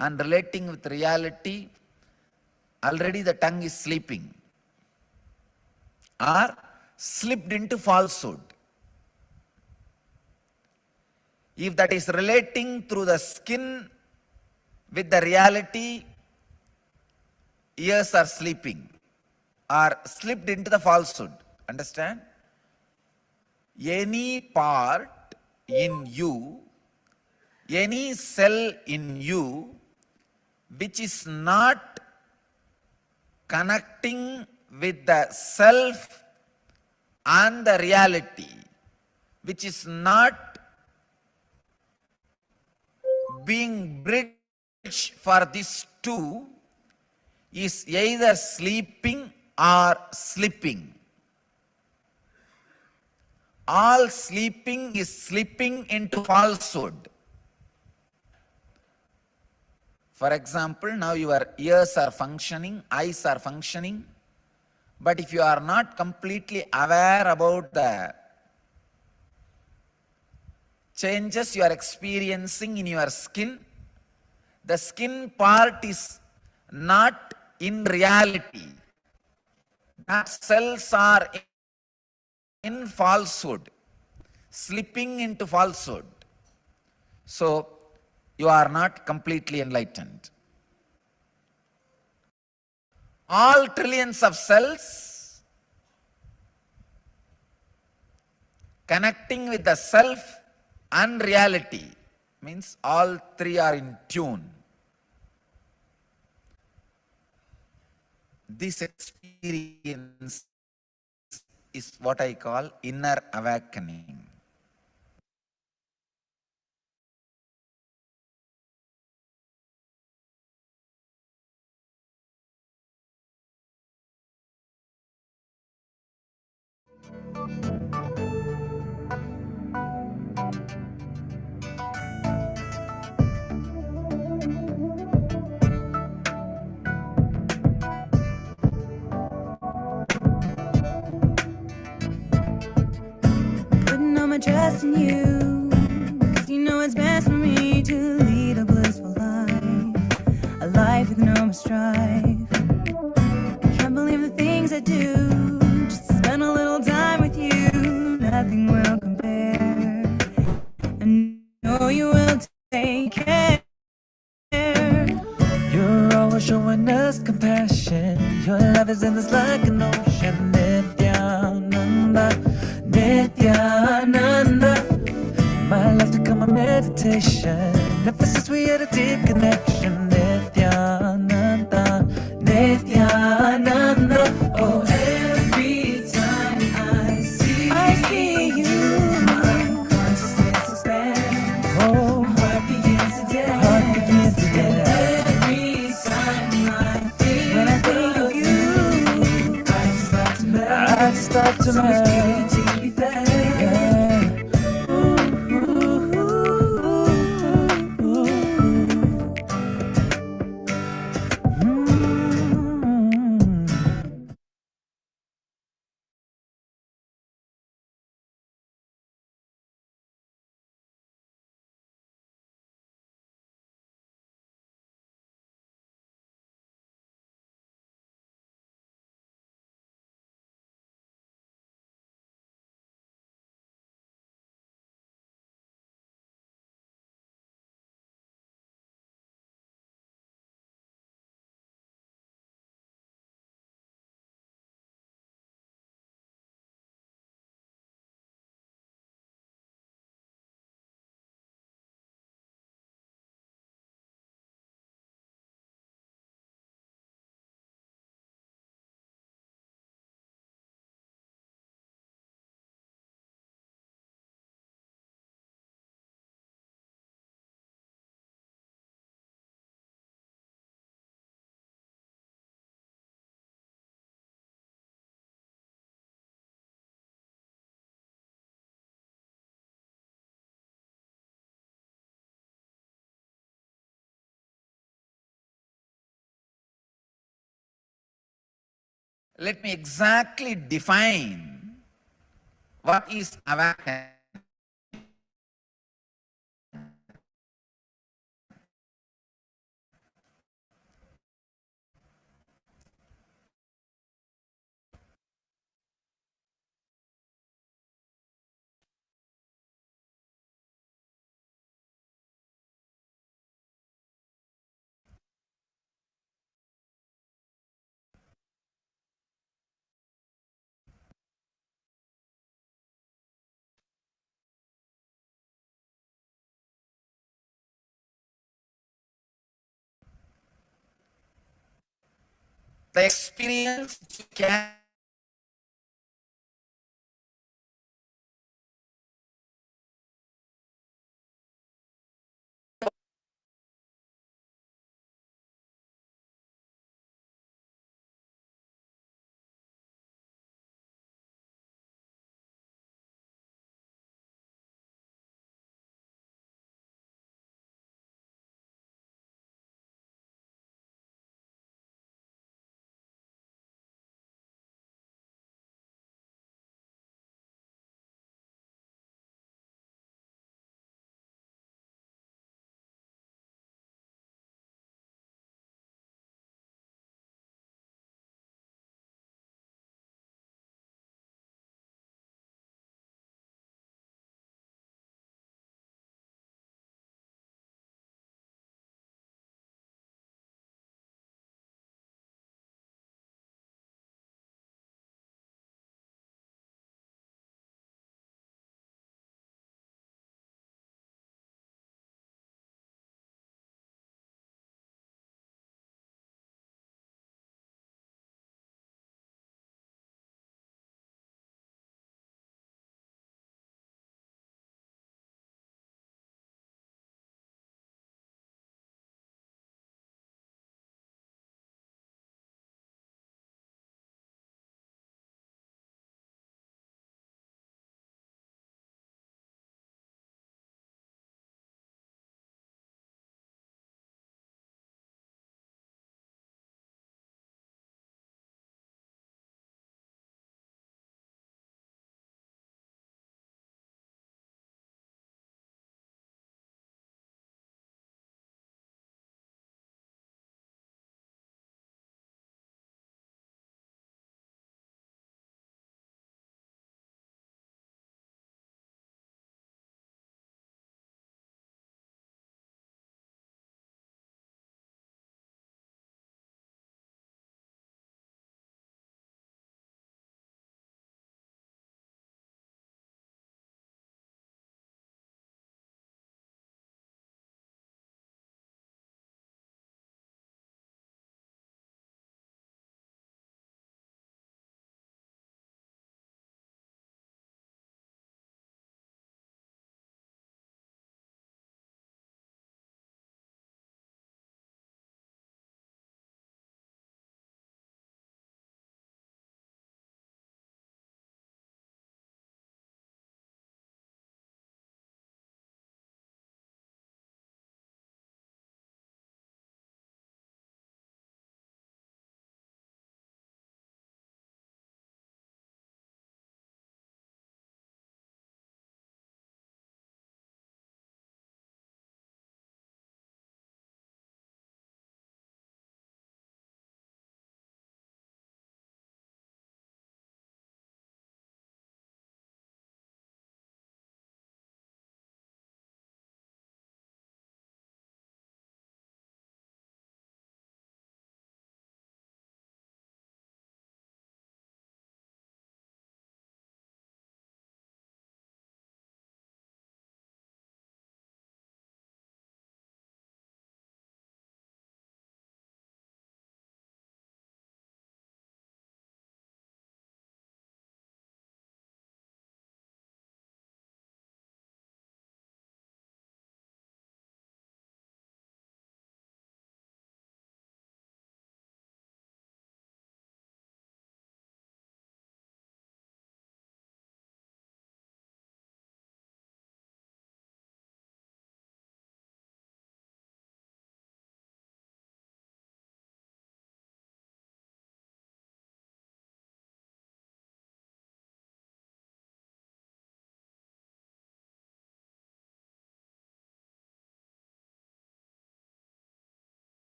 and relating with reality, already the tongue is sleeping or slipped into falsehood. If that is relating through the skin with the reality, ears are sleeping or slipped into the falsehood. Understand? Any part in you, any cell in you, which is not connecting with the self and the reality, which is not being bridge for these two, is either sleeping or slipping. All sleeping is slipping into falsehood. For example, now your ears are functioning, eyes are functioning, but if you are not completely aware about the changes you are experiencing in your skin, the skin part is not in reality. That cells are in falsehood, slipping into falsehood. So, you are not completely enlightened. All trillions of cells connecting with the self and reality means all three are in tune. This experience is what I call inner awakening. Putting all my trust in you, 'cause you know it's best for me to lead a blissful life, a life with no strife. I can't believe the things I do, just to spend a little time with you, nothing will compare. I know you will take care. You're always showing us compassion. Your love is endless like an ocean. Nithyananda, Nithyananda. My life to come a meditation. Ever since we had a deep connection. Nithyananda, Nithyananda. Oh, every time I see you, my consciousness expands. Oh, heart begins to dance. Heart begins to dance. When I think of you, I start to melt. Let me exactly define what is awakened. The experience you can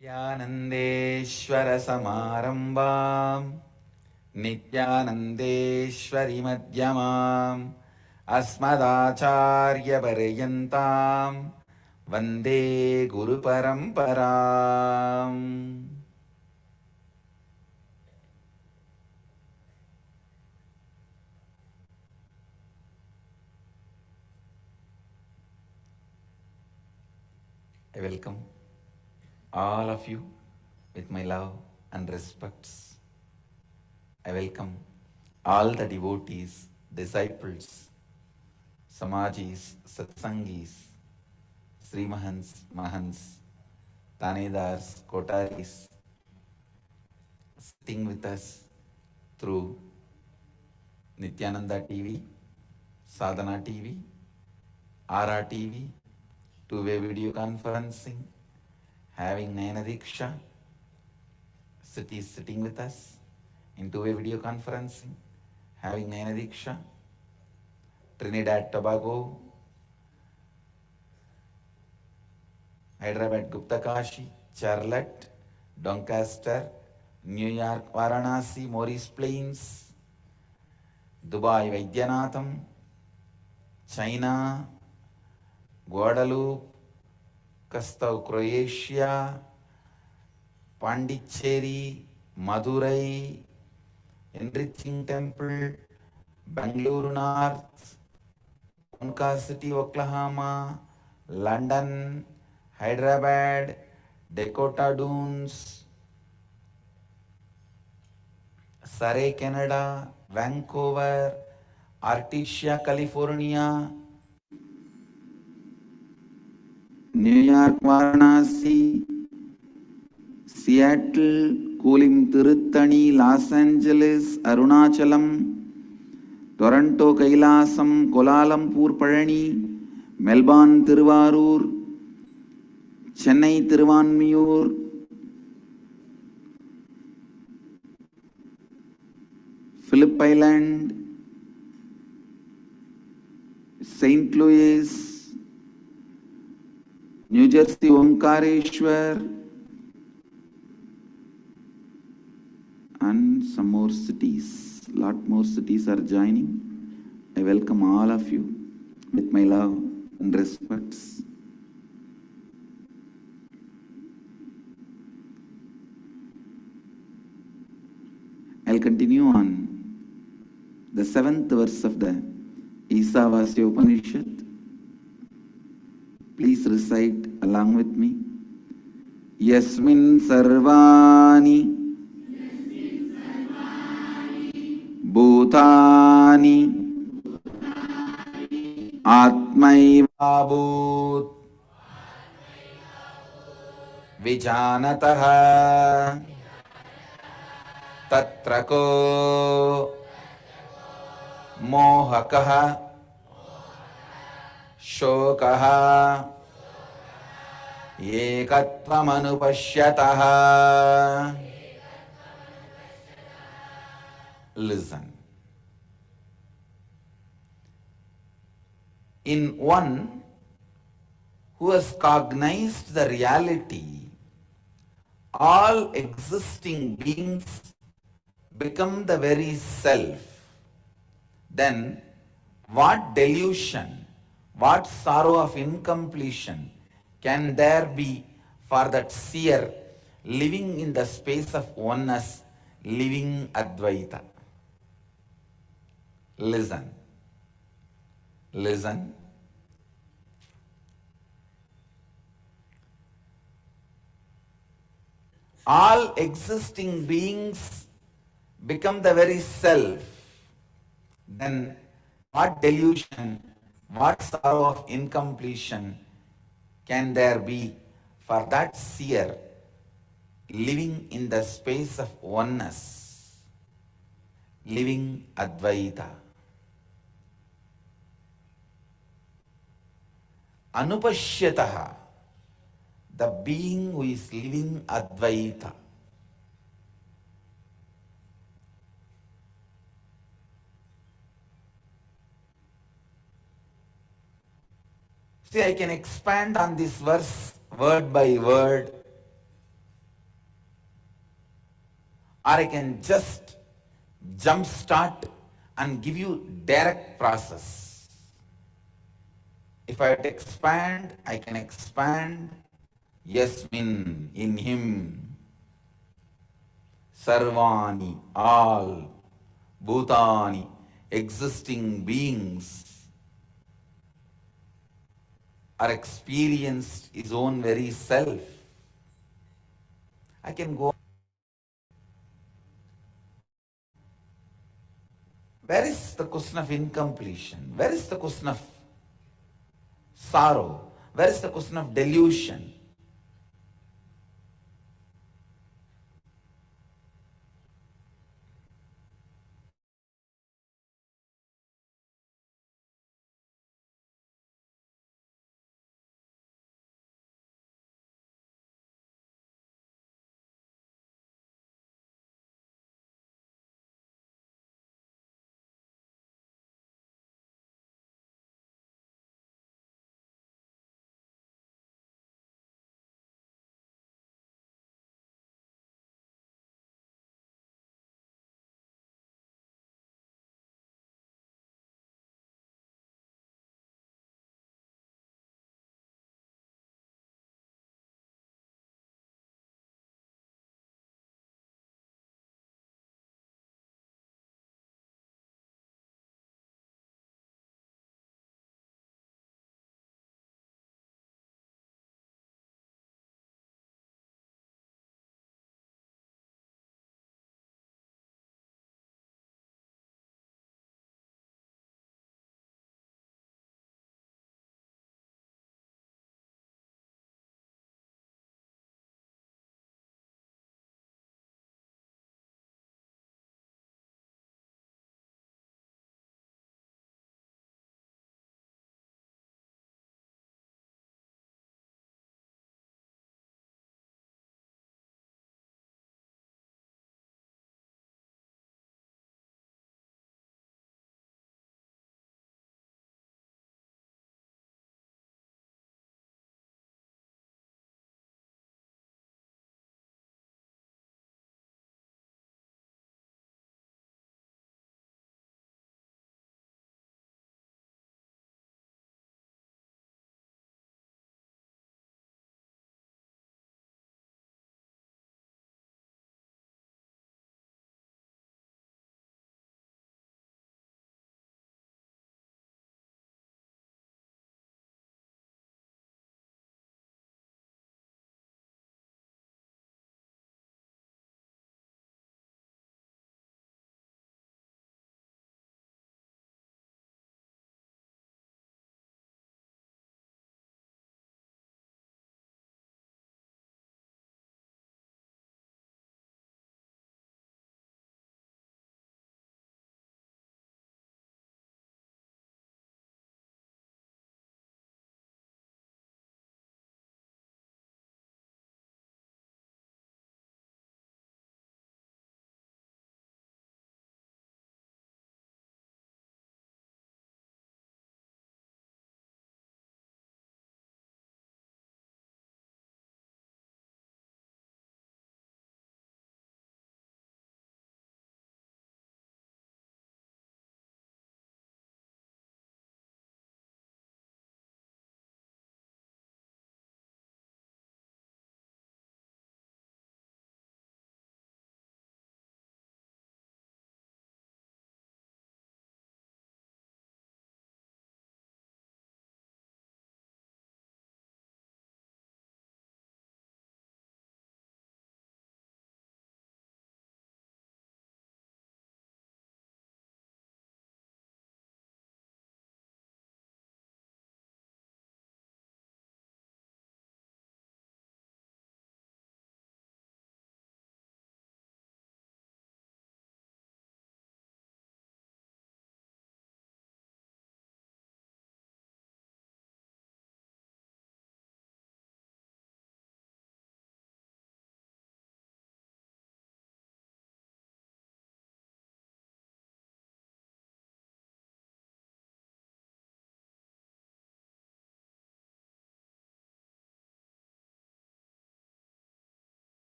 Nityanandeshwara Nityanandeshwari Madhyamam Asmadacharya Paryantam Vande Guru Paramparam. I welcome all of you with my love and respects. I welcome all the devotees, disciples, Samajis, Satsangis, Srimahans, Mahans, Tanedars, Kotaris, sitting with us through Nithyananda TV, Sadhana TV, Ara TV, two-way video conferencing, having Nayana Diksha, sitting with us in two-way video conferencing, having Nayana Diksha, Trinidad, Tobago, Hyderabad, Guptakashi, Charlotte, Doncaster, New York, Varanasi, Maurice Plains, Dubai, Vaidyanatham, China, Guadeloupe, Kastau, Croatia, Pondicherry, Madurai, Enriching Temple, Bangalore North, Ponca City, Oklahoma, London, Hyderabad, Dakota Dunes, Surrey, Canada, Vancouver, Artesia, California, New York, Varanasi, Seattle, Kulim, Tirutani, Los Angeles, Arunachalam, Toronto, Kailasam, Kuala Lumpur, Palani, Melbourne, Tiruvarur, Chennai, Tiruvanmiyur, Phillip Island, St. Louis, New Jersey, Omkareshwar, and some more cities. Lot more cities are joining. I welcome all of you with my love and respects. I'll continue on the 7th verse of the Isavasya Upanishad. Please recite along with me. Yasmin sarvani Bhutani Atmaiva Bhut Vijanataha Tatrako Mohakaha Shokaha Ekatvamanupashyataha. Listen. In one who has cognized the reality, all existing beings become the very self, then what delusion, what sorrow of incompletion can there be for that seer living in the space of oneness, living Advaita? Listen. Listen. All existing beings become the very self, then what delusion, what sorrow of incompletion can there be for that seer living in the space of oneness, living Advaita? Anupashyataha, the being who is living Advaita. See, I can expand on this verse word by word, or I can just jump start and give you direct process. If I have to expand, I can expand. Yasmin, in him, sarvani, all, bhutani, existing beings are experienced his own very self. I can go. Where is the question of incompletion? Where is the question of sorrow? Where is the question of delusion?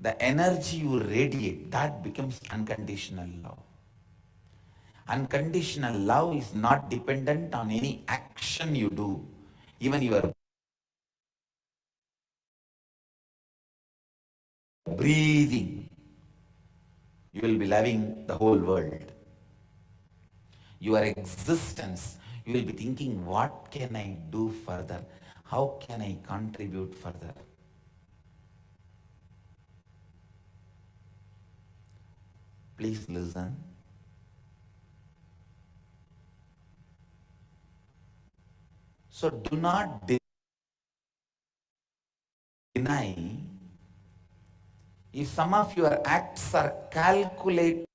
the energy you radiate, that becomes unconditional love. Unconditional love is not dependent on any action you do. Even your breathing, you will be loving the whole world. Your existence, you will be thinking, what can I do further? How can I contribute further? Please listen. So do not deny if some of your acts are calculated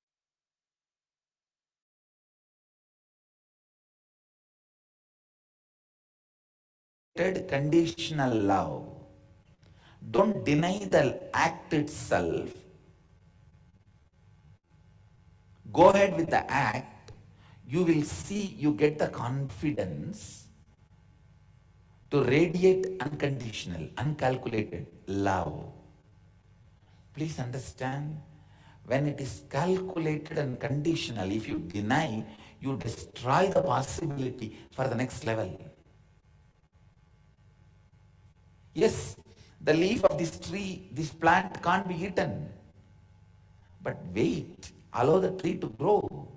conditional love. Don't deny the act itself. Go ahead with the act. You will see, you get the confidence to radiate unconditional, uncalculated love. Please understand, when it is calculated and conditional, if you deny, you destroy the possibility for the next level. Yes, the leaf of this tree, this plant can't be eaten. But wait, allow the tree to grow.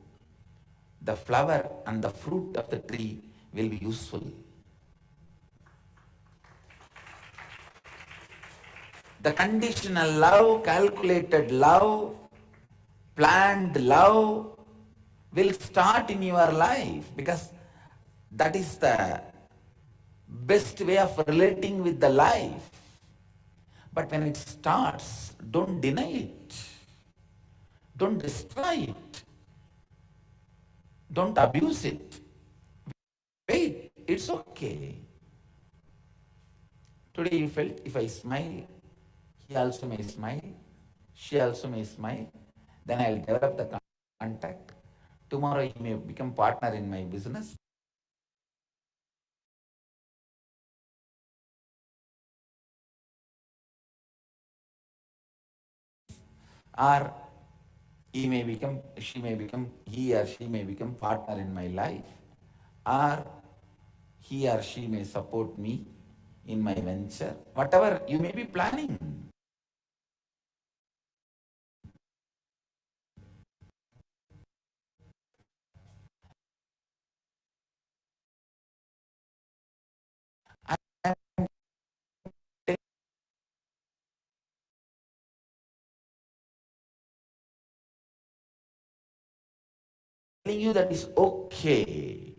The flower and the fruit of the tree will be useful. The conditional love, calculated love, planned love will start in your life, because that is the best way of relating with the life. But when it starts, don't deny it. Don't destroy it. Don't abuse it. Wait, it's okay. Today you felt, if I smile, he also may smile, she also may smile, then I'll develop the contact. Tomorrow he may become partner in my business. Or he may become, he or she may become partner in my life. Or he or she may support me in my venture. Whatever you may be planning. Telling you that is okay.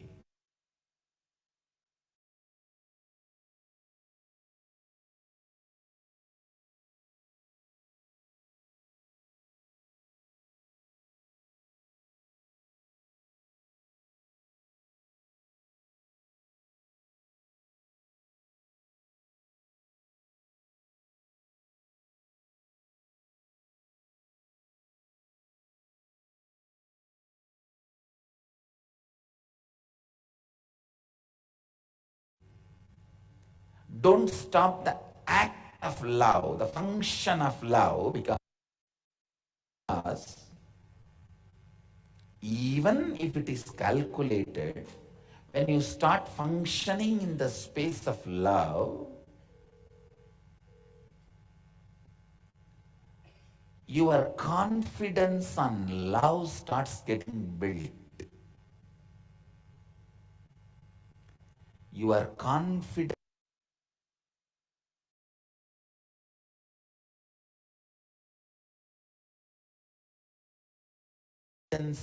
Don't stop the act of love, the function of love, because even if it is calculated, when you start functioning in the space of love, your confidence on love starts getting built. Your confidence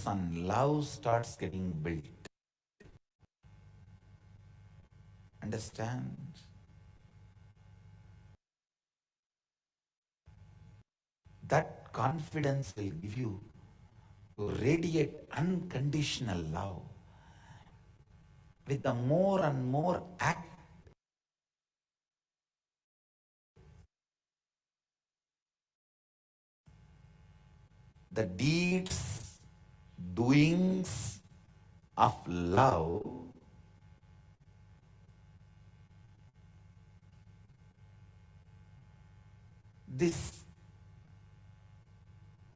on love starts getting built. Understand? That confidence will give you to radiate unconditional love with the more and more act. The deeds, doings of love, this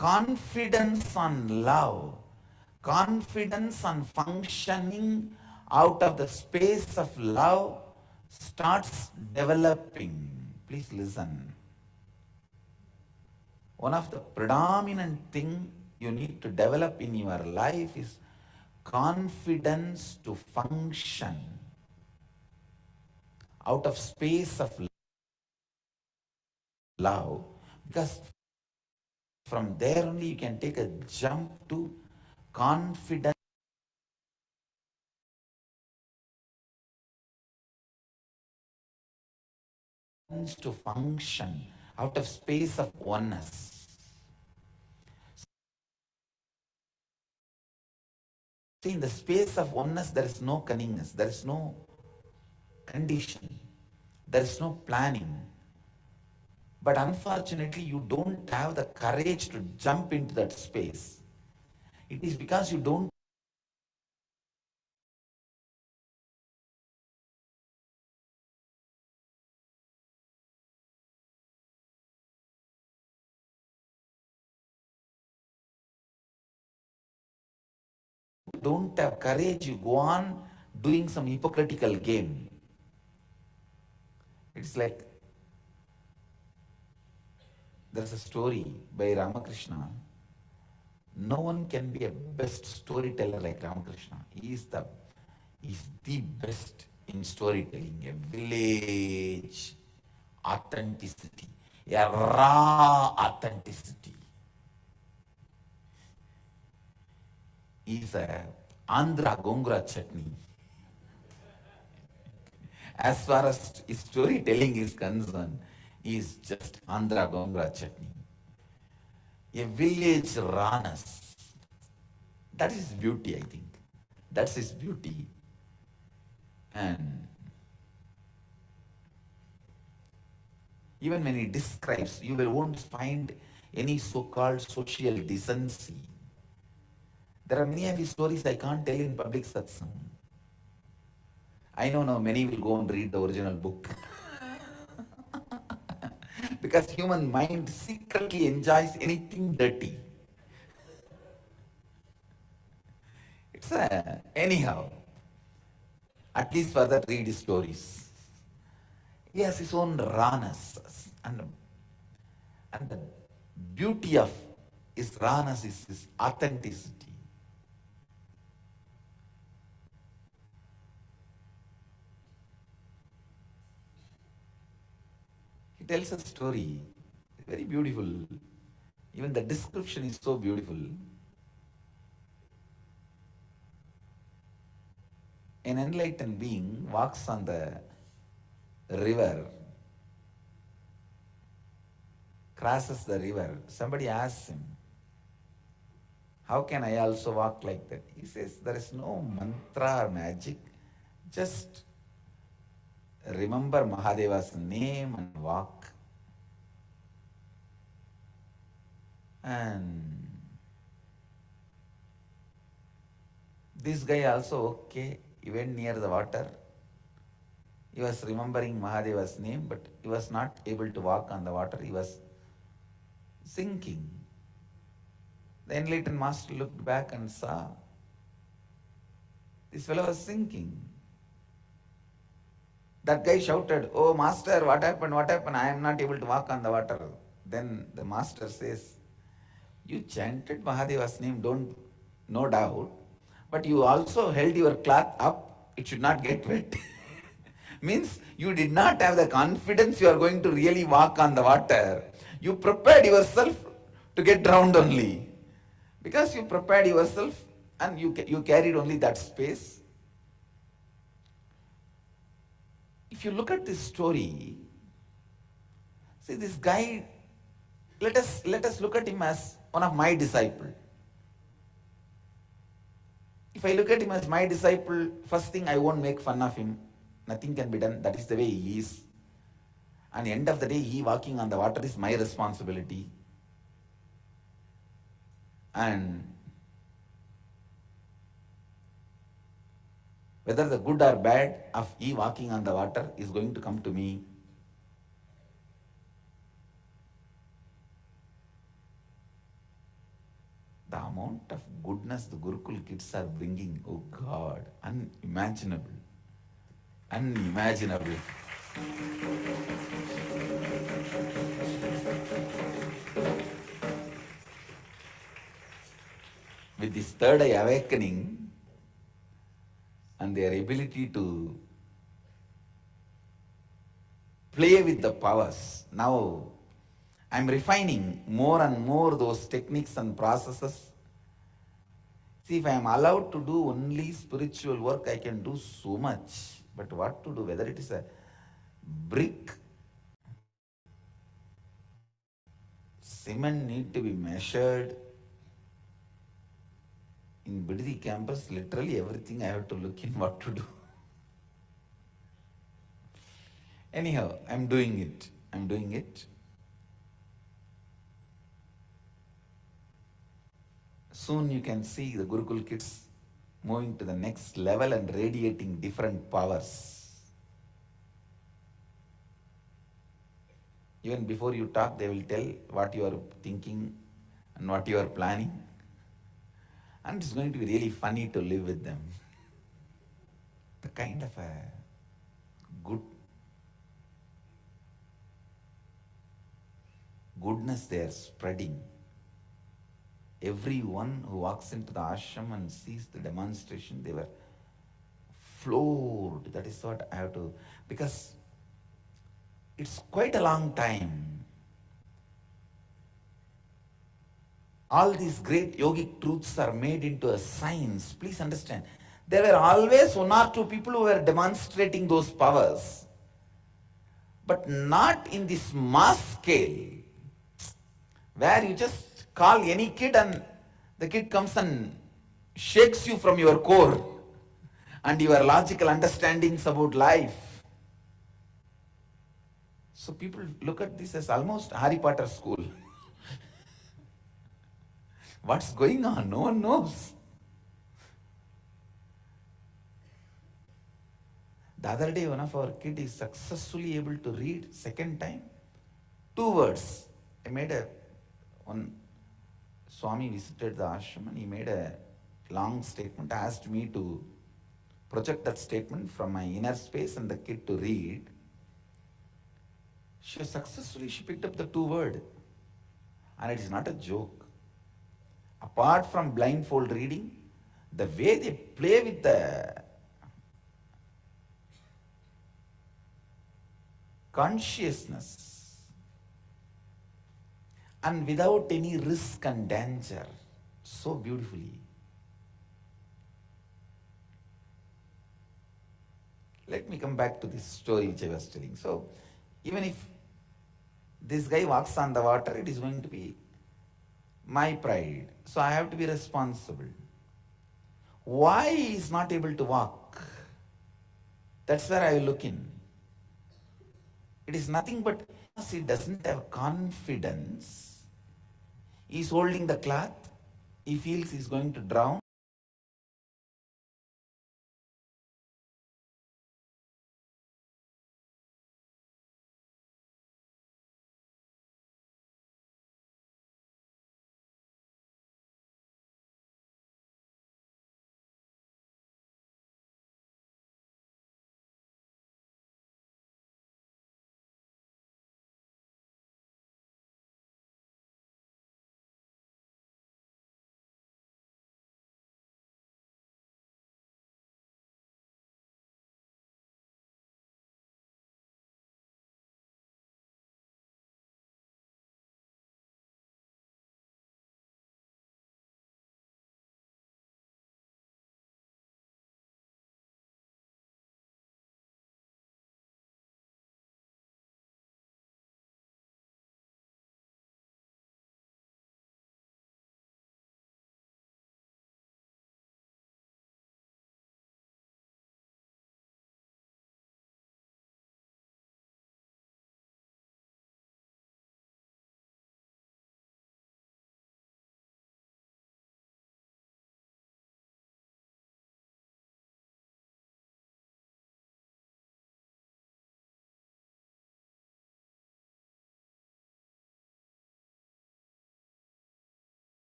confidence on love, confidence on functioning out of the space of love starts developing. Please listen. One of the predominant thing you need to develop in your life is confidence to function out of space of love, because from there only you can take a jump to confidence to function out of space of oneness. See, in the space of oneness, there is no cunningness, there is no condition, there is no planning. But unfortunately, you don't have the courage to jump into that space. It is because you don't have courage, you go on doing some hypocritical game. It's like there's a story by Ramakrishna. No one can be a best storyteller like Ramakrishna. He is the best in storytelling. A village authenticity, a raw authenticity. Is a Andhra Gongura chutney. As far as storytelling is concerned, is just Andhra Gongura chutney. A village rawness. That is beauty, I think. That's his beauty. And even when he describes, you won't find any so-called social decency. There are many of his stories I can't tell in public satsang. I know now many will go and read the original book. Because human mind secretly enjoys anything dirty. It's anyhow. At least for that, read his stories. He has his own rawness, and the beauty of his rawness is his authenticity. He tells a story, very beautiful. Even the description is so beautiful. An enlightened being walks on the river, crosses the river. Somebody asks him, how can I also walk like that? He says, there is no mantra or magic. Just remember Mahadeva's name and walk. And this guy also, okay, he went near the water. He was remembering Mahadeva's name, but he was not able to walk on the water. He was sinking. The enlightened master looked back and saw this fellow was sinking. That guy shouted, oh master, what happened? What happened? I am not able to walk on the water. Then the master says, you chanted Mahadeva's name, no doubt, but you also held your cloth up, it should not get wet. Means you did not have the confidence you are going to really walk on the water. You prepared yourself to get drowned only. Because you prepared yourself and you carried only that space. If you look at this story, see this guy, let us look at him as one of my disciples. If I look at him as my disciple, first thing, I won't make fun of him. Nothing can be done. That is the way he is. And the end of the day, he walking on the water is my responsibility. And whether the good or bad of he walking on the water is going to come to me. The amount of goodness the Gurukul kids are bringing, oh God, unimaginable. Unimaginable. With this third eye awakening and their ability to play with the powers, now I'm refining more and more those techniques and processes. See, if I am allowed to do only spiritual work, I can do so much. But what to do, whether it is a brick, cement need to be measured. In Biddi campus, literally everything I have to look in what to do. Anyhow, I'm doing it. Soon you can see the Gurukul kids moving to the next level and radiating different powers. Even before you talk, they will tell what you are thinking and what you are planning. And it's going to be really funny to live with them. The kind of a goodness they are spreading. Everyone who walks into the ashram and sees the demonstration, they were floored. That is what I have to, because it's quite a long time. All these great yogic truths are made into a science. Please understand. There were always one or two people who were demonstrating those powers, but not in this mass scale, where you just call any kid and the kid comes and shakes you from your core and your logical understandings about life. So people look at this as almost Harry Potter school. What's going on? No one knows. The other day, one of our kids is successfully able to read second time 2 words. I made one Swami visited the ashram and he made a long statement, asked me to project that statement from my inner space and the kid to read. She picked up the 2 words. And it is not a joke. Apart from blindfold reading, the way they play with the consciousness and without any risk and danger, so beautifully. Let me come back to this story which I was telling. So, even if this guy walks on the water, it is going to be my pride. So I have to be responsible. Why he is not able to walk? That's where I will look in. It is nothing but he doesn't have confidence. He is holding the cloth. He feels he is going to drown.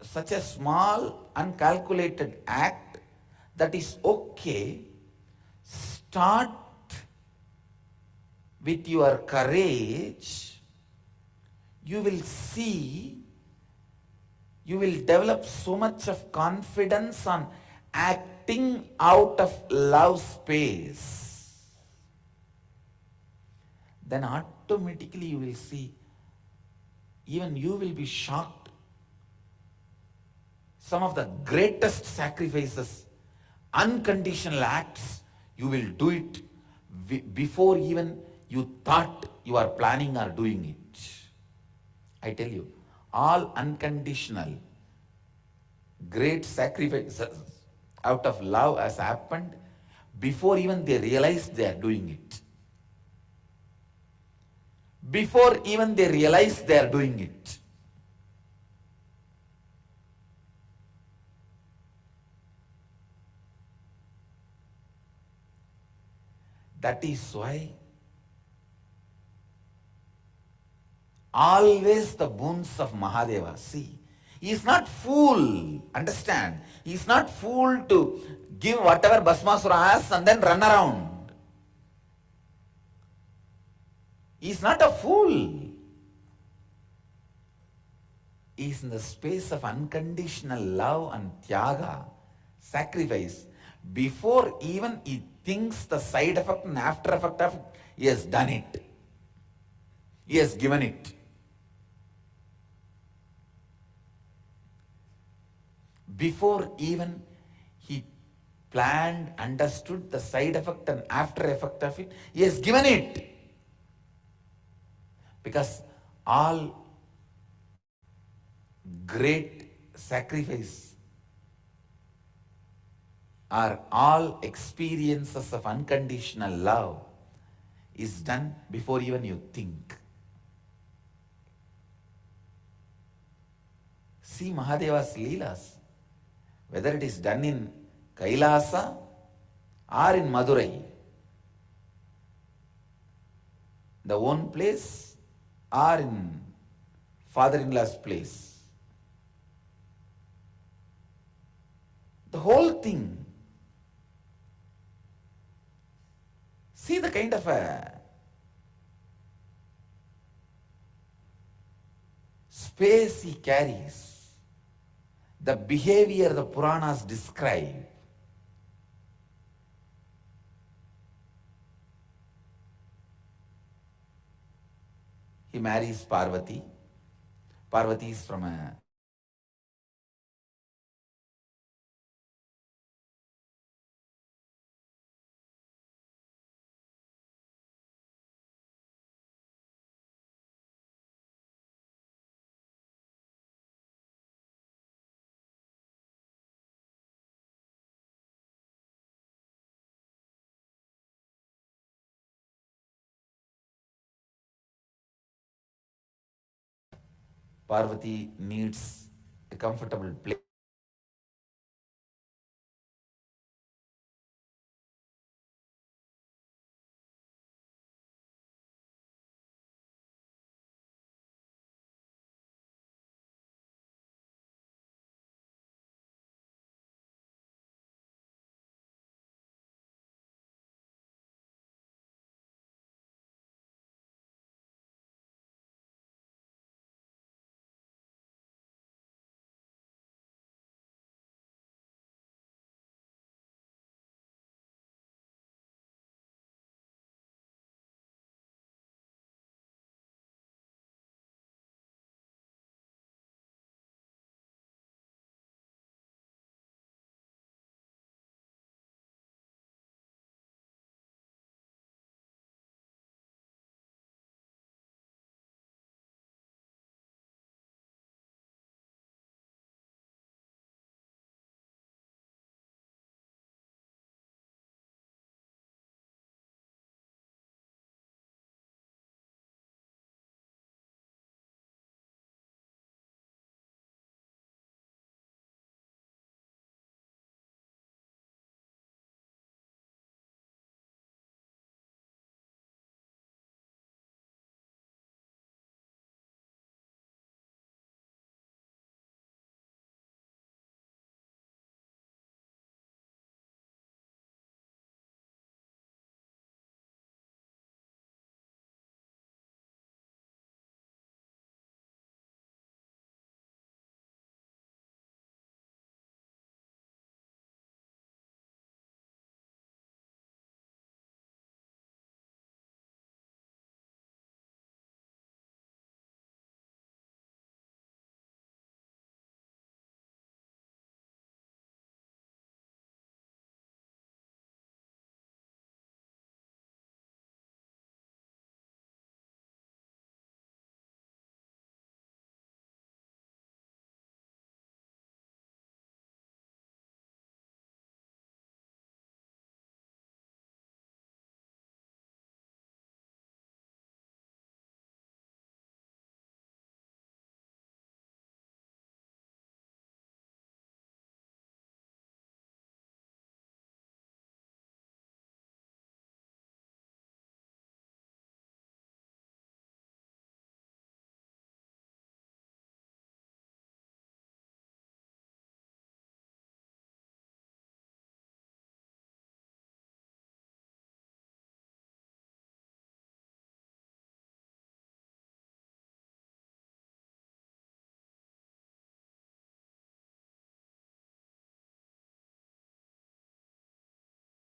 such a small, uncalculated act, that is okay. Start with your courage. You will see, you will develop so much of confidence on acting out of love space. Then automatically you will see, even you will be shocked. Some of the greatest sacrifices, unconditional acts, you will do it before even you thought you are planning or doing it. I tell you, all unconditional great sacrifices out of love has happened before even they realize they are doing it. Before even they realize they are doing it. That is why always the boons of Mahadeva. See, he is not fool, understand? He is not fool to give whatever Bhasmasura asks and then run around. He is not a fool. He is in the space of unconditional love and tyaga, sacrifice. Before even he thinks the side effect and after effect of it, he has done it. He has given it. Before even he planned, understood the side effect and after effect of it, he has given it. Because all great sacrifice are all experiences of unconditional love is done before even you think. See Mahadeva's Leelas, whether it is done in KAILASA or in Madurai, the own place or in father-in-law's place. The whole thing. See the kind of a space he carries, the behavior the Puranas describe. He marries Parvati. Parvati is from a Parvati needs a comfortable place.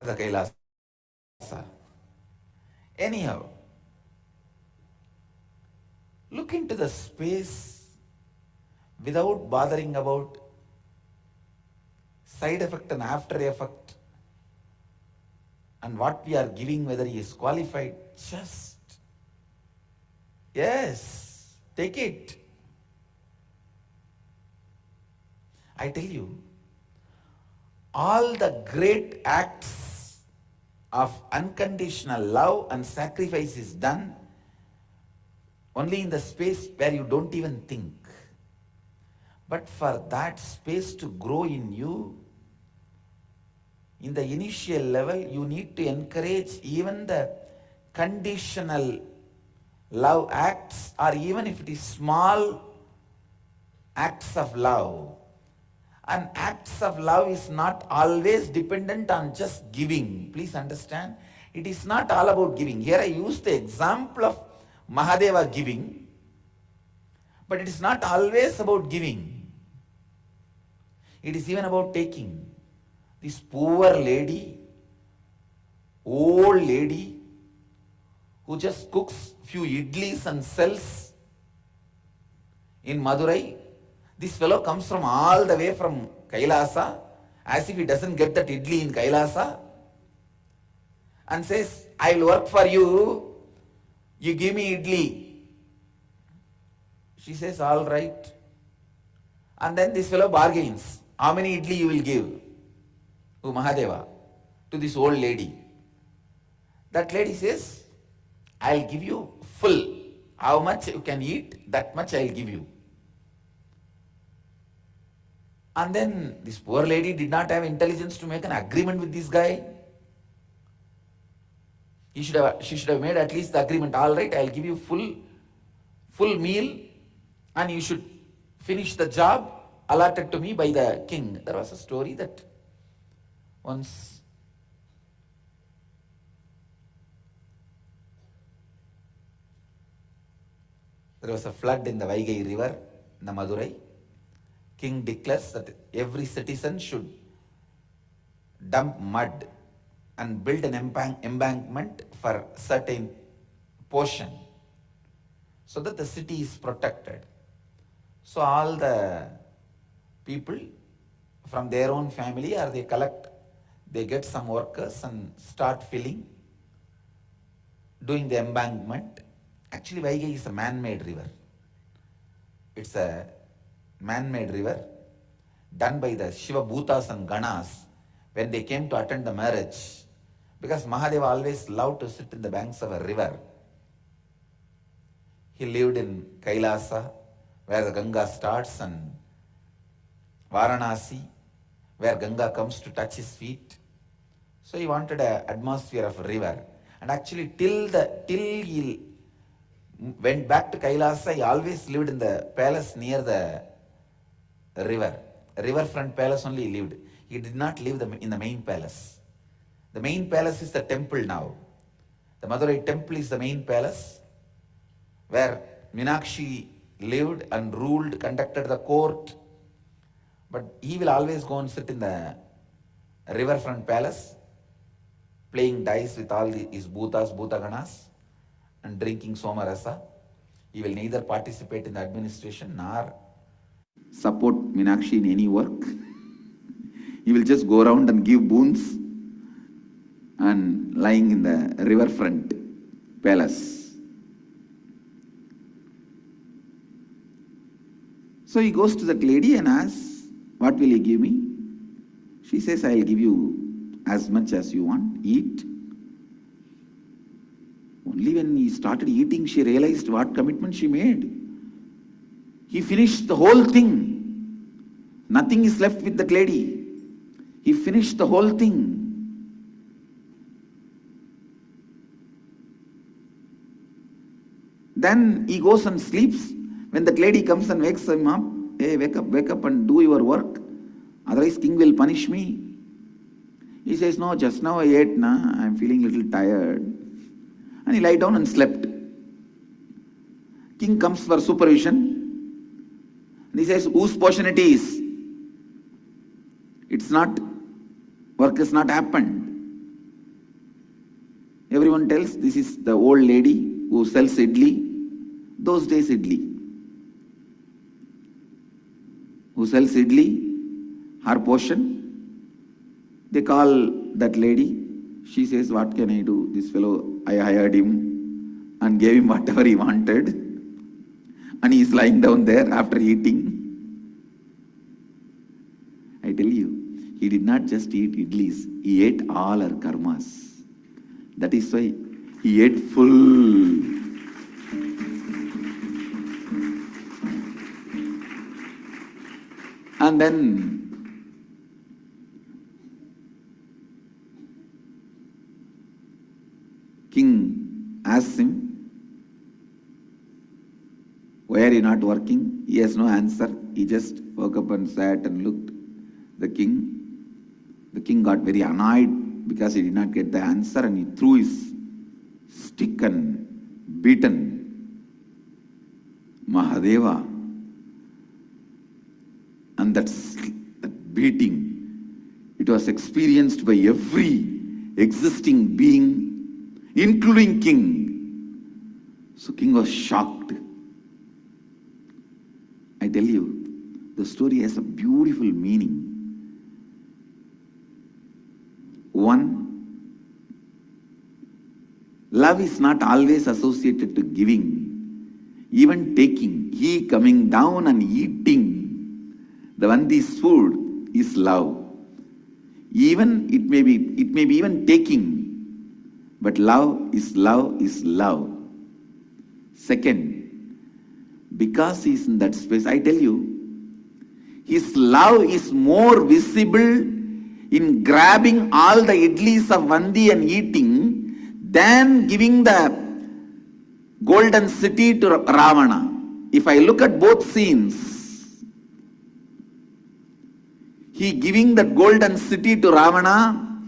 the KAILASA. Anyhow, look into the space without bothering about side effect and after effect and what we are giving, whether he is qualified. Just, yes, take it. I tell you, all the great acts of unconditional love and sacrifice is done only in the space where you don't even think. But for that space to grow in you, in the initial level, you need to encourage even the conditional love acts, or even if it is small acts of love. And acts of love is not always dependent on just giving. Please understand, it is not all about giving. Here I use the example of Mahadeva giving, but it is not always about giving. It is even about taking. This poor lady, old lady, who just cooks few idlis and sells in Madurai. This fellow comes from all the way from Kailasa, as if he doesn't get that idli in Kailasa, and says, I will work for you, you give me idli. She says, all right. And then this fellow bargains, how many idli you will give to Mahadeva, to this old lady. That lady says, I'll give you full. How much you can eat, that much I'll give you. And then this poor lady did not have intelligence to make an agreement with this guy. She should have made at least the agreement. All right, I'll give you full meal, and you should finish the job allotted to me by the king. There was a story that once there was a flood in the Vaigai river in the Madurai. King declares that every citizen should dump mud and build an embankment for certain portion so that the city is protected. So all the people from their own family, or they get some workers and start filling, doing the embankment. Actually, Vaigai is a man-made river. It's a man-made river done by the Shiva Bhutas and Ganas when they came to attend the marriage, because Mahadeva always loved to sit in the banks of a river. He lived in Kailasa, where the Ganga starts, and Varanasi, where Ganga comes to touch his feet. So he wanted an atmosphere of a river. And actually till he went back to Kailasa, he always lived in the palace near the river. A riverfront palace only he lived. He did not live in the main palace. The main palace is the temple now. The Madurai temple is the main palace where Meenakshi lived and ruled, conducted the court. But he will always go and sit in the riverfront palace, playing dice with all his bhutas, bhutaganas, and drinking somarasa. He will neither participate in the administration nor support Meenakshi in any work. He will just go around and give boons and lying in the riverfront palace. So he goes to that lady and asks, what will you give me? She says, I'll give you as much as you want, eat. Only when he started eating, she realized what commitment she made. He finished the whole thing. Nothing is left with that lady. He finished the whole thing. Then he goes and sleeps. When that lady comes and wakes him up, hey, wake up and do your work. Otherwise king will punish me. He says, no, just now I ate, I'm feeling a little tired. And he lie down and slept. King comes for supervision. And he says, whose portion it is? It's not, work has not happened. Everyone tells this is the old lady who sells idli. Those days idli. Who sells idli, her portion. They call that lady. She says, what can I do? This fellow, I hired him and gave him whatever he wanted. And he is lying down there after eating. I tell you, he did not just eat idlis, he ate all her karmas. That is why he ate full. And then king asks him, why are you not working? He has no answer. He just woke up and sat and looked. The king got very annoyed because he did not get the answer, and he threw his stick and beaten Mahadeva. And that beating, it was experienced by every existing being, including king. So king was shocked. I tell you, the story has a beautiful meaning. One, love is not always associated to giving, even taking. He coming down and eating the Vandi's food is love. Even it may be even taking, but love is love is love. Second, because he's in that space, I tell you, his love is more visible in grabbing all the idlis of Vandi and eating than giving the golden city to Ravana. If I look at both scenes, he giving the golden city to Ravana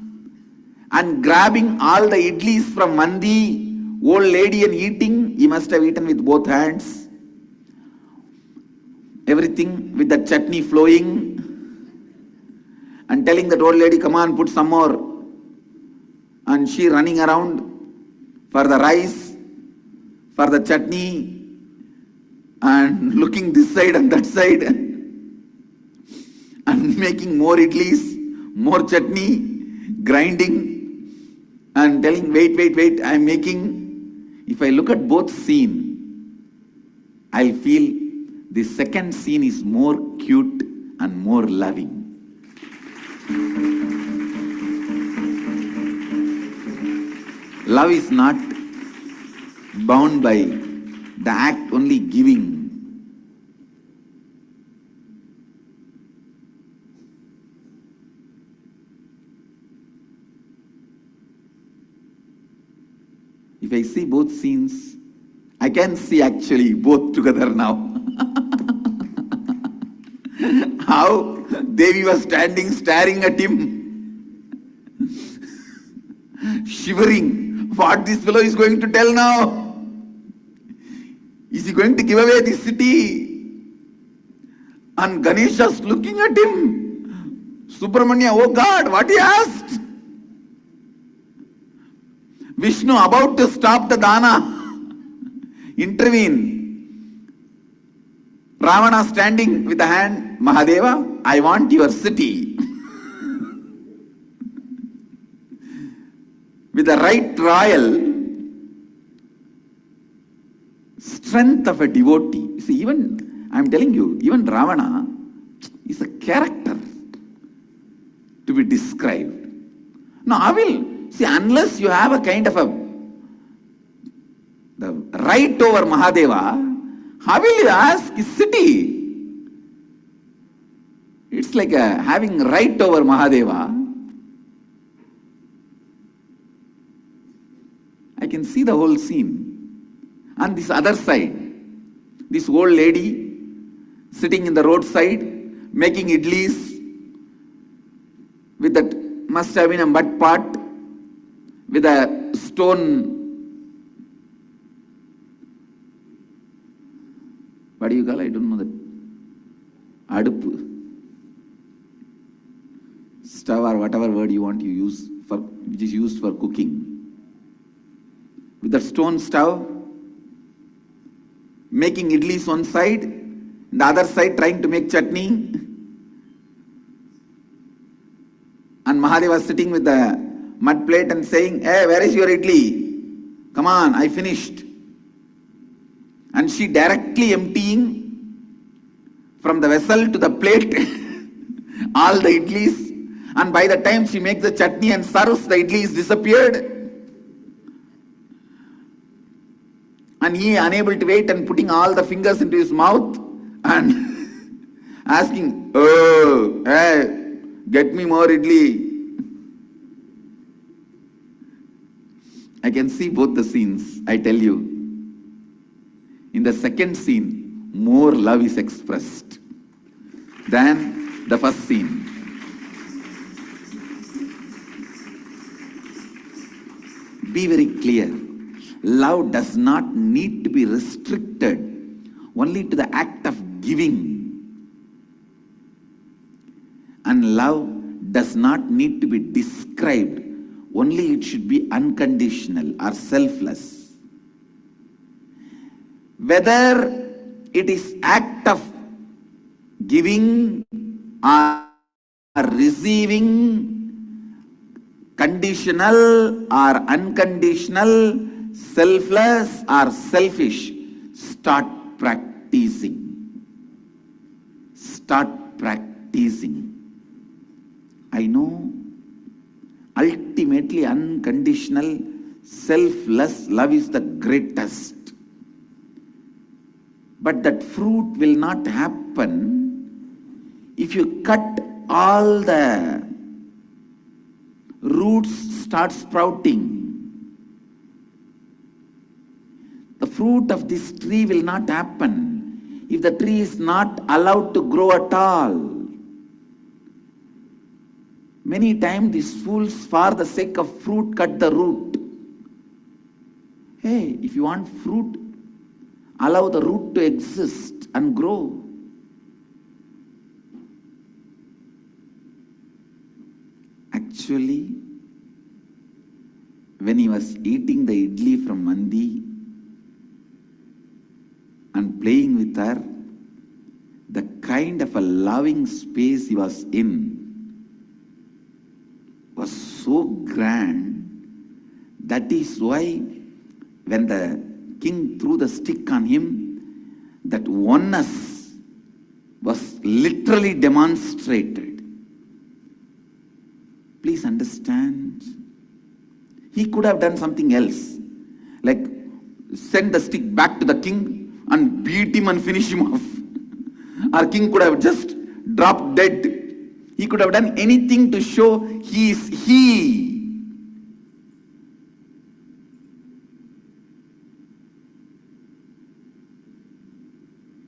and grabbing all the idlis from Vandi, old lady, and eating. He must have eaten with both hands. Everything with the chutney flowing, and telling that old lady, come on, put some more. And she running around for the rice, for the chutney, and looking this side and that side, and making more idlis, more chutney, grinding, and telling, wait, I am making. If I look at both scenes, I'll feel the second scene is more cute and more loving. Love is not bound by the act only giving. If I see both scenes, I can see actually both together now. How Devi was standing, staring at him, shivering. What this fellow is going to tell now? Is he going to give away this city? And Ganesha's looking at him. Subramanya, oh God, what he asked? Vishnu about to stop the dana, intervene. Ravana standing with the hand, Mahadeva, I want your city. With the right royal strength of a devotee. You see, even, I'm telling you, even Ravana is a character to be described. Now, I will, see, unless you have a kind of the right over Mahadeva, how will you ask his city? It's like having right over Mahadeva. I can see the whole scene. On this other side, this old lady sitting in the roadside, making idlis with that, must have been a mud pot with a stone, what do you call, I don't know that, adupu, stove or whatever word you want to use, for, which is used for cooking. the stone stove, making idlis one side, the other side trying to make chutney. And Mahadeva was sitting with the mud plate and saying, "Hey, where is your idli? Come on, I finished." And she directly emptying from the vessel to the plate all the idlis. And by the time she makes the chutney and serves, the idlis disappeared. And he, unable to wait and putting all the fingers into his mouth and asking, "Oh, hey, get me more idli." I can see both the scenes, I tell you. In the second scene, more love is expressed than the first scene. Be very clear. Love does not need to be restricted only to the act of giving. And love does not need to be described, only it should be unconditional or selfless. Whether it is act of giving or receiving, conditional or unconditional, selfless or selfish, start practicing. Start practicing. I know ultimately unconditional, selfless love is the greatest. But that fruit will not happen if you cut all the roots, start sprouting. The fruit of this tree will not happen if the tree is not allowed to grow at all. Many times these fools, for the sake of fruit, cut the root. Hey, if you want fruit, allow the root to exist and grow. Actually, when he was eating the idli from Mandi and playing with her, the kind of a loving space he was in was so grand. That is why when the king threw the stick on him, that oneness was literally demonstrated. Please understand. He could have done something else, like send the stick back to the king and beat him and finish him off. Our king could have just dropped dead. He could have done anything to show he is he.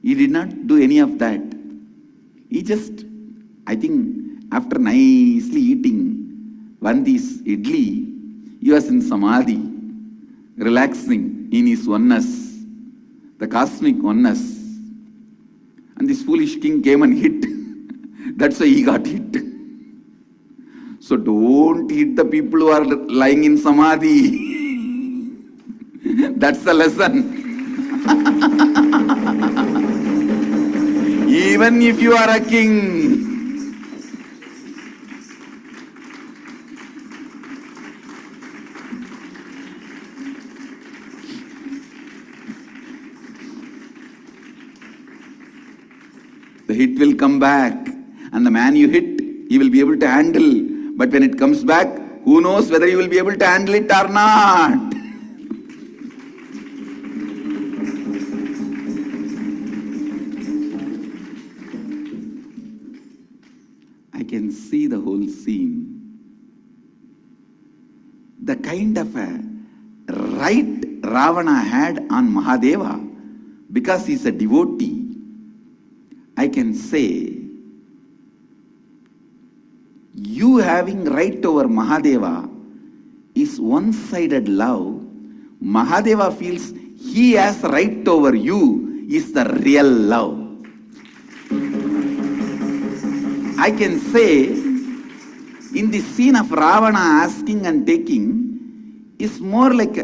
He did not do any of that. He just, I think, after nicely eating one this idli, he was in samadhi, relaxing in his oneness, the cosmic oneness. And this foolish king came and hit. That's why he got hit. So don't hit the people who are lying in samadhi. That's the lesson. Even if you are a king, the hit will come back, and the man you hit, he will be able to handle. But when it comes back, who knows whether you will be able to handle it or not. I can see the whole scene. The kind of a right Ravana had on Mahadeva, because he's a devotee, I can say, you having right over Mahadeva is one-sided love. Mahadeva feels he has right over you is the real love. I can say, in the scene of Ravana asking and taking, is more like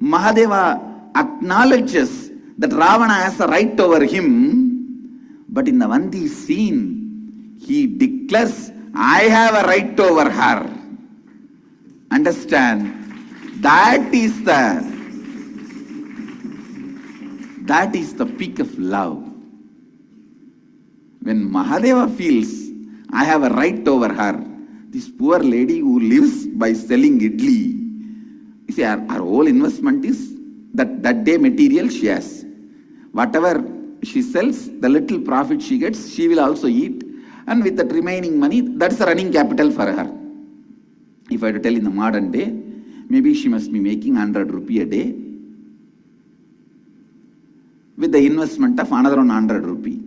Mahadeva acknowledges that Ravana has a right over him, but in the Vandi scene, he declares, I have a right over her. Understand? That is the peak of love. When Mahadeva feels, I have a right over her, this poor lady who lives by selling idli, you see, her whole investment is that day material she has. Whatever she sells, the little profit she gets, she will also eat. And with that remaining money, that's the running capital for her. If I had to tell in the modern day, maybe she must be making 100 rupee a day with the investment of another 100 rupee.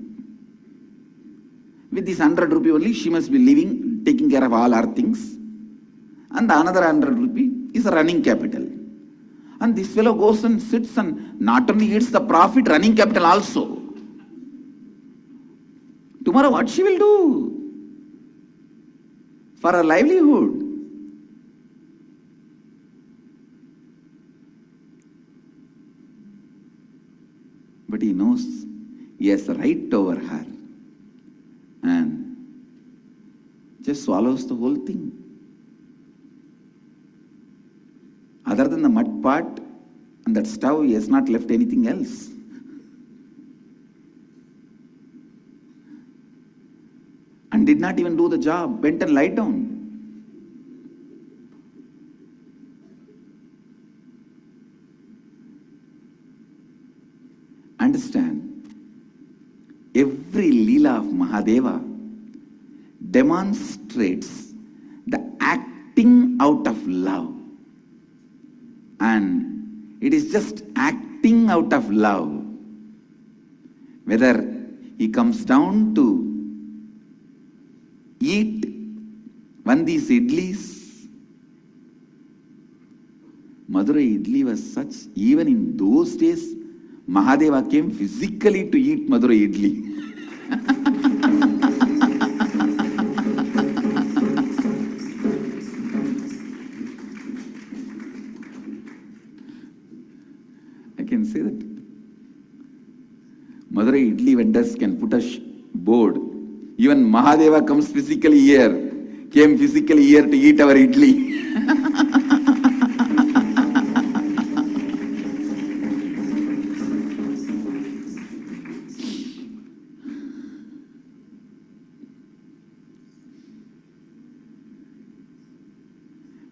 With this 100 rupee only, she must be living, taking care of all her things. And the another 100 rupee is a running capital. And this fellow goes and sits and not only eats the profit, running capital also. Tomorrow what she will do for her livelihood? But he knows he has a right over her and just swallows the whole thing. Other than the mud pot and that stove, he has not left anything else. And did not even do the job, went and lied down. Understand, every Leela of Mahadeva demonstrates the acting out of love. And it is just acting out of love. Whether he comes down to eat one these idlis. Madurai idli was such, even in those days, Mahadeva came physically to eat Madurai idli. I can say that. Madurai idli vendors can put a board. Even Mahadeva comes physically here, came physically here to eat our idli.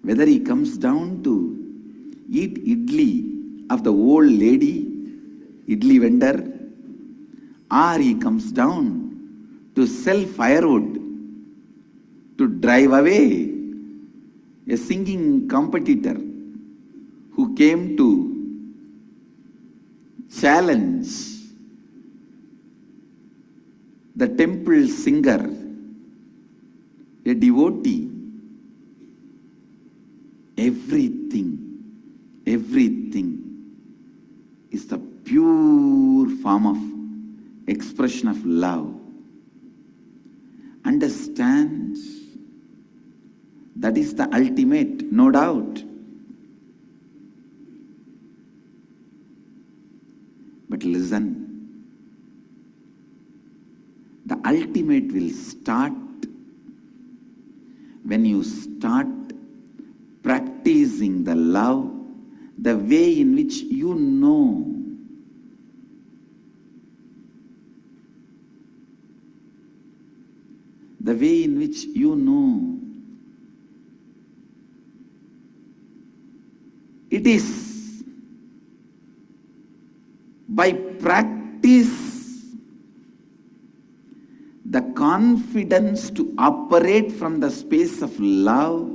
Whether he comes down to eat idli of the old lady, idli vendor, or he comes down to sell firewood, to drive away a singing competitor who came to challenge the temple singer, a devotee. Everything is the pure form of expression of love. Understand, that is the ultimate, no doubt. But listen, the ultimate will start when you start practicing the love the way in which you know. The way in which you know. It is by practice the confidence to operate from the space of love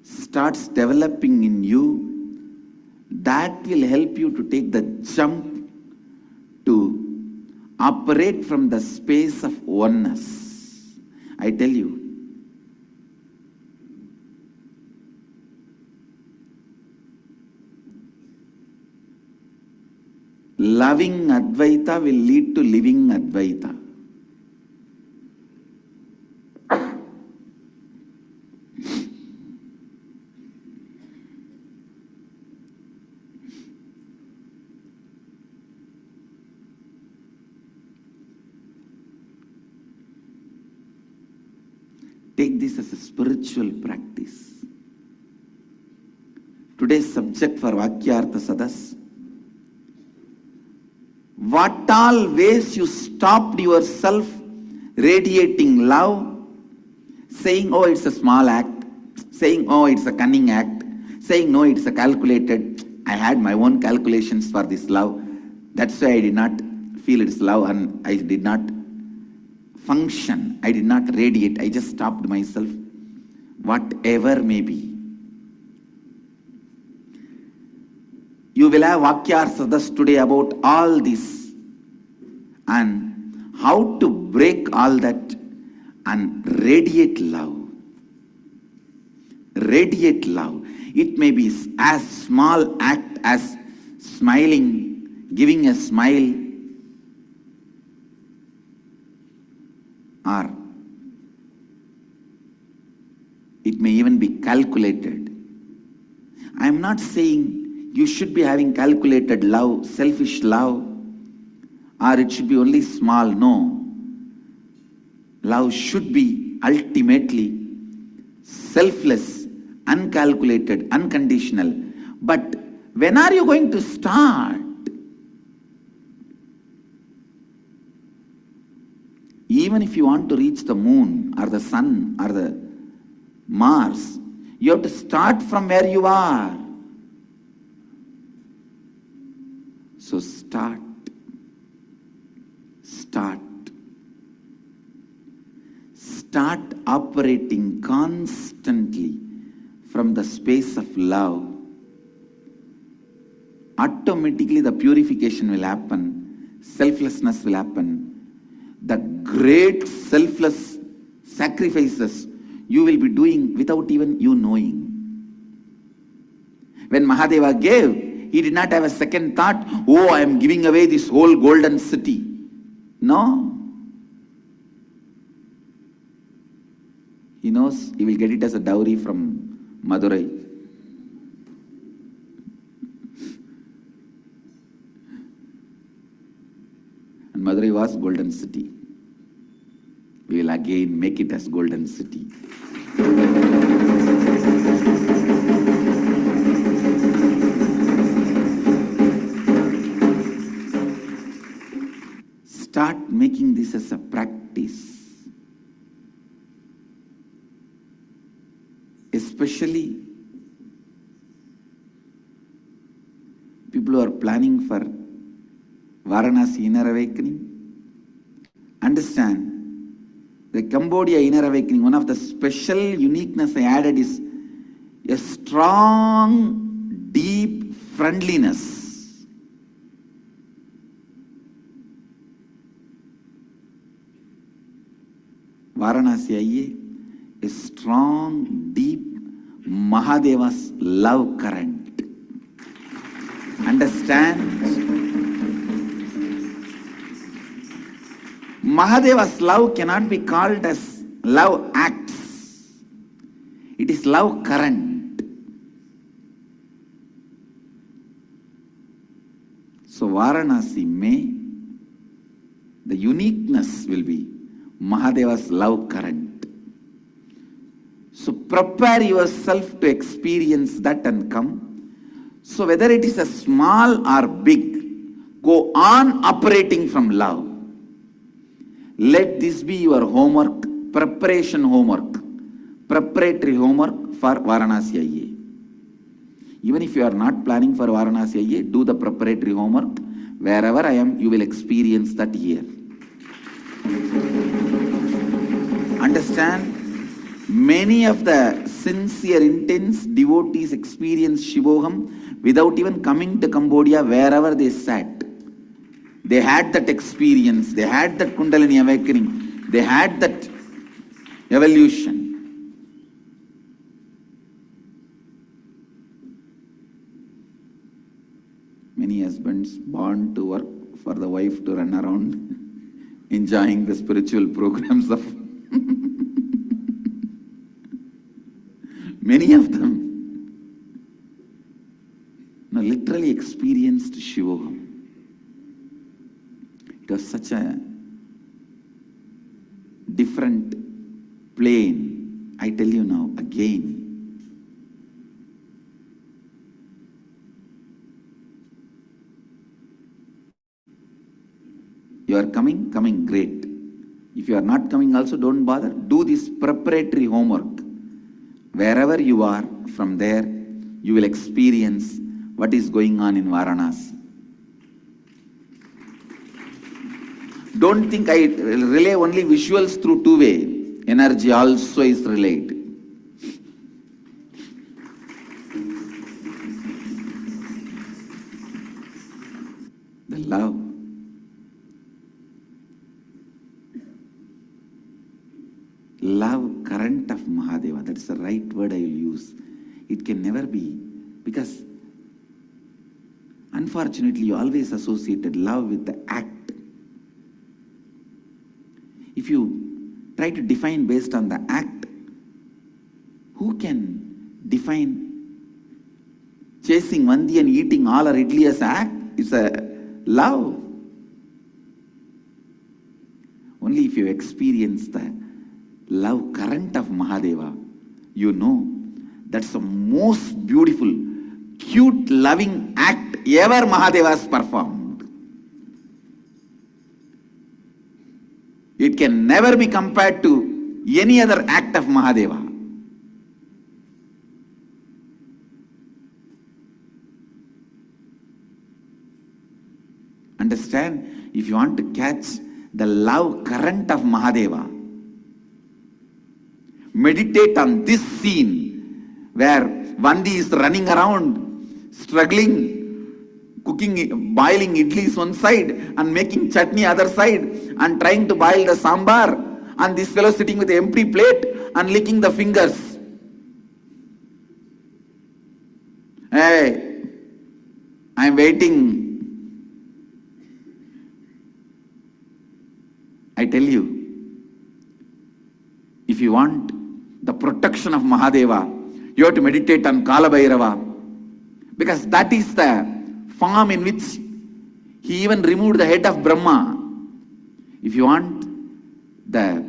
starts developing in you. That will help you to take the jump to operate from the space of oneness. I tell you, loving Advaita will lead to living Advaita. take this as a spiritual practice. Today's subject for Vakyartha Sadas: what all ways you stopped yourself radiating love, saying, oh, it's a small act, saying, oh, it's a cunning act, saying, no, it's a calculated, I had my own calculations for this love, that's why I did not feel it's love and I did not function, I did not radiate, I just stopped myself, whatever may be. You will have Vakyarthadas today about all this and how to break all that and radiate love. Radiate love. It may be as small act as smiling, giving a smile, or it may even be calculated. I am not saying you should be having calculated love, selfish love, or it should be only small. No. Love should be ultimately selfless, uncalculated, unconditional. But when are you going to start? Even if you want to reach the moon or the sun or the Mars, you have to start from where you are. So start. Start operating constantly from the space of love. Automatically the purification will happen, selflessness will happen. The great selfless sacrifices you will be doing without even you knowing. When Mahadeva gave, he did not have a second thought, oh, I am giving away this whole golden city. No. He knows he will get it as a dowry from Madurai. And Madurai was golden city. We will again make it as golden city. Start making this as a practice. Especially people who are planning for Varanasi inner awakening. Understand, the Cambodia inner awakening, one of the special uniqueness I added is a strong, deep friendliness. Varanasi आइए, a strong, deep Mahadeva's love current. Understand? Mahadeva's love cannot be called as love acts. It is love current. So Varanasi may, the uniqueness will be Mahadeva's love current. So prepare yourself to experience that and come. So whether it is a small or big, go on operating from love. Let this be your homework, preparation homework, preparatory homework for Varanasi IA. Even if you are not planning for Varanasi IA, do the preparatory homework. Wherever I am, you will experience that here. Understand? Many of the sincere, intense devotees experience Shivoham without even coming to Cambodia, wherever they sat. They had that experience, they had that Kundalini awakening, they had that evolution. Many husbands born to work for the wife to run around enjoying the spiritual programs of many of them literally experienced Shivoham. It was such a different plane. I tell you now again, you are coming, great. If you are not coming also, don't bother. Do this preparatory homework. Wherever you are, from there, you will experience what is going on in Varanasi. Don't think I relay only visuals through two-way. Energy also is relayed. The love. Love current of Mahadeva, that's the right word I will use. It can never be, because unfortunately you always associated love with the act. If you try to define based on the act, who can define chasing Vandi and eating all our idli as act? It's a love. Only if you experience the love current of Mahadeva, you know that's the most beautiful, cute, loving act ever Mahadeva has performed. It can never be compared to any other act of Mahadeva. Understand? If you want to catch the love current of Mahadeva, meditate on this scene where Vandi is running around, struggling, cooking, boiling idlis one side and making chutney other side and trying to boil the sambar, and this fellow sitting with an empty plate and licking the fingers. Hey, I'm waiting. I tell you, if you want the protection of Mahadeva, you have to meditate on Kalabhairava, because that is the form in which he even removed the head of Brahma. If you want the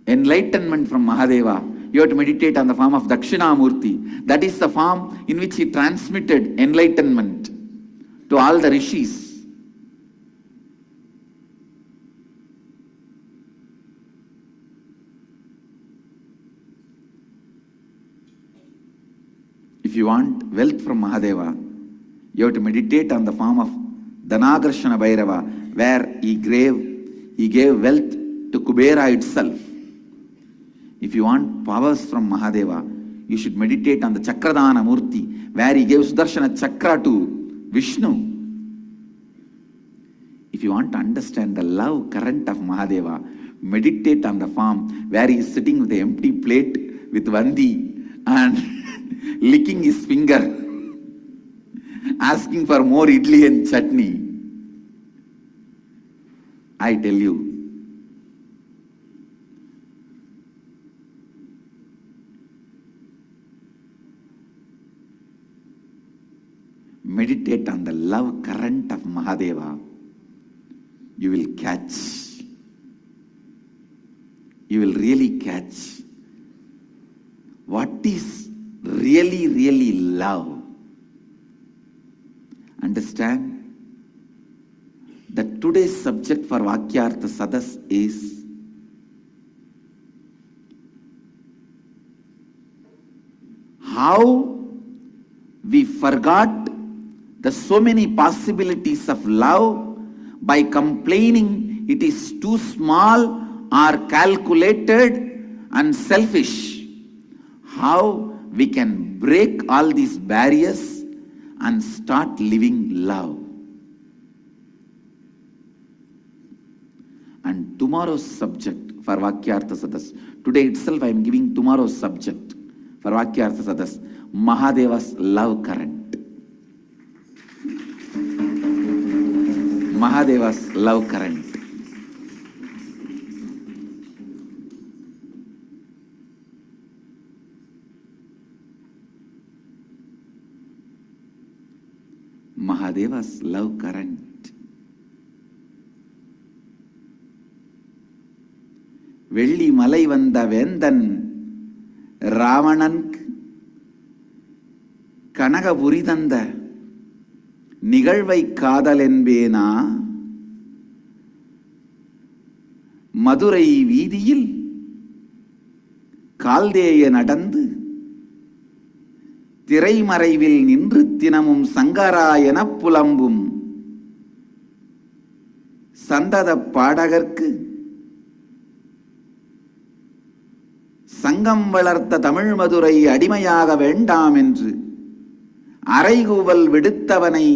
enlightenment from Mahadeva, you have to meditate on the form of Dakshinamurti. That is the form in which he transmitted enlightenment to all the rishis. If you want wealth from Mahadeva, you have to meditate on the form of Dhanagrashana Bhairava, where he gave wealth to Kubera itself. If you want powers from Mahadeva, you should meditate on the Chakradhana Murti, where he gave Sudarshana Chakra to Vishnu. If you want to understand the love current of Mahadeva, meditate on the form where he is sitting with an empty plate with Vandi and licking his finger, asking for more idli and chutney. I tell you, meditate on the love current of Mahadeva, you will catch, you will really catch what is really love. Understand that today's subject for Vakyartha Sadas is how we forgot the so many possibilities of love by complaining it is too small or calculated and selfish. How we can break all these barriers and start living love. And tomorrow's subject for Vakyartha Sadas, today itself I am giving tomorrow's subject for Vakyartha Sadas, Mahadeva's love current. Mahadeva's love current. Mahadeva's love current. வெள்ளி மலை வந்த வேந்தன் ராவணன் கனகபுரி தந்த நிகழ்வை காதல் என்பேனா? மதுரை வீதியில் கால்தேய நடந்து திரைமறைவில் நின்று தினமும் சங்கரா எனப் புலம்பும் சந்தத பாடகர்க்கு சங்கம் வளர்த்த தமிழ் மதுரை அடிமையாக வேண்டாம் என்று அறைகூவல் விடுத்தவனை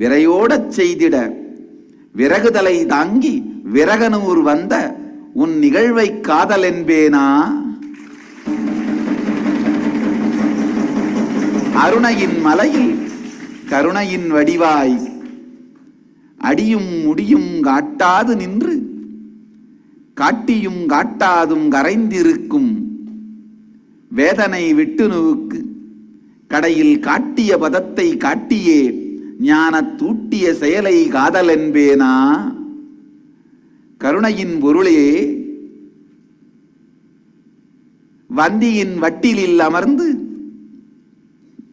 விரையோடச் செய்திட விறகுதலை தாங்கி விறகனூர் வந்த உன் நிகழ்வை காதல் என்பேனா? அருணையின் மலையில் கருணையின் வடிவாய் அடியும் முடியும் காட்டாது நின்று காட்டியும் காட்டாதும் கரைந்திருக்கும் வேதனை விட்டு நோக்கு கடையில் காட்டிய பதத்தை காட்டியே ஞான தூட்டிய செயலை காதல் என்பேனா? கருணையின் பொருளே, வந்தியின் வட்டிலில் அமர்ந்து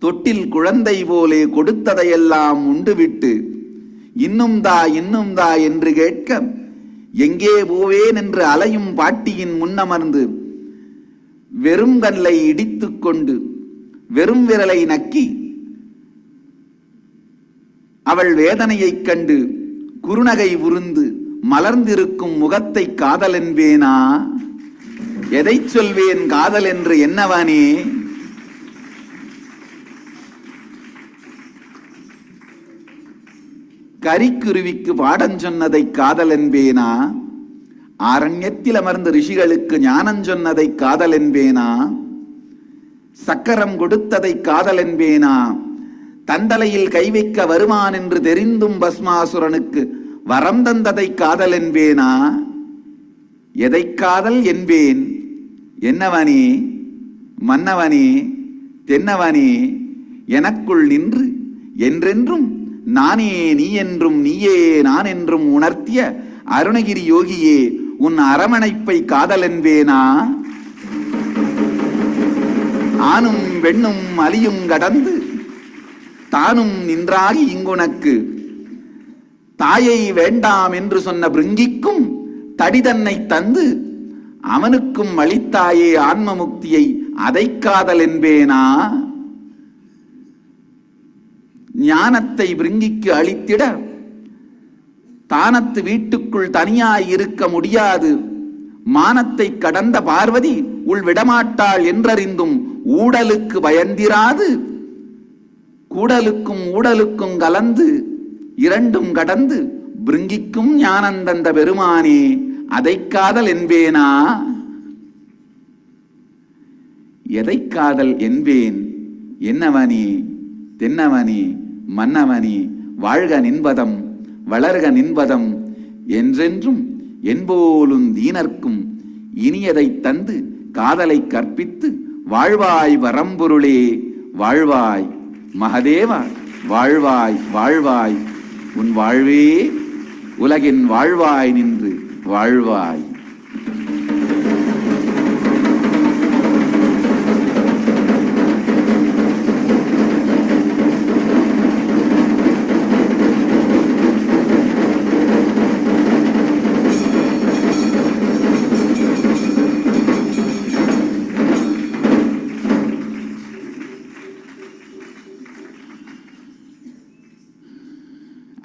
தொட்டில் குழந்தை போலே கொடுத்ததையெல்லாம் உண்டுவிட்டு இன்னும் தா என்று கேட்க எங்கே போவேன் என்று அலையும் பாட்டியின் முன்னமர்ந்து வெறும் கல்லை இடித்துக் கொண்டு வெறும் விரலை நக்கி அவள் வேதனையைக் கண்டு குறுநகை உருந்து மலர்ந்திருக்கும் முகத்தை காதல் என்பேனா? எதை சொல்வேன் காதல் என்று என்னவனே? கரிக்குருவிக்கு பாடம் சொன்னதை காதல் என்பேனா? ஆரண்யத்தில் அமர்ந்த ரிஷிகளுக்கு ஞானம் சொன்னதை காதல் என்பேனா? சக்கரம் கொடுத்ததை காதல் என்பேனா? தந்தலையில் கை வைக்க வருவான் என்று தெரிந்தும் பஸ்மாசுரனுக்கு வரம் தந்ததை காதல் என்பேனா? எதை காதல் என்பேன்? என்னவனே, மன்னவனே, தென்னவனே, எனக்குள் நின்று என்றென்றும் நானே நீ என்றும் நீயே நான் என்றும் உணர்த்திய அருணகிரி யோகியே, உன் அரவணைப்பை காதல் என்பேனா? ஆணும் பெண்ணும் அலியும் கடந்து தானும் நின்றாகி இங்குனக்கு தாயை வேண்டாம் என்று சொன்ன பிருங்கிக்கும் தடிதன்னை தந்து அவனுக்கும் அளித்தாயே ஆன்ம முக்தியை, அதை காதல் என்பேனா? ஞானத்தை பிருங்கிக்கு அளித்திட தானத்து வீட்டுக்குள் தனியாய் இருக்க முடியாது, மானத்தை கடந்த பார்வதி உள் விடமாட்டாள் என்றறிந்தும் ஊடலுக்கு பயந்திராது கூடலுக்கும் ஊடலுக்கும் கலந்து இரண்டும் கடந்து பிருங்கிக்கும் ஞானந்தந்த பெருமானே, அதை காதல் என்பேனா? எதை காதல் என்பேன்? என்னவனே, தென்னவனே, மன்னவனே, வாழ்க நின்பதம் வளர்க நின்பதம் என்றென்றும் என்போலும் தீனர்க்கும் இனியதை தந்து காதலை கற்பித்து வாழ்வாய் வரம்பொருளே, வாழ்வாய் மகதேவா, வாழ்வாய் வாழ்வாய், உன் வாழ்வே உலகின் வாழ்வாய் நின்று வாழ்வாய்.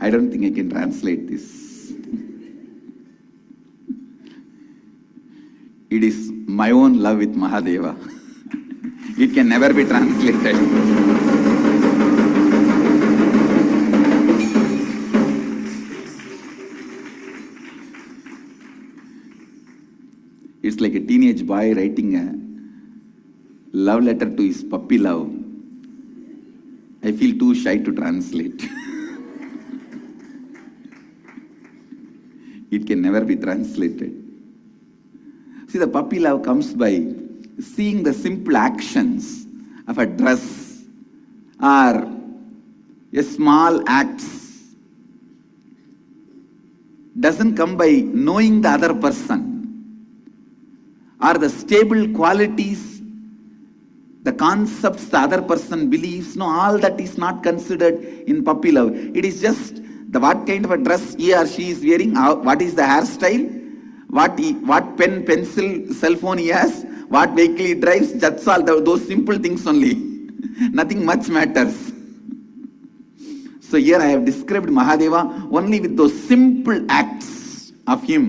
I don't think I can translate this. It is my own love with Mahadeva. It can never be translated. It's like a teenage boy writing a love letter to his puppy love. I feel too shy to translate. It can never be translated. See, the puppy love comes by seeing the simple actions of a dress or a small acts. Doesn't come by knowing the other person. or the stable qualities, the concepts the other person believes. No, all that is not considered in puppy love. It is just the what kind of a dress he or she is wearing, what is the hairstyle, what pen, pencil, cell phone he has, what vehicle he drives. That's all. Those simple things only. Nothing much matters. So here I have described Mahadeva only with those simple acts of him.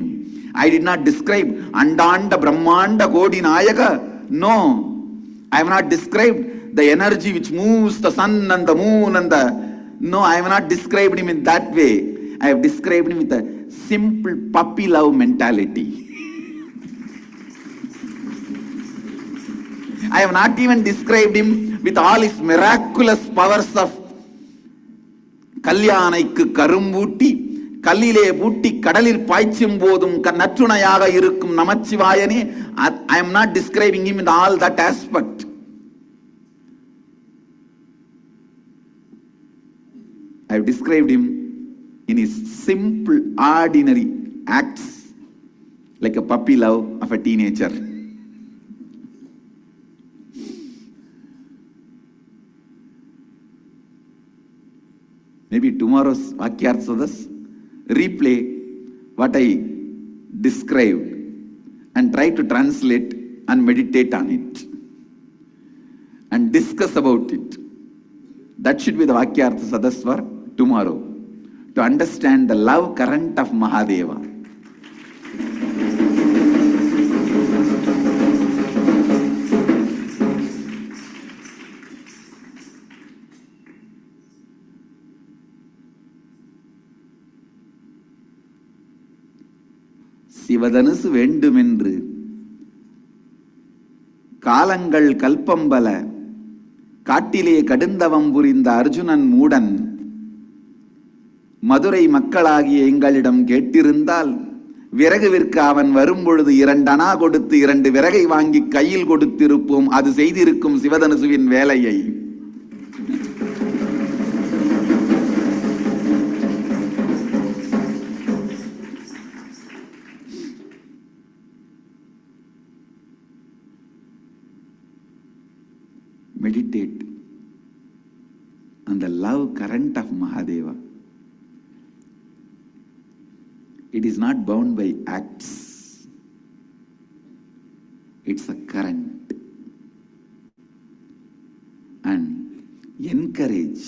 I did not describe Andanda Brahmanda Godi Nayaka. No, I have not described the energy which moves the sun and the moon and No, I have not described him in that way. I have described him with a simple puppy love mentality. I have not even described him with all his miraculous powers of Kalyanaiku Karumbuti. கல்லிலே பூட்டி கடலில் பாய்ச்சும் போதும் நற்றுணையாக இருக்கும் நமச்சிவாயனே. I am not describing him in all that aspect. I have described him in his simple, ordinary acts, like a puppy love of a teenager. Maybe tomorrow's Vakyarthadas, replay what I described and try to translate and meditate on it and discuss about it. That should be the Vakyartha Sadas for tomorrow, to understand the love current of Mahadeva. சிவதனுசு வேண்டுமென்று காலங்கள் கல்பம்பல காட்டிலே கடுந்தவம் புரிந்த அர்ஜுனன் மூடன் மதுரை மக்களாகிய எங்களிடம் கேட்டிருந்தால் விறகு விற்க அவன் வரும்பொழுது 2 அணா கொடுத்து 2 விறகை வாங்கி கையில் கொடுத்திருப்போம். அது செய்திருக்கும் சிவதனுசுவின் வேலையை. Meditate on the love current of Mahadeva. It is not bound by acts. It's a current. And encourage,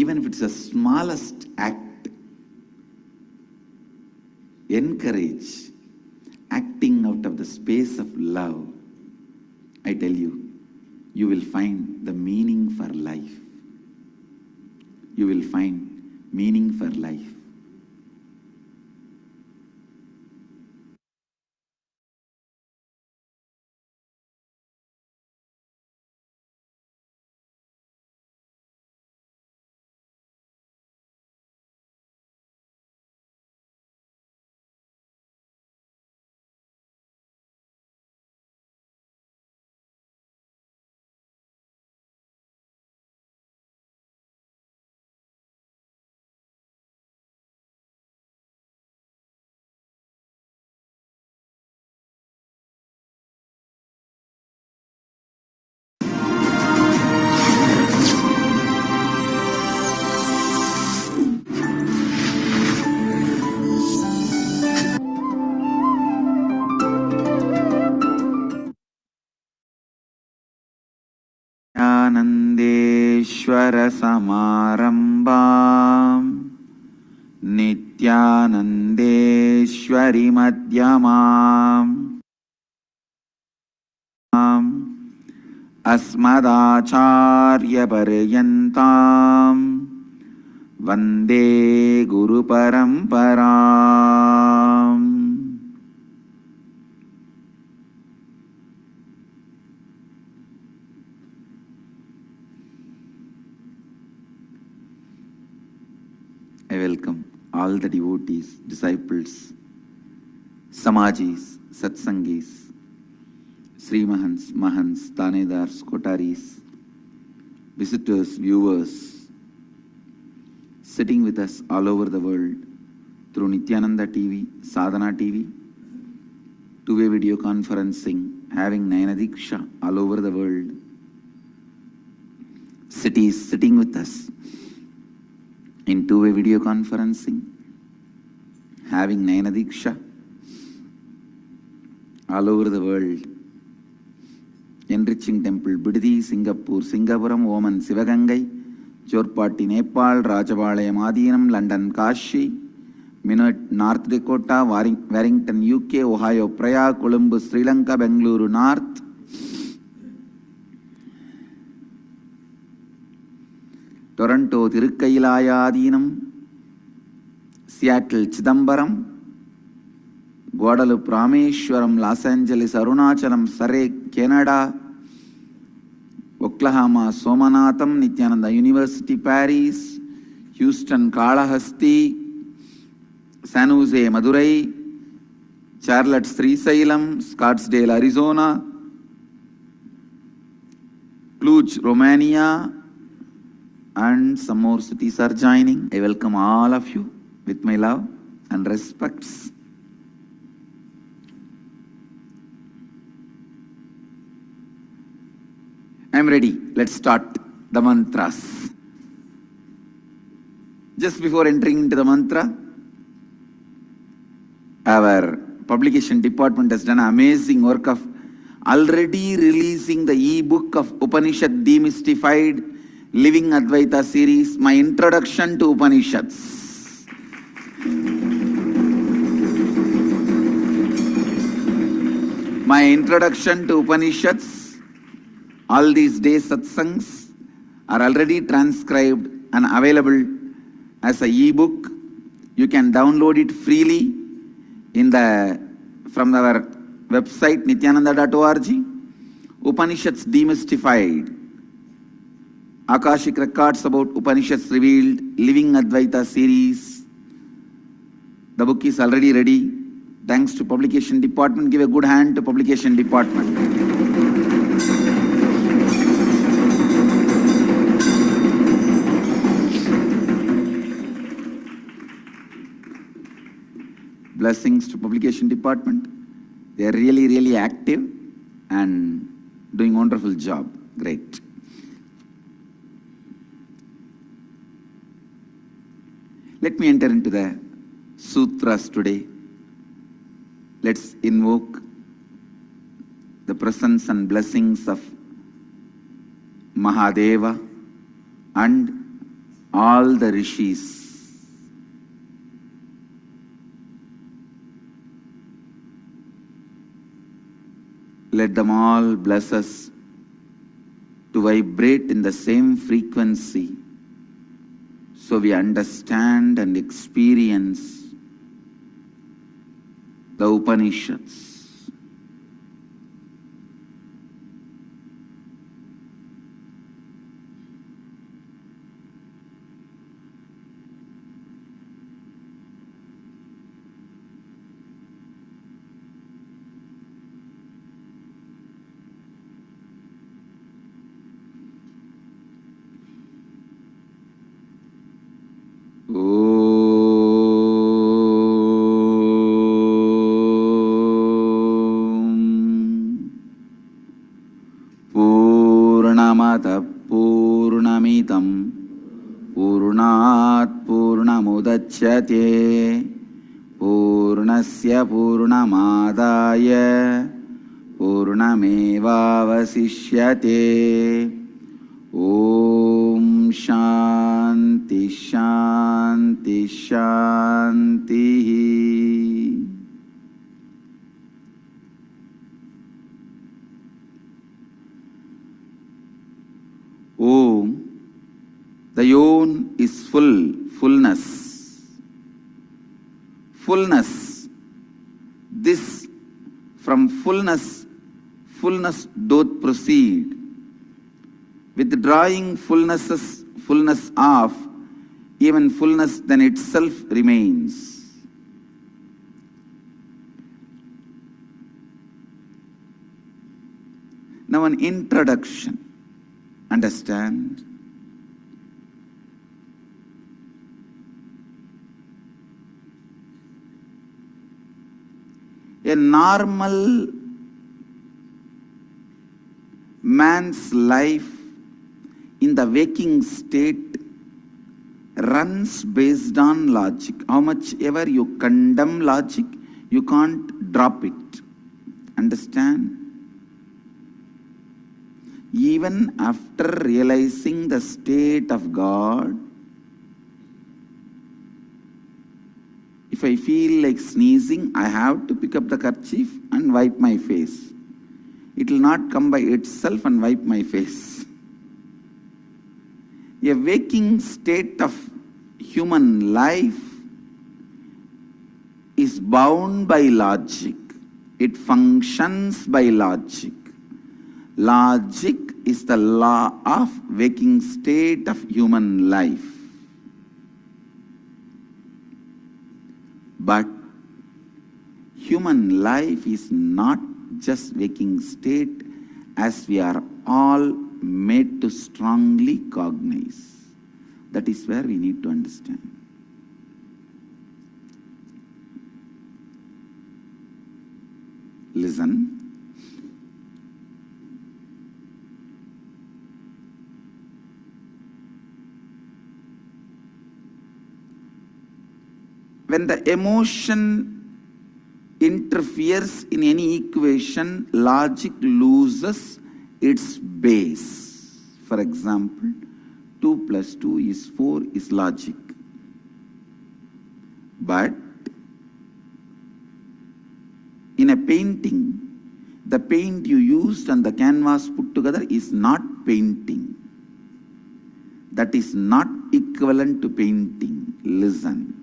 even if it's the smallest act, encourage acting out of the space of love. I tell you, you will find the meaning for life. You will find meaning for life. Nityanandeshwara Samarambam Nityanandeshwari Madhyamam Asmadacharya Paryantam Vande Guru Paramparam. I welcome all the devotees, disciples, Samajis, Satsangis, Sri Mahants, Mahants, Tanedars, Kotaris, visitors, viewers, sitting with us all over the world through Nithyananda TV, Sadhana TV, two-way video conferencing, having Nayana Diksha all over the world. Cities sitting with us in two-way video conferencing, having Nayana Diksha all over the world. Enriching Temple, Bididi, Singapore, Singapuram, Oman, Sivagangai, Jorpati, Nepal, Rajabalayam, Adinam, London, Kashi, Minot, North Dakota, Warrington, UK, Ohio, Praya, Columbus, Sri Lanka, Bengaluru, North, Toronto, Tirukkailaya, Adinam, Seattle, Chidambaram, Guadalupe, Rameshwaram, Los Angeles, Arunachalam, Surrey, Canada, Oklahoma, Somanatham, Nithyananda University, Paris, Houston, Kalahasti, San Jose, Madurai, Charlotte, Srisailam, Scottsdale, Arizona, Cluj, Romania, and some more cities are joining. I welcome all of you with my love and respects. I'm ready. Let's start the mantras. Just before entering into the mantra, our publication department has done an amazing work of already releasing the e-book of Upanishad Demystified Living Advaita series, my introduction to Upanishads. My introduction to Upanishads. All these days satsangs are already transcribed and available as an e-book. You can download it freely from our website nithyananda.org. Upanishads Demystified, Akashic Records about Upanishads Revealed, Living Advaita series. The book is already ready. Thanks to publication department. Give a good hand to publication department. Blessings to publication department. They are really, really active and doing wonderful job. Great. Let me enter into the sutras today. Let's invoke the presence and blessings of Mahadeva and all the rishis. Let them all bless us to vibrate in the same frequency so we understand and experience the Upanishads. Purnamata Purnamitam Purnat Purnamudachyate Purnasya Purnamadaya Purnamevavasishyate. Om Shanti Shanti Shanti. Om, the Yon is fullness. Fullness. This from fullness doth proceed. Withdrawing fullness off, even fullness then itself remains. Now an introduction. Understand? A normal man's life in the waking state runs based on logic. How much ever you condemn logic, you can't drop it. Understand? Even after realizing the state of God, if I feel like sneezing, I have to pick up the kerchief and wipe my face. It will not come by itself and wipe my face. A waking state of human life is bound by logic. It functions by logic. Logic is the law of waking state of human life. But human life is not just waking state, as we are all made to strongly cognize. That is where we need to understand. Listen. When the emotion interferes in any equation, logic loses its base. For example, 2 plus 2 is 4 is logic. But in a painting, the paint you used and the canvas put together is not painting. That is not equivalent to painting. Listen.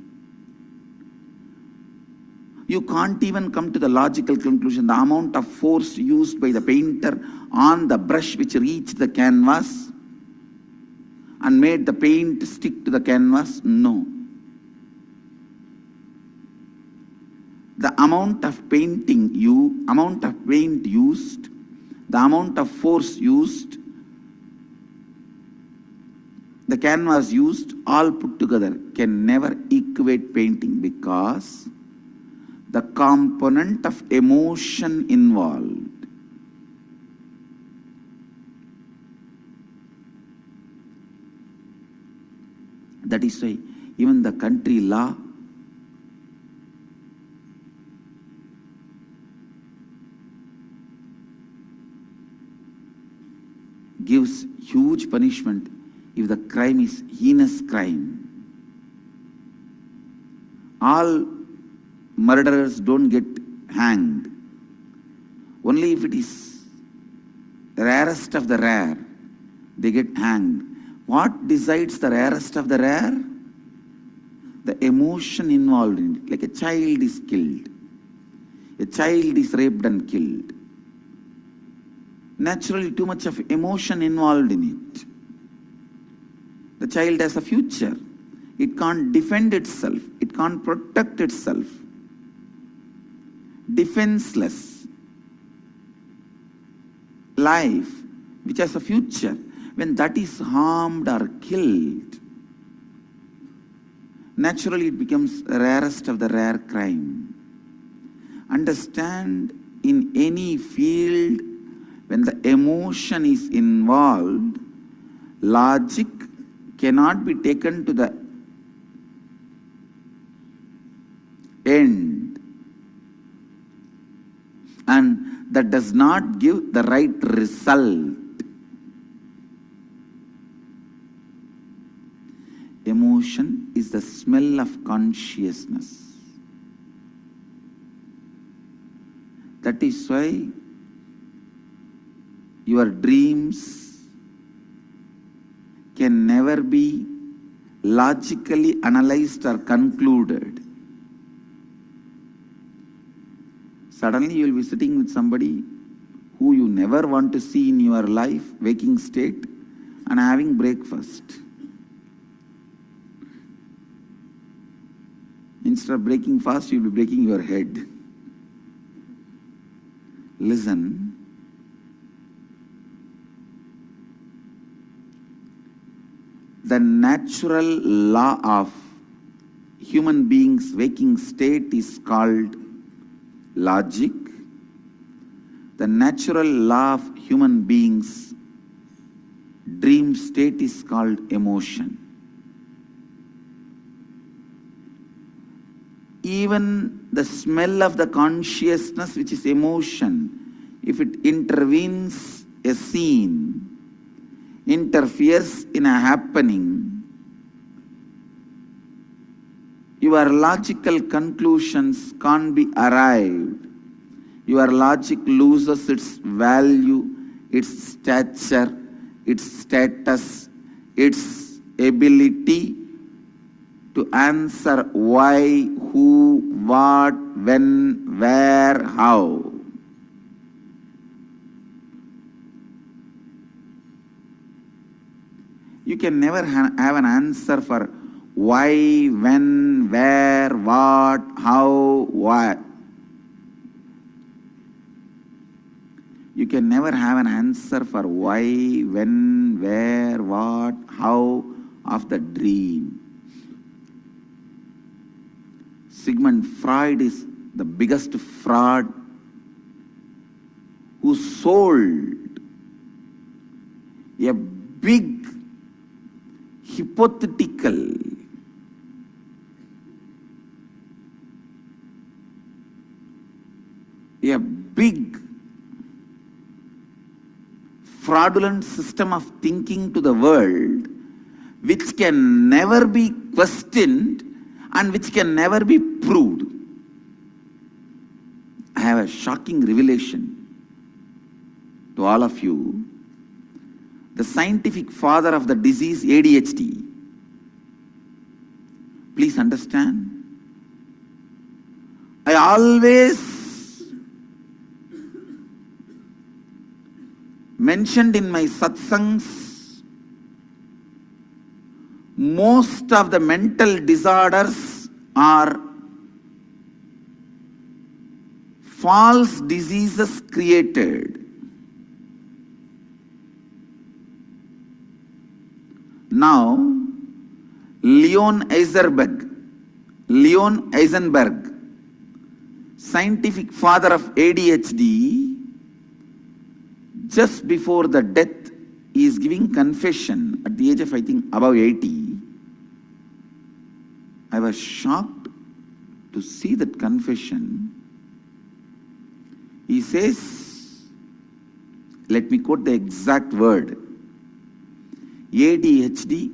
You can't even come to the logical conclusion. The amount of force used by the painter on the brush which reached the canvas and made the paint stick to the canvas, no. The amount of paint used, the amount of force used, the canvas used, all put together can never equate painting, because the component of emotion involved. That is why even the country law gives huge punishment if the crime is heinous crime. All murderers don't get hanged. Only if it is the rarest of the rare, they get hanged. What decides the rarest of the rare? The emotion involved in it. Like a child is killed. A child is raped and killed. Naturally, too much of emotion involved in it. The child has a future. It can't defend itself. It can't protect itself. Defenseless life, which has a future, when that is harmed or killed, naturally it becomes rarest of the rare crime. Understand, in any field, when the emotion is involved, logic cannot be taken to the end, and that does not give the right result. Emotion is the smell of consciousness. That is why your dreams can never be logically analyzed or concluded. Suddenly you will be sitting with somebody who you never want to see in your life, waking state, and having breakfast. Instead of breaking fast, you will be breaking your head. Listen. The natural law of human beings' waking state is called logic. The natural law of human beings' dream state is called emotion. Even the smell of the consciousness, which is emotion, if it intervenes a scene, interferes in a happening, your logical conclusions can't be arrived. Your logic loses its value, its stature, its status, its ability to answer why, who, what, when, where, how. You can never have an answer for why, when, where, what, how, what. You can never have an answer for why, when, where, what, how of the dream. Sigmund Freud is the biggest fraud who sold a big hypothetical a big fraudulent system of thinking to the world which can never be questioned and which can never be proved. I have a shocking revelation to all of you. The scientific father of the disease ADHD, please understand, I always mentioned in my satsangs, most of the mental disorders are false diseases created. Now, Leon Eisenberg, scientific father of ADHD, just before the death, he is giving confession at the age of, I think, above 80. I was shocked to see that confession. He says, let me quote the exact word, ADHD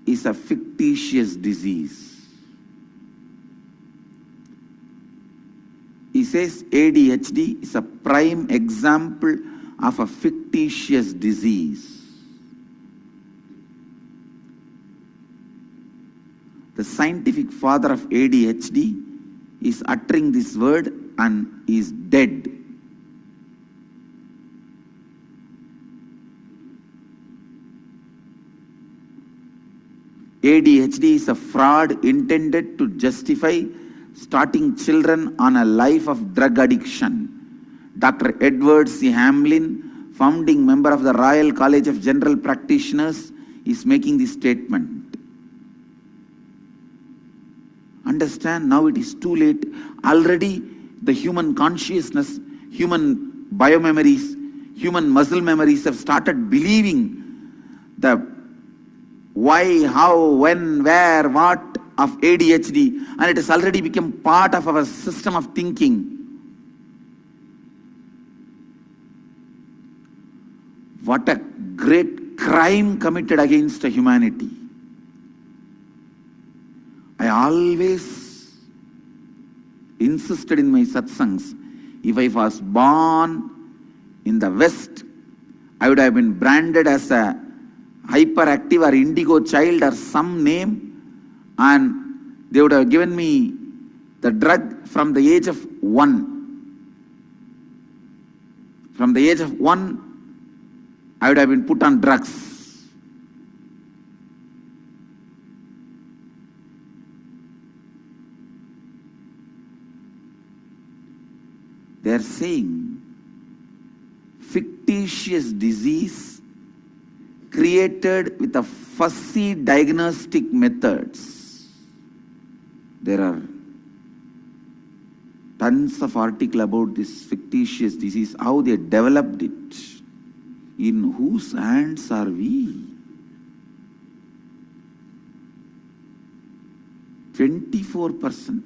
is a fictitious disease. He says ADHD is a prime example of a fictitious disease. The scientific father of ADHD is uttering this word and is dead. ADHD is a fraud intended to justify starting children on a life of drug addiction. Dr. Edward C. Hamlin, founding member of the Royal College of General Practitioners, is making this statement. Understand, now it is too late. Already the human consciousness, human biomemories, human muscle memories have started believing the why, how, when, where, what of ADHD, and it has already become part of our system of thinking. What a great crime committed against humanity. I always insisted in my satsangs, if I was born in the West, I would have been branded as a hyperactive or indigo child or some name, and they would have given me the drug from the age of 1. From the age of 1, I would have been put on drugs. They are saying fictitious disease created with a fussy diagnostic methods. There are tons of article about this fictitious disease, how they developed it. In whose hands are we? 24%.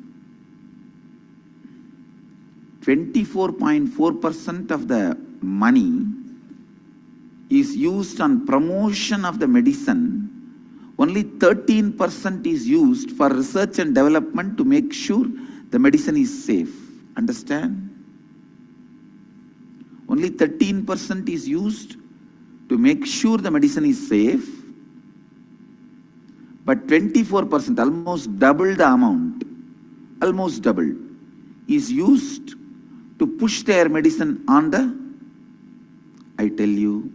24.4% of the money is used on promotion of the medicine. Only 13% is used for research and development to make sure the medicine is safe. Understand? Only 13% is used to make sure the medicine is safe. But 24%, almost double the amount, almost double, is used to push their medicine on the, I tell you,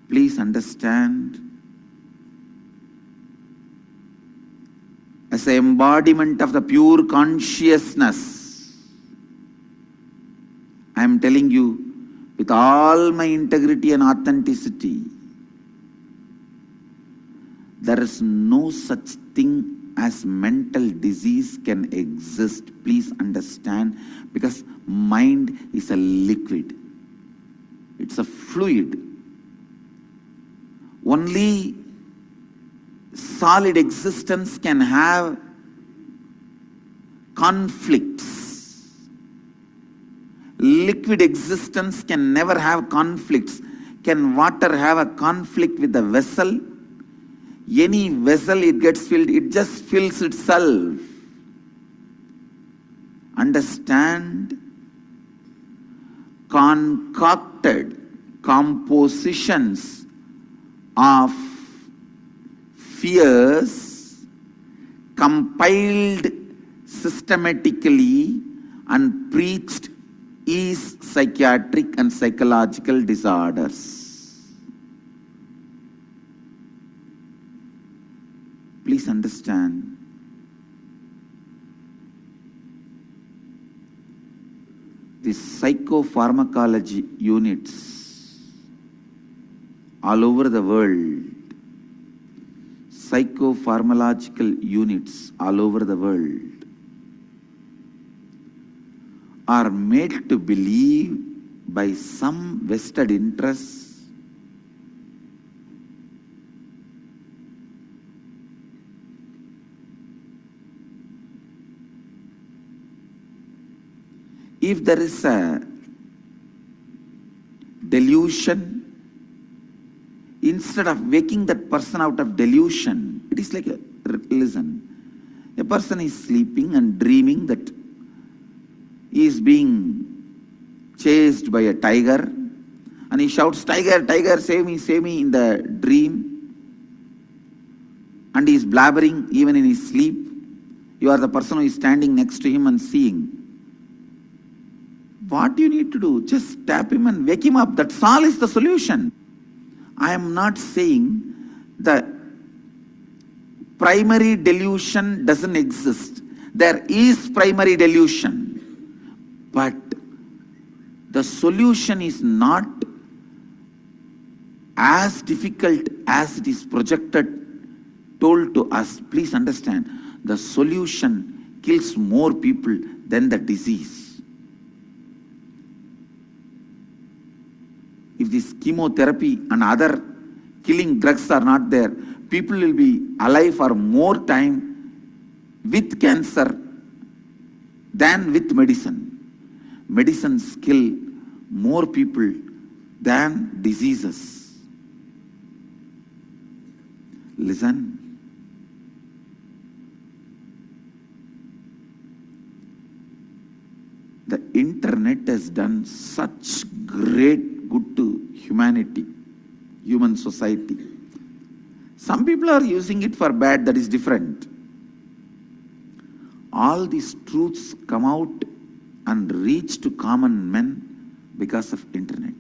please understand, as an embodiment of the pure consciousness, I am telling you with all my integrity and authenticity, there is no such thing as mental disease can exist. Please understand, because mind is a liquid. It's a fluid. Only solid existence can have conflicts. Liquid existence can never have conflicts. Can water have a conflict with the vessel? Any vessel, it gets filled, it just fills itself. Understand? Concocted compositions of fears, compiled systematically and preached, is psychiatric and psychological disorders. Please understand. The psychopharmacology units all over the world, psychopharmacological units all over the world are made to believe by some vested interests if there is a delusion, instead of waking that person out of delusion, it is like, listen, a person is sleeping and dreaming that he is being chased by a tiger, and he shouts, "Tiger, tiger, save me," in the dream, and he is blabbering even in his sleep. You are the person who is standing next to him and seeing. What do you need to do? Just tap him and wake him up. That's all is the solution. I am not saying the primary delusion doesn't exist. There is primary delusion. But the solution is not as difficult as it is projected, told to us. Please understand, the solution kills more people than the disease. If this chemotherapy and other killing drugs are not there, people will be alive for more time with cancer than with medicine. Medicines kill more people than diseases. Listen. The internet has done such great good to humanity, human society. Some people are using it for bad, that is different. All these truths come out and reach to common men because of internet.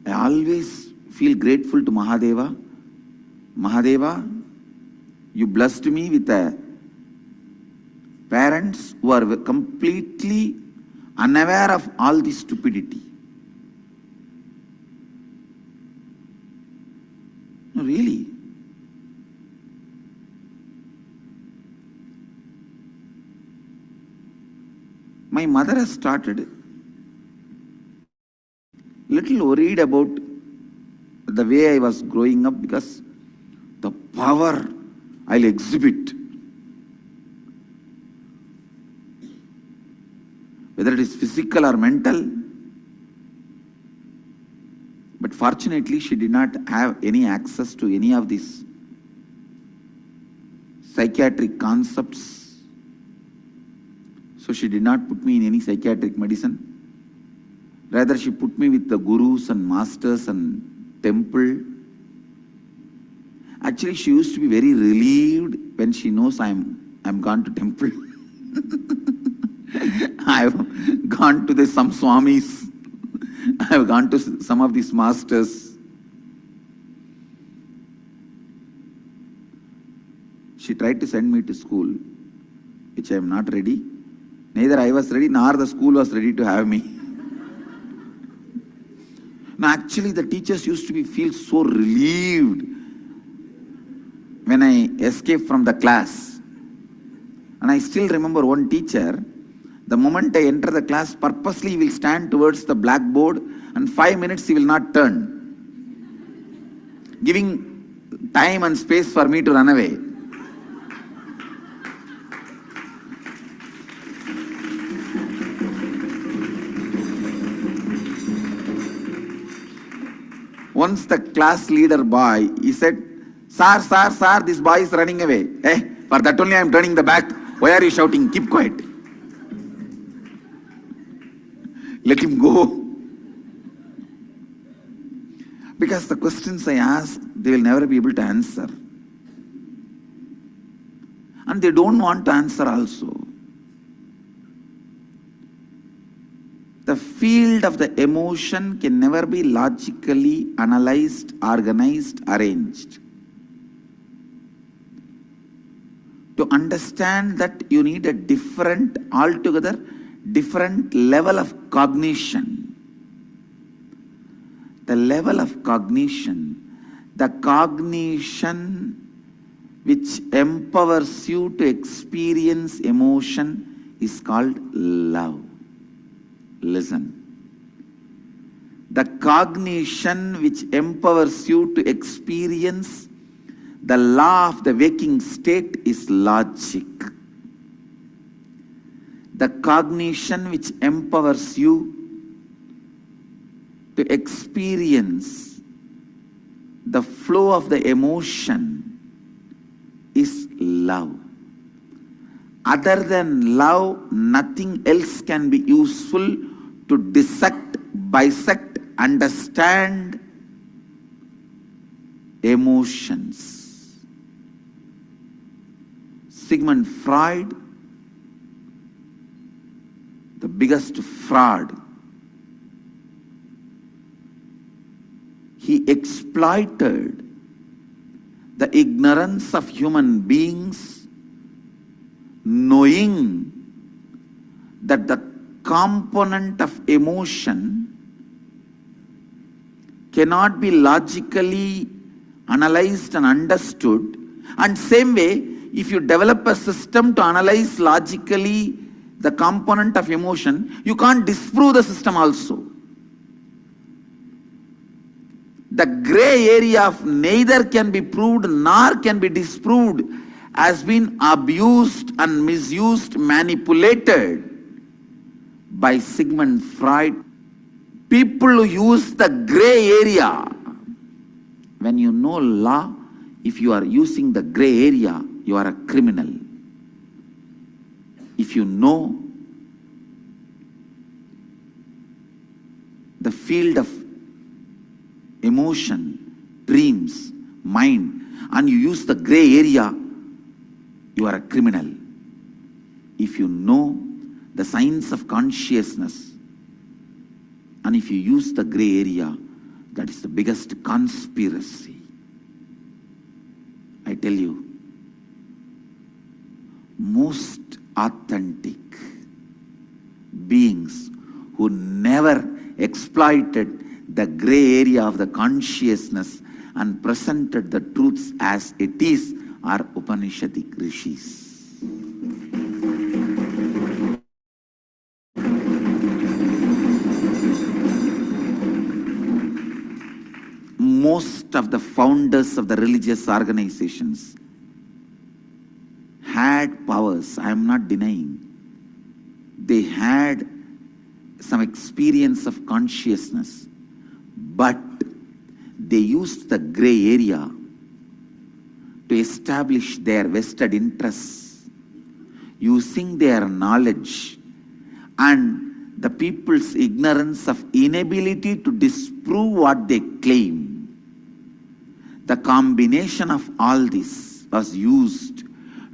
I always feel grateful to Mahadeva. Mahadeva, you blessed me with parents who are completely unaware of all the stupidity. No, really. My mother has started little worried about the way I was growing up because the power I'll exhibit, whether it is physical or mental. But fortunately, she did not have any access to any of these psychiatric concepts. So she did not put me in any psychiatric medicine. Rather, she put me with the gurus and masters and temple. Actually, she used to be very relieved when she knows I'm gone to temple. I've gone to some swamis. I've gone to some of these masters. She tried to send me to school, which I am not ready. Neither I was ready, nor the school was ready to have me. Now, actually, the teachers used to feel so relieved when I escaped from the class. And I still remember one teacher, the moment I enter the class, purposely he will stand towards the blackboard and 5 minutes he will not turn, giving time and space for me to run away. Once the class leader boy, he said, Sir, this boy is running away. For that only I am turning the back. Why are you shouting? Keep quiet. Let him go. Because the questions I ask, they will never be able to answer. And they don't want to answer also. The field of the emotion can never be logically analyzed, organized, arranged. To understand that, you need a altogether different level of cognition. The level of cognition, the cognition which empowers you to experience emotion is called love. Listen. The cognition which empowers you to experience the law of the waking state is logic. The cognition which empowers you to experience the flow of the emotion is love. Other than love, nothing else can be useful to dissect, bisect, understand emotions. Sigmund Freud, the biggest fraud, he exploited the ignorance of human beings, knowing that the component of emotion cannot be logically analyzed and understood. And same way, if you develop a system to analyze logically the component of emotion, you can't disprove the system also. The gray area of neither can be proved nor can be disproved has been abused and misused, manipulated by Sigmund Freud. People who use the gray area, when you know law, if you are using the gray area, you are a criminal. If you know the field of emotion, dreams, mind, and you use the gray area, you are a criminal. If you know the science of consciousness, and if you use the gray area, that is the biggest conspiracy. I tell you, most authentic beings who never exploited the gray area of the consciousness and presented the truths as it is are Upanishadic rishis. Most of the founders of the religious organizations had powers, I am not denying. They had some experience of consciousness, but they used the gray area to establish their vested interests, using their knowledge and the people's ignorance of inability to disprove what they claim. The combination of all this was used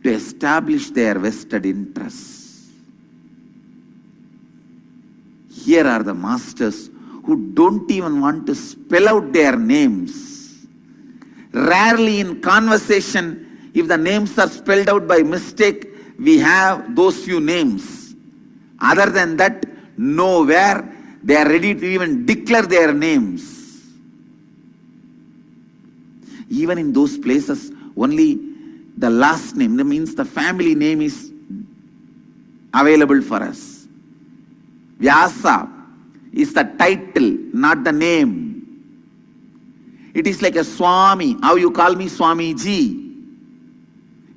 to establish their vested interests. Here are the masters who don't even want to spell out their names. Rarely in conversation, if the names are spelled out by mistake, we have those few names. Other than that, nowhere they are ready to even declare their names. Even in those places, only the last name, that means the family name is available for us. Vyasa is the title, not the name. It is like a Swami. How you call me Swamiji?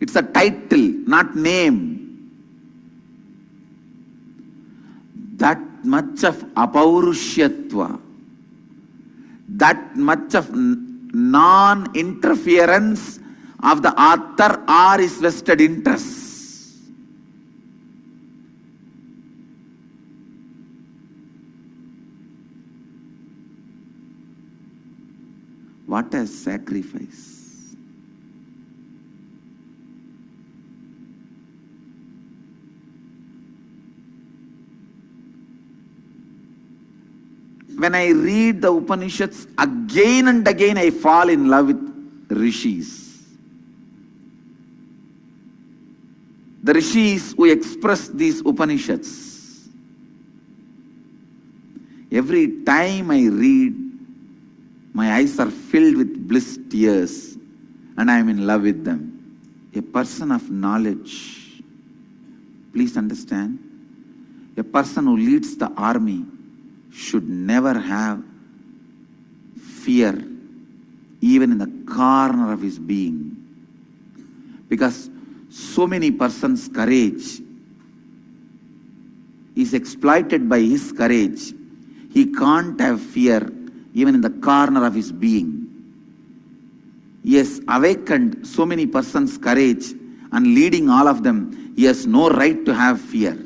It's a title, not name. That much of apaurushyatva, that much of non-interference of the author or his vested interests. What a sacrifice. When I read the Upanishads, again and again I fall in love with rishis. The rishis who express these Upanishads. Every time I read, my eyes are filled with bliss tears and I am in love with them. A person of knowledge, please understand, a person who leads the army should never have fear even in the corner of his being. Because so many persons' courage is exploited by his courage. He can't have fear even in the corner of his being. He has awakened so many persons' courage and leading all of them, he has no right to have fear.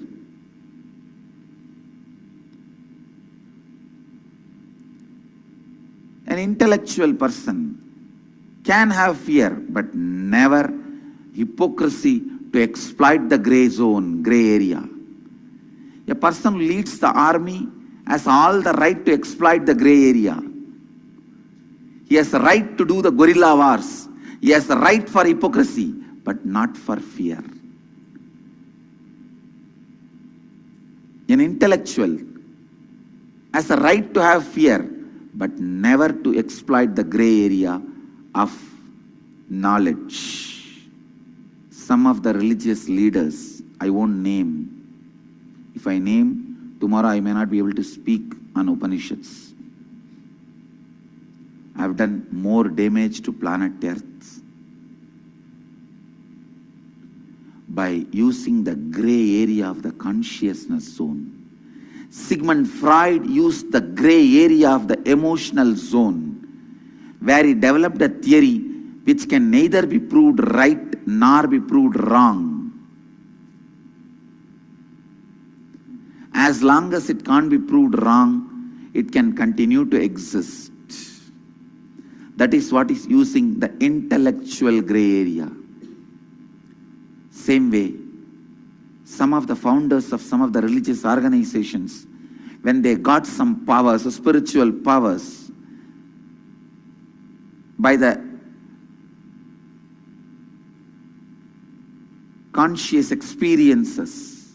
An intellectual person can have fear, but never hypocrisy to exploit the gray zone, gray area. A person who leads the army has all the right to exploit the gray area. He has the right to do the guerrilla wars. He has the right for hypocrisy, but not for fear. An intellectual has the right to have fear, but never to exploit the gray area of knowledge. Some of the religious leaders, I won't name. If I name, tomorrow I may not be able to speak on Upanishads. I have done more damage to planet Earth by using the gray area of the consciousness zone. Sigmund Freud used the gray area of the emotional zone, where he developed a theory which can neither be proved right nor be proved wrong. As long as it can't be proved wrong, it can continue to exist. That is what is using the intellectual gray area. Same way, some of the founders of some of the religious organizations, when they got some powers, spiritual powers, by the conscious experiences,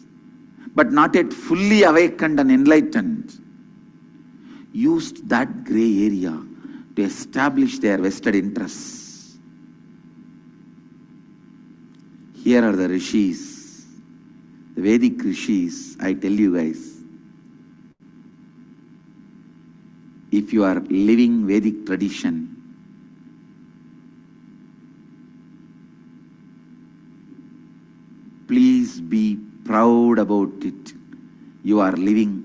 but not yet fully awakened and enlightened, used that gray area to establish their vested interests. Here are the rishis, the Vedic rishis. I tell you guys, if you are living Vedic tradition, please be proud about it. You are living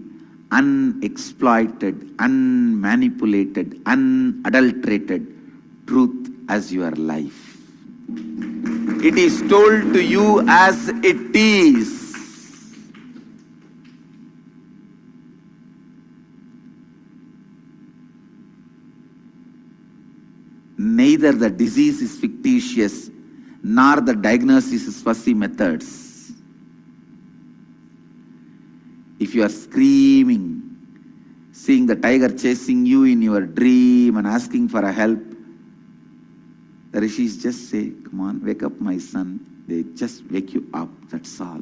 unexploited, unmanipulated, unadulterated truth as your life. It is told to you as it is. Neither the disease is fictitious, nor the diagnosis is fussy methods. If you are screaming, seeing the tiger chasing you in your dream and asking for a help, the rishis just say, come on, wake up my son. They just wake you up, that's all.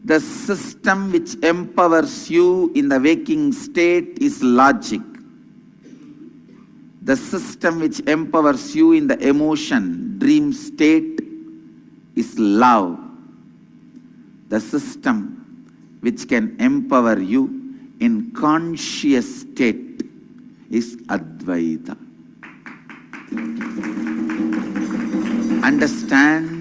The system which empowers you in the waking state is logic. The system which empowers you in the emotion, dream state is love. The system which can empower you in conscious state is Advaita. Understand?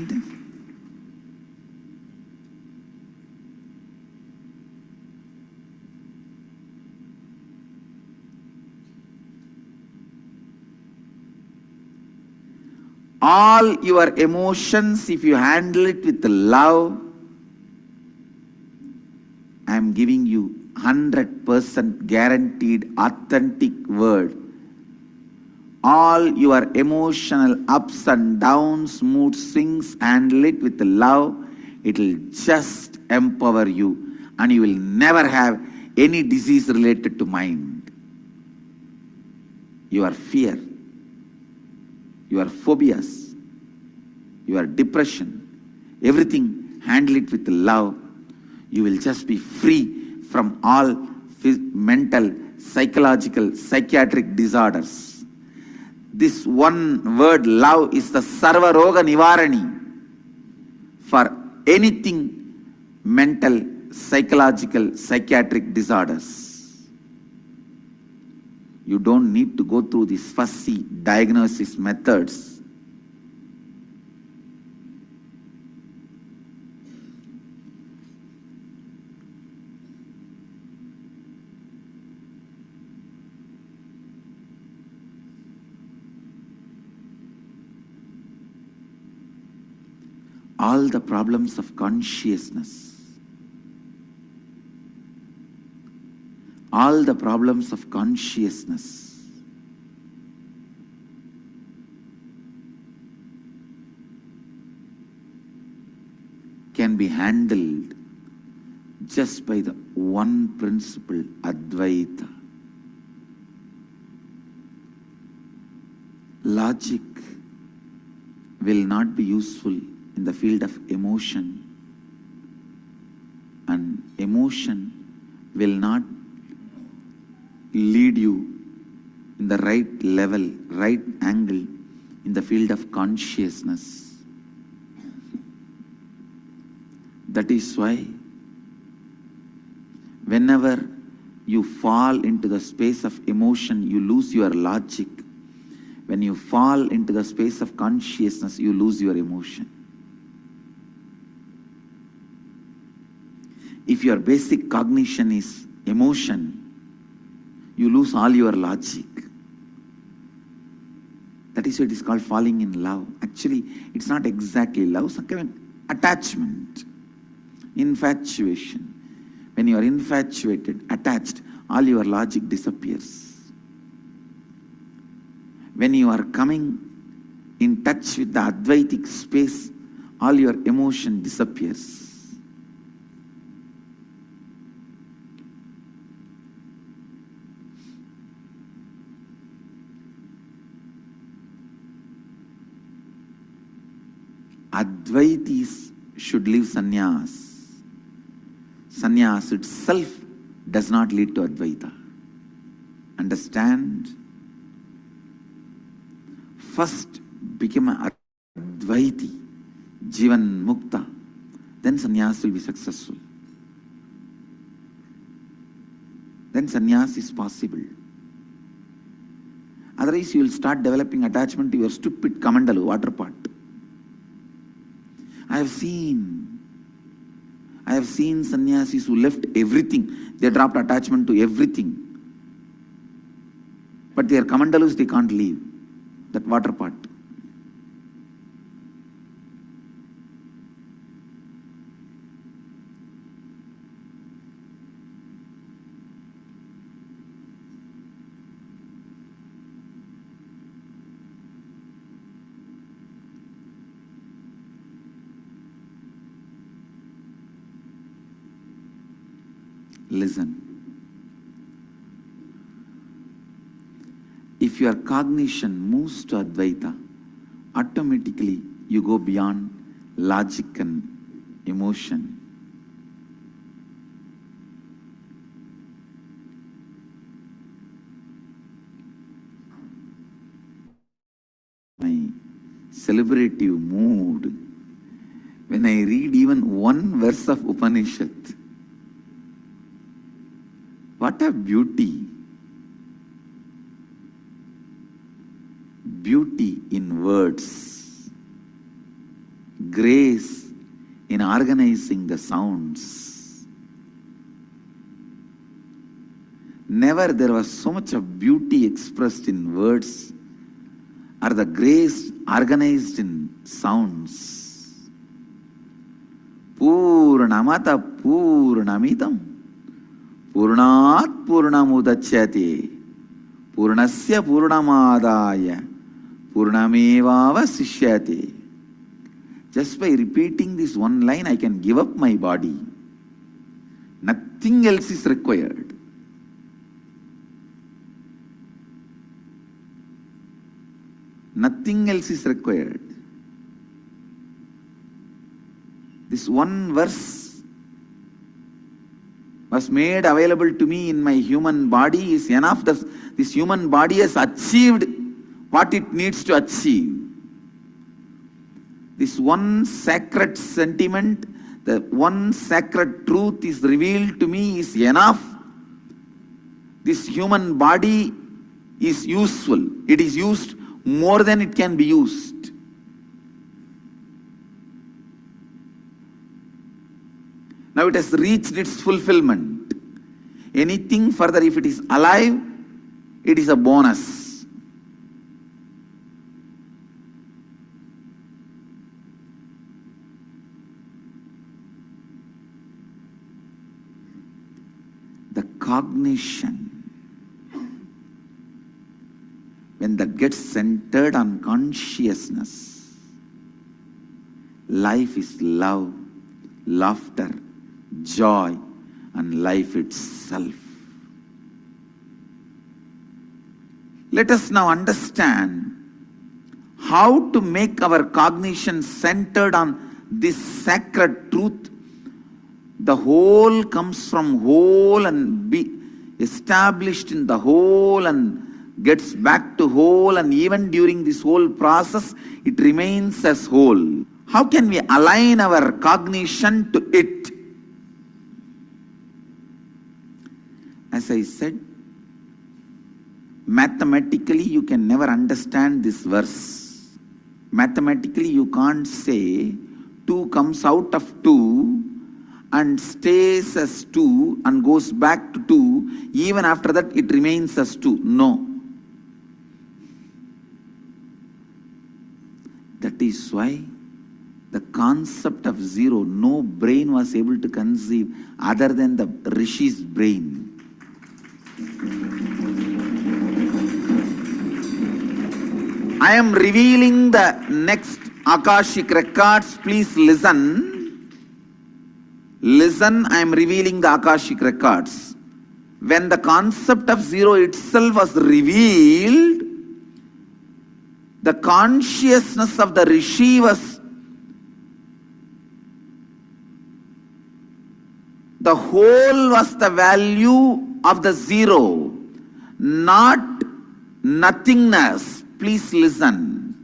All your emotions, if you handle it with love, I am giving you 100% guaranteed authentic word. All your emotional ups and downs, mood swings, handle it with love. It will just empower you and you will never have any disease related to mind. Your fear, your phobias, your depression, everything, handle it with love. You will just be free from all mental, psychological, psychiatric disorders. This one word, love, is the Sarva Roga Nivarani for anything mental, psychological, psychiatric disorders. You don't need to go through these fussy diagnosis methods. All the problems of consciousness, all the problems of consciousness can be handled just by the one principle, Advaita. Logic will not be useful in the field of emotion, and emotion will not lead you in the right level, right angle in the field of consciousness. That is why whenever you fall into the space of emotion, you lose your logic. When you fall into the space of consciousness, you lose your emotion. If your basic cognition is emotion, you lose all your logic. That is why it is called falling in love. Actually, it's not exactly love, it's some kind of attachment, infatuation. When you are infatuated, attached, all your logic disappears. When you are coming in touch with the Advaitic space, all your emotion disappears. Advaitis should leave sannyas. Sannyas itself does not lead to Advaita. Understand? First become an Advaiti, Jivan Mukta, then sannyas will be successful. Then sannyas is possible. Otherwise, you will start developing attachment to your stupid kamandalu, water pot. I have seen sannyasis who left everything. They dropped attachment to everything. But their kamandalus they can't leave. That water pot. Listen. If your cognition moves to Advaita, automatically you go beyond logic and emotion. My celebrative mood, when I read even one verse of Upanishad, what a beauty! Beauty in words, grace in organizing the sounds. Never there was so much of beauty expressed in words or the grace organized in sounds. Purnamata Purnamidam Purnat Purnamudachyate Purnasya Purnamadaya Purnamevava Sishyate. Just by repeating this one line, I can give up my body. Nothing else is required. Nothing else is required. This one verse was made available to me in my human body is enough. This human body has achieved what it needs to achieve. This one sacred sentiment, the one sacred truth is revealed to me is enough. This human body is useful. It is used more than it can be used. Now it has reached its fulfillment. Anything further, if it is alive, it is a bonus. The cognition, when that gets centered on consciousness, life is love, laughter, joy, and life itself. Let us now understand how to make our cognition centered on this sacred truth. The whole comes from whole and be established in the whole and gets back to whole, and even during this whole process, it remains as whole. How can we align our cognition to it? As I said, mathematically you can never understand this verse. Mathematically you can't say 2 comes out of 2 and stays as 2 and goes back to 2, even after that it remains as 2. No. That is why the concept of zero, no brain was able to conceive other than the Rishi's brain. I am revealing the next Akashic records. Please listen. Listen, I am revealing the Akashic records. When the concept of zero itself was revealed, the consciousness of the Rishi was The whole was the value of the zero, not nothingness. Please listen.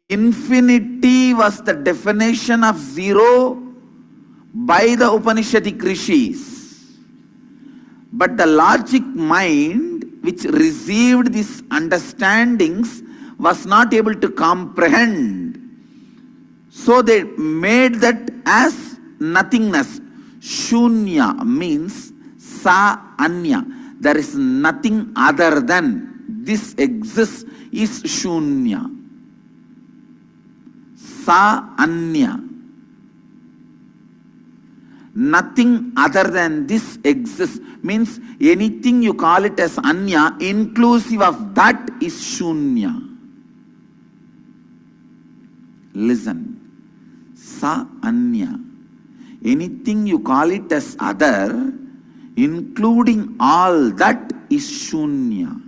Infinity was the definition of zero by the Upanishadic rishis. But the logic mind which received these understandings was not able to comprehend. So they made that as nothingness. Shunya means sa anya. There is nothing other than. This exists is shunya. Sa anya. Nothing other than this exists. Means anything you call it as anya, inclusive of that is shunya. Listen. Sa anya. Anything you call it as other, including all that is shunya.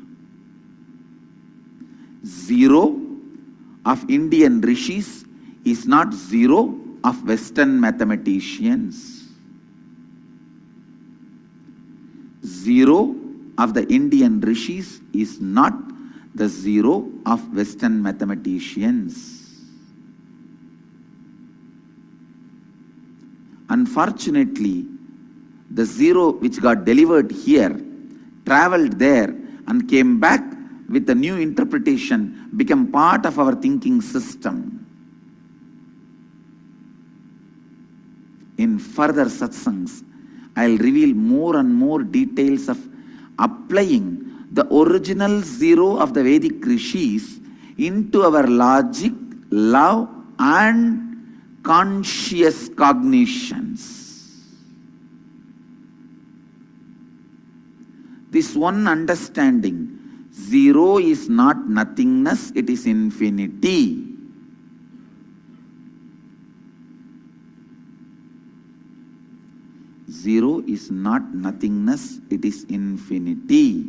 Zero of Indian rishis is not zero of Western mathematicians. Zero of the Indian rishis is not the zero of Western mathematicians. Unfortunately, the zero which got delivered here, traveled there and came back with a new interpretation, became part of our thinking system. In further satsangs, I'll reveal more and more details of applying the original zero of the Vedic rishis into our logic, love and conscious cognitions. This one understanding, zero is not nothingness, it is infinity. Zero is not nothingness, it is infinity.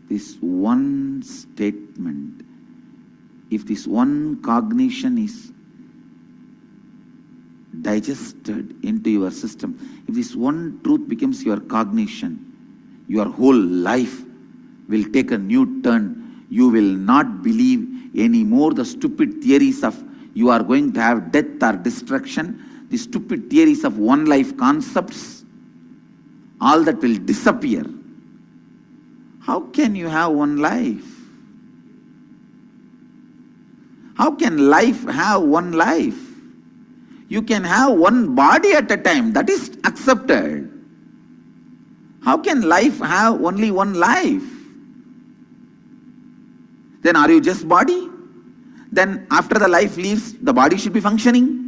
This one statement, if this one cognition is digested into your system, if this one truth becomes your cognition, your whole life will take a new turn. You will not believe anymore the stupid theories of you are going to have death or destruction, the stupid theories of one life concepts, all that will disappear. How can you have one life? How can life have one life? You can have one body at a time, that is accepted. How can life have only one life? Then are you just body? Then after the life leaves, the body should be functioning.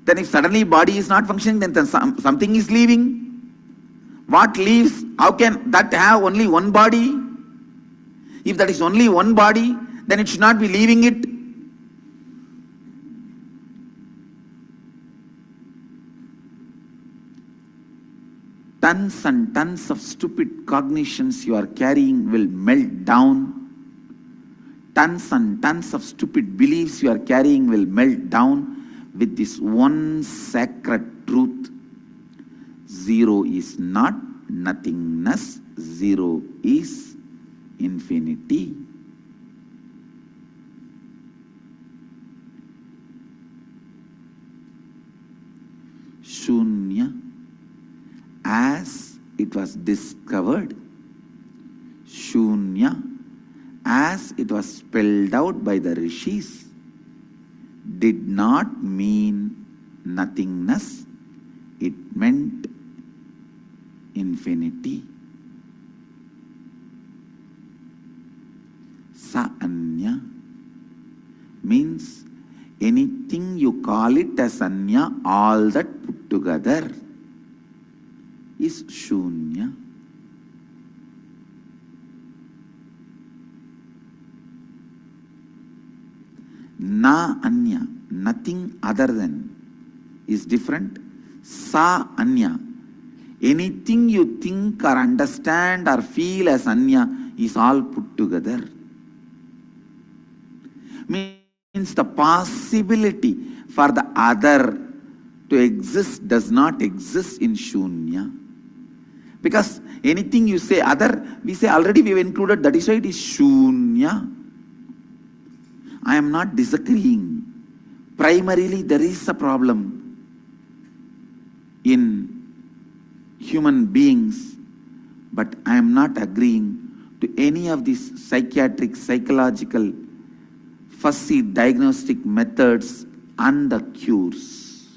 Then if suddenly body is not functioning, then something is leaving. What leaves? How can that have only one body? If that is only one body, then it should not be leaving it. Tons and tons of stupid cognitions you are carrying will melt down. Tons and tons of stupid beliefs you are carrying will melt down with this one sacred truth. Zero is not nothingness. Zero is infinity. Shunya, as it was discovered, Shunya, as it was spelled out by the rishis, did not mean nothingness, it meant infinity. Sa anya means anything you call it as anya, all that put together is shunya. Na anya, nothing other than, is different. Sa anya, Anything you think or understand or feel as Anya is all put together. Means the possibility for the other to exist does not exist in Shunya. Because anything you say other, we say already we have included, that is why it is Shunya. I am not disagreeing. Primarily there is a problem in human beings, but I am not agreeing to any of these psychiatric, psychological, fussy diagnostic methods and the cures.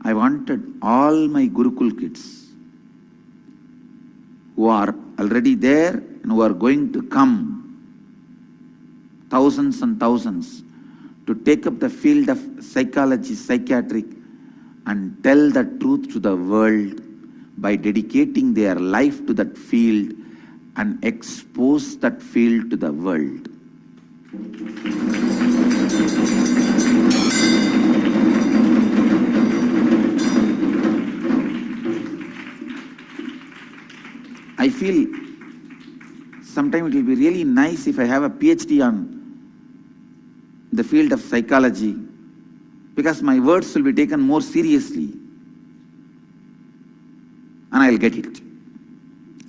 I wanted all my Gurukul kids who are already there and who are going to come, thousands and thousands, to take up the field of psychology, psychiatric, and tell the truth to the world by dedicating their life to that field and expose that field to the world. I feel sometimes it will be really nice if I have a PhD on the field of psychology, because my words will be taken more seriously. And I'll get it.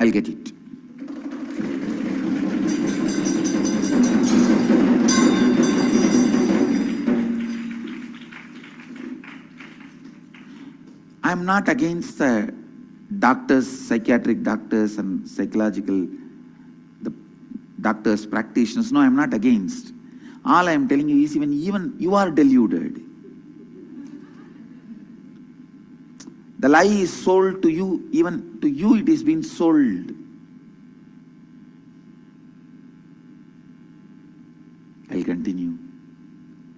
I'll get it. I'm not against the doctors, psychiatric doctors and psychological doctors, practitioners. No, I'm not against. All I'm telling you is even you are deluded. The lie is sold to you, even to you it is being sold. I'll continue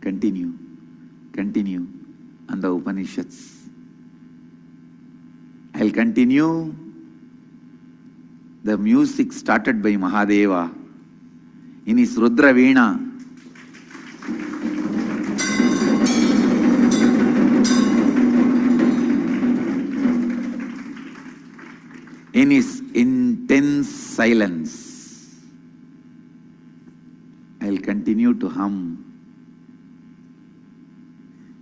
on the Upanishads. I'll continue the music started by Mahadeva in his Rudra Veena. In his intense silence, I'll continue to hum,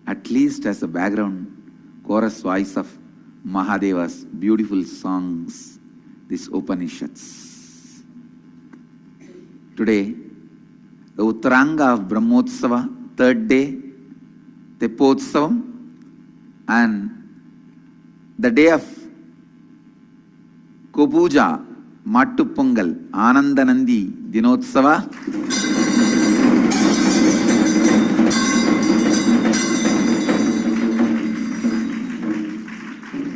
at least as a background chorus voice of Mahadeva's beautiful songs, these Upanishads. Today, the Uttaranga of Brahmotsava, third day, Tepotsavam, and the day of Kopuja, Mattu Pongal, Anandanandi, Dinotsava.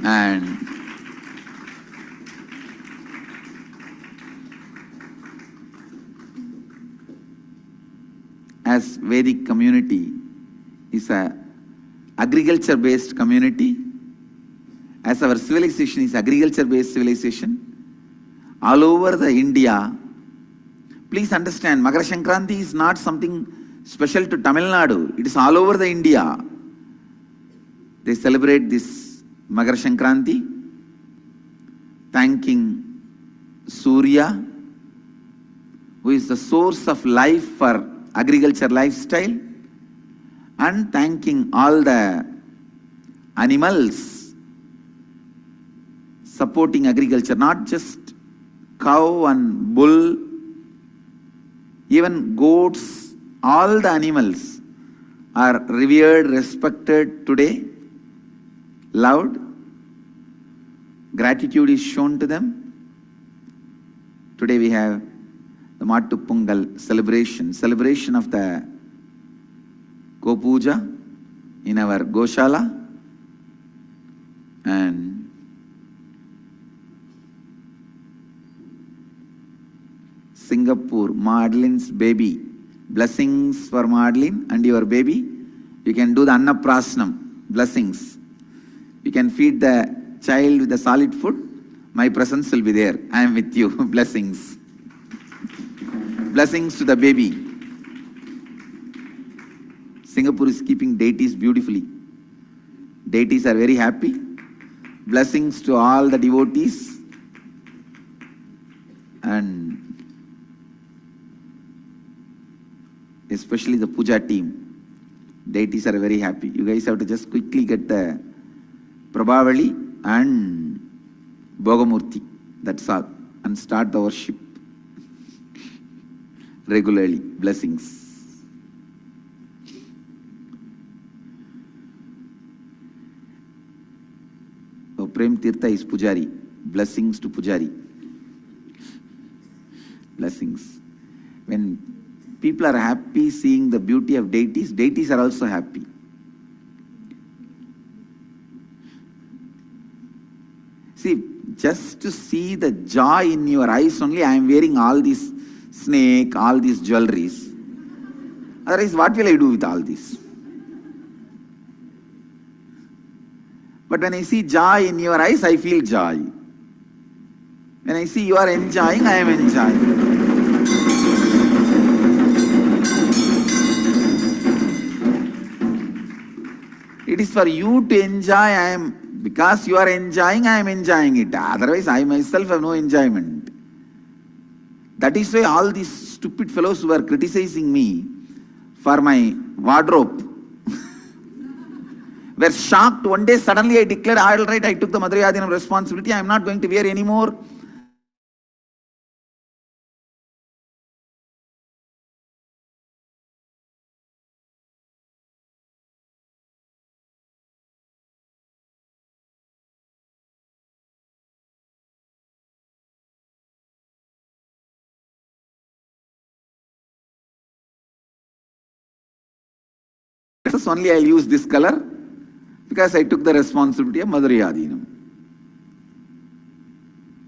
And as Vedic community is a agriculture-based community, as our civilization is agriculture-based civilization, all over the India, please understand, Makara Sankranti is not something special to Tamil Nadu. It is all over the India. They celebrate this Makara Sankranti, thanking Surya, who is the source of life for agriculture lifestyle, and thanking all the animals supporting agriculture, not just cow and bull, even goats, all the animals are revered, respected today, loved. Gratitude is shown to them. Today we have the Mattu Pongal celebration of the Kopuja in our Goshala, and Singapore, Madeline's baby. Blessings for Madeline and your baby. You can do the Annaprasnam, blessings. You can feed the child with the solid food. My presence will be there. I am with you. Blessings. Blessings to the baby. Singapore is keeping deities beautifully. Deities are very happy. Blessings to all the devotees and especially the puja team. Deities are very happy. You guys have to just quickly get the Prabhavali and Bhogamurti. That's all. And start the worship regularly. Blessings. So Prem Tirtha is Pujari. Blessings to Pujari. Blessings. When people are happy seeing the beauty of deities, deities are also happy. See, just to see the joy in your eyes only, I am wearing all these snake, all these jewelries. Otherwise, what will I do with all this? But when I see joy in your eyes, I feel joy. When I see you are enjoying, I am enjoying. It is for you to enjoy, because you are enjoying, I am enjoying it. Otherwise, I myself have no enjoyment. That is why all these stupid fellows who are criticizing me for my wardrobe were shocked. One day, suddenly I declared, all right, I took the Madhurayadinam responsibility, I am not going to wear anymore. Only I'll use this color because I took the responsibility of Madhurayadinam.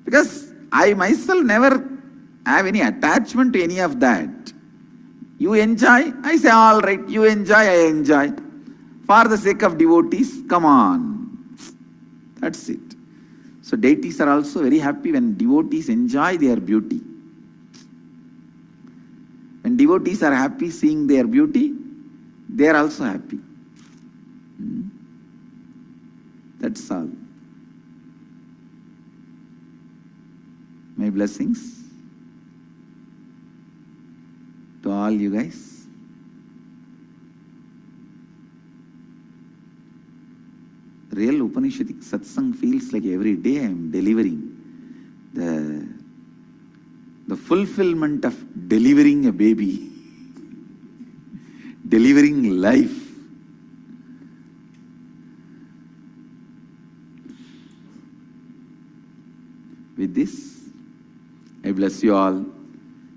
Because I myself never have any attachment to any of that. You enjoy, I say all right, you enjoy, I enjoy. For the sake of devotees, come on. That's it. So deities are also very happy when devotees enjoy their beauty. When devotees are happy seeing their beauty, they are also happy. That's all. My blessings to all you guys. Real Upanishadic satsang feels like every day I am delivering the fulfillment of delivering a baby. Delivering life. With this, I bless you all.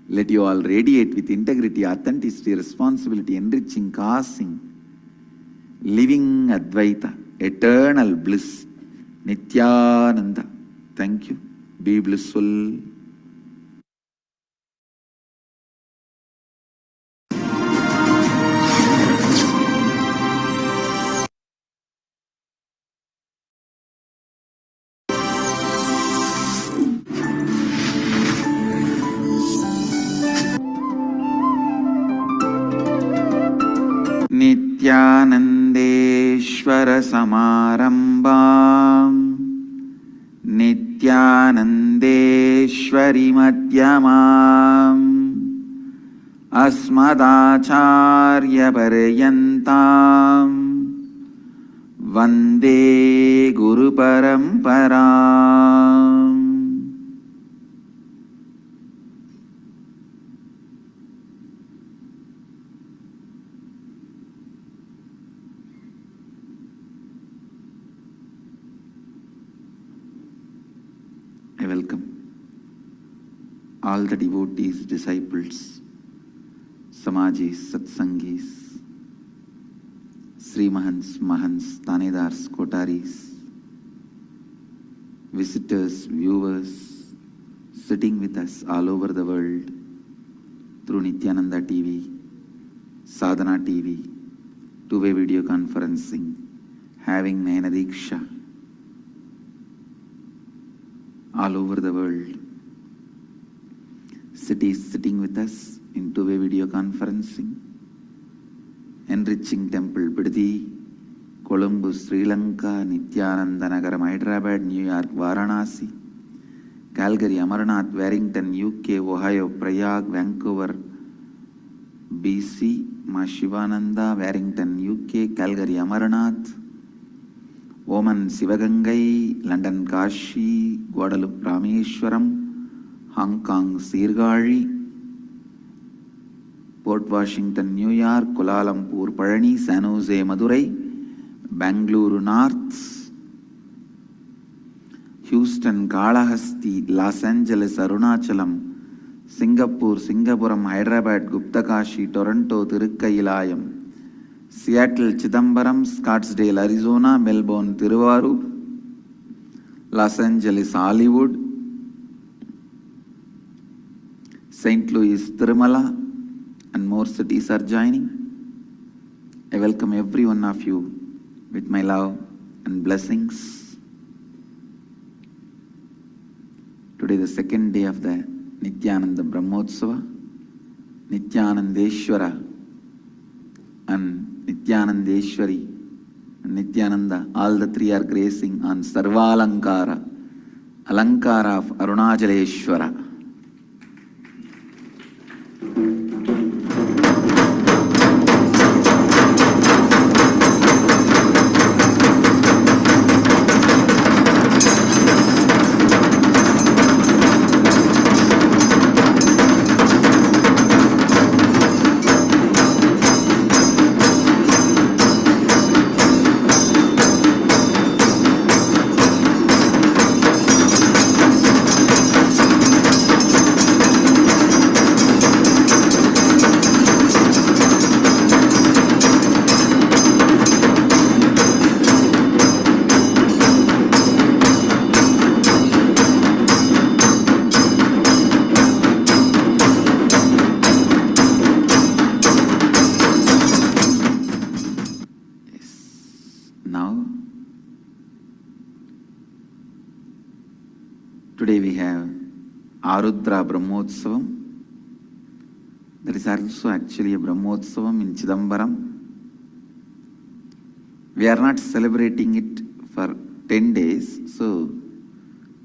Let you all radiate with integrity, authenticity, responsibility, enriching, causing, living Advaita, eternal bliss, Nithyananda. Thank you. Be blissful. Nithyanandeshwara Samarambam Nithyanandeshwari Madhyamam Asmadacharya Paryantam Vande Guru Paramparam. I welcome all the devotees, disciples, Samajis, Satsangis, Sri Mahants, Mahants, Tanedars, Kotaris, visitors, viewers, sitting with us all over the world through Nithyananda TV, Sadhana TV, two-way video conferencing, having Nayana Diksha, all over the world. Cities sitting with us in two-way video conferencing, enriching temple Bidadi, Colombo, Sri Lanka, Nithyananda Nagaram, Hyderabad, New York, Varanasi, Calgary, Amarnath, Warrington, UK, Ohio, Prayag, Vancouver, BC, Ma Shivananda, Warrington, UK, Calgary, Amarnath, Oman, Sivagangai, London, Kashi, Guadalupe, Rameshwaram, Hong Kong, Sirgari, Port Washington, New York, Kuala Lumpur, Parani, San Jose, Madurai, Bangalore North, Houston, Kalahasti, Los Angeles, Arunachalam, Singapore, Singapuram, Hyderabad, Guptakashi, Toronto, Tirukailayam, Seattle, Chidambaram, Scottsdale, Arizona, Melbourne, Tiruvaru, Los Angeles, Hollywood, St. Louis, Tirumala, and more cities are joining. I welcome every one of you with my love and blessings. Today, the second day of the Nithyananda Brahmotsava, Nithyanandeshwara and Nithyanandeshwari and Nithyananda, all the three are gracing on Sarvalankara, Alankara of Arunajaleshwara. Now, today we have Arudra Brahmotsavam. There is also actually a Brahmotsavam in Chidambaram. We are not celebrating it for 10 days, so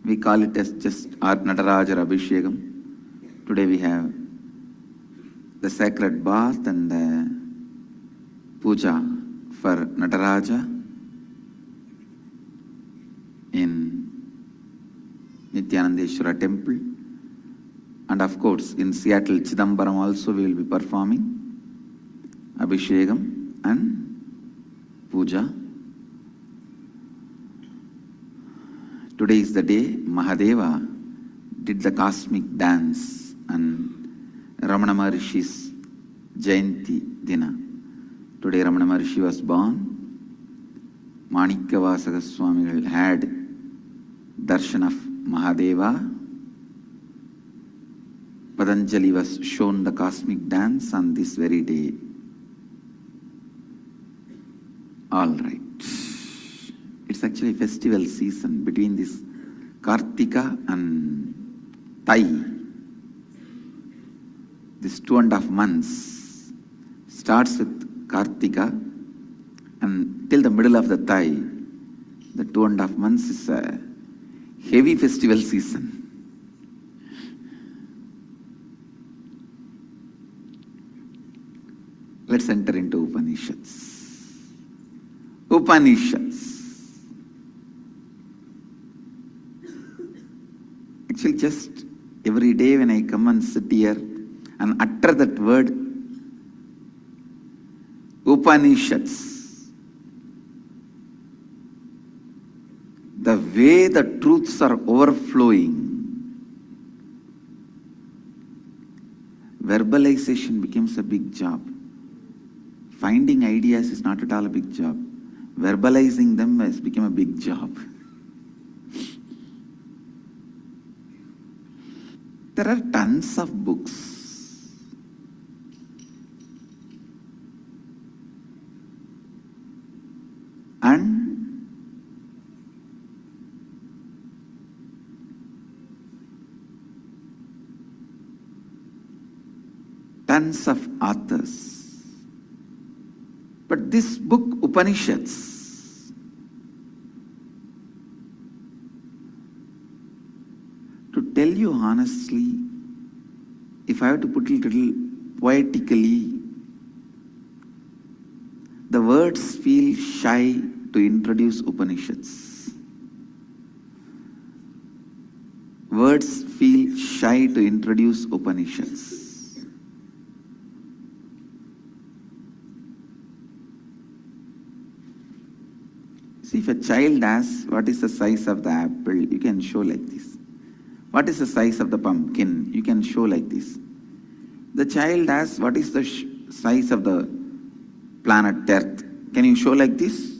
we call it as just Nataraja Abhishekam. Today we have the sacred bath and the puja for Nataraja in Nithyanandeshwara temple, and of course in Seattle, Chidambaram also we will be performing Abhishekam and Puja. Today is the day Mahadeva did the cosmic dance and Ramana Maharishi's Jayanti Dina. Today Ramana Maharishi was born. Manikkavasaka Swamigal had darshan of Mahadeva. Patanjali was shown the cosmic dance on this very day. All right. It's actually festival season between this Kartika and Thai. This 2.5 months starts with Kartika and till the middle of the Thai. The 2.5 months is a heavy festival season. Let's enter into Upanishads. Upanishads. Actually, just every day when I come and sit here and utter that word, Upanishads, the way the truths are overflowing, verbalization becomes a big job. Finding ideas is not at all a big job. Verbalizing them has become a big job. There are tons of books. And tons of authors. But this book, Upanishads, you honestly, if I have to put it a little poetically, the words feel shy to introduce Upanishads. Words feel shy to introduce Upanishads. See, if a child asks, what is the size of the apple? You can show like this. What is the size of the pumpkin? You can show like this. The child asks, what is the size of the planet Earth? Can you show like this?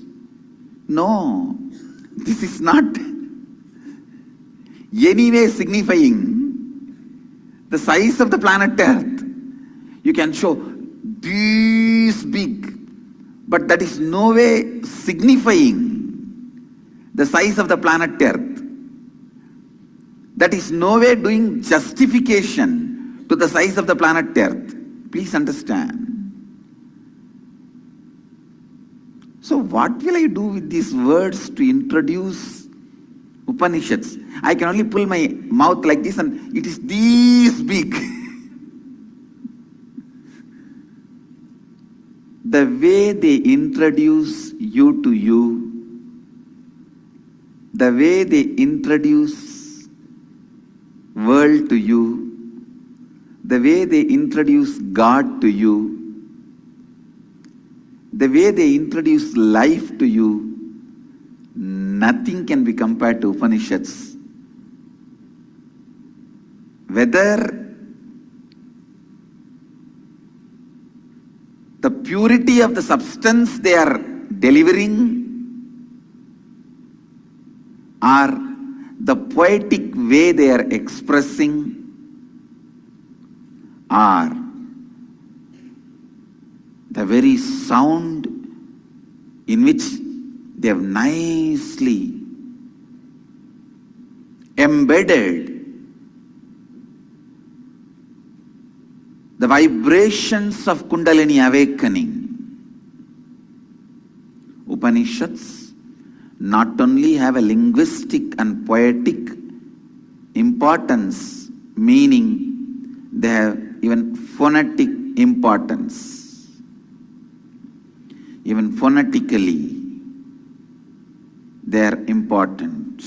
No, this is not anyway signifying the size of the planet Earth. You can show this big, but that is no way signifying the size of the planet Earth. That is no way doing justification to the size of the planet Earth. Please understand. So what will I do with these words to introduce Upanishads? I can only pull my mouth like this and it is this big. The way they introduce you to you, the way they introduce world to you, the way they introduce God to you, the way they introduce life to you, nothing can be compared to Upanishads. Whether the purity of the substance they are delivering or the poetic way they are expressing or the very sound in which they have nicely embedded the vibrations of Kundalini awakening. Upanishads not only have a linguistic and poetic importance, meaning they have even phonetic importance. Even phonetically, they are important.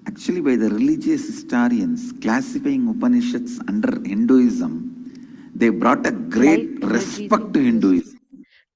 Actually, by the religious historians classifying Upanishads under Hinduism, they brought a great respect to Hinduism.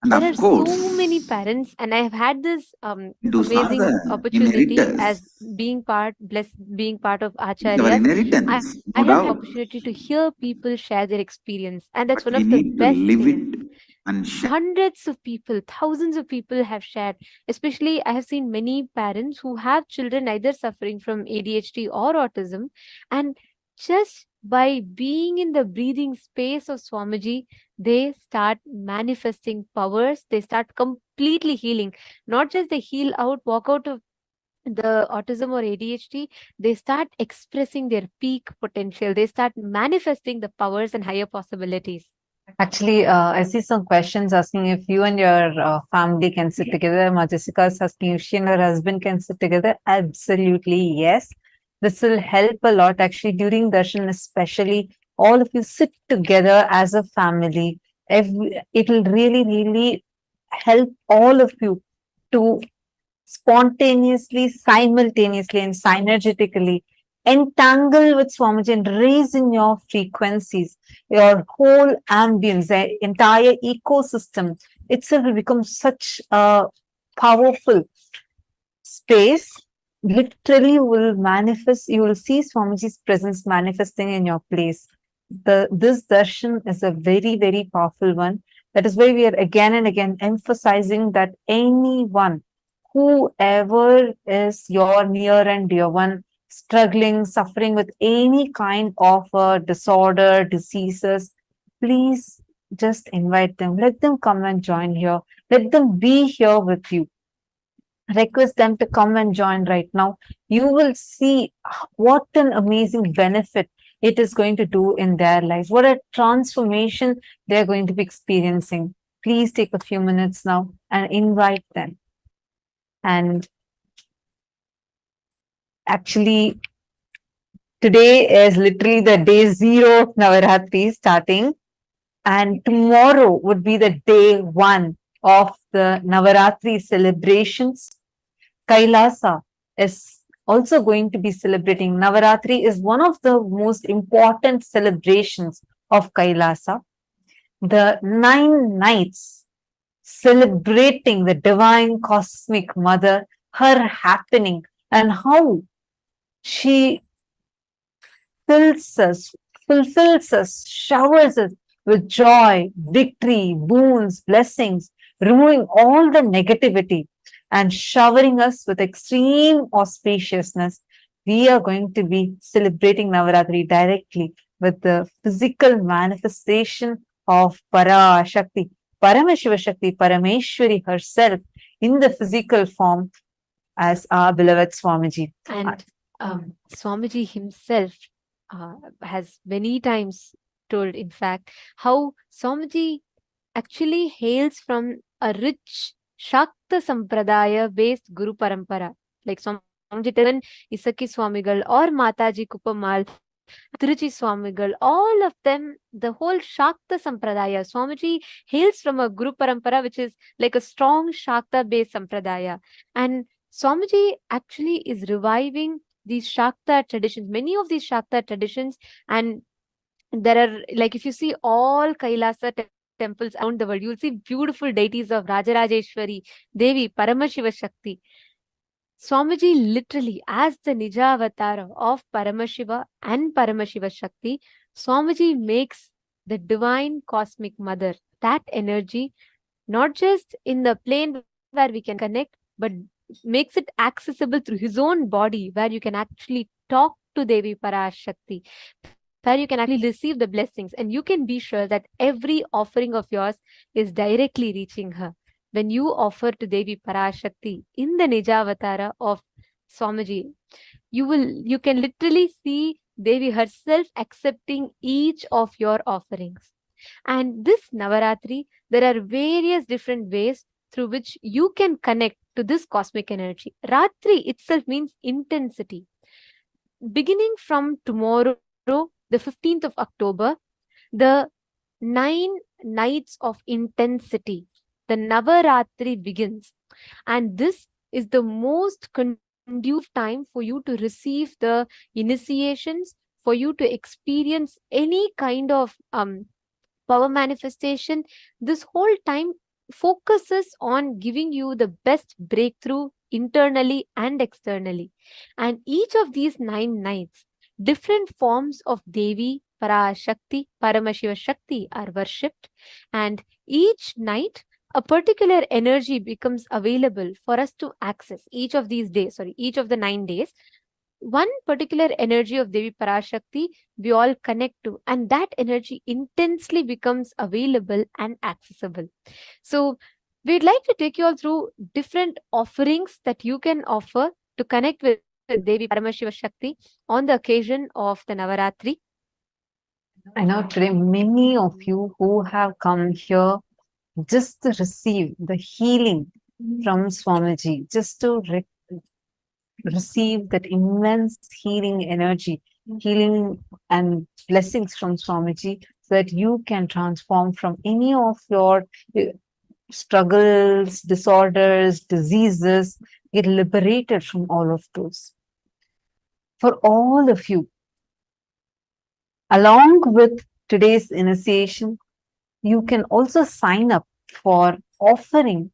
And there of are course, so many parents, and I have had this Hindus are amazing the opportunity inheritors. as being part of Our acharyas. inheritance, I no have the doubt. opportunity to hear people share their experience, and that's But one we of the need to best live things. it and share. Hundreds of people, thousands of people have shared. Especially, I have seen many parents who have children either suffering from ADHD or autism, and just by being in the breathing space of Swamiji, they start manifesting powers. They start completely healing. Not just they heal out, walk out of the autism or ADHD, they start expressing their peak potential. They start manifesting the powers and higher possibilities. Actually, I see some questions asking if you and your family can sit together. Majessica is asking if she and her husband can sit together. Absolutely, yes. This will help a lot actually during darshan, especially all of you sit together as a family. It will really, really help all of you to spontaneously, simultaneously, and synergetically entangle with Swamiji and raise in your frequencies, your whole ambience, the entire ecosystem itself will become such a powerful space. Literally, you will manifest, you will see Swamiji's presence manifesting in your place. This darshan is a very, very powerful one. That is why we are again and again emphasizing that anyone, whoever is your near and dear one, struggling, suffering with any kind of disorder, diseases, please just invite them. Let them come and join here. Let them be here with you. Request them to come and join right now. You will see what an amazing benefit it is going to do in their lives. What a transformation they're going to be experiencing. Please take a few minutes now and invite them. And Actually, today is literally the day 0 of Navaratri starting, and tomorrow would be the day 1 of the Navaratri celebrations. KAILASA is also going to be celebrating. Navaratri is one of the most important celebrations of KAILASA. The 9 nights celebrating the divine cosmic mother, her happening, and how she fills us, fulfills us, showers us with joy, victory, boons, blessings, removing all the negativity and showering us with extreme auspiciousness. We are going to be celebrating Navaratri directly with the physical manifestation of Parashakti, Paramashiva Shakti, Parameshwari herself in the physical form as our beloved Swamiji. And Swamiji himself has many times told, in fact, how Swamiji actually hails from a rich Shakta Sampradaya based Guru Parampara. Like Swamiji even Isaki Swamigal or Mataji Kupamal, Tiruchi Swamigal, all of them, the whole Shakta Sampradaya. Swamiji hails from a Guru Parampara, which is like a strong Shakta based Sampradaya. And Swamiji actually is reviving these Shakta traditions, many of these Shakta traditions. And there are, like, if you see all Kailasa temples around the world, you'll see beautiful deities of Rajarajeshwari, Devi, Paramashiva Shakti. Swamiji literally, as the Nija avatar of Paramashiva and Paramashiva Shakti, Swamiji makes the divine cosmic mother, that energy, not just in the plane where we can connect, but makes it accessible through his own body, where you can actually talk to Devi Parashakti, where you can actually receive the blessings, and you can be sure that every offering of yours is directly reaching her. When you offer to Devi Parashakti in the Nijavatara of Swamiji, you can literally see Devi herself accepting each of your offerings. And this Navaratri, there are various different ways through which you can connect to this cosmic energy. Ratri itself means intensity. Beginning from tomorrow, the 15th of October, the 9 nights of intensity, the Navaratri begins. And this is the most conducive time for you to receive the initiations, for you to experience any kind of power manifestation. This whole time focuses on giving you the best breakthrough internally and externally. And each of these 9 nights, different forms of Devi, Parashakti, Paramashiva Shakti are worshipped. And each night, a particular energy becomes available for us to access. Each of these days, each of the 9 days, one particular energy of Devi Parashakti we all connect to, and that energy intensely becomes available and accessible. So we'd like to take you all through different offerings that you can offer to connect with Devi Paramashiva Shakti on the occasion of the Navaratri. I know today many of you who have come here just to receive the healing from Swamiji, just to receive that immense healing energy, healing and blessings from Swamiji, so that you can transform from any of your struggles, disorders, diseases, get liberated from all of those. For all of you, along with today's initiation, you can also sign up for offering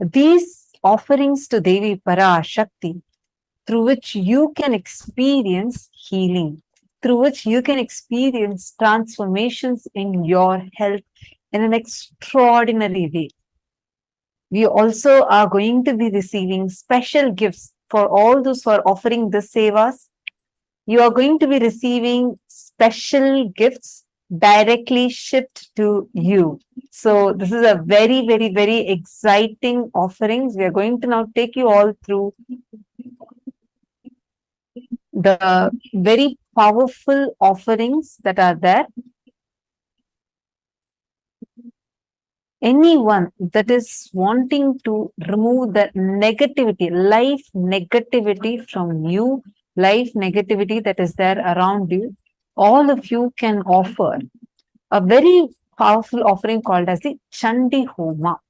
these offerings to Devi Parashakti, through which you can experience healing, through which you can experience transformations in your health in an extraordinary way. We also are going to be receiving special gifts for all those who are offering the Sevas. You are going to be receiving special gifts directly shipped to you. So this is a very, very, very exciting offerings. We are going to now take you all through the very powerful offerings that are there. anyone that is wanting to remove the negativity, life negativity from you, life negativity that is there around you, all of you can offer a very powerful offering called as the Chandi Homa.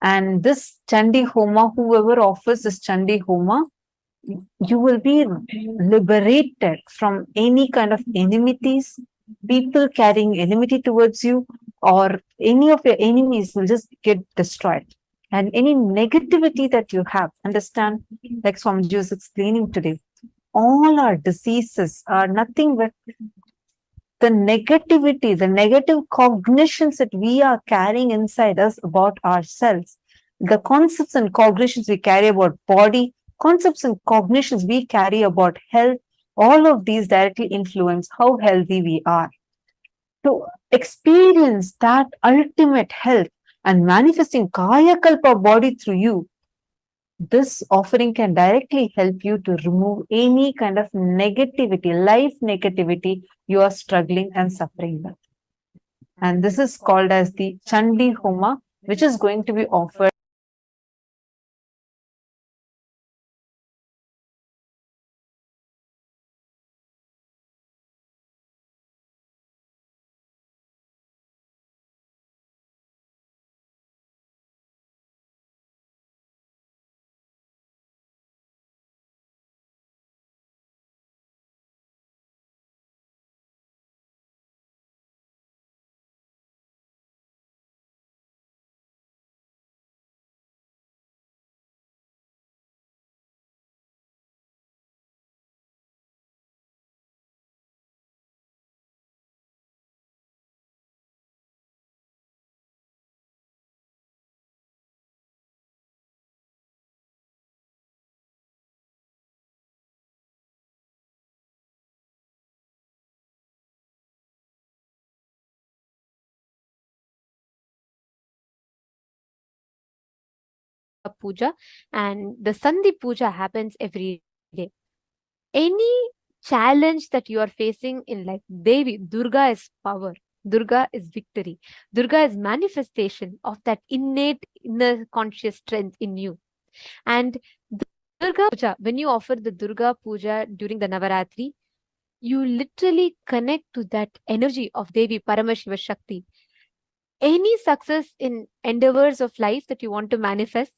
And this Chandi Homa, whoever offers this Chandi Homa, you will be liberated from any kind of enmities, people carrying enmity towards you, or any of your enemies will just get destroyed. And any negativity that you have, understand, like Swamiji was explaining today, all our diseases are nothing but the negativity, the negative cognitions that we are carrying inside us about ourselves, the concepts and cognitions we carry about body, concepts and cognitions we carry about health, all of these directly influence how healthy we are. To experience that ultimate health and manifesting Kaya Kalpa body through you, this offering can directly help you to remove any kind of negativity, life negativity you are struggling and suffering with. And this is called as the Chandi Homa, which is going to be offered. Puja, and the Sandhi Puja happens every day. Any challenge that you are facing in life, Devi, Durga is power. Durga is victory. Durga is manifestation of that innate inner conscious strength in you. And Durga Puja, when you offer the Durga Puja during the Navaratri, you literally connect to that energy of Devi Paramashiva Shakti. Any success in endeavors of life that you want to manifest,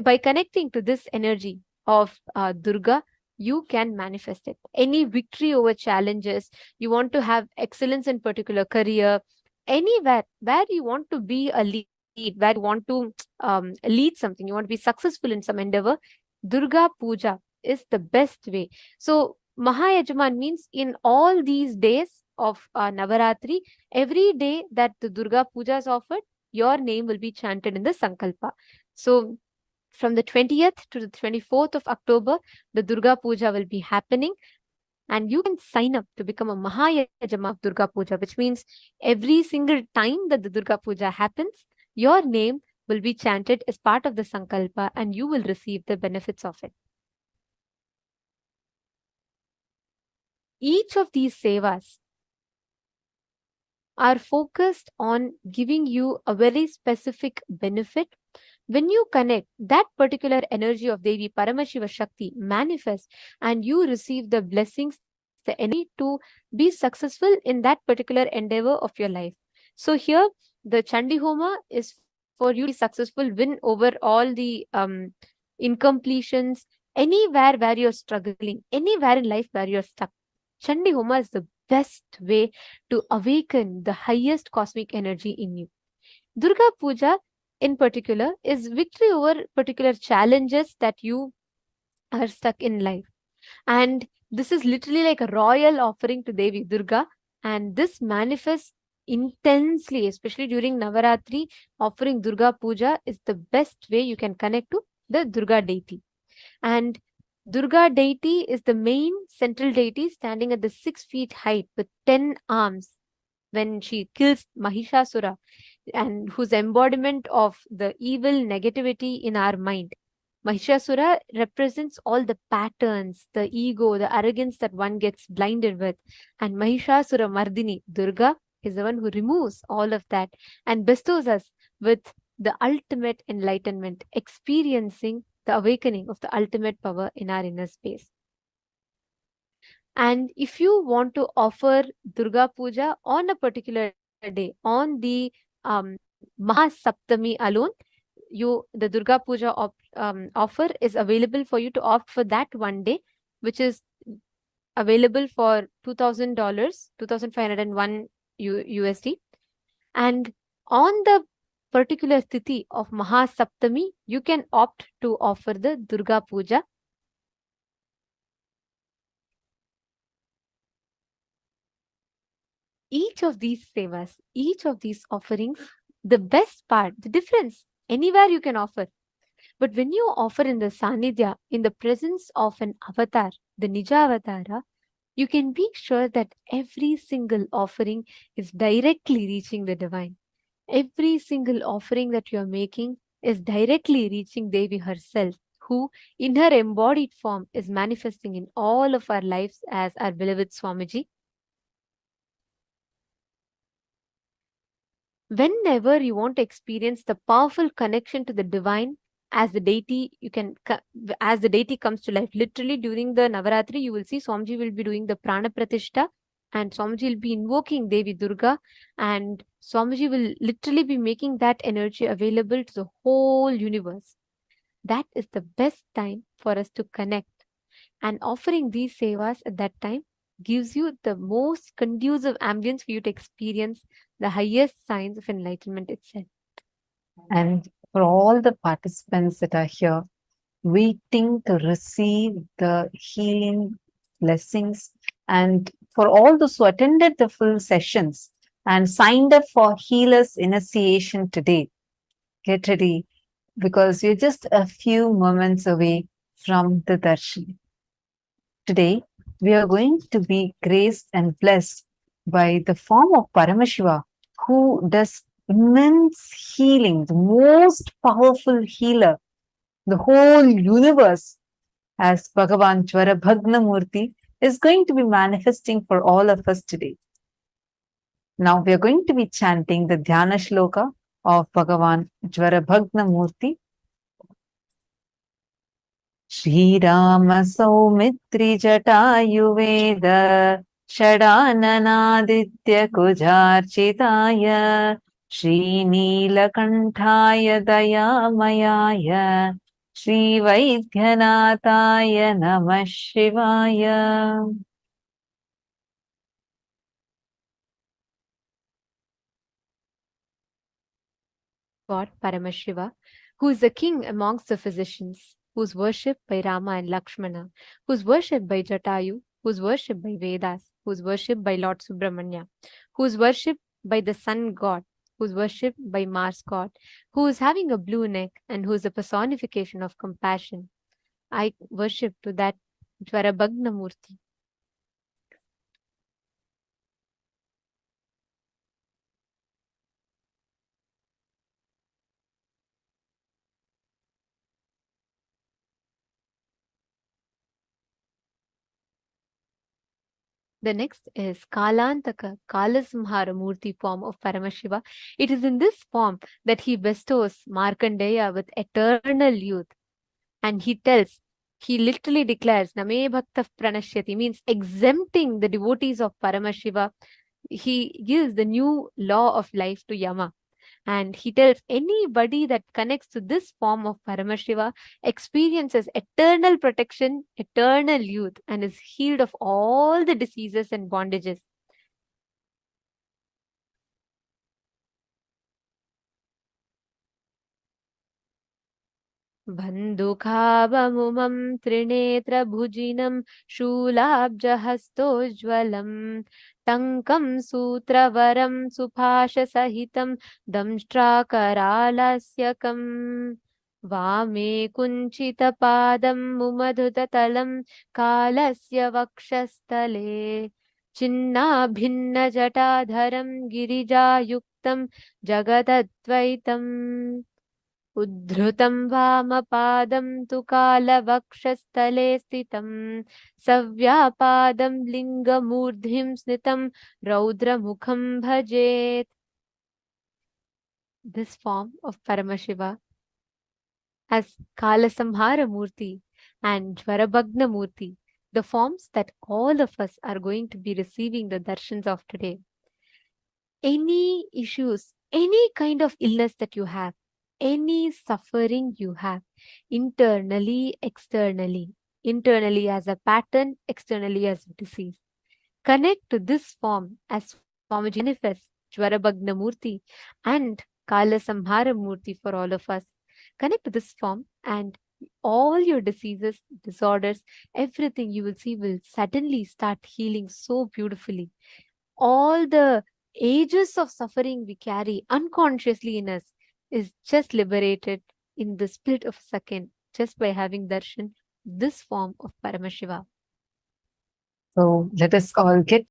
by connecting to this energy of Durga, you can manifest it. Any victory over challenges, you want to have excellence in particular career, anywhere where you want to be a lead, where you want to lead something, you want to be successful in some endeavor, Durga Puja is the best way. So Mahayajaman means in all these days of Navaratri, every day that the Durga Puja is offered, your name will be chanted in the Sankalpa. So from the 20th to the 24th of October, the Durga Puja will be happening. And you can sign up to become a Mahayajama of Durga Puja, which means every single time that the Durga Puja happens, your name will be chanted as part of the Sankalpa and you will receive the benefits of it. Each of these sevas are focused on giving you a very specific benefit. When you connect, that particular energy of Devi Paramashiva Shakti manifests and you receive the blessings, the energy to be successful in that particular endeavor of your life. So here, the Chandi Homa is for you to be successful, win over all the incompletions, anywhere where you're struggling, anywhere in life where you're stuck. Chandi Homa is the best way to awaken the highest cosmic energy in you. Durga Puja in particular is victory over particular challenges that you are stuck in life. And this is literally like a royal offering to Devi Durga. And this manifests intensely, especially during Navaratri. Offering Durga Puja is the best way you can connect to the Durga deity. And Durga deity is the main central deity standing at the 6 feet height with 10 arms when she kills Mahishasura, and whose embodiment of the evil negativity in our mind. Mahishasura represents all the patterns, the ego, the arrogance that one gets blinded with. And Mahishasura Mardini, Durga, is the one who removes all of that and bestows us with the ultimate enlightenment, experiencing the awakening of the ultimate power in our inner space. And if you want to offer Durga Puja on a particular day, on the Mahasaptami alone, the Durga Puja offer is available for you to opt for that one day, which is available for $2,000, 2,501 USD. And on the particular tithi of Mahasaptami, you can opt to offer the Durga Puja. Each of these sevas, each of these offerings, the best part, the difference, anywhere you can offer. But when you offer in the Sanidhya, in the presence of an avatar, the Nija Avatara, you can be sure that every single offering is directly reaching the divine. Every single offering that you are making is directly reaching Devi herself, who in her embodied form is manifesting in all of our lives as our beloved Swamiji. Whenever you want to experience the powerful connection to the divine as the deity, as the deity comes to life, literally during the Navaratri, you will see Swamiji will be doing the Prana Pratishta and Swamiji will be invoking Devi Durga, and Swamiji will literally be making that energy available to the whole universe. That is the best time for us to connect, and offering these sevas at that time gives you the most conducive ambience for you to experience the highest signs of enlightenment itself. And for all the participants that are here, waiting to receive the healing blessings, and for all those who attended the full sessions and signed up for Healer's Initiation today, get ready, because you're just a few moments away from the darshan. Today, we are going to be graced and blessed by the form of Paramashiva, who does immense healing, the most powerful healer, the whole universe, as Bhagavan Jvarabhagna Murti is going to be manifesting for all of us today. Now we are going to be chanting the Dhyana Shloka of Bhagavan Jvarabhagna Murti. Shri Rama Saumitri Jatayuveda Shadananaditya Kujarchitaya Shri Neelakantaya Dayamayaya Shri Vaidhyanataya Namah Shivaya. God Paramashiva, who is the king amongst the physicians, who is worshipped by Rama and Lakshmana, who is worshipped by Jatayu, who is worshipped by Vedas, who is worshipped by Lord Subramanya, who is worshipped by the sun god, who is worshipped by Mars god, who is having a blue neck and who is the personification of compassion. I worship to that Jvarabhagna Murti. The next is Kalantaka, Kalasamhara Murti form of Paramashiva. It is in this form that he bestows Markandeya with eternal youth. And he literally declares, Name Bhakta Pranashyati, means exempting the devotees of Paramashiva. He gives the new law of life to Yama. And he tells anybody that connects to this form of Paramashiva experiences eternal protection, eternal youth, and is healed of all the diseases and bondages. Bandukhabamumam trinetra bhujinam shulabjahastojvalam tankam sutravaram suphasha sahitam damshtrakaralasyakam vame kunchita padam mumadhutatalam kalasya vakshastale chinna bhinna jatadharam girijayuktam jagadadvaitam Uddhrutam vamapadam tu kalavakshastale sthitam savyapadam lingamurdhim snitam raudramukham bhajet. This form of Paramashiva as Kalasamhara Murti and Jwarabhagna Murti, the forms that all of us are going to be receiving the darshans of today. Any issues, any kind of illness that you have, any suffering you have, internally, internally as a pattern, externally as a disease, connect to this form as Swamiji manifests Jwarabhagna Murti and Kala Samhara Murti for all of us. Connect to this form and all your diseases, disorders, everything you will see will suddenly start healing so beautifully. All the ages of suffering we carry unconsciously in us is just liberated in the split of a second just by having darshan, this form of Paramashiva. So let us all get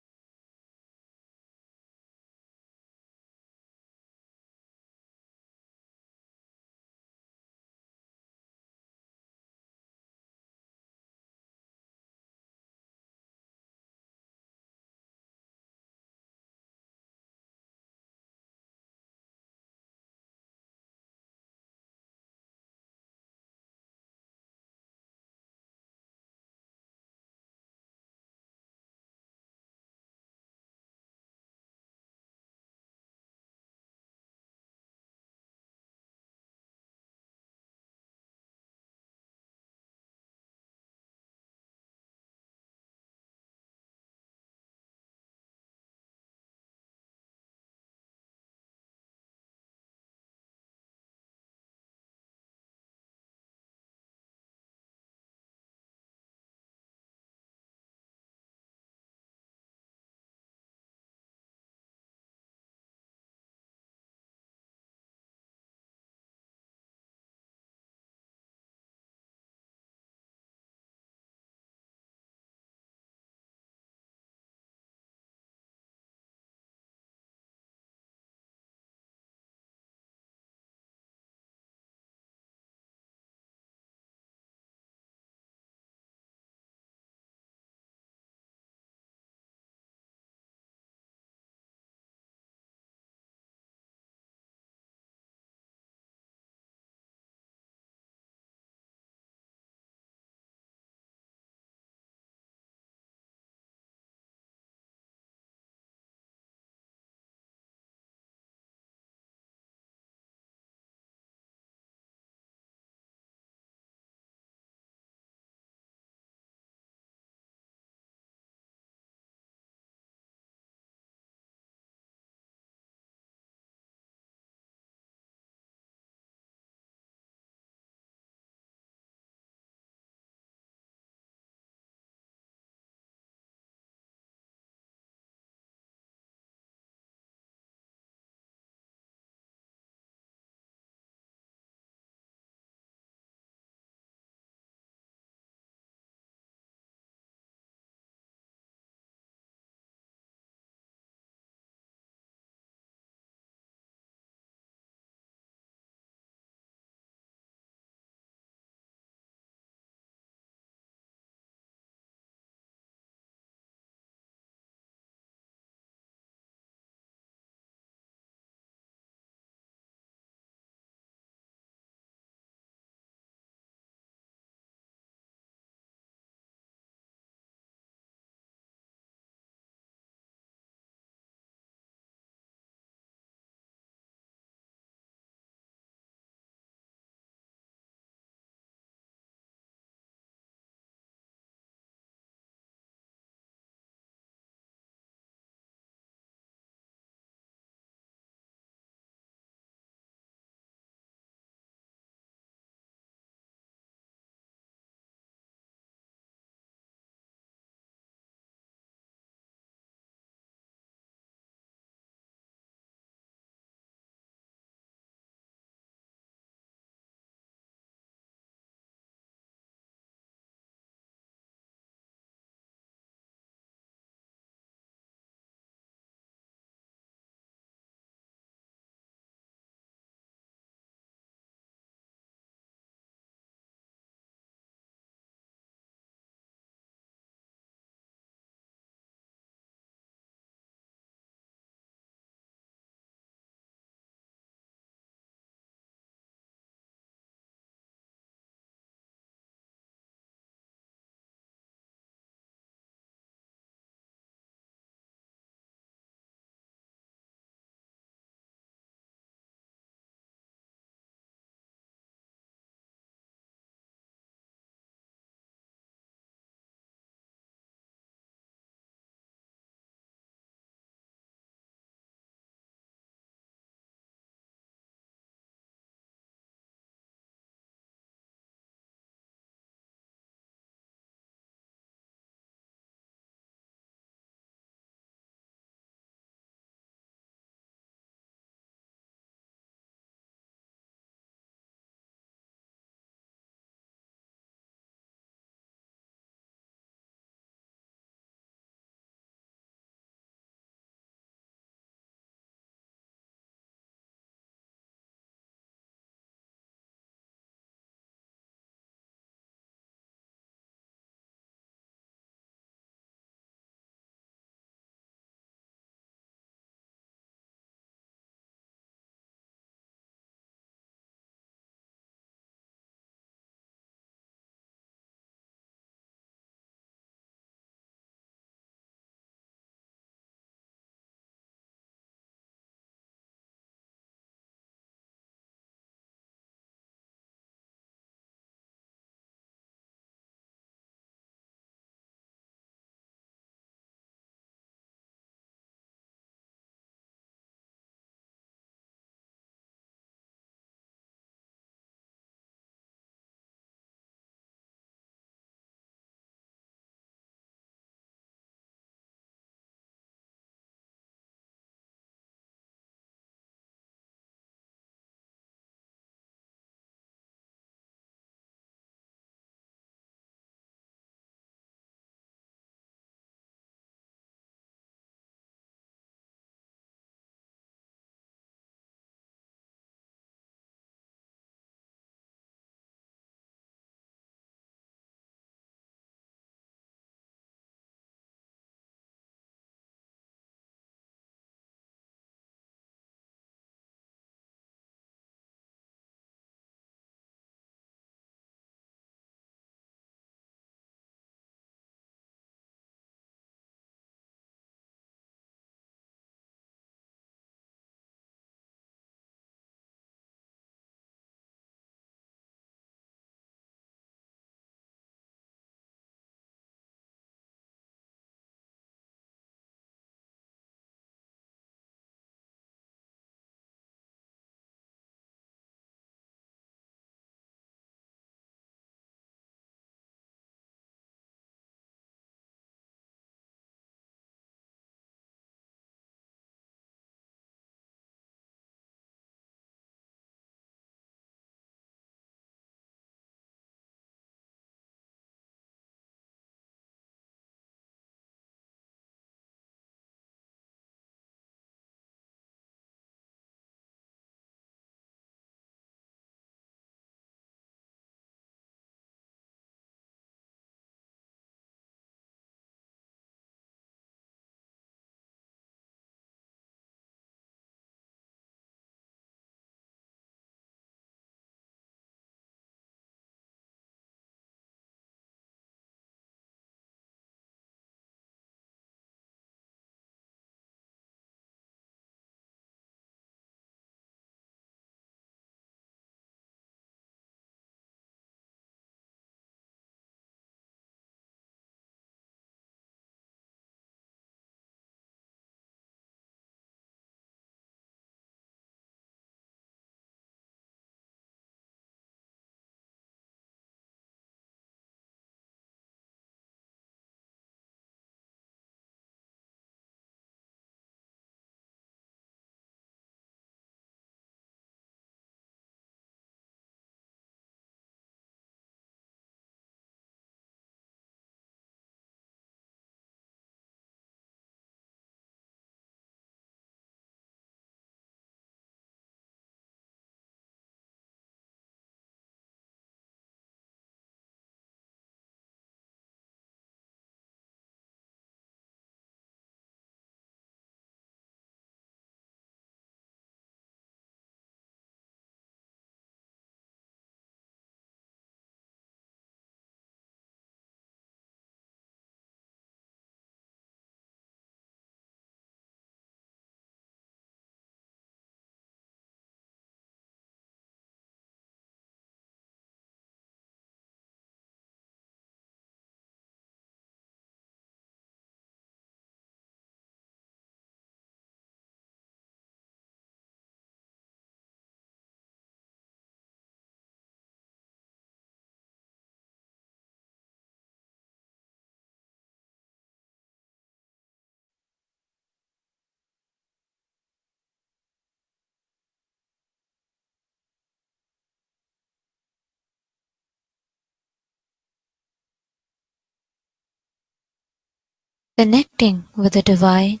Connecting with the divine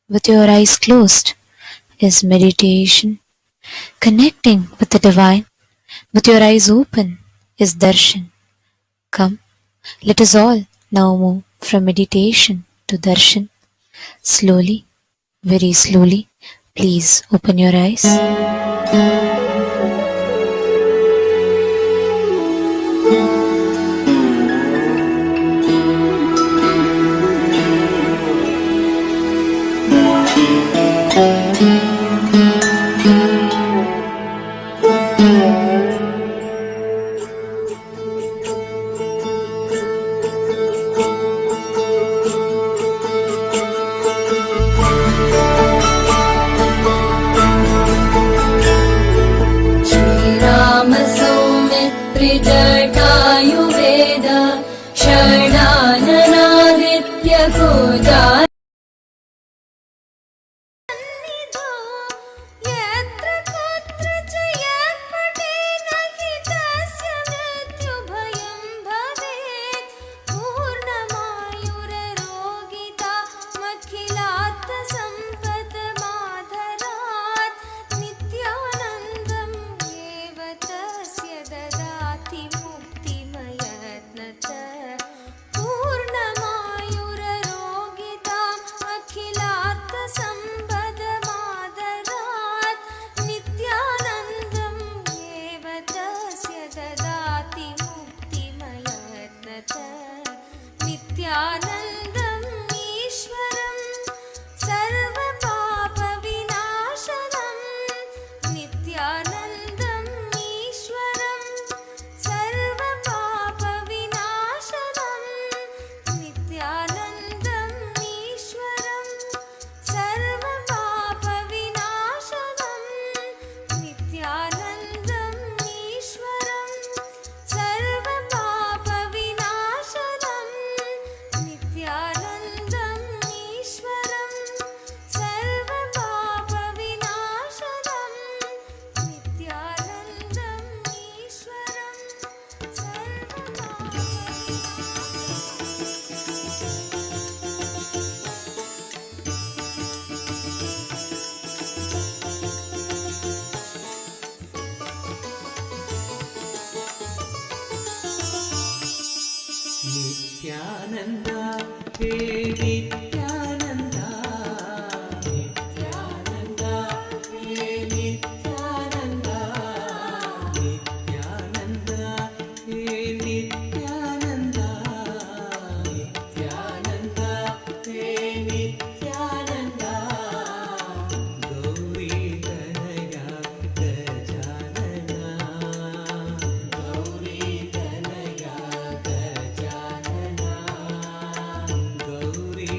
with your eyes closed is meditation. Connecting with the divine with your eyes open is darshan. Come, let us all now move from meditation to darshan. Slowly, very slowly, please open your eyes. Shriram Saumitri जटायुवेद षडाननादित्य पूजा यत्र तत्र च यत्पठेन हि तस्य मृत्युभयं भवेत् पूर्णमायुररोगिता मखिलार्थसम्पदमाधरात् नित्यानन्दं एव तस्य ददाति मुक्तिमयत्नत पूर्णमायुररोगिताम् अखिलार्थसम्पदमादरात् नित्यानन्दम् एव तस्य ददाति मुक्तिमयत्नत नित्यानन्दम् ईश्वरम् सर्वपापविनाशनम् नित्यानन्दम् ईश्वरम् सर्वपापविनाशनम् नित्यानन्दम् ईश्वरम् सर्वपापविनाशनम् नित्यानन्दम् ईश्वरम् सर्वपापविनाशनम् नित्यानन्दम् ईश्वरम् सर्वपापविनाशनम् नित्यानन्दम् ईश्वरम् नित्यानन्द हे नित्यानन्द नित्यानन्द हे नित्यानन्द नित्यानन्द हे नित्यानन्द नित्यानन्द हे Nityanand Gauri Tanaya Gajanana Gauri Tanaya Gajanana Gauri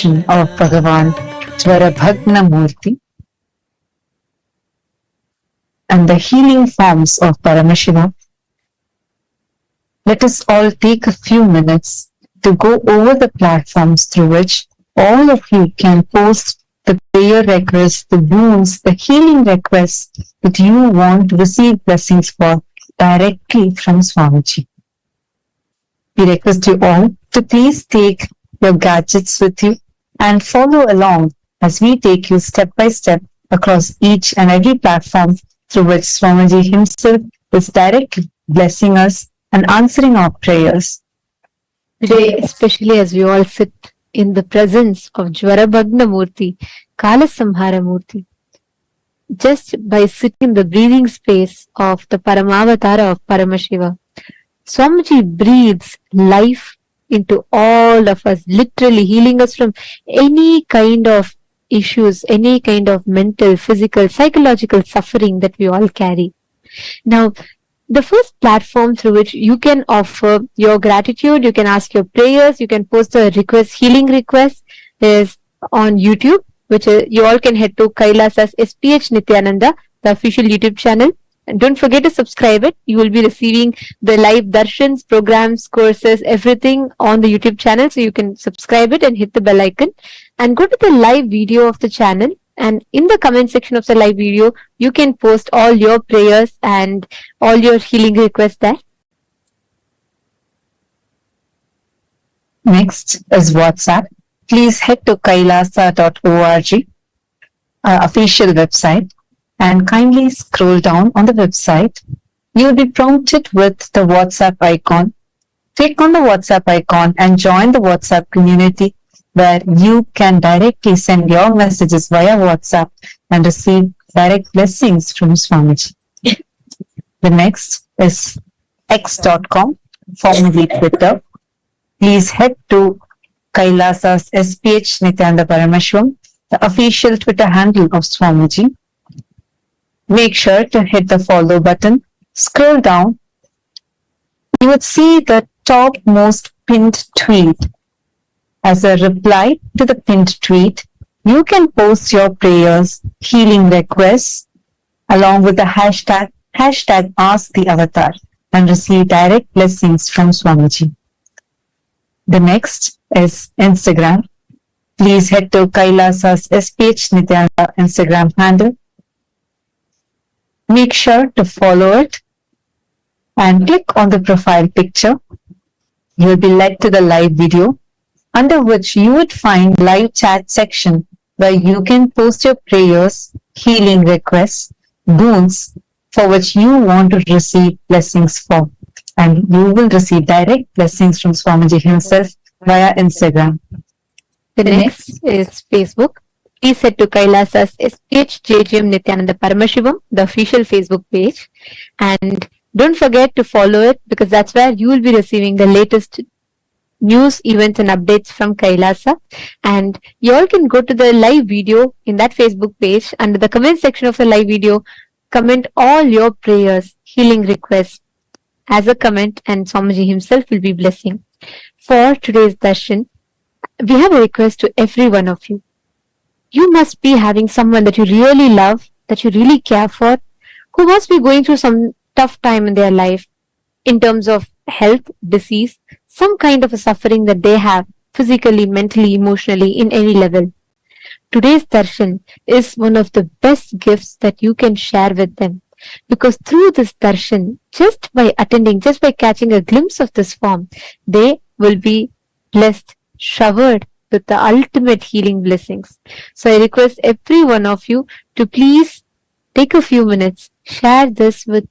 invocation of Bhagavan Jvarabhagna Murti and the healing forms of Paramashiva, let us all take a few minutes to go over the platforms through which all of you can post the prayer requests, the boons, the healing requests that you want to receive blessings for directly from Swamiji. We request you all to please take your gadgets with you and follow along as we take you step by step across each and every platform through which Swamiji himself is directly blessing us and answering our prayers. Today, especially as we all sit in the presence of Jvarabhagna Murti, Kalasamhara Murti, just by sitting in the breathing space of the Paramavatara of Paramashiva, Swamiji breathes life into all of us, literally healing us from any kind of issues, any kind of mental, physical, psychological suffering that we all carry. Now, the first platform through which you can offer your gratitude, you can ask your prayers, you can post a request, healing request, is on YouTube, which you all can head to KAILASA's SPH Nithyananda, the official YouTube channel. And don't forget to subscribe it. You will be receiving the live darshans, programs, courses, everything on the YouTube channel. So you can subscribe it and hit the bell icon and go to the live video of the channel. And in the comment section of the live video, you can post all your prayers and all your healing requests there. Next is WhatsApp. Please head to kailasa.org, our official website, and kindly scroll down on the website. You will be prompted with the WhatsApp icon. Click on the WhatsApp icon and join the WhatsApp community where you can directly send your messages via WhatsApp and receive direct blessings from Swamiji. The next is x.com, formerly Twitter. Please head to KAILASA's SPH Nithyananda Paramashivam, the official Twitter handle of Swamiji. Make sure to hit the follow button. Scroll down. You would see the topmost pinned tweet. As a reply to the pinned tweet, you can post your prayers, healing requests, along with the hashtag #AskTheAvatar and receive direct blessings from Swamiji. The next is Instagram. Please head to KAILASA's SPH Nithyananda Instagram handle. Make sure to follow it and click on the profile picture. You will be led to the live video, under which you would find live chat section where you can post your prayers, healing requests, boons for which you want to receive blessings for. And you will receive direct blessings from Swamiji himself via Instagram. The next is Facebook. Please head to KAILASA's SPH JGM Nithyananda Paramashivam, the official Facebook page. And don't forget to follow it because that's where you will be receiving the latest news, events and updates from KAILASA. And you all can go to the live video in that Facebook page. Under the comment section of the live video, comment all your prayers, healing requests as a comment, and Swamiji himself will be blessing. For today's darshan, we have a request to every one of you. You must be having someone that you really love, that you really care for, who must be going through some tough time in their life in terms of health, disease, some kind of a suffering that they have physically, mentally, emotionally, in any level. Today's darshan is one of the best gifts that you can share with them, because through this darshan, just by attending, just by catching a glimpse of this form, they will be blessed, showered with the ultimate healing blessings. So I request every one of you to please take a few minutes, share this with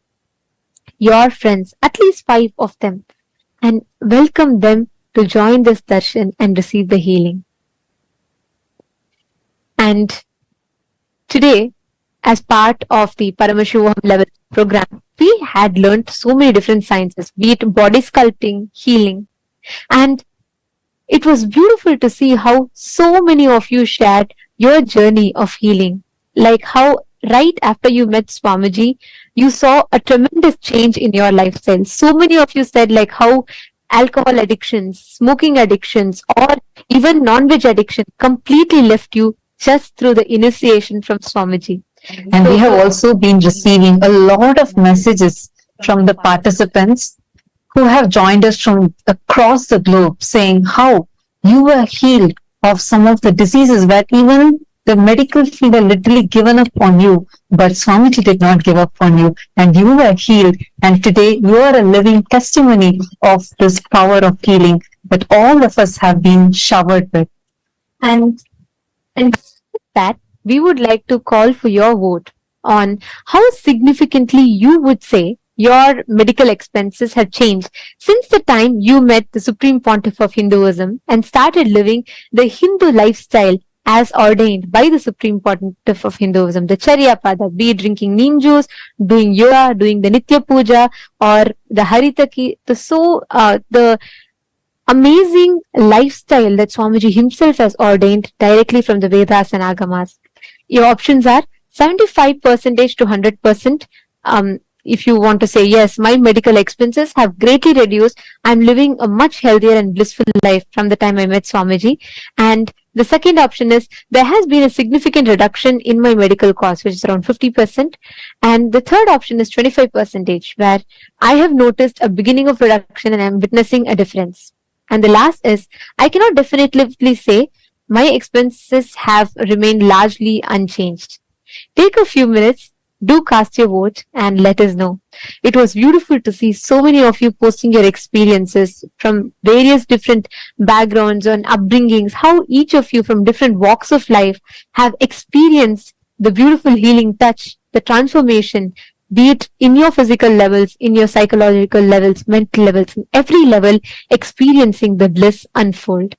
your friends, at least 5 of them, and welcome them to join this darshan and receive the healing. And today, as part of the Paramashivoham Level program, we had learned so many different sciences, be it body sculpting, healing, and it was beautiful to see how so many of you shared your journey of healing, like how right after you met Swamiji, you saw a tremendous change in your lifestyle. So many of you said like how alcohol addictions, smoking addictions, or Even non-veg addiction completely left you just through the initiation from Swamiji. And we have also been receiving a lot of messages from the participants who have joined us from across the globe saying how you were healed of some of the diseases where even the medical field had literally given up on you, but Swamiji did not give up on you and you were healed. And today you are a living testimony of this power of healing that all of us have been showered with. And with that, we would like to call for your vote on how significantly you would say your medical expenses have changed since the time you met the Supreme Pontiff of Hinduism and started living the Hindu lifestyle as ordained by the Supreme Pontiff of Hinduism, the Charya Pada, be it drinking neem juice, doing yoga, doing the Nitya Puja, or the Haritaki, the amazing lifestyle that Swamiji himself has ordained directly from the Vedas and Agamas. Your options are 75% to 100%. If you want to say, yes, my medical expenses have greatly reduced. I'm living a much healthier and blissful life from the time I met Swamiji. And the second option is, there has been a significant reduction in my medical costs, which is around 50%. And the third option is 25%, where I have noticed a beginning of reduction and I'm witnessing a difference. And the last is, I cannot definitively say my expenses have remained largely unchanged. Take a few minutes, do cast your vote and let us know. It was beautiful to see so many of you posting your experiences from various different backgrounds and upbringings, how each of you from different walks of life have experienced the beautiful healing touch, the transformation, be it in your physical levels, in your psychological levels, mental levels, in every level, experiencing the bliss unfold.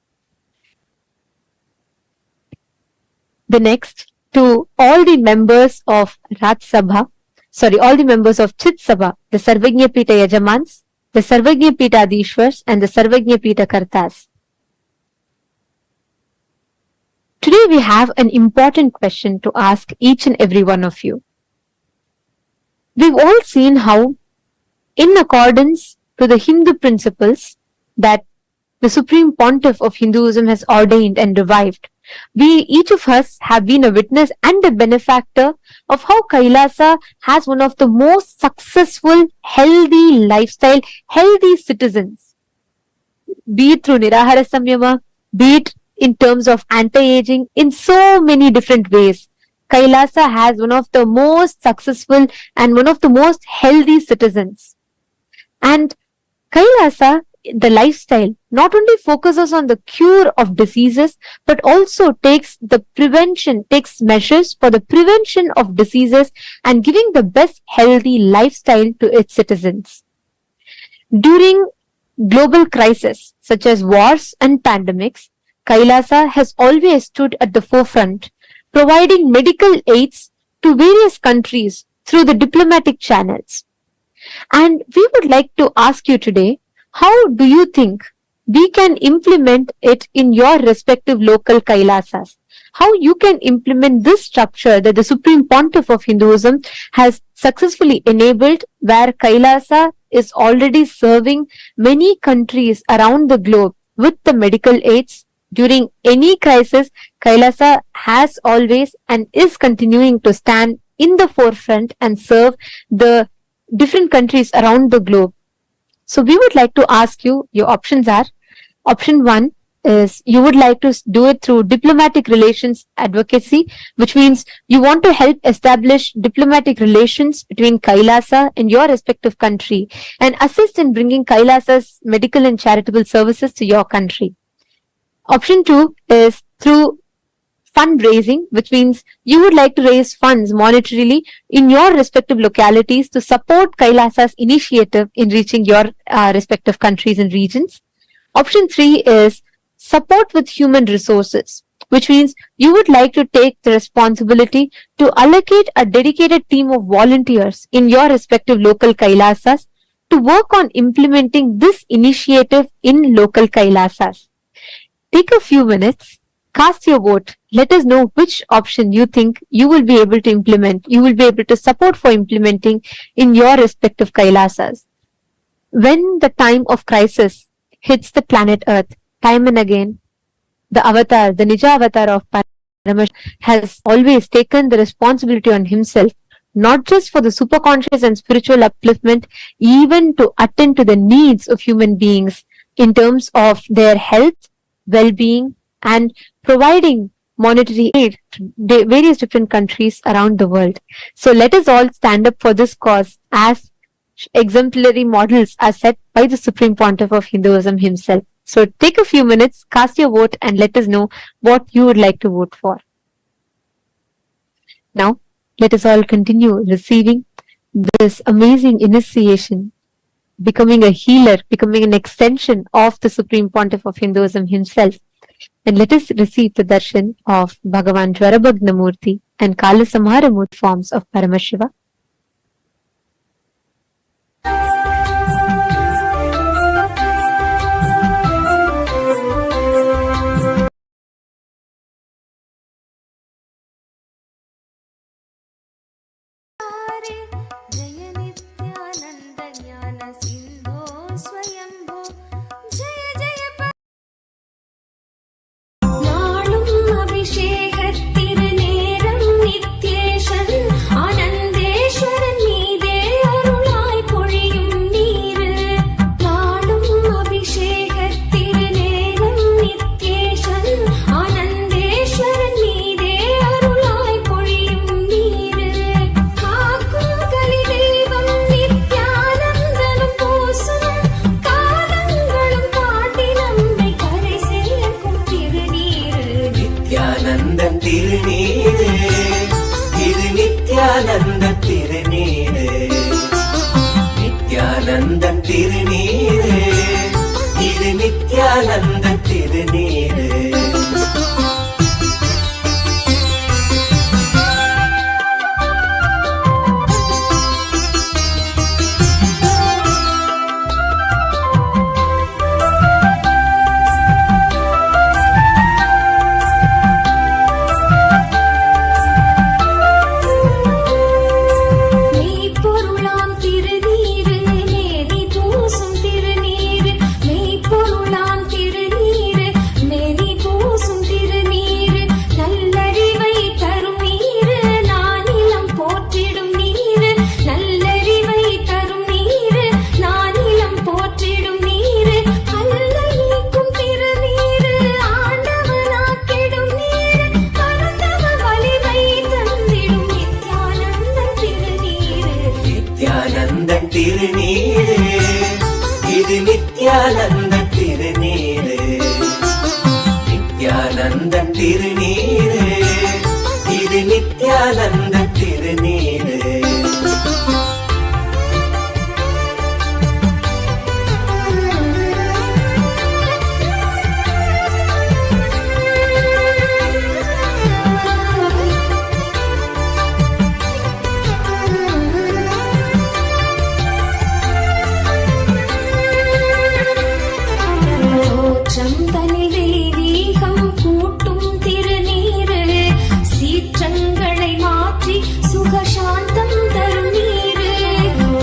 The next, to all the members of all the members of Chit Sabha, the Sarvagnya Pita Yajamans, the Sarvagnya Pita Adishwars, and the Sarvagnya Pita Kartas. Today we have an important question to ask each and every one of you. We've all seen how, in accordance to the Hindu principles that the Supreme Pontiff of Hinduism has ordained and revived, each of us have been a witness and a benefactor of how KAILASA has one of the most successful, healthy lifestyle, healthy citizens. Be it through Nirahara Samyama, be it in terms of anti-aging, in so many different ways. KAILASA has one of the most successful and one of the most healthy citizens. And KAILASA, the lifestyle, not only focuses on the cure of diseases, but also takes measures for the prevention of diseases and giving the best healthy lifestyle to its citizens. During global crises such as wars and pandemics, KAILASA has always stood at the forefront, providing medical aids to various countries through the diplomatic channels. And we would like to ask you today, how do you think we can implement it in your respective local KAILASAs? How you can implement this structure that the Supreme Pontiff of Hinduism has successfully enabled, where KAILASA is already serving many countries around the globe with the medical aids. During any crisis, KAILASA has always and is continuing to stand in the forefront and serve the different countries around the globe. So we would like to ask you, your options are, option 1 is you would like to do it through diplomatic relations advocacy, which means you want to help establish diplomatic relations between KAILASA and your respective country and assist in bringing KAILASA's medical and charitable services to your country. Option 2 is through fundraising, which means you would like to raise funds monetarily in your respective localities to support KAILASA's initiative in reaching your respective countries and regions. Option 3 is support with human resources, which means you would like to take the responsibility to allocate a dedicated team of volunteers in your respective local KAILASAs to work on implementing this initiative in local KAILASAs. Take a few minutes, cast your vote. Let us know which option you think you will be able to implement, you will be able to support for implementing in your respective KAILASAs. When the time of crisis hits the planet Earth, time and again, the avatar, the Nija avatar of Paramashivoham, has always taken the responsibility on himself, not just for the superconscious and spiritual upliftment, even to attend to the needs of human beings in terms of their health, well-being, and providing monetary aid to various different countries around the world. So let us all stand up for this cause as exemplary models are set by the Supreme Pontiff of Hinduism himself. So take a few minutes, cast your vote, and let us know what you would like to vote for. Now, let us all continue receiving this amazing initiation, becoming a healer, becoming an extension of the Supreme Pontiff of Hinduism himself. And let us receive the darshan of Bhagavan Jwarabhagnamurti and Kalasamharamurti forms of Paramashiva. जय नित्यानंद ज्ञान सिंधो स्वयंभो जय जय नाளும் அபிஷேகத்திருநேரம் நித்யேஷன் ஆனந்தேஸ்வரன் மீதே அருளாய் பொழியும் நீரு நாளும் அபிஷேகத்திருநேரம் நித்யேஷன் ஆனந்தேஸ்வரன் மீதே அருளாய் பொழியும் நீரு காக்கும் கலி தெய்வம் நித்யானந்தனும் பூசும் காலங்களும் காட்டி நம்மை கரை சேர்க்கும் திருநீரு நித்யானந்த திருநீரு இது நித்யானந்த திருநீரு நித்யானந்த திருநீரு இது நித்யானந்த திருநீரு மெய்ப்பொருளாம் திருநீரு மேனி பூசும் திருநீரு மெய்ப்பொருளாம் திருநீரு மேனி பூசும் திருநீரு நல்லறிவை தரும் நீரு நானிலம் போற்றிடும் நீரு நல்லறிவை தரும் நீரு நானிலம் போற்றிடும் நீரு அல்ல நீக்கும் திருநீரு ஆண்டவனாக்கிடும் நீரு அனந்தம வலிமை தந்திடும் நித்யானந்த திருநீரு நித்யானந்த திருநீரு இது நித்யானந்த திருநீரு நித்யானந்த திருநீரு இது நித்யானந்த திருநீரு தோற்றம் தனிலை வீகம் கூட்டும் திருநீரு சீற்றங்களை மாற்றி சுகசாந்தம் தரும் நீரு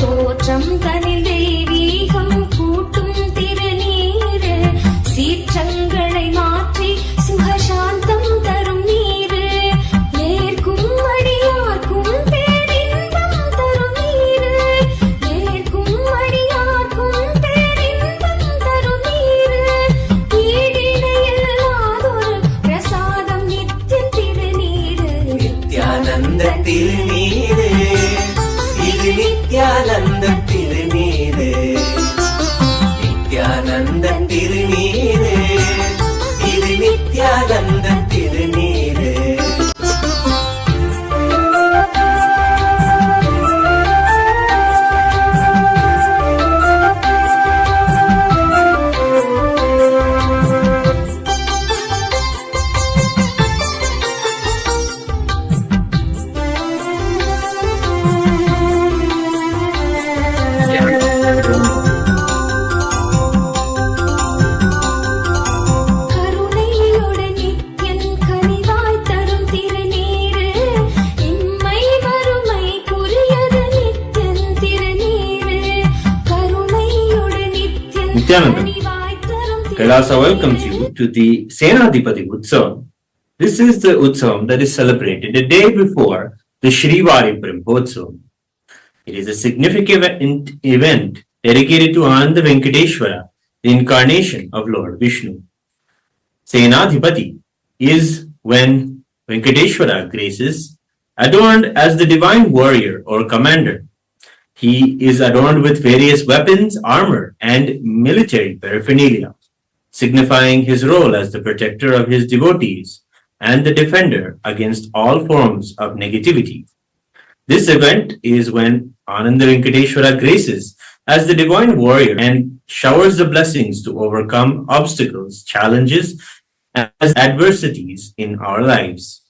தோற்றம் தனிலை வீகம் கூட்டும் திருநீரு சீற்றங்களை மாற்றி சுகசாந்தம் தரும் நீரு ஏற்கும் அடியார்க்கும் பேரின்பம் தரும் நீரு ஏற்கும் அடியார்க்கும் பேரின்பம் தரும் நீரு ஈடிணையில்லாதொரு பிரசாதம் நித்திய திருநீரு நித்யானந்த திருநீரு இது நித்யானந்த திருநீரு நித்யானந்த திருநீரு இது நித்யானந்த திருநீரு கருணையோடு நித்யன் கனிவாய் தரும் திருநீரு இம்மை வறுமைக்குரியது நித்யன் திருநீரு கருணையோடு நித்யன் Nithyananda, கனிவாய் தரும் KAILASA welcomes you to the Senadipati Utsavam. This is the Utsavam that is celebrated the day before the Shrivari Brahmotsavam. It is a significant event dedicated to Ananda Venkateshwara, the incarnation of Lord Vishnu. Senadipati is when Venkateshwara graces, adorned as the divine warrior or commander. He is adorned with various weapons, armor, and military paraphernalia, signifying his role as the protector of his devotees and the defender against all forms of negativity. This event is when Ananda Venkateshwara graces as the divine warrior and showers the blessings to overcome obstacles, challenges, and adversities in our lives.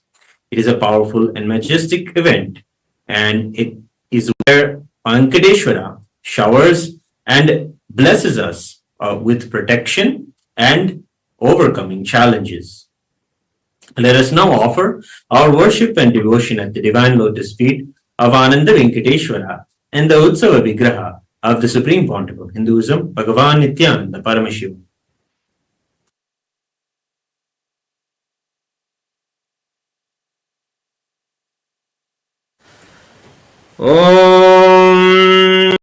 It is a powerful and majestic event, and it is where Venkateshwara showers and blesses us with protection and overcoming challenges. Let us now offer our worship and devotion at the divine lotus feet of Ananda Venkateshwara and the Utsava Vigraha of the Supreme Pontiff of Hinduism, Bhagavan Nithyananda Paramashivam. Om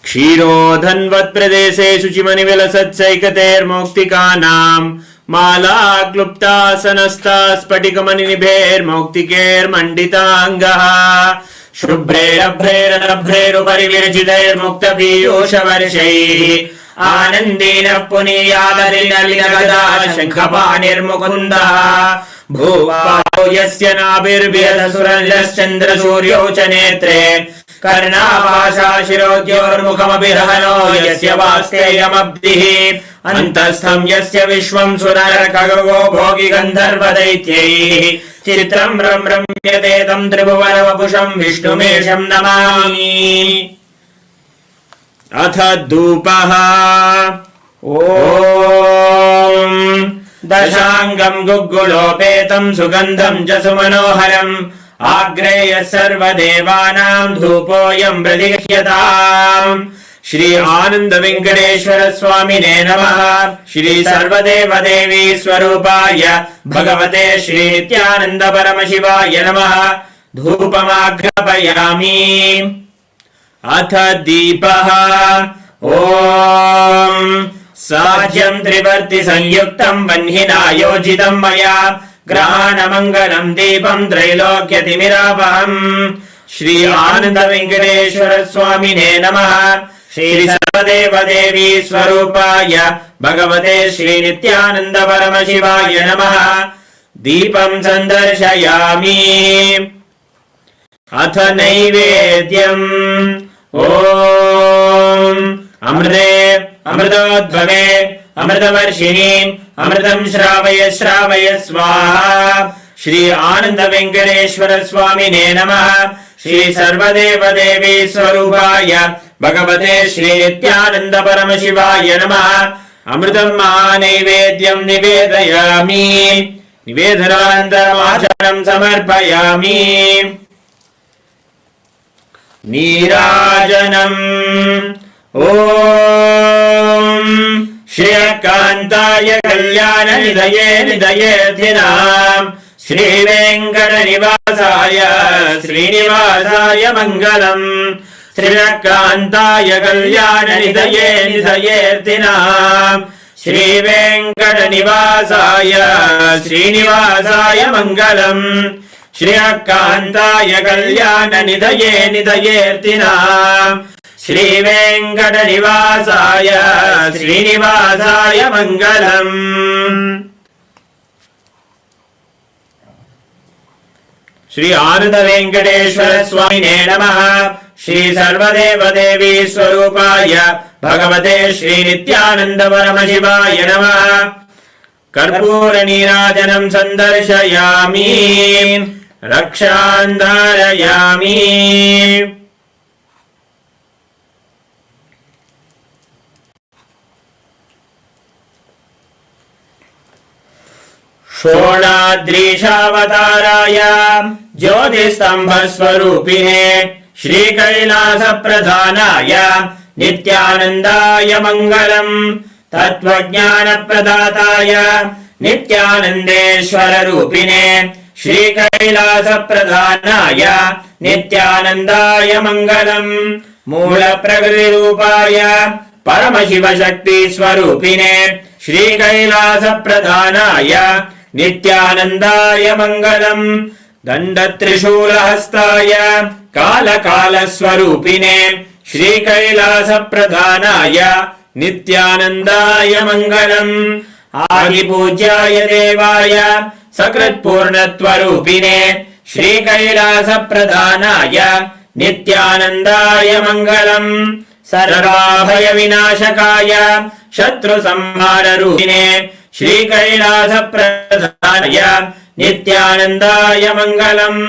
Kshirodhanvat Pradeshe Suchimanivilasatsaikatermoktikanam Mala Klupta Sanasta Spatikamanibher Moktiker Manditangaha Shubhrer Abhrer Abhrer Uparivirjitair Mukta Piyosha Varshai Anandina Puniyadalina Linagada Shankapanir Mukunda Bhupao Yasya Nabir Vyadasuranjas Chandra Suryo Chanetre Karnavasa Shirodyor Mukhamabhirahano Yasya Vasteyam Abdihi Antastham Yasya Vishwam Surara Kagago Bhogi Gandharva Daityai Chitram Ram Ramyadetam Tribhuvana Vapusham Vishnumesham Namami Atha Dupaha Om Dashangam Gugulopetam Sugandham Jasumanoharam Agreya Sarva Devanam Dhupoyam Pradikyatam Shri Ananda Venkateshwara Swamine Namaha Shri Sarvadeva Devi Swarupaya Bhagavate Shri Nithyananda Paramashivaya Namaha Dhupamagrapayami Atha Deepaha Om Sajyam Trivarti Sanyuktam Vanhina Yojitam Maya Grahana Mangalam Deepam Trailokyatimirapaham Shri Ananda Venkateshwara Swamine Namaha Shri Sarvadeva Devi Swarupaya Bhagavate Shri Nithyananda Paramashivaya Namaha Deepam Sandarshayami Atha Naivedyam Om Amrite Amritodbhave Amritavarshini Amritam Shravaya Shravaya Swaha Shri Ananda Venkateshwara Swamine Namaha Shri Sarvadeva Devi Swarupaya Bhagavate Shri Nithyananda Paramashivaya Namaha Amritam Mahanaivedyam Nivedayami Nivedhanantaram Acharam Samarpayami Nirajanam Om Shri Akantaya Kalyana Nidaye Nidayethinam Shri Venkata Nivasaya Srinivasaya Mangalam Shri Akantaya Kalyana Nidaye Nidayethinam Shri Venkata Nivasaya Srinivasaya Mangalam Shri Akantaya Kalyana Nidaye Nidayethinam Shri Venkata Nivasaya Srinivasaya Mangalam Shri Ananda Venkateshwara Swamine Namaha Shri Sarvadeva Devi Swarupaya Bhagavate Shri Nithyananda Paramashivaya Namaha Karpura Nirajanam Sandarshayami Rakshandarayami Shonadrishavatārāya Jyotistambhasvarupine Shri Kailasa Pradhanaya Nithyanandaya Mangalam तत्त्वज्ञानप्रदाताय नित्यानन्देश्वररूपिणे श्रीकैलासप्रधानाय नित्यानन्दाय मङ्गलम् मूलप्रकृतिरूपाय परमशिवशक्तिस्वरूपिणे श्रीकैलासप्रधानाय नित्यानन्दाय मङ्गलम् दण्डत्रिशूलहस्ताय कालकालस्वरूपिणे श्रीकैलासप्रधानाय नित्यानन्दाय मङ्गलम् आदिपूज्याय देवाय सकृत्पूर्णत्वरूपिणे श्रीकैलासप्रधानाय नित्यानन्दाय मङ्गलम् सर्वाभयविनाशकाय शत्रुसंहाररूपिणे श्रीकैलासप्रधानाय नित्यानन्दाय मङ्गलम्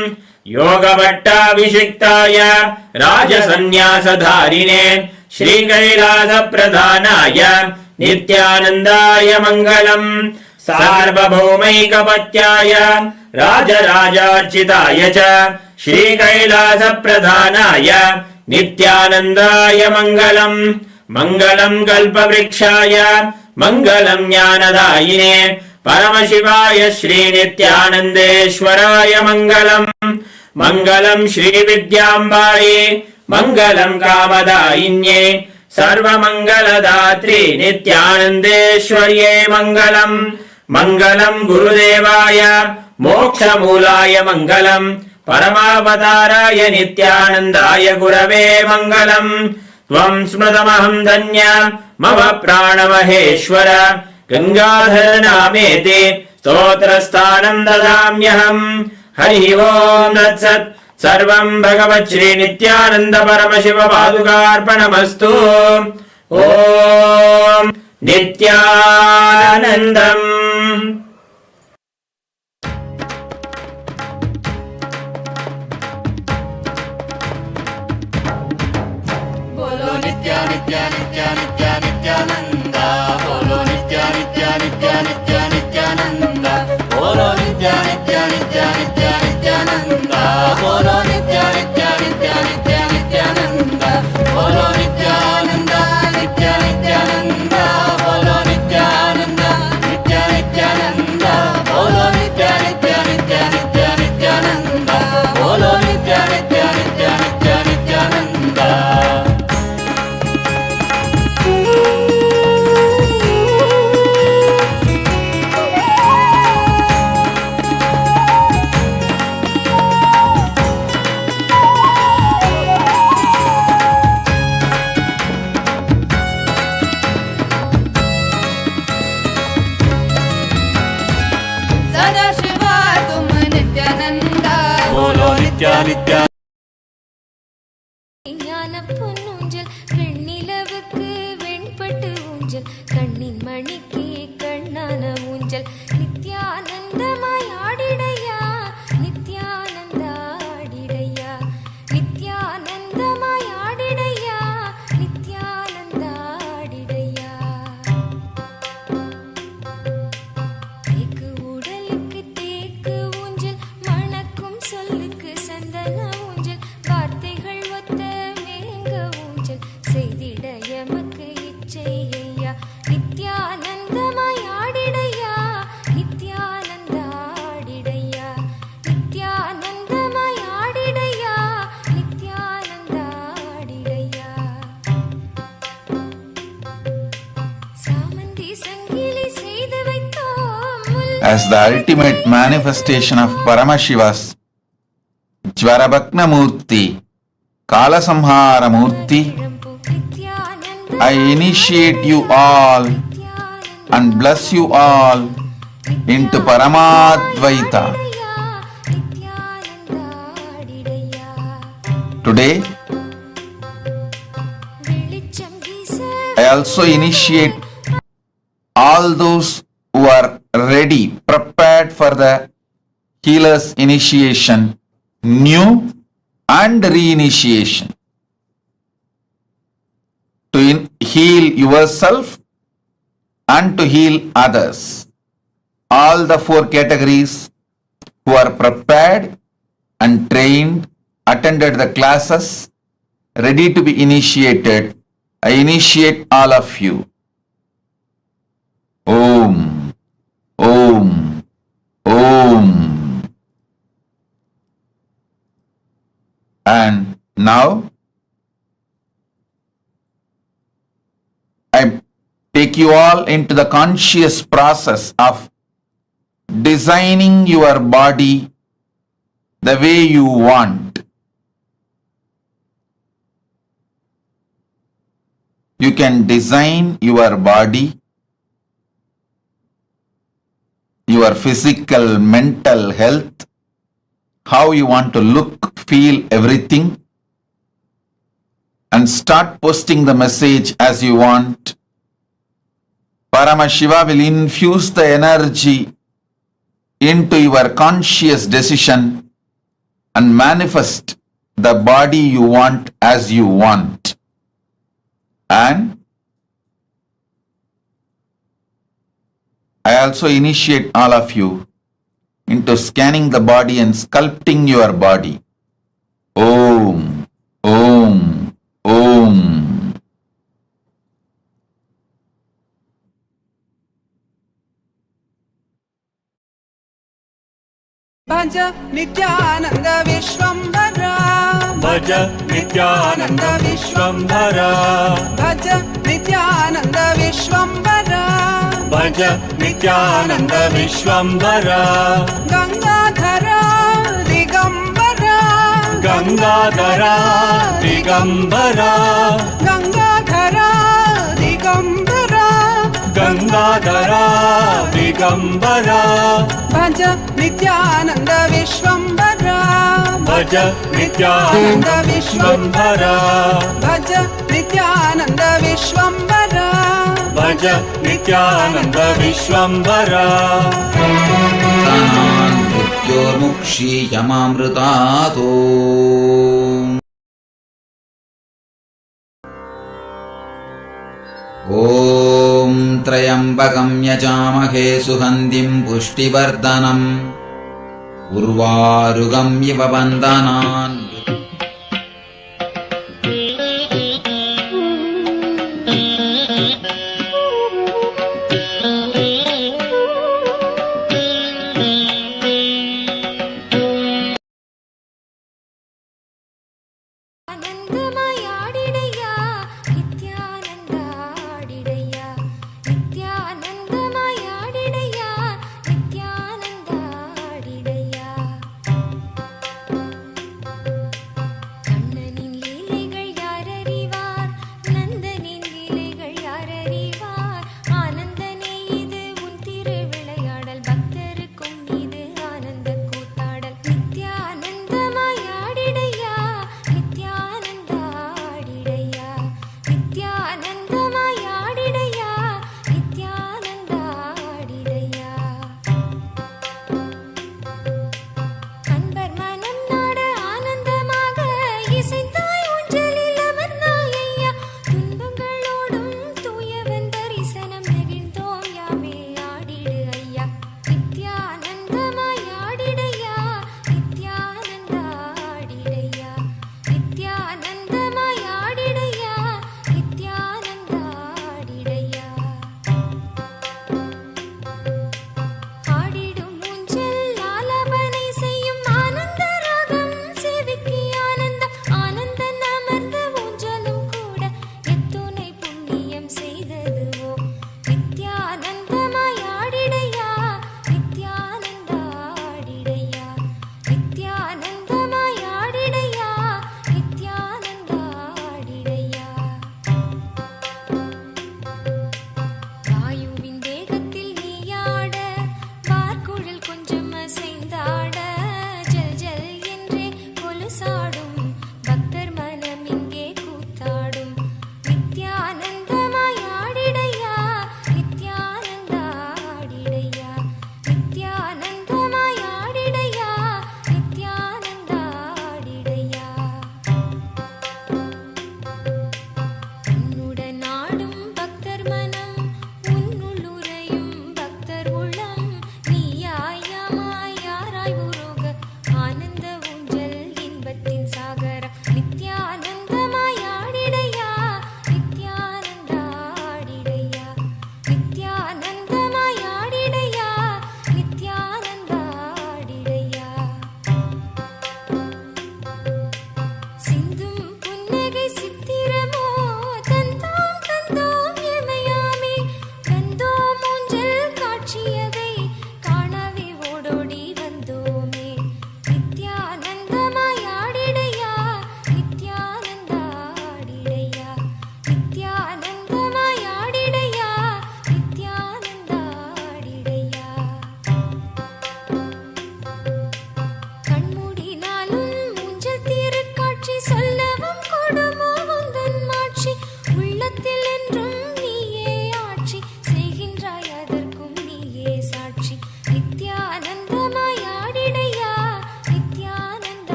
योगभट्टाभिषिक्ताय राजसन्न्यासधारिणे श्रीकैलासप्रधानाय नित्यानन्दाय मङ्गलम् सार्वभौमैकपत्याय राजराजार्चिताय च श्रीकैलासप्रधानाय नित्यानन्दाय मङ्गलम् मङ्गलम् कल्पवृक्षाय मङ्गलम् ज्ञानदायिने परमशिवाय श्रीनित्यानन्देश्वराय मङ्गलम् मङ्गलम् श्रीविद्याम्बायै मङ्गलम् कामदायिन्ये सर्वमङ्गलदात्री नित्यानन्देश्वर्यै मङ्गलम् मङ्गलम् गुरुदेवाय मोक्षमूलाय मङ्गलम् परमावताराय नित्यानन्दाय गुरवे मङ्गलम् त्वम् स्मृतमहम् धन्य मम प्राणमहेश्वर गङ्गाधर नामेति स्तोत्रस्थानम् ददाम्यहम् हरिः ओम् तत्सत् सर्वम् भगवत् श्री नित्यानन्द परमशिव पादुकार्पणमस्तु ॐ नित्यानन्दम् बोलो नित्या नित्या नित्या नित्या नित्यानंद बोलो नित्या नित्या नित्या नित्या नित्यानंद बोलो नित्या नित्या नित्या नित्या नित्यानंद बोलो नित्या नित्या नित्या नित्या नित्यानंद बोलो नित्यानंद नित्या नित्यानंद बोलो नित्यानंद नित्या नित्यानंद बोलो नित्या नित्या नित्या नित्या नित्यानंद बोलो नित्या नित्या नित्या नित्या नित्यानंद सदाशिवा तुम नित्यानंद बोलो नित्या नित्या ஞான பொன்னூஞ்சல் வெண்ணிலவுக்கு வெண்பட்டு ஊஞ்சல் கண்ணின் மணிக்கு கண்ணான ஊஞ்சல் நித்யானந்தமாய் ஆடிடையா நித்யானந்தா ஆடிடையா நித்யானந்தமாய் ஆடிடையா நித்யானந்தா ஆடிடையா தேக்கு உடலுக்கு தேக்கு ஊஞ்சல் மணக்கும் சொல்லுக்கு சந்தன ஊஞ்சல் வார்த்தைகள் ஒத்த மேங்க ஊஞ்சல் செய்திட எமக்கு இச்சையா நித்யானந்தமாய் ஆடிடையா நித்யானந்தா ஆடிடையா நித்யானந்தமாய் ஆடிடையா நித்யானந்தா ஆடிடையா சாமந்தி சங்கிலி செய்து வைத்தோம் As the ultimate manifestation of Paramashiva's Jvarabhaknamurti, Kalasamharamurti, I initiate you all and bless you all into Paramadvaita. Today, I also initiate all those who are ready, prepared for the healer's initiation, new and reinitiation, to heal yourself and to heal others. All the four categories who are prepared and trained, attended the classes, ready to be initiated, I initiate all of you. Om, Om, Om. And now I take you all into the conscious process of designing your body the way you want. You can design your body, your physical, mental health, how you want to look, feel, everything, and start posting the message as you want. Paramashiva will infuse the energy into your conscious decision and manifest the body you want as you want. And I also initiate all of you into scanning the body and sculpting your body. Om, Om, Om. Bhaja Nithyananda Vishwambara. Bhaja Nithyananda Vishwambara. Bhaja Nithyananda Vishwambara. Bhaja Nithyananda Vishwambara. Gangadhara Digambara. Gangadhara Digambara. Gangadhara Digambara. Gangadhara Digambara. Bhaja Nithyananda Vishwambara. Bhaja Nithyananda Vishwambara. Bhaja Nithyananda Vishwambara. Bhaja Nithyananda Vishwambara. Mrityormukshiyamamritato. Om Trayambakam yajamahe suhandhim pushtivardhanam urvarugam iva bandhanan. Nithyananda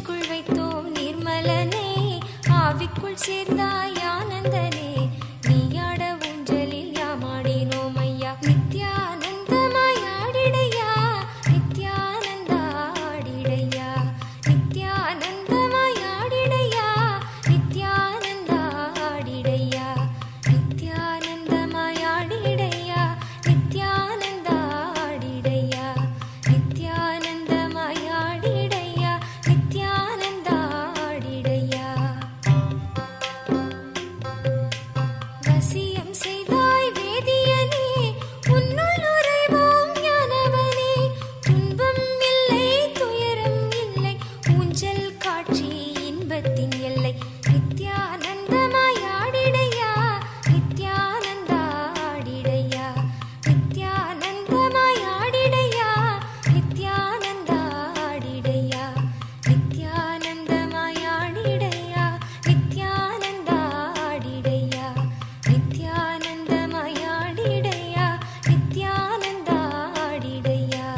நெஞ்சுக்குள் வைத்தோம் நிர்மலனே ஆவிக்குள் சேர்ந்தாய் ஆனந்தனே நீயாட ஊஞ்சலில் யாமாடினோம் ஐயா நித்யானந்தமாய் ஆடிடையா நித்யானந்தா ஆடிடையா நித்யானந்தமாய் ஆடிடையா நித்யானந்தா ஆடிடையா நித்யானந்தமாய் ஆடிடையா நித்யானந்தா ஆடிடையா நித்யானந்தமாய் ஆடிடையா நித்யானந்தா ஆடிடையா வசியம் செய்தாய் வேதியனே உன்னுள் உறைவோம் ஞானவனே துன்பம் இல்லை துயரம் இல்லை ஊஞ்சல் காட்சி இன்பத்தின் எல்லை நித்யானந்தமாய் ஆடிடையா நித்யானந்தா ஆடிடையா நித்யானந்தமாய் ஆடிடையா நித்யானந்தா ஆடிடையா நித்யானந்தமாய் ஆடிடையா நித்யானந்தா ஆடிடையா நித்யானந்தமாய் ஆடிடையா நித்யானந்தா ஆடிடையா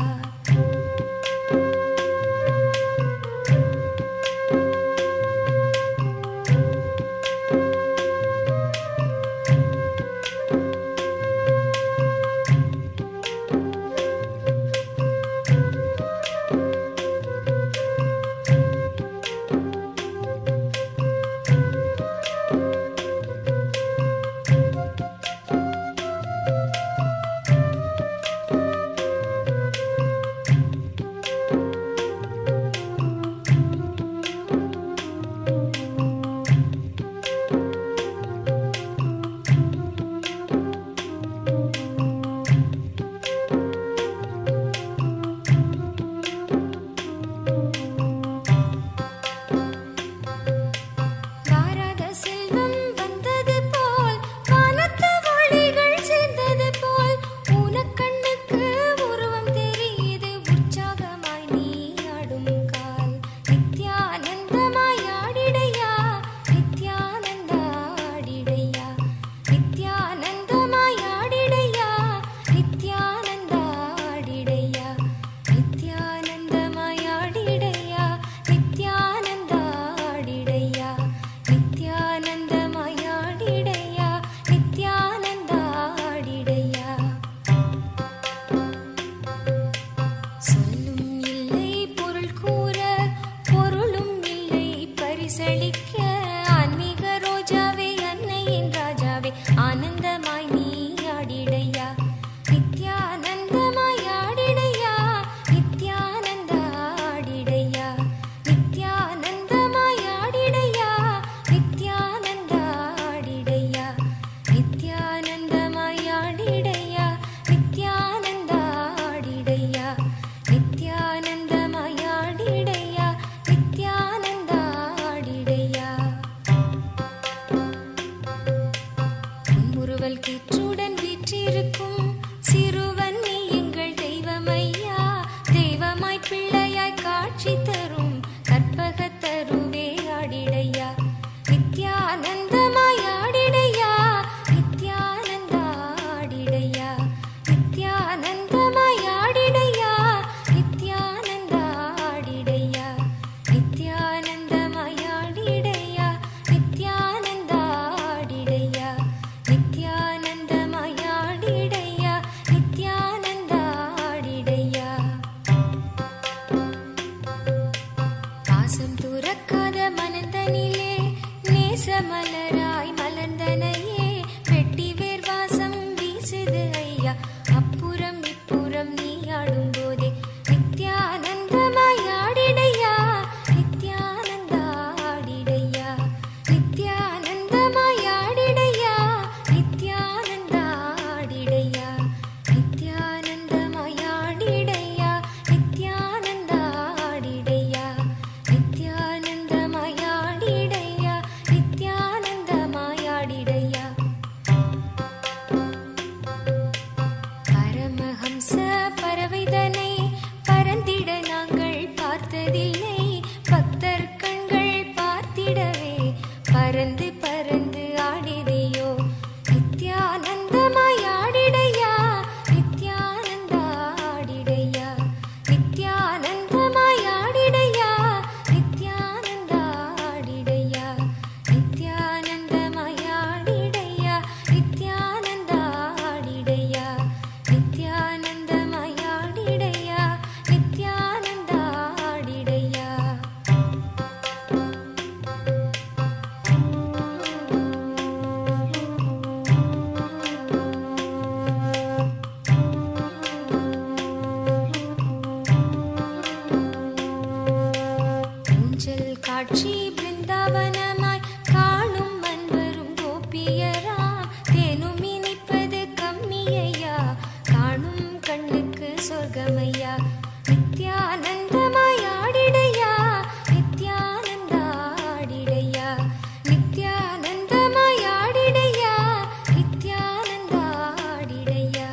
வாராத செல்வம் வந்தது போல் வானத்து ஒளிகள் சேர்ந்தது போல் ஊனக்கண்ணுக்கு உருவம் தெரியுது உற்சாகமாய் நீ ஆடும் கால் நித்யானந்தமாய் ஆடிடையா நித்யானந்தா ஆடிடையா நித்யானந்தமாய் ஆடிடையா நித்யானந்தா ஆடிடையா நித்யானந்தமாய் ஆடிடையா நித்யானந்தா ஆடிடையா நித்யானந்தமாய் ஆடிடையா நித்யானந்தா ஆடிடையா சொல்லும் இல்லை பொருள் கூற பொருளும் இல்லை பரிசளிக்க ஆன்மீக ரோஜாவே அன்னையின் ராஜாவே ஆனந்தமாய் நீ ஆடிடையா நித்யானந்தமாய் ஆடிடையா நித்யானந்தா ஆடிடையா நித்யானந்தமாய் ஆடிடையா நித்யானந்தா ஆடிடையா நித்யானந்தமாய் ஆடிடையா நித்யானந்தா ஆடிடையா நித்யானந்தமாய் ஆடிடையா நித்யானந்தா ஆடிடையா முறுவல் கீற்றுடன் வீற்றிருக்கும் சிறுவன் நீ எங்கள் தெய்வமையா தெய்வமாய் பிள்ளையாய் காட்சி தரும் கற்பகத் தருவே ஆடிடையா நித்யானந்தமாய் ஆடிடையா நித்யானந்தா ஆடிடையா நித்யானந்தமாய் ஆடிடையா நித்யானந்தா ஆடிடையா நித்யானந்தமாய் ஆடிடையா நித்யானந்தா ஆடிடையா நித்யானந்தமாய் ஆடிடையா நித்யானந்தா ஆடிடையா பாசம் துறக்காத மனந்தனிலே நேசமலராய் மலர்ந்தனையே வெட்டி வேர் வாசம் வீசுது ஐயா அப்புறம் இப்புறம் நீ ஆடும் போதே நித்யானந்தமாய் ஆடிடையா நித்யானந்தா ஆடிடையா நித்யானந்தமாய் ஆடிடையா நித்யானந்தா ஆடிடையா நித்யானந்தமாய் ஆடிடையா நித்யானந்தா ஆடிடையா நித்யானந்தமாய் ஆடிடையா நித்யானந்தமாய் ஆடிடையா காட்சி பிருந்தாவனமாய் காணும் அன்பரும் கோபியராம் தேனும் இனிப்பது கம்மியையா காணும் கண்ணுக்கு சொர்க்கமையா நித்யானந்தமாய் ஆடிடையா நித்யானந்தா ஆடிடையா நித்யானந்தமாய் ஆடிடையா நித்யானந்தா ஆடிடையா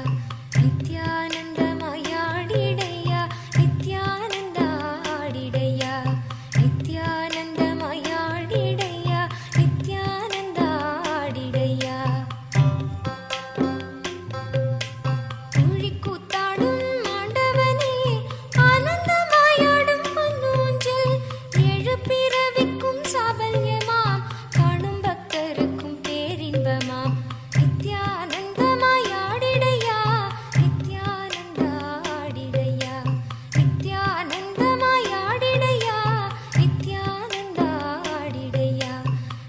நித்யானந்தமாய் ஆடிடையா நித்யானந்தா ஆடிடையா நித்யானந்தமாய் ஆடிடையா நித்யானந்தா ஆடிடையா கூத்தாடும் ஆண்டவனே ஆனந்தமாயாடும் பொன்னூஞ்சல் ஏழு பிறவிக்கும் சாபல்யமாம் காணும் பக்தருக்கும் பேரின்பமாம் நித்யானந்தமாய் ஆடிடையா நித்யானந்தா ஆடிடையா நித்யானந்தமாய் ஆடிடையா நித்யானந்தா ஆடிடையா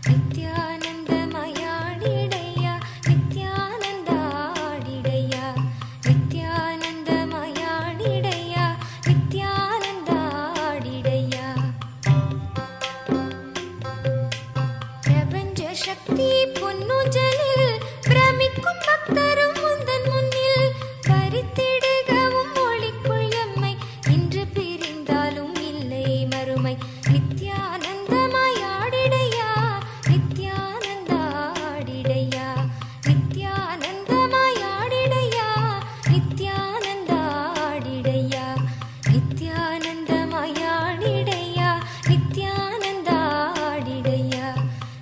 நித்யானந்தமாய் ஆடிடையா நித்யானந்தா ஆடிடையா நித்யானந்தமாய் ஆடிடையா நித்யானந்தா ஆடிடையா பிரபஞ்ச சக்தி பொன்னூஞ்சலில் பிரமிக்கும் பக்தரும் முந்தன் முன்னில் பறித்திடுகவும் ஒளிக்குள் எம்மை இன்று பிரிந்தாலும் இல்லை மறுமை நித்யானந்தமாய் ஆடிடையா நித்யானந்தா ஆடிடையா நித்யானந்தமாய் ஆடிடையா நித்யானந்தா ஆடிடையா நித்யானந்தமாய் ஆடிடையா நித்யானந்தா ஆடிடையா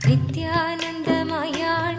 நித்யானந்தமாய் ஆடிடையா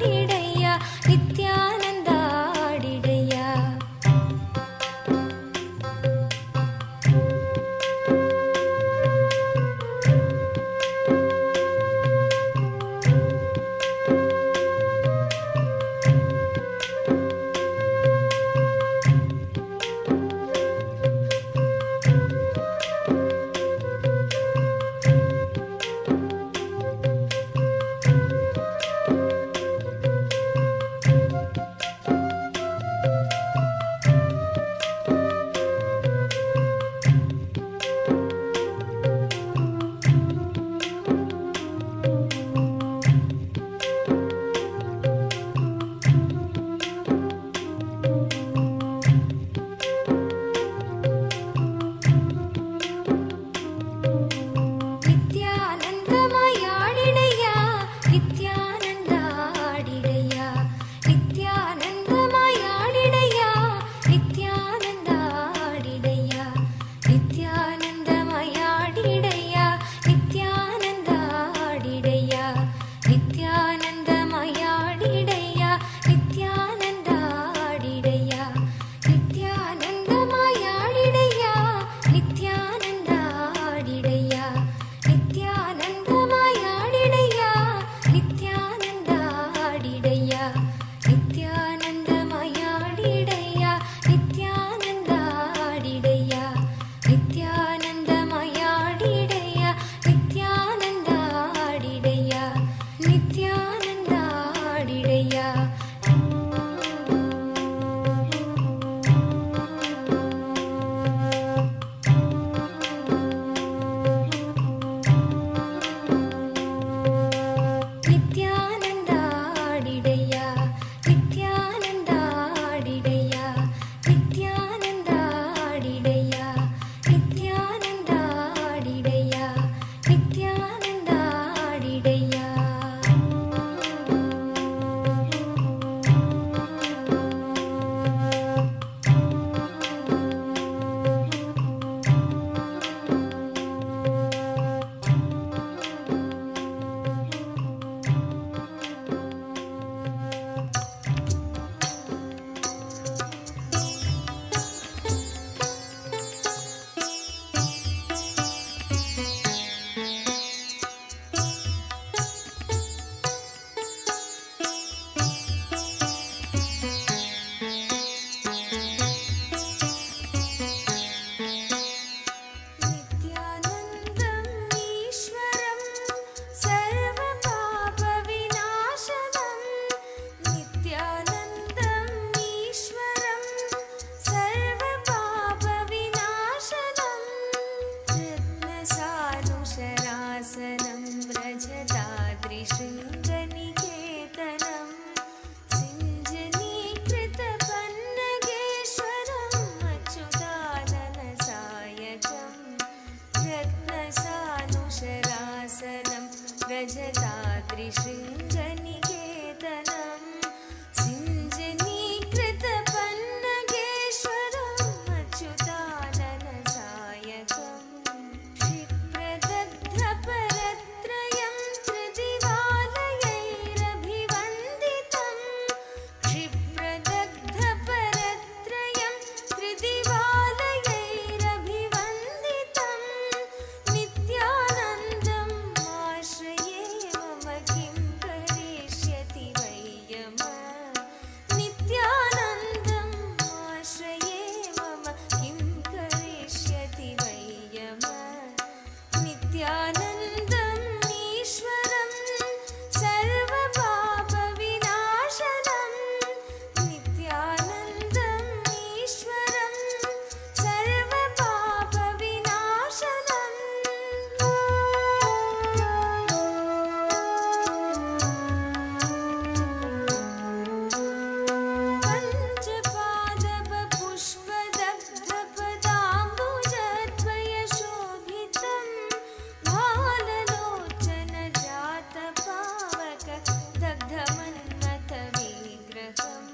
जटाद्रिशृङ्गनिकेतनं सिञ्जनीकृतपन्नगेश्वरम् अच्युताननसायकं रत्नसानुशरासनं रजताद्रिशृङ्गनिकेतनं सिञ्जनीकृतपन्नगेश्वरम् अच्युताननसायकम् क्षिप्रदग्धपरत्रयं त्रिदिवालयैरभिवन्दितं क्षिप्रदग्धपरत्रयं त्रिदिवालयैरभिवन्दितं नित्यानन्दम् आश्रये मम किं करिष्यति वै यमः नित्यानन्दम् आश्रये मम किं करिष्यति वै यमः नित्यानन्दम् ईश्वरं सर्वपापविनाशनं नित्यानन्दम् ईश्वरं सर्वपापविनाशनम् पञ्चपादपपुष्पदग्धपदाम्बुजद्वयशोभितं भाललोचनजातपावक दग्धमन्मथविग्रहम्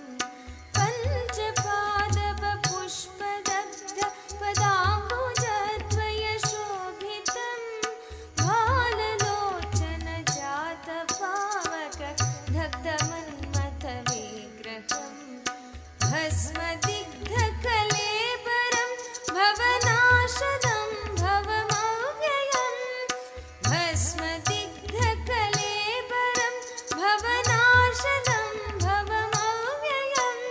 पञ्चपादपपुष्पदग्धपदाम्बुजद्वयशोभितं भाललोचनजातपावक दग्धमन्मथविग्रहम् भस्मदिग्धकलेबरं भवनाशनं भवमव्ययम् भस्मदिग्धकलेबरं भवनाशनं भवमव्ययम्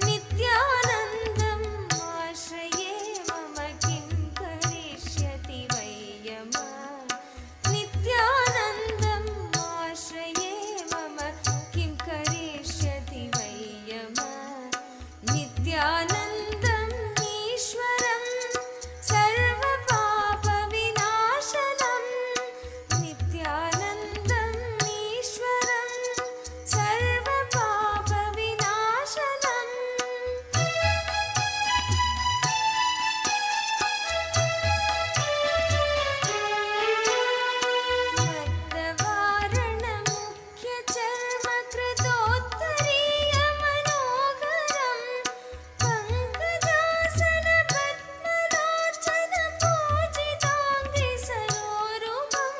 नित्यानन्दम् आश्रये मम किं करिष्यति वै यमः नित्यानन्दम् आश्रये मम किं करिष्यति वै यमः नित्यानन्दम् ईश्वरं सर्वपापविनाशनं नित्यानन्दम् ईश्वरं सर्वपापविनाशनम् मद्दवारणमुख्यचर्मकृतोत्तरीयमनोहरं पङ्कजासनपद्मलोचनपूजिताङ्घ्रिसरोरुहं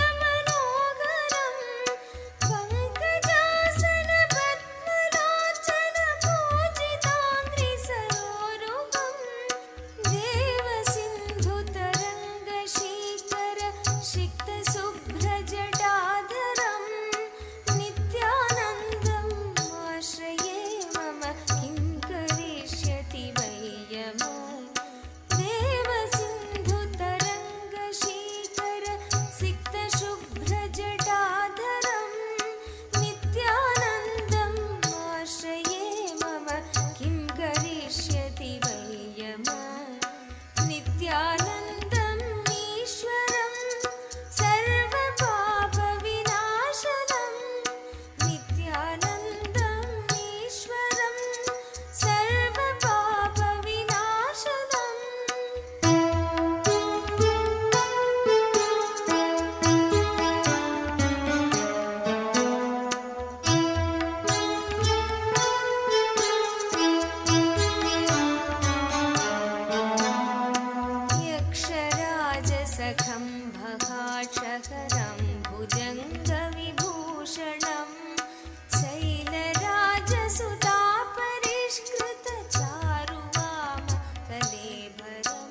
मद्दवारणमुख्यचर्मकृतोत्तरीयमनोहरं पङ्कजासनपद्मलोचनपूजिताङ्घ्रिसरोरुहं देवसिन्धुतरङ्गशीकर सिक्तशुभ्रजटाधरं नित्यानन्दम् आश्रये मम किं करिष्यति वै यमः देवसिन्धुतरङ्गशीकर सिक्तशुभ्रजटाधरं नित्यानन्दम् आश्रये मम किं करिष्यति वै यमः नित्यानन्दम् ईश्वरं सर्वपापविनाशनं नित्यानन्दम् ईश्वरं सर्वपापविनाशनम् यक्षराजसखं भगाक्षकरं भुजङ्गविभूषणं शैलराजसुतापरिष्कृतचारुवामकलेभरं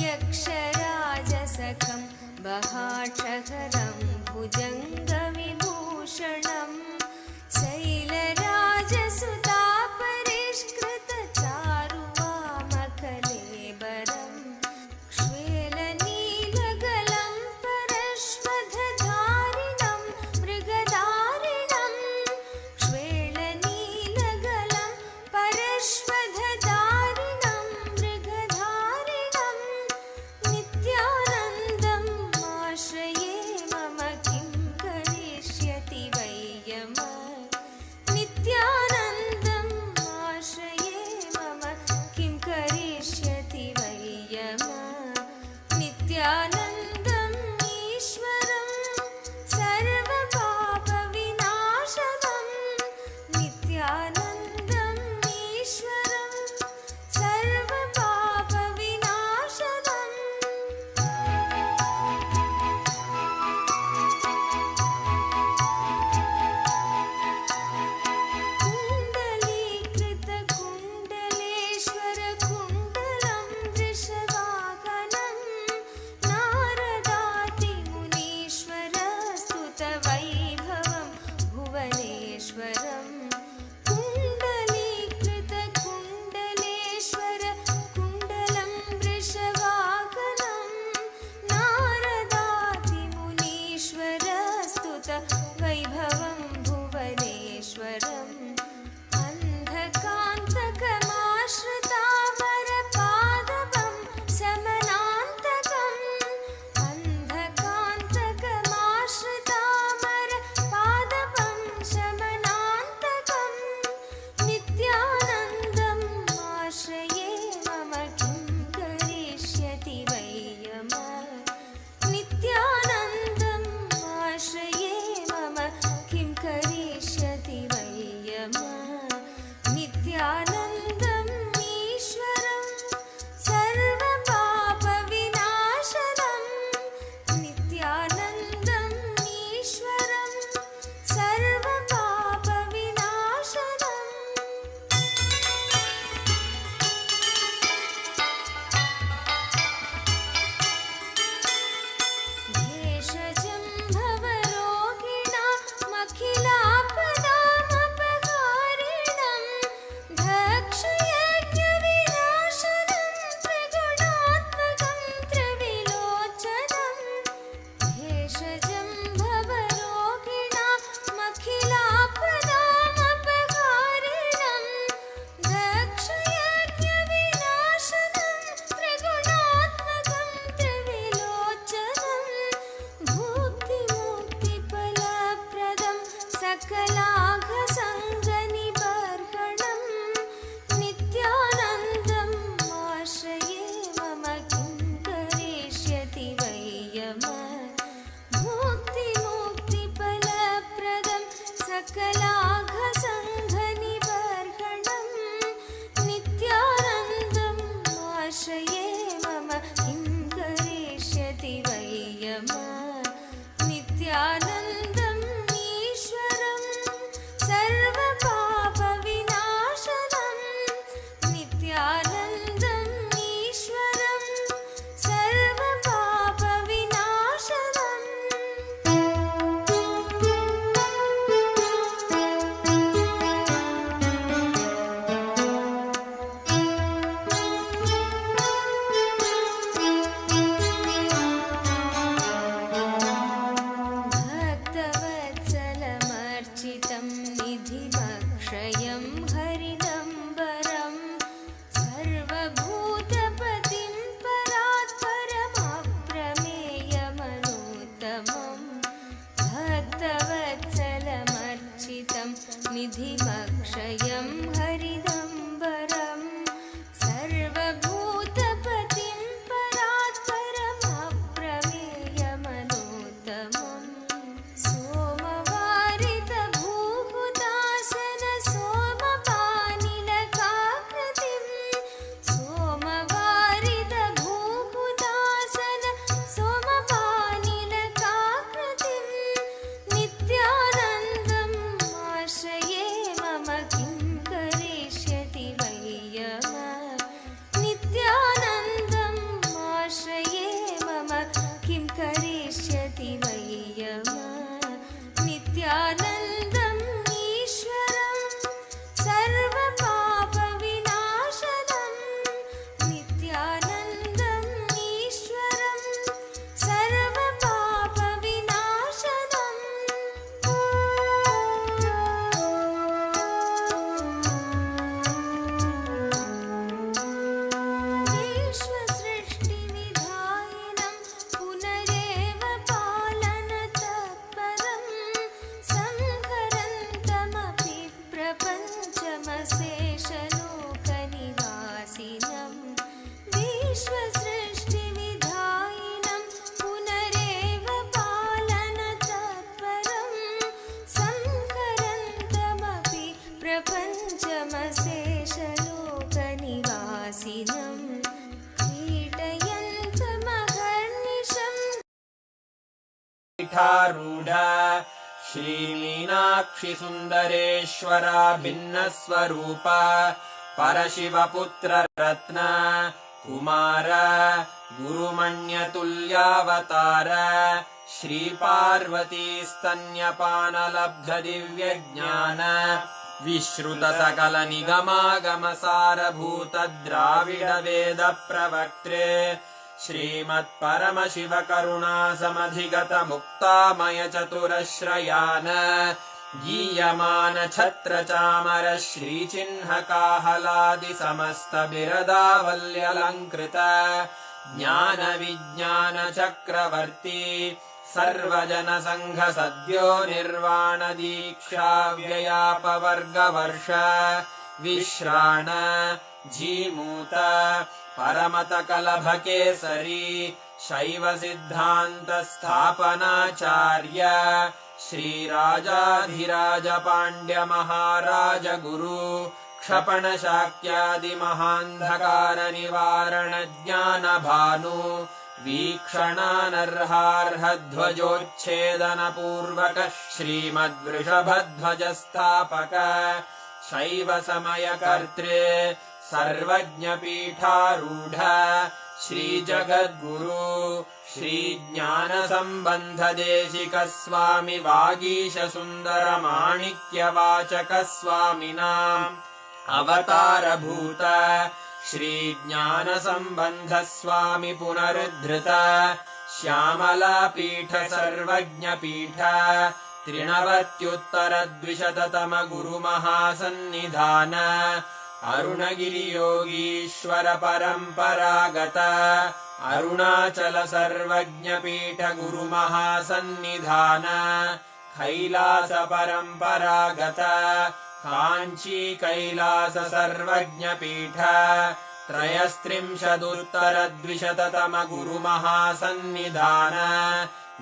यक्षराजसखं बहाक्षकरं भुजङ्गविभूषणं शैलराजसुतापरिष्कृतचारुवामकलेबरं क्ष्वेलनीलगलं परश्वधधारिणं मृगधारिणं क्ष्वेलनीलगलं परश्वधधारिणं मृगधारिणं आश्रये मम किं करिष्यति वै यमः नित्यानन्दम् ईश्वरं सर्वपापविनाशनं नित्यानन्दम् ईश्वरं भक्तवत्सलमर्चितं निधिमक्षयं हरिदम्बरं सर्वभूतपतिं परात्परमप्रमेयमनूत्तमं भक्तवत्सलमर्चितं निधिमक्षयं हरिदम्बरं सर्वभूतपतिं परात्परमप्रमेयमनूत्तमम् सोमवारितभूहुतासन सोमपानिलकाकृतिं सोमवारितभूहुतासन सोमपानिलकाकृतिं नित्यानन्दम् आश्रये मम किं करिष्यति वै यमः नित्यानन्दम् आश्रये मम किं करिष्यति वै यमः नित्यानन्दम् ईश्वरं सर्वपापविनाशनं नित्यानन्दम् ईश्वरं विश्वसृष्टिविधायिनं पुनरेव पालनतत्परं संहरन्तमपि प्रपञ्चमशेषलोकनिवासिनं विश्वसृष्टिविधायिनं पुनरेव पालनतत्परं संहरन्तमपि प्रपञ्चमशेषलोकनिवासिनं क्रीडयन्तमहर्निशम् पीठारूढ श्रीमीनाक्षि सुन्दरेश्वरा भिन्नस्वरूप परशिवपुत्र रत्न कुमार गुरुमण्यतुल्यावतार श्रीपार्वती स्तन्यपानलब्ध दिव्यज्ञान विश्रुत सकल निगमागमसारभूत द्राविड वेद प्रवक्त्रे श्रीमत्परमशिव करुणा समधिगत मुक्तामय चतुरश्रयान गीयमान छत्र चामर श्रीचिह्न काहलादि समस्त बिरदावल्यलङ्कृत ज्ञान विज्ञान चक्रवर्ती सर्वजन संघ सद्यो निर्वाण दीक्षा व्ययापवर्गवर्ष विश्राण जीमूत परमत कलभ केसरी शैव सिद्धांत स्थापनाचार्य श्रीराजाधिराज पांड्य महाराज गुरु क्षपण शाक्यादि महांधकार निवारण ज्ञान भानु वीक्षणानर्हार्ह ध्वजोच्छेदन पूर्वक श्रीमद्वृषभध्वज स्थापक शैव समय कर्त्रे सर्वज्ञ पीठारूढ़ श्री जगद्गुरु श्री ज्ञान संबंध देशिक स्वामी वागीश सुंदर माणिक्य वाचक स्वामिनाम् अवतार भूत श्री ज्ञान संबंध स्वामी पुनरुद्धृत श्यामला पीठ सर्वज्ञ पीठ त्रिनवत्युत्तर द्विशततम गुरु महासन्निधान अरुणगिरि योगीश्वर परंपरागत अरुणाचल सर्वज्ञ पीठ गुरु महासन्निधान कैलास परंपरागत कांची कैलास सर्वज्ञ पीठ त्रयस्त्रिंशदुत्तर द्विशततम गुरु महासन्निधान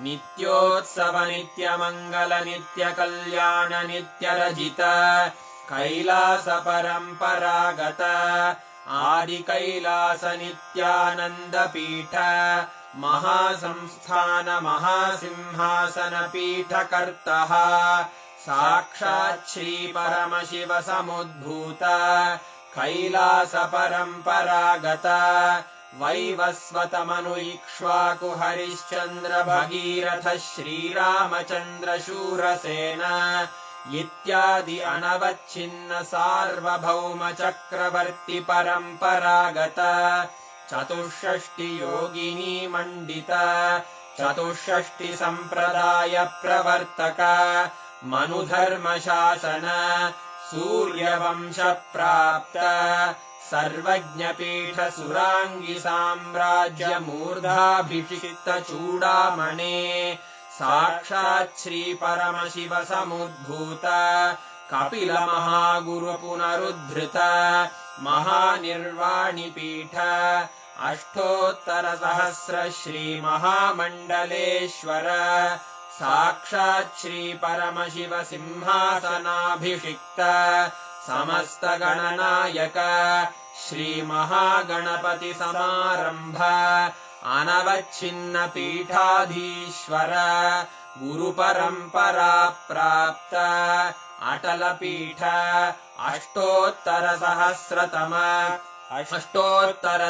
नित्योत्सव नित्य मंगल नित्य कल्याण नित्य रजित कैलास परंपरागत आदिकैलास नित्यानन्दपीठ महासंस्थान महासिंहासनपीठकर्तः साक्षात् श्रीपरमशिव समुद्भूत कैलास परम्परागत वैवस्वतमनु इक्ष्वाकु हरिश्चन्द्र भगीरथ श्रीरामचन्द्र शूरसेन इत्यादि अनवच्छिन्न सार्वभौम चक्रवर्ति परम्परागत चतुष्षष्टि योगिनी मण्डित चतुष्षष्टि सम्प्रदाय प्रवर्तक मनुधर्म शासन सूर्यवंश प्राप्त सर्वज्ञपीठ सुराङ्गि साम्राज्य मूर्धाभिषिक्त चूडामणे साक्षात् श्री परमशिव समुद्भूत कपिल महागुरु पुनरुद्धृत महानिर्वाणिपीठ अष्टोत्तर सहस्र श्री महामण्डलेश्वर साक्षात् श्री परमशिव सिंहासनाभिषिक्त समस्त गणनायक श्री महागणपति समारंभ अनवच्छिन्न पीठाधीश्वर गुरु परंपरा प्राप्त अटल पीठ अष्टोत्तर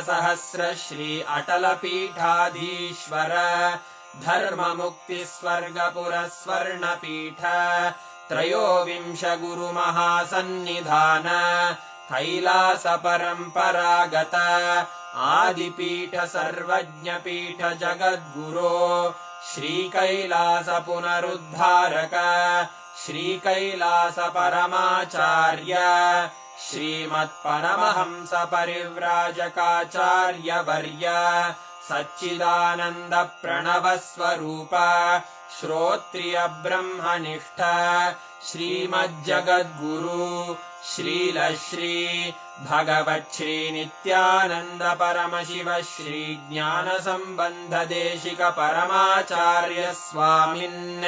सहस्र श्री अटल पीठाधीश्वर धर्म मुक्ति स्वर्गपुर स्वर्ण पीठ त्रयोविंश गुरु महासन्निधान कैलास परम्परागत आदिपीठ सर्वज्ञ पीठ जगद्गुरो श्री कैलास पुनरुद्धारक श्री कैलास परमाचार्य श्रीमत्परमहंस परिव्राजकाचार्य वर्य सच्चिदानंद प्रणव स्वरूप श्रोत्रिय ब्रह्मनिष्ठ श्रीमज्जगद्गुरु श्रील श्री भगवत् श्री नित्यानंद परमशिव श्री ज्ञान संबंध देशिक परमाचार्य स्वामिन्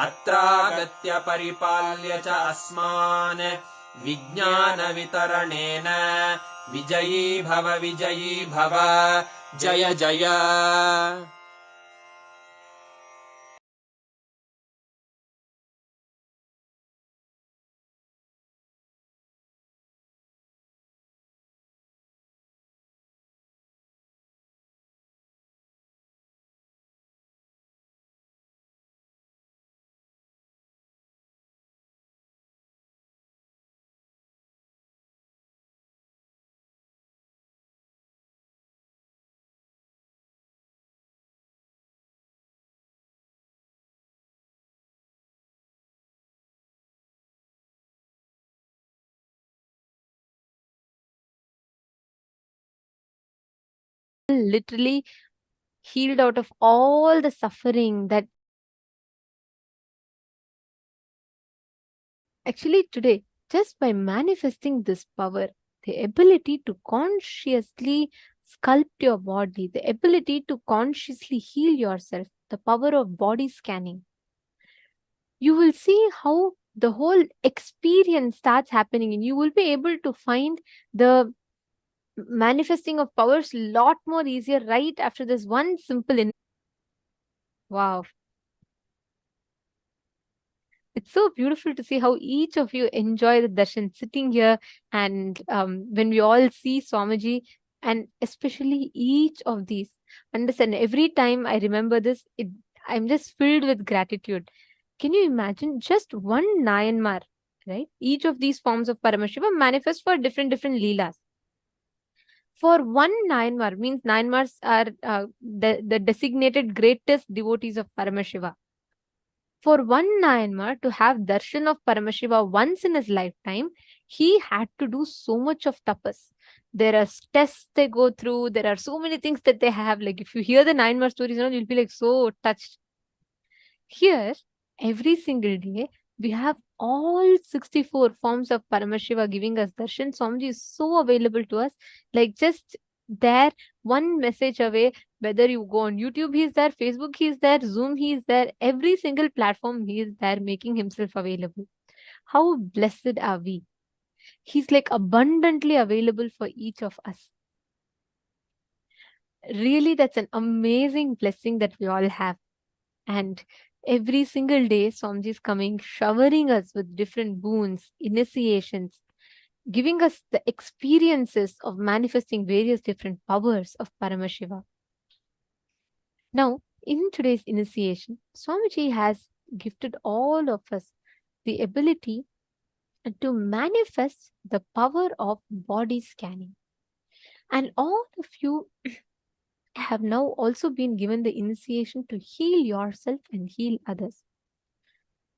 अत्रागत्य परिपाल्य च अस्मान् विज्ञान वितरणेन विजयी भव जय जय literally healed out of all the suffering that actually today, just by manifesting this power, the ability to consciously sculpt your body, the ability to consciously heal yourself, the power of body scanning, you will see how the whole experience starts happening and you will be able to find the manifesting of powers a lot more easier right after this one simple wow. It's so beautiful to see how each of you enjoy the darshan sitting here and when we all see Swamiji and especially each of these. Understand, every time I remember this, I'm just filled with gratitude. Can you imagine just one Nayanmar, right? Each of these forms of Paramashiva manifest for different leelas. For one Nayanmar means Nayanmars are the designated greatest devotees of Paramashiva. For one Nayanmar to have darshan of Paramashiva once in his lifetime, he had to do so much of tapas. There are tests they go through. There are so many things that they have. Like if you hear the Nayanmar stories, you'll be like so touched. Here, every single day, we have all 64 forms of Paramashiva giving us darshan. Swamiji is so available to us. Like just there, one message away, whether you go on YouTube, he is there, Facebook, he is there, Zoom, he is there, every single platform, he is there making himself available. How blessed are we? He's like abundantly available for each of us. Really, that's an amazing blessing that we all have. And every single day, Swamiji is coming, showering us with different boons, initiations, giving us the experiences of manifesting various different powers of Paramashiva. Now, in today's initiation, Swamiji has gifted all of us the ability to manifest the power of body scanning. And all of you have now also been given the initiation to heal yourself and heal others.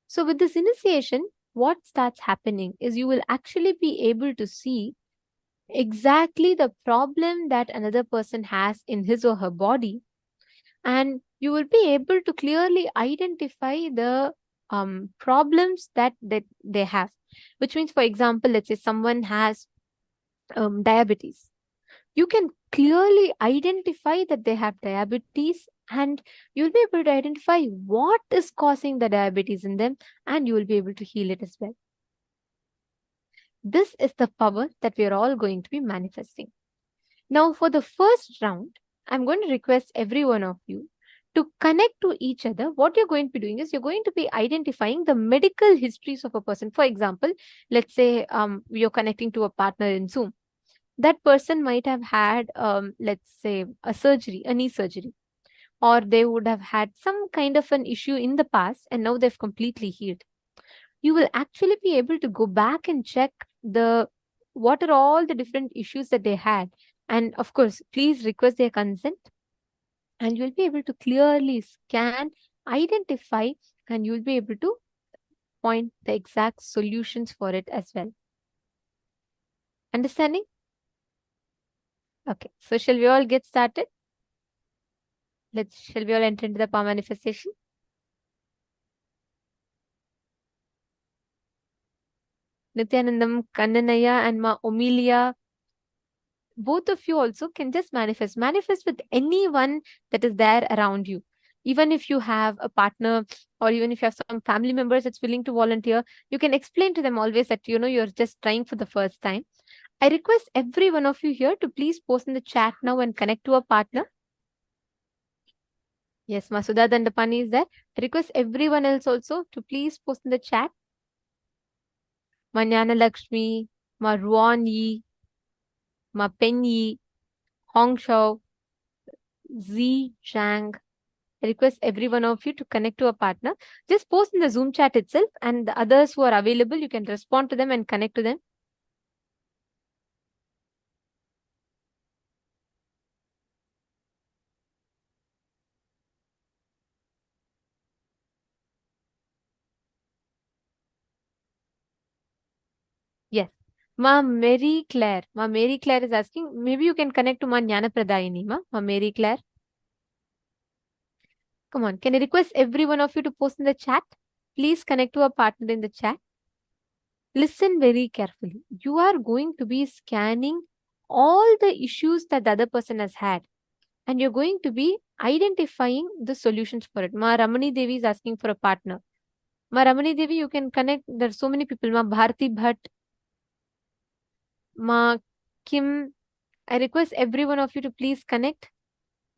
So with this initiation, what starts happening is you will actually be able to see exactly the problem that another person has in his or her body, and you will be able to clearly identify the problems that they have, which means, for example, let's say someone has diabetes. You can clearly identify that they have diabetes, and you'll be able to identify what is causing the diabetes in them, and you will be able to heal it as well. This is the power that we are all going to be manifesting. Now, for the first round, I'm going to request every one of you to connect to each other. What you're going to be doing is you're going to be identifying the medical histories of a person. For example, let's say you're connecting to a partner in Zoom. That person might have had, let's say, a surgery, a knee surgery, or they would have had some kind of an issue in the past and now they've completely healed. You will actually be able to go back and check what are all the different issues that they had. And of course, please request their consent, and you'll be able to clearly scan, identify, and you'll be able to point the exact solutions for it as well. Understanding? Okay, so shall we all get started? Shall we all enter into the power manifestation? Nithyanandam, Kannanaya, and Ma Omilia, both of you also can just manifest. Manifest with anyone that is there around you. Even if you have a partner, or even if you have some family members that's willing to volunteer, you can explain to them always that, you're just trying for the first time. I request every one of you here to please post in the chat now and connect to a partner. Yes, Masuda Dandapani is there. I request everyone else also to please post in the chat. Manyana Lakshmi, Ma Ruan Yi, Ma Pen Yi, Hong Shao, Z Zhang. I request every one of you to connect to a partner. Just post in the Zoom chat itself, and the others who are available, you can respond to them and connect to them. Yes. Ma Mary Claire. Ma Mary Claire is asking, maybe you can connect to Ma Jnana Pradayini, Ma Mary Claire. Come on, can I request every one of you to post in the chat? Please connect to a partner in the chat. Listen very carefully. You are going to be scanning all the issues that the other person has had, and you're going to be identifying the solutions for it. Ma Ramani Devi is asking for a partner. Ma Ramani Devi, you can connect. There are so many people. Ma Bharti Bhatt, Ma Kim. I request every one of you to please connect.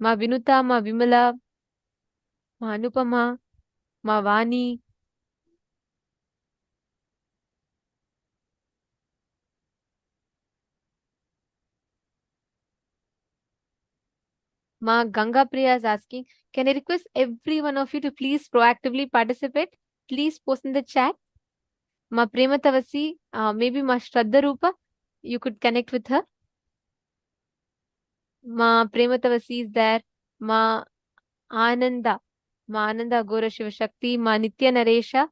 Ma Vinuta, Ma Vimala, Ma Anupama, Ma Vani. Ma Ganga Priya is asking, can I request every one of you to please proactively participate? Please post in the chat. Ma Prema Tavasi, maybe Ma Shraddha Rupa, you could connect with her. Ma Prema Tavasi is there. Ma Ananda Gora Shiva Shakti, Ma Nitya Naresha,